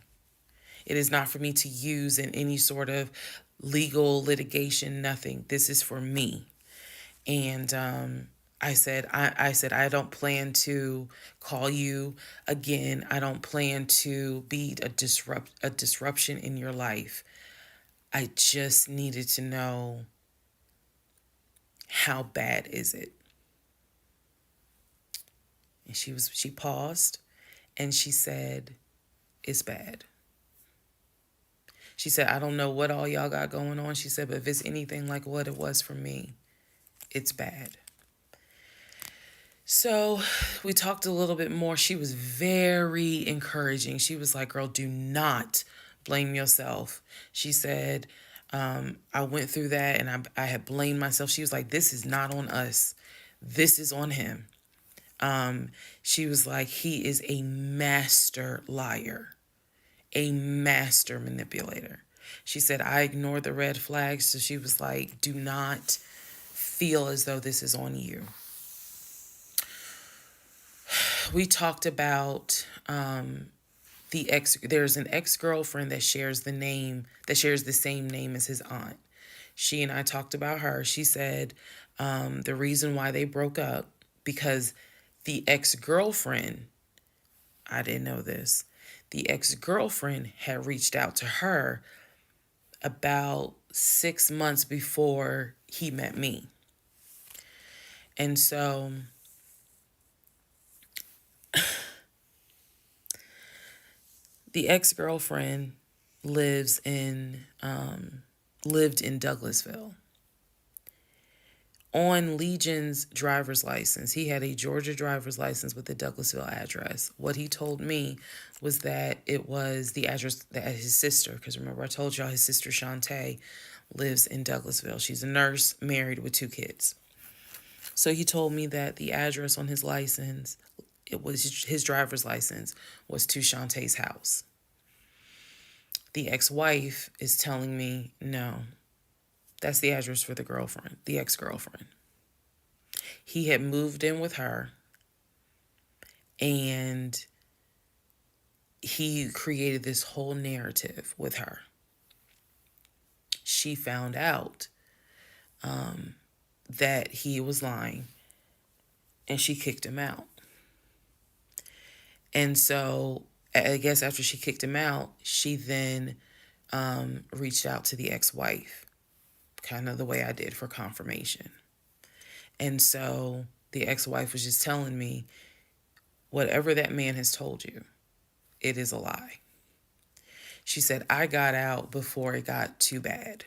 It is not for me to use in any sort of legal litigation, nothing. This is for me. And I said, I don't plan to call you again. I don't plan to be a disruption in your life. I just needed to know, how bad is it? And she paused and she said, it's bad. She said, I don't know what all y'all got going on. She said, but if it's anything like what it was for me, it's bad. So we talked a little bit more. She was very encouraging. She was like, girl, do not blame yourself. She said, I went through that and I had blamed myself. She was like, this is not on us. This is on him. She was like, he is a master liar. A master manipulator. She said, I ignored the red flags. So she was like, do not feel as though this is on you. We talked about there's an ex-girlfriend that shares the same name as his aunt. She and I talked about her. She said the reason why they broke up, because the ex-girlfriend, I didn't know this, the ex-girlfriend had reached out to her about 6 months before he met me. And so the ex-girlfriend lived in Douglasville. On Legion's driver's license, he had a Georgia driver's license with the Douglasville address. What he told me was that it was the address that his sister, because remember I told y'all his sister Shantae lives in Douglasville. She's a nurse, married with 2 kids. So he told me that the address on his license, it was his driver's license, was to Shantae's house. The ex-wife is telling me, no, that's the address for the ex-girlfriend. He had moved in with her and he created this whole narrative with her. she found out that he was lying, and she kicked him out. And so I guess after she kicked him out, she then reached out to the ex-wife, kind of the way I did for confirmation. And so the ex-wife was just telling me, whatever that man has told you, it is a lie. She said, I got out before it got too bad.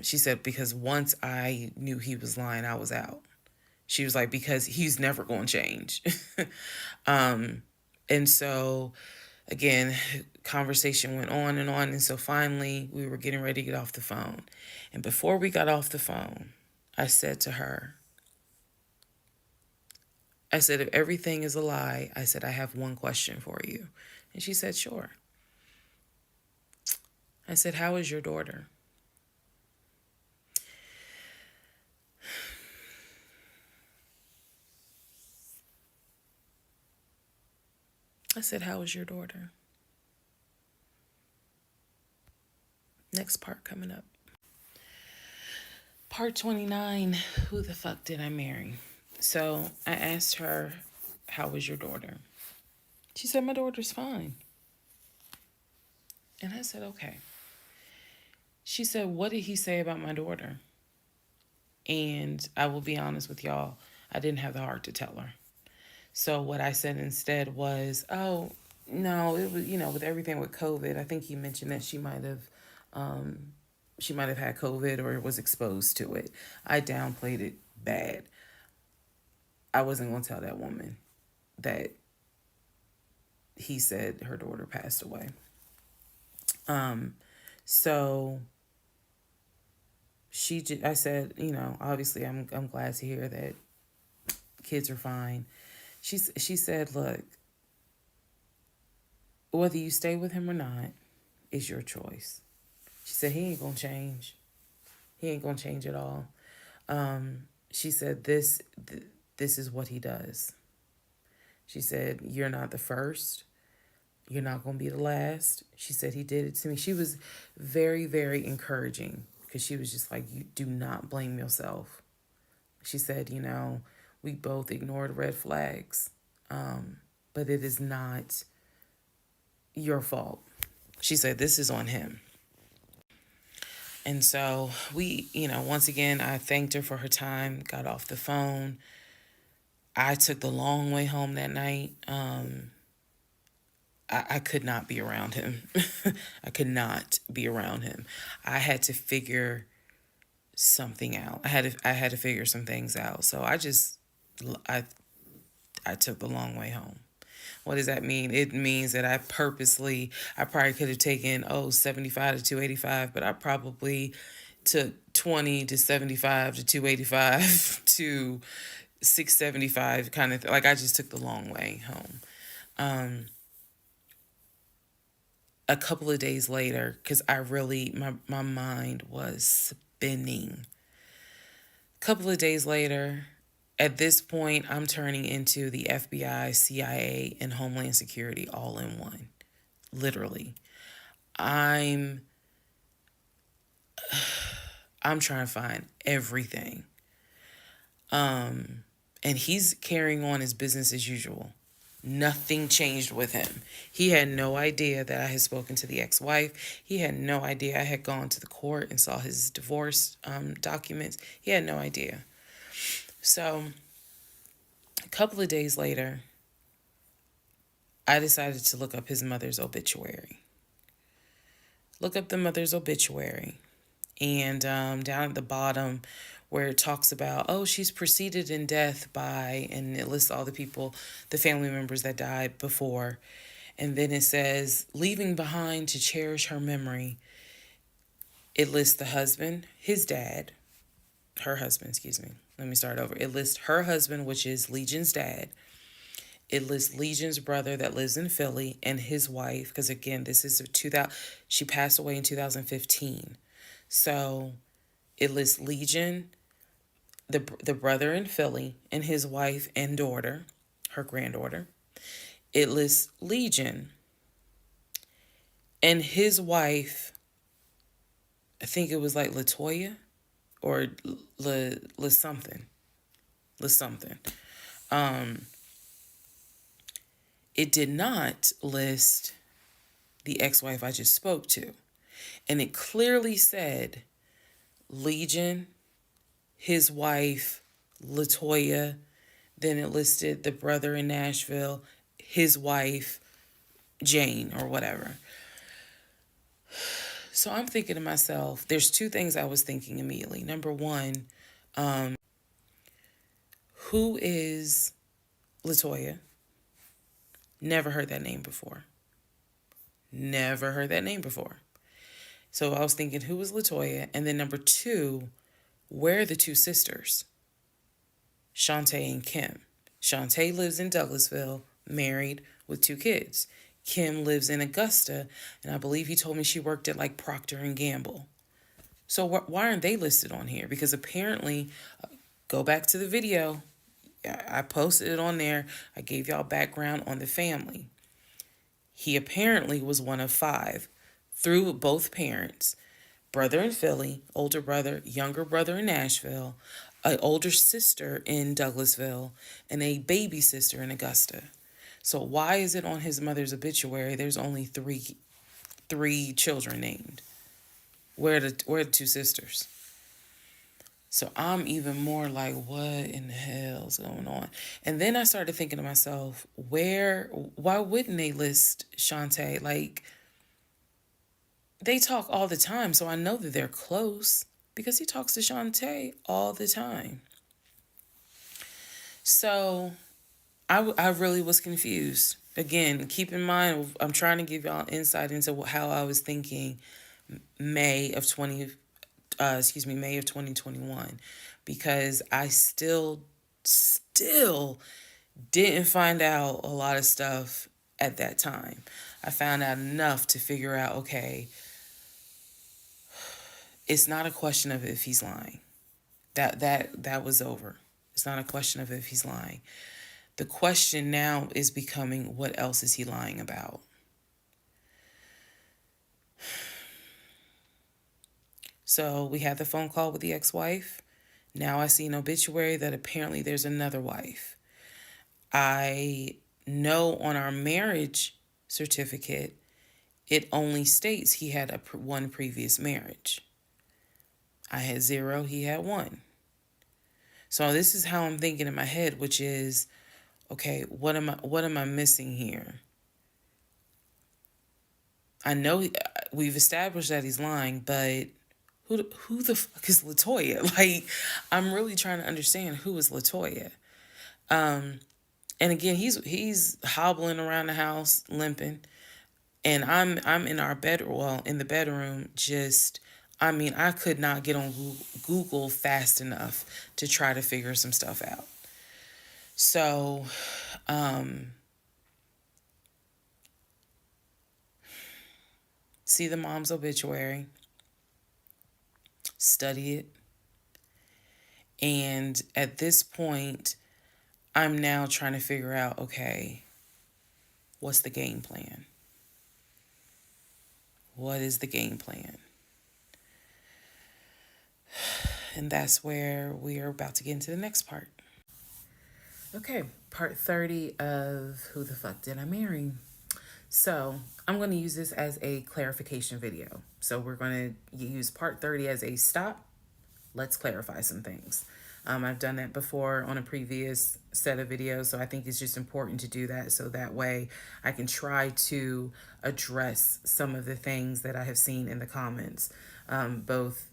She said, because once I knew he was lying, I was out. She was like, because he's never going to change. And so, again, conversation went on and on. And so finally, we were getting ready to get off the phone. And before we got off the phone, I said to her, I said, if everything is a lie, I said, I have one question for you. And she said, sure. I said, how is your daughter? I said, how is your daughter? Next part coming up. Part 29, who the fuck did I marry? So I asked her, how was your daughter? She said, my daughter's fine. And I said, okay. She said, what did he say about my daughter? And I will be honest with y'all, I didn't have the heart to tell her. So what I said instead was, oh, no, it was, with everything with COVID, I think he mentioned that she might have had COVID or was exposed to it. I downplayed it bad. I wasn't going to tell that woman that he said her daughter passed away. So I said, obviously I'm glad to hear that kids are fine. She said, look, whether you stay with him or not is your choice. She said, he ain't going to change. He ain't going to change at all. She said, this is what he does. She said, you're not the first. You're not going to be the last. She said, he did it to me. She was very, very encouraging because she was just like, you do not blame yourself. She said, we both ignored red flags, but it is not your fault. She said, this is on him. And so we, once again, I thanked her for her time, got off the phone. I took the long way home that night. I could not be around him. I could not be around him. I had to figure something out. I had to figure some things out. So I took the long way home. What does that mean? It means that I probably could have taken 75 to 285, but I probably took 20 to 75 to 285 to 675 kind of like I just took the long way home. A couple of days later, because my mind was spinning. A couple of days later, at this point, I'm turning into the FBI, CIA, and Homeland Security all in one. Literally. I'm trying to find everything. And he's carrying on his business as usual. Nothing changed with him. He had no idea that I had spoken to the ex-wife. He had no idea I had gone to the court and saw his divorce documents. He had no idea. So a couple of days later, I decided to look up his mother's obituary. Look up the mother's obituary. And down at the bottom where it talks about, she's preceded in death by, and it lists all the people, the family members that died before. And then it says, leaving behind to cherish her memory. It lists the husband, her husband, excuse me. Let me start over. It lists her husband, which is Legion's dad. It lists Legion's brother that lives in Philly and his wife, because again, this is she passed away in 2015. So it lists Legion, the brother in Philly, and his wife and daughter, her granddaughter. It lists Legion and his wife, I think it was like Latoya or La something. La something. It did not list the ex-wife I just spoke to. And it clearly said Legion, his wife, Latoya. Then it listed the brother in Nashville, his wife, Jane, or whatever. So I'm thinking to myself, there's two things I was thinking immediately. Number one, who is Latoya? Never heard that name before. Never heard that name before. So I was thinking, who was Latoya? And then number two, where are the two sisters? Shantae and Kim. Shantae lives in Douglasville, married with 2 kids. Kim lives in Augusta, and I believe he told me she worked at like Procter and Gamble. So why aren't they listed on here? Because apparently, go back to the video. I posted it on there. I gave y'all background on the family. He apparently was one of 5 through both parents. Brother in Philly, older brother, younger brother in Nashville, an older sister in Douglasville, and a baby sister in Augusta. So why is it on his mother's obituary there's only three children named? Where are the 2 sisters? So I'm even more like, what in the hell's going on? And then I started thinking to myself, why wouldn't they list Shantae? Like, they talk all the time, so I know that they're close because he talks to Shantae all the time. So I really was confused. Again, keep in mind, I'm trying to give y'all insight into how I was thinking May of 2021, because I still didn't find out a lot of stuff at that time. I found out enough to figure out, okay, it's not a question of if he's lying. That was over. It's not a question of if he's lying. The question now is becoming, what else is he lying about? So we had the phone call with the ex-wife. Now I see an obituary that apparently there's another wife. I know on our marriage certificate, it only states he had one previous marriage. I had 0, he had 1. So this is how I'm thinking in my head, which is, okay, what am I missing here? I know we've established that he's lying, but who the fuck is Latoya? Like, I'm really trying to understand who is Latoya. And again, he's hobbling around the house, limping, and I'm in our in the bedroom, just, I mean, I could not get on Google fast enough to try to figure some stuff out. So, see the mom's obituary, study it, and at this point, I'm now trying to figure out, okay, what's the game plan? What is the game plan? And that's where we are about to get into the next part. Okay, part 30 of Who the Fuck Did I Marry? So I'm going to use this as a clarification video. So we're going to use part 30 as a stop. Let's clarify some things. I've done that before on a previous set of videos, so I think it's just important to do that so that way I can try to address some of the things that I have seen in the comments, both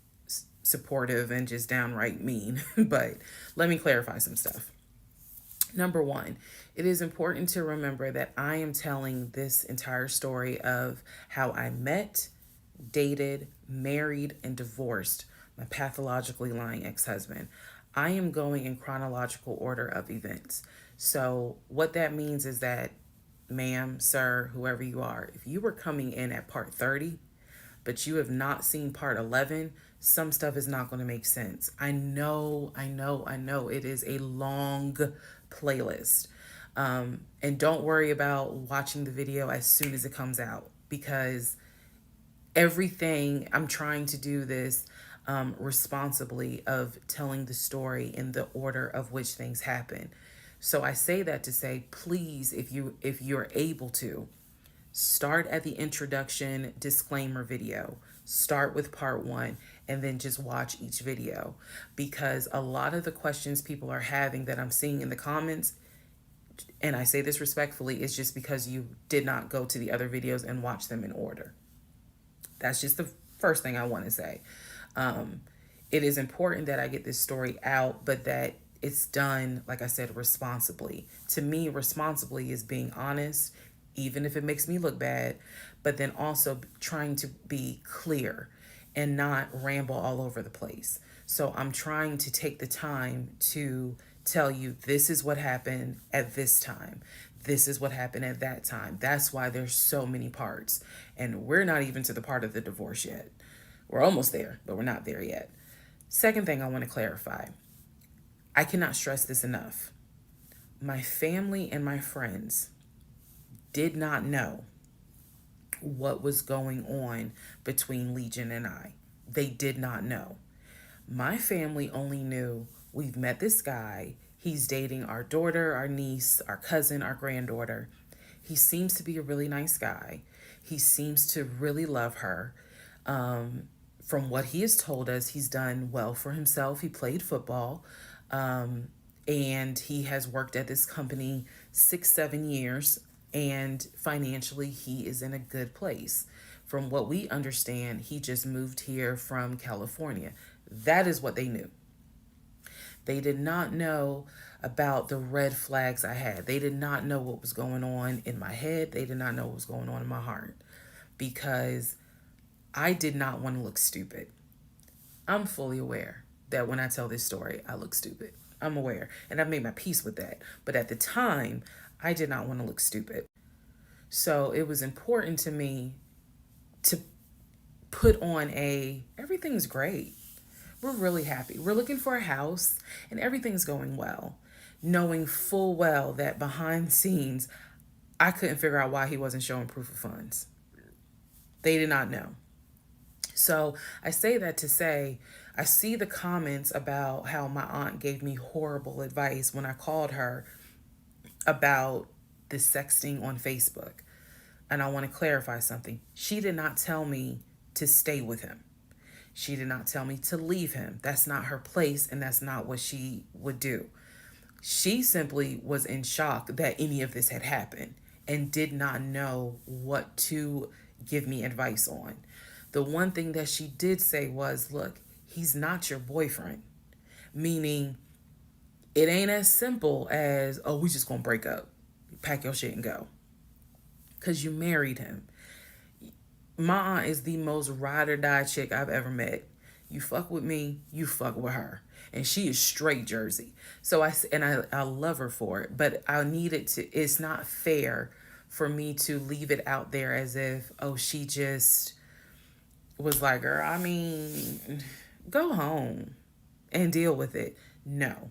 supportive and just downright mean. But let me clarify some stuff. Number 1, it is important to remember that I am telling this entire story of how I met, dated, married, and divorced my pathologically lying ex-husband. I am going in chronological order of events. So what that means is that, ma'am, sir, whoever you are, if you were coming in at part 30, but you have not seen part 11, some stuff is not going to make sense. I know. It is a long playlist. And don't worry about watching the video as soon as it comes out, because everything, I'm trying to do this responsibly of telling the story in the order of which things happen. So I say that to say, please, if you're able to, start at the introduction disclaimer video. Start with part one and then just watch each video, because a lot of the questions people are having that I'm seeing in the comments, and I say this respectfully, is just because you did not go to the other videos and watch them in order. That's just the first thing I want to say. It is important that I get this story out, but that it's done, like I said, responsibly. To me, responsibly is being honest, even if it makes me look bad, but then also trying to be clear and not ramble all over the place. So I'm trying to take the time to tell you this is what happened at this time. This is what happened at that time. That's why there's so many parts. And we're not even to the part of the divorce yet. We're almost there, but we're not there yet. Second thing I want to clarify. I cannot stress this enough. My family and my friends did not know what was going on between Legion and I. They did not know. My family only knew we've met this guy. He's dating our daughter, our niece, our cousin, our granddaughter. He seems to be a really nice guy. He seems to really love her. From what he has told us, he's done well for himself. He played football, and he has worked at this company 6-7 years, and financially he is in a good place. From what we understand, he just moved here from California. That is what they knew. They did not know about the red flags I had. They did not know what was going on in my head. They did not know what was going on in my heart, because I did not want to look stupid. I'm fully aware that when I tell this story, I look stupid. I'm aware, and I've made my peace with that. But at the time, I did not want to look stupid. So it was important to me to put on everything's great. We're really happy. We're looking for a house and everything's going well, knowing full well that behind the scenes, I couldn't figure out why he wasn't showing proof of funds. They did not know. So I say that to say, I see the comments about how my aunt gave me horrible advice when I called her about the sexting on Facebook. And I want to clarify something. She did not tell me to stay with him. She did not tell me to leave him. That's not her place, and that's not what she would do. She simply was in shock that any of this had happened and did not know what to give me advice on. The one thing that she did say was, look, he's not your boyfriend. Meaning, it ain't as simple as, oh, we just gonna break up. Pack your shit and go. Because you married him. My aunt is the most ride or die chick I've ever met. You fuck with me, you fuck with her. And she is straight Jersey. So I love her for it. But I needed to, it's not fair for me to leave it out there as if, oh, she just was like, girl, I mean, go home and deal with it. No.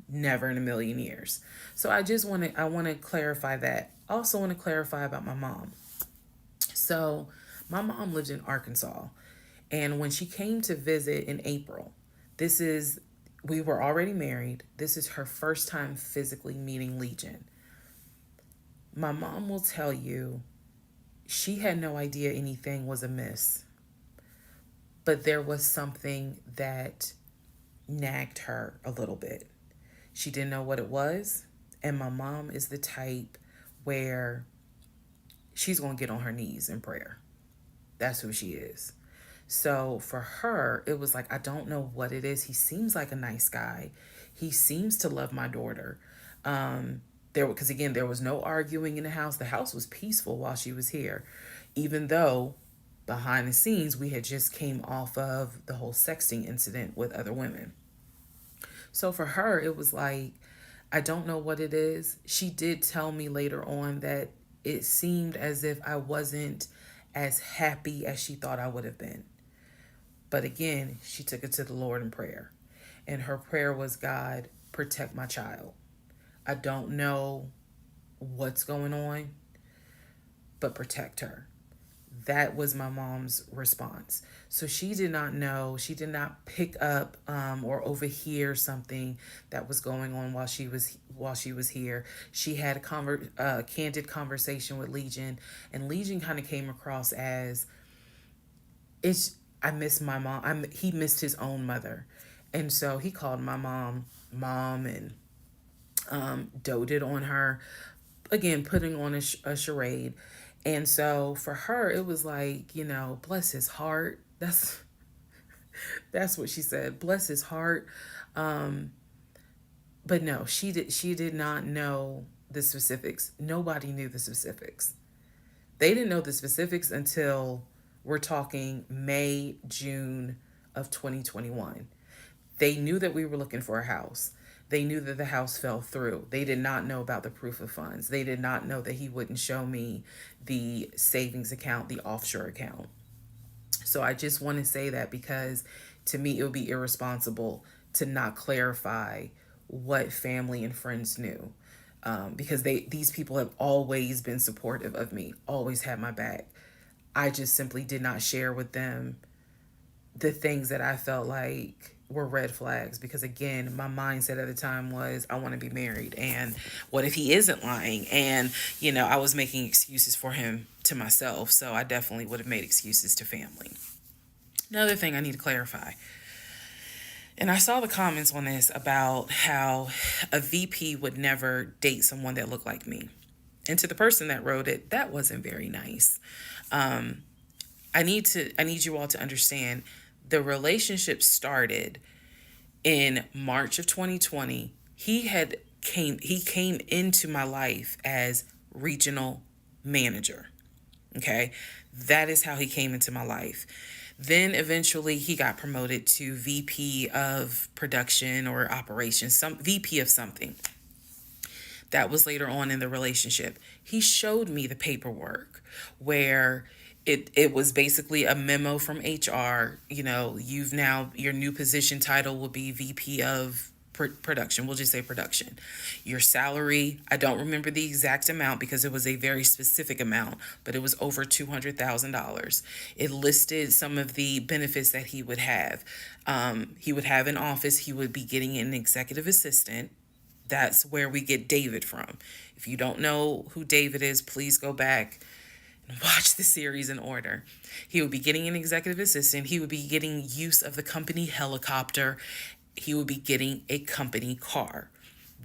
Never in a million years. So I want to clarify that. I also want to clarify about my mom. So my mom lived in Arkansas, and when she came to visit in April, we were already married. This is her first time physically meeting Legion. My mom will tell you she had no idea anything was amiss, but there was something that nagged her a little bit. She didn't know what it was, and my mom is the type where she's going to get on her knees in prayer. That's who she is. So for her, it was like, I don't know what it is. He seems like a nice guy. He seems to love my daughter. Because again, there was no arguing in the house. The house was peaceful while she was here, even though behind the scenes, we had just came off of the whole sexting incident with other women. So for her, it was like, I don't know what it is. She did tell me later on that it seemed as if I wasn't as happy as she thought I would have been. But again, she took it to the Lord in prayer. And her prayer was, God, protect my child. I don't know what's going on, but protect her. That was my mom's response. So she did not know, she did not pick up or overhear something that was going on while she was here. She had a candid conversation with Legion, and Legion kind of came across as, it's I miss my mom. He missed his own mother, and so he called my mom, and doted on her, again putting on a charade. And so for her, it was like, bless his heart. That's what she said. Bless his heart. But no, she did not know the specifics. Nobody knew the specifics. They didn't know the specifics until we're talking May, June of 2021. They knew that we were looking for a house. They knew that the house fell through. They did not know about the proof of funds. They did not know that he wouldn't show me the savings account, the offshore account. So I just want to say that, because to me, it would be irresponsible to not clarify what family and friends knew. Because these people have always been supportive of me, always had my back. I just simply did not share with them the things that I felt like were red flags, because again, my mindset at the time was, I want to be married, and what if he isn't lying? And I was making excuses for him to myself, so I definitely would have made excuses to family. Another thing I need to clarify, and I saw the comments on this about how a VP would never date someone that looked like me. And to the person that wrote it, that wasn't very nice. I need you all to understand, the relationship started in March of 2020. He came into my life as regional manager. Okay. That is how he came into my life. Then eventually he got promoted to VP of production or operations, some VP of something. That was later on in the relationship. He showed me the paperwork where it was basically a memo from HR. Your new position title will be VP of production. We'll just say production. Your salary, I don't remember the exact amount because it was a very specific amount, but it was over $200,000. It listed some of the benefits that he would have. He would have an office. He would be getting an executive assistant. That's where we get David from. If you don't know who David is, please go back and watch the series in order. He would be getting an executive assistant. He would be getting use of the company helicopter. He would be getting a company car.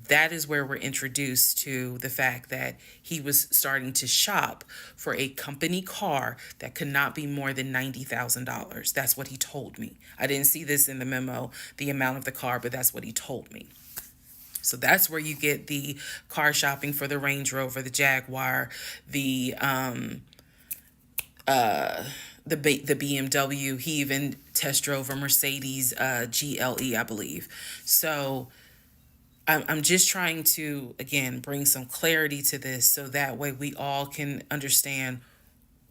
That is where we're introduced to the fact that he was starting to shop for a company car that could not be more than $90,000. That's what he told me. I didn't see this in the memo, the amount of the car, but that's what he told me. So that's where you get the car shopping for the Range Rover, the Jaguar, the BMW. He even test drove a Mercedes GLE, I believe. So I'm just trying to, again, bring some clarity to this so that way we all can understand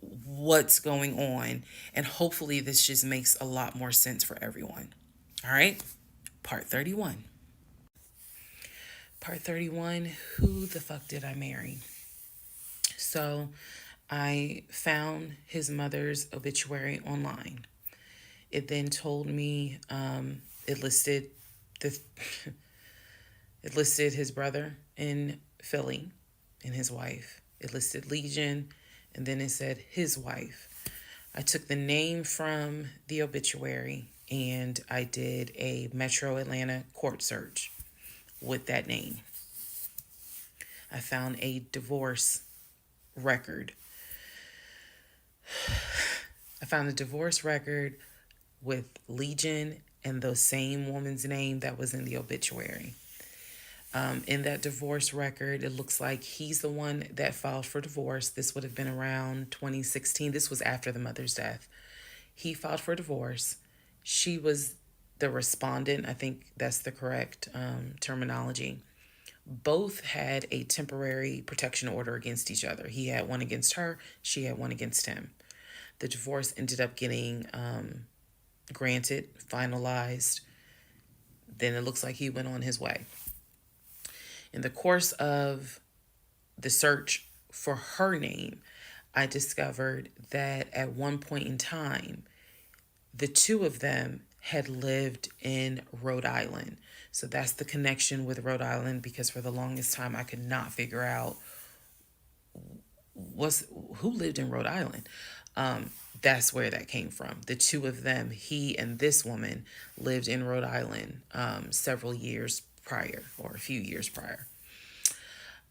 what's going on. And hopefully this just makes a lot more sense for everyone. All right. Part 31. Part 31, who the fuck did I marry? So I found his mother's obituary online. It then told me, it listed his brother in Philly and his wife. It listed Legion, and then it said his wife. I took the name from the obituary and I did a Metro Atlanta court search with that name. I found a divorce record. I found a divorce record with Legion and the same woman's name that was in the obituary. In that divorce record, it looks like he's the one that filed for divorce. This would have been around 2016. This was after the mother's death. He filed for divorce. She was the respondent. I think that's the correct terminology. Both had a temporary protection order against each other. He had one against her. She had one against him. The divorce ended up getting granted, finalized. Then it looks like he went on his way. In the course of the search for her name, I discovered that at one point in time, the two of them had lived in Rhode Island. So that's the connection with Rhode Island, because for the longest time I could not figure out who lived in Rhode Island. That's where that came from. The two of them, he and this woman, lived in Rhode Island several years prior, or a few years prior.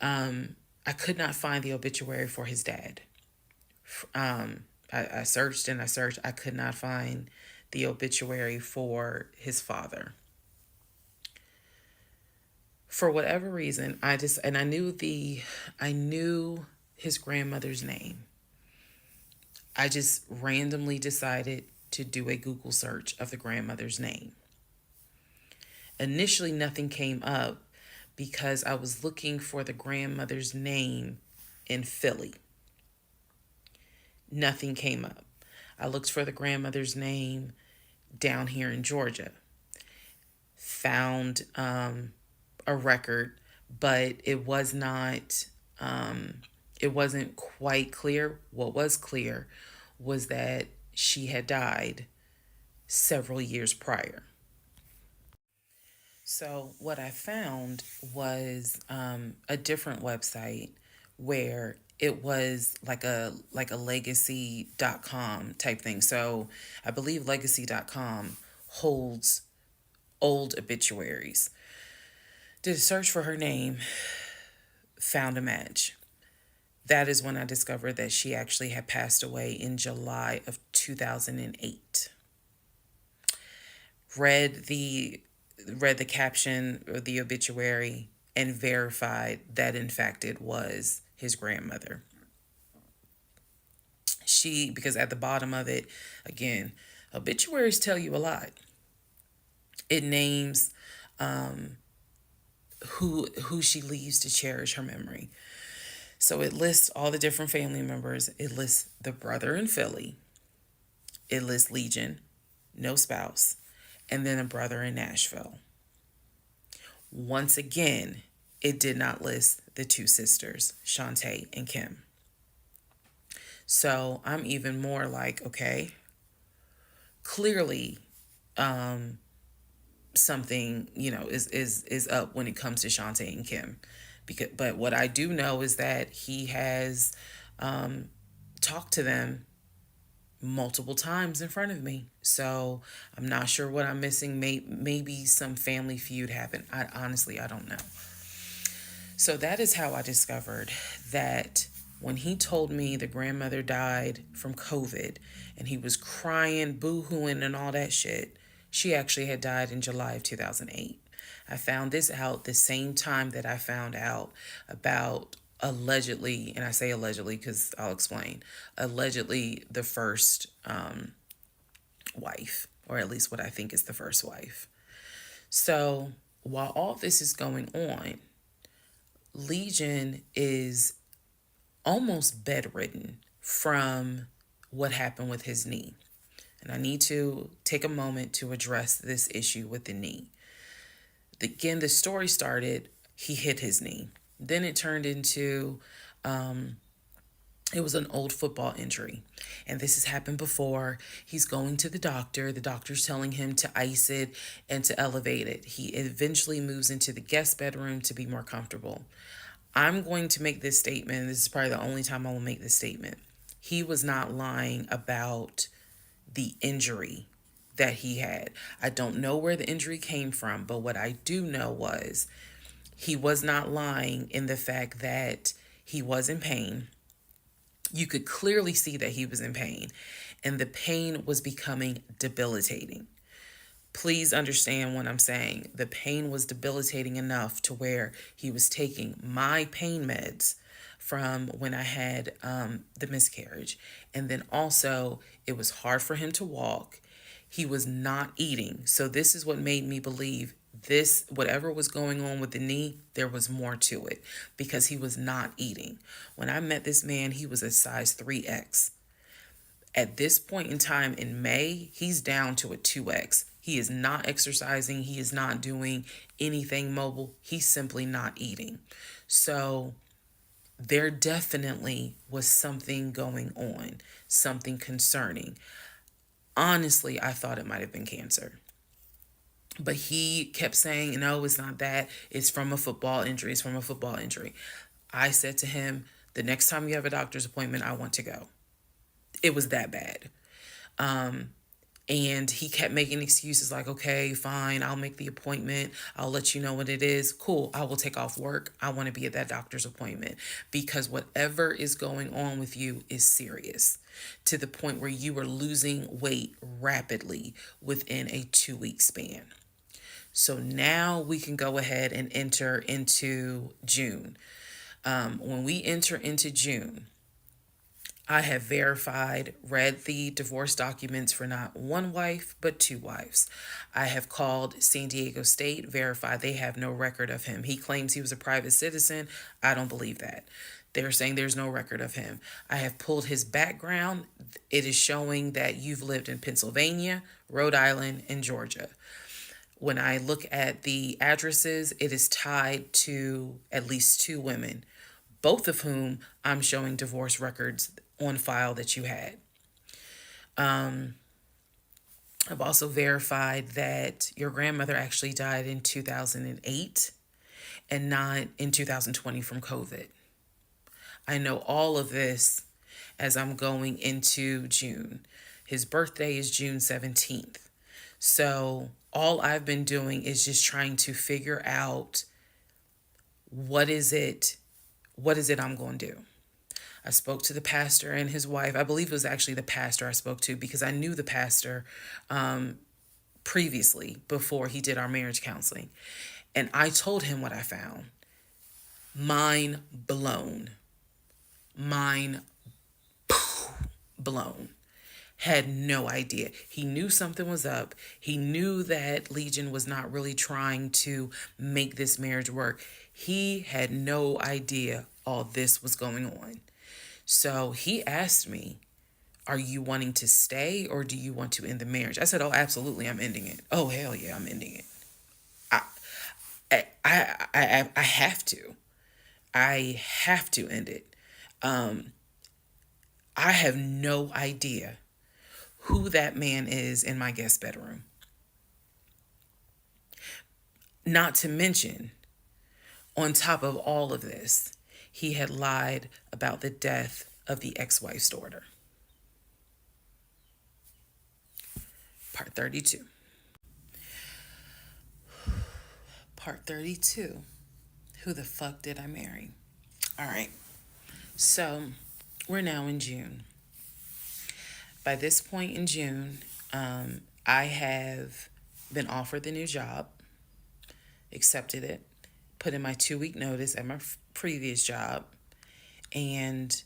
I could not find the obituary for his dad. I searched and I searched. I could not find the obituary for his father. For whatever reason, I knew his grandmother's name. I just randomly decided to do a Google search of the grandmother's name. Initially, nothing came up because I was looking for the grandmother's name in Philly. Nothing came up. I looked for the grandmother's name down here in Georgia. Found a record, but it wasn't quite clear. What was clear was that she had died several years prior. So what I found was a different website where it was like a legacy.com type thing. So I believe legacy.com holds old obituaries. Did a search for her name, found a match. That is when I discovered that she actually had passed away in July of 2008. Read the caption of the obituary and verified that in fact it was his grandmother. Because at the bottom of it, again, obituaries tell you a lot. It names who she leaves to cherish her memory. So it lists all the different family members. It lists the brother in Philly. It lists Legion, no spouse, and then a brother in Nashville. Once again, it did not list the two sisters, Shantae and Kim. So I'm even more like, okay, clearly something, is up when it comes to Shantae and Kim. But what I do know is that he has talked to them multiple times in front of me. So I'm not sure what I'm missing. Maybe some family feud happened. I don't know. So that is how I discovered that when he told me the grandmother died from COVID and he was crying, boo-hooing and all that shit, she actually had died in July of 2008. I found this out the same time that I found out about allegedly, and I say allegedly because I'll explain, allegedly the first wife, or at least what I think is the first wife. So while all this is going on, Legion is almost bedridden from what happened with his knee. And I need to take a moment to address this issue with the knee. Again, the story started, he hit his knee. Then it turned into, it was an old football injury. And this has happened before. He's going to the doctor. The doctor's telling him to ice it and to elevate it. He eventually moves into the guest bedroom to be more comfortable. I'm going to make this statement. This is probably the only time I will make this statement. He was not lying about the injury that he had. I don't know where the injury came from, but what I do know was he was not lying in the fact that he was in pain. You could clearly see that he was in pain, and the pain was becoming debilitating. Please understand what I'm saying. The pain was debilitating enough to where he was taking my pain meds from when I had the miscarriage. And then also it was hard for him to walk. He was not eating. So this is what made me believe this, whatever was going on with the knee, there was more to it because he was not eating. When I met this man, he was a size 3X. At this point in time in May, he's down to a 2X. He is not exercising. He is not doing anything mobile. He's simply not eating. So there definitely was something going on, something concerning. Honestly, I thought it might have been cancer. But he kept saying, no, it's not that. It's from a football injury. It's from a football injury. I said to him, the next time you have a doctor's appointment, I want to go. It was that bad. And he kept making excuses like, okay, fine, I'll make the appointment. I'll let you know what it is. Cool, I will take off work. I want to be at that doctor's appointment because whatever is going on with you is serious to the point where you are losing weight rapidly within a 2-week span. So now we can go ahead and enter into June. When we enter into June, I have verified, read the divorce documents for not one wife, but 2 wives. I have called San Diego State, verified they have no record of him. He claims he was a private citizen. I don't believe that. They're saying there's no record of him. I have pulled his background. It is showing that you've lived in Pennsylvania, Rhode Island, and Georgia. When I look at the addresses, it is tied to at least 2 women, both of whom I'm showing divorce records on file that you had. I've also verified that your grandmother actually died in 2008 and not in 2020 from COVID. I know all of this as I'm going into June. His birthday is June 17th. So all I've been doing is just trying to figure out what is it I'm going to do. I spoke to the pastor and his wife. I believe it was actually the pastor I spoke to because I knew the pastor previously before he did our marriage counseling. And I told him what I found. Mind blown. Mind blown. Had no idea. He knew something was up. He knew that Legion was not really trying to make this marriage work. He had no idea all this was going on. So he asked me, are you wanting to stay or do you want to end the marriage? I said, oh, absolutely, I'm ending it. Oh, hell yeah, I'm ending it. I have to. I have to end it. I have no idea who that man is in my guest bedroom. Not to mention, on top of all of this, he had lied about the death of the ex-wife's daughter. Part 32. Part 32. Who the fuck did I marry? All right. So we're now in June. By this point in June, I have been offered the new job, accepted it, put in my 2-week notice at my previous job, and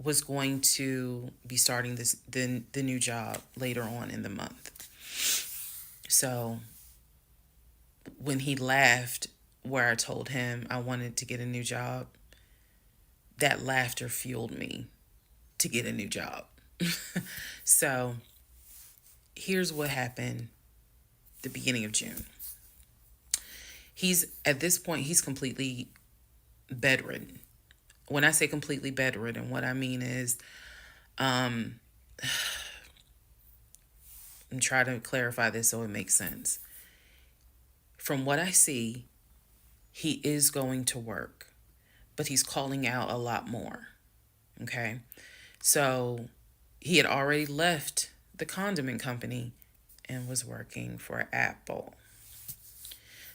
was going to be starting the new job later on in the month. So when he laughed where I told him I wanted to get a new job, that laughter fueled me to get a new job. So here's what happened the beginning of June. At this point, he's completely bedridden. When I say completely bedridden, what I mean is, I'm trying to clarify this so it makes sense. From what I see, he is going to work, but he's calling out a lot more. Okay? So he had already left the condiment company and was working for Apple.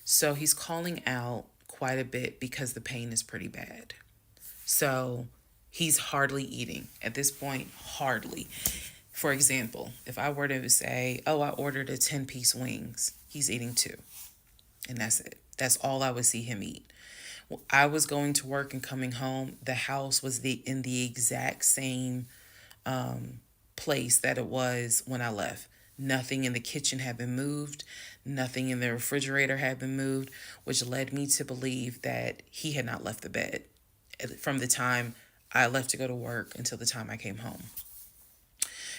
So he's calling out quite a bit because the pain is pretty bad. So he's hardly eating at this point, hardly. For example, if I were to say, oh, I ordered a 10-piece wings, he's eating 2. And that's it. That's all I would see him eat. I was going to work and coming home. The house was in the exact same place that it was when I left. Nothing in the kitchen had been moved. Nothing in the refrigerator had been moved, which led me to believe that he had not left the bed from the time I left to go to work until the time I came home.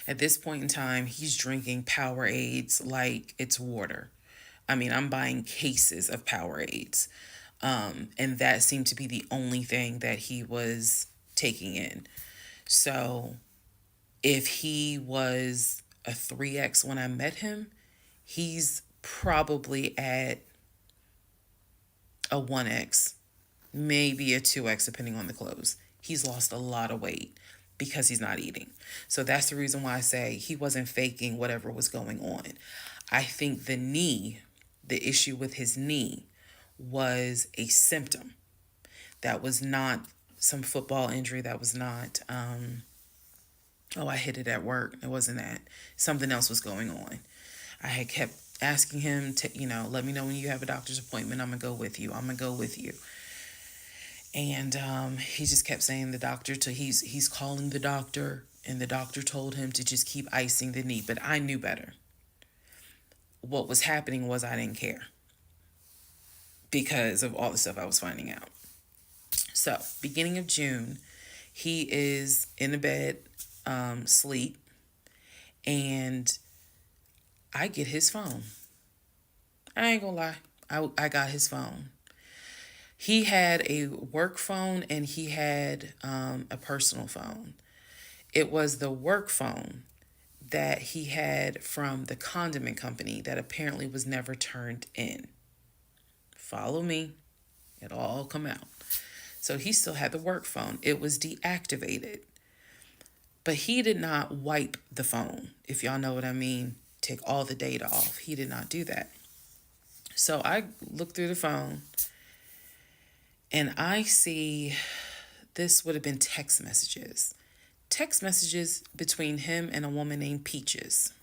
At this point in time, he's drinking Powerades like it's water. I mean, I'm buying cases of Powerades. And that seemed to be the only thing that he was taking in. So if he was a 3X when I met him, he's probably at a 1X, maybe a 2X, depending on the clothes. He's lost a lot of weight because he's not eating. So that's the reason why I say he wasn't faking whatever was going on. I think the issue with his knee was a symptom. That was not some football injury. That was not, I hit it at work. It wasn't that. Something else was going on. I had kept asking him to, let me know when you have a doctor's appointment. I'm going to go with you. I'm going to go with you. And he just kept saying he's calling the doctor, and the doctor told him to just keep icing the knee. But I knew better. What was happening was I didn't care because of all the stuff I was finding out. So, beginning of June, he is in the bed, sleep, and I get his phone. I ain't gonna lie. I got his phone. He had a work phone and he had a personal phone. It was the work phone that he had from the condiment company that apparently was never turned in. Follow me. It'll all come out. So he still had the work phone. It was deactivated. But he did not wipe the phone, if y'all know what I mean. Take all the data off. He did not do that. So I looked through the phone and I see this would have been text messages. Text messages between him and a woman named Peaches.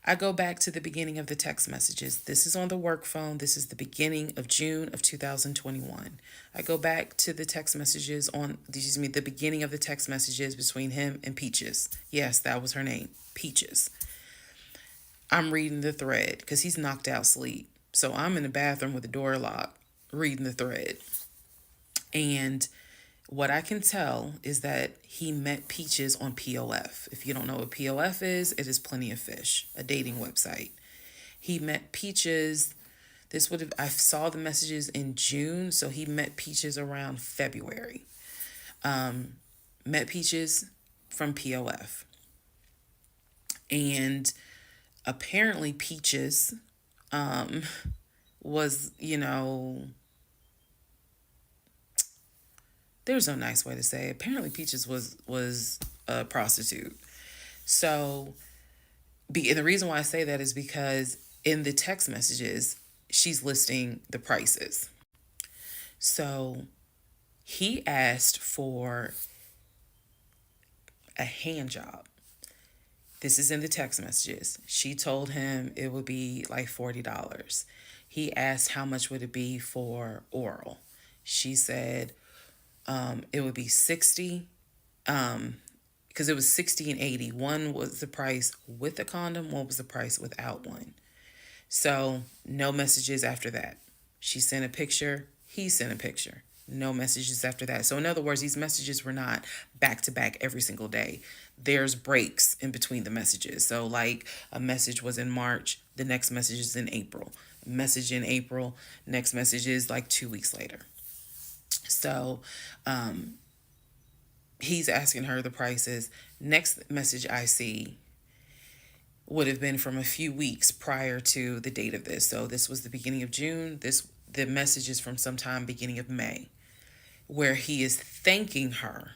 I go back to the beginning of the text messages. This is on the work phone. This is the beginning of June of 2021. I go back to the text messages the beginning of the text messages between him and Peaches. Yes, that was her name, Peaches. I'm reading the thread because he's knocked out sleep. So I'm in the bathroom with the door locked, reading the thread. And what I can tell is that he met Peaches on POF. If you don't know what POF is, it is Plenty of Fish, a dating website. He met Peaches. I saw the messages in June, so he met Peaches around February. Met Peaches from POF. And apparently Peaches was, there's no nice way to say it. Apparently Peaches was a prostitute. So, and the reason why I say that is because in the text messages, she's listing the prices. So he asked for a hand job. This is in the text messages. She told him it would be like $40. He asked how much would it be for oral. She said it would be $60, because it was $60 and $80. One was the price with the condom, one was the price without one. So no messages after that. She sent a picture, he sent a picture. No messages after that. So in other words, these messages were not back to back every single day. There's breaks in between the messages. So like a message was in March, the next message is in April. A message in April, next message is like 2 weeks later. So he's asking her the prices. Next message I see would have been from a few weeks prior to the date of this. So this was the beginning of June. The message is from sometime beginning of May, where he is thanking her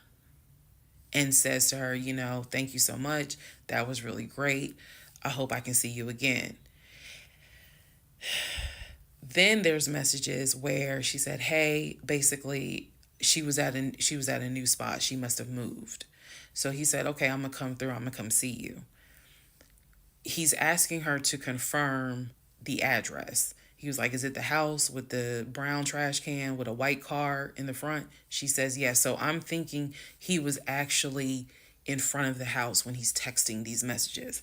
and says to her, thank you so much. That was really great. I hope I can see you again. Then there's messages where she said, hey, basically she was at a new spot. She must have moved. So he said, okay, I'm going to come through. I'm going to come see you. He's asking her to confirm the address. He was like, is it the house with the brown trash can with a white car in the front? She says, yes. So I'm thinking he was actually in front of the house when he's texting these messages.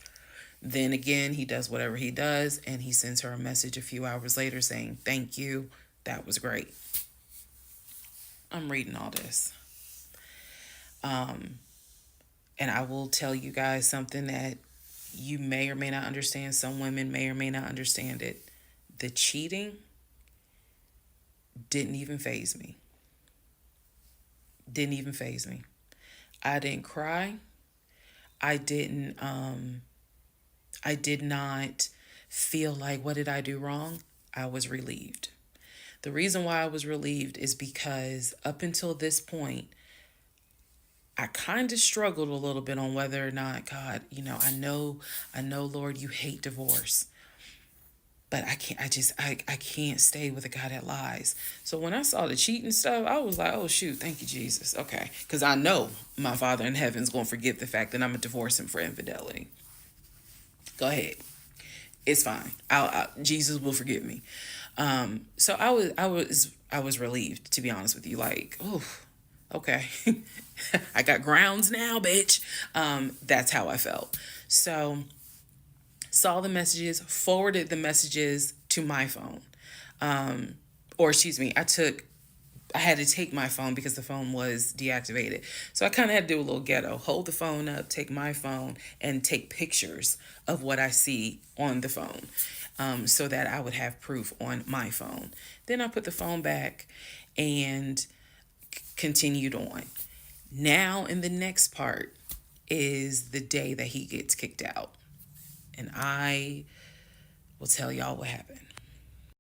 Then again, he does whatever he does, and he sends her a message a few hours later saying, thank you. That was great. I'm reading all this. And I will tell you guys something that you may or may not understand. Some women may or may not understand it. the cheating didn't even faze me. Didn't even faze me. I didn't cry. I did not feel like, what did I do wrong? I was relieved. The reason why I was relieved is because up until this point, I kind of struggled a little bit on whether or not, God, I know, Lord, you hate divorce, but I can't stay with a guy that lies. So when I saw the cheating stuff, I was like, oh shoot, thank you, Jesus. Okay. Because I know my Father in heaven's going to forgive the fact that I'm going to divorce him for infidelity. Go ahead. It's fine. Jesus will forgive me. So I was relieved, to be honest with you. Like, oh, okay. I got grounds now, bitch. That's how I felt. So saw the messages, forwarded the messages to my phone. Or excuse me, I had to take my phone because the phone was deactivated. So I kind of had to do a little ghetto. Hold the phone up, take my phone, and take pictures of what I see on the phone, so that I would have proof on my phone. Then I put the phone back and continued on. Now, in the next part is the day that he gets kicked out. And I will tell y'all what happened.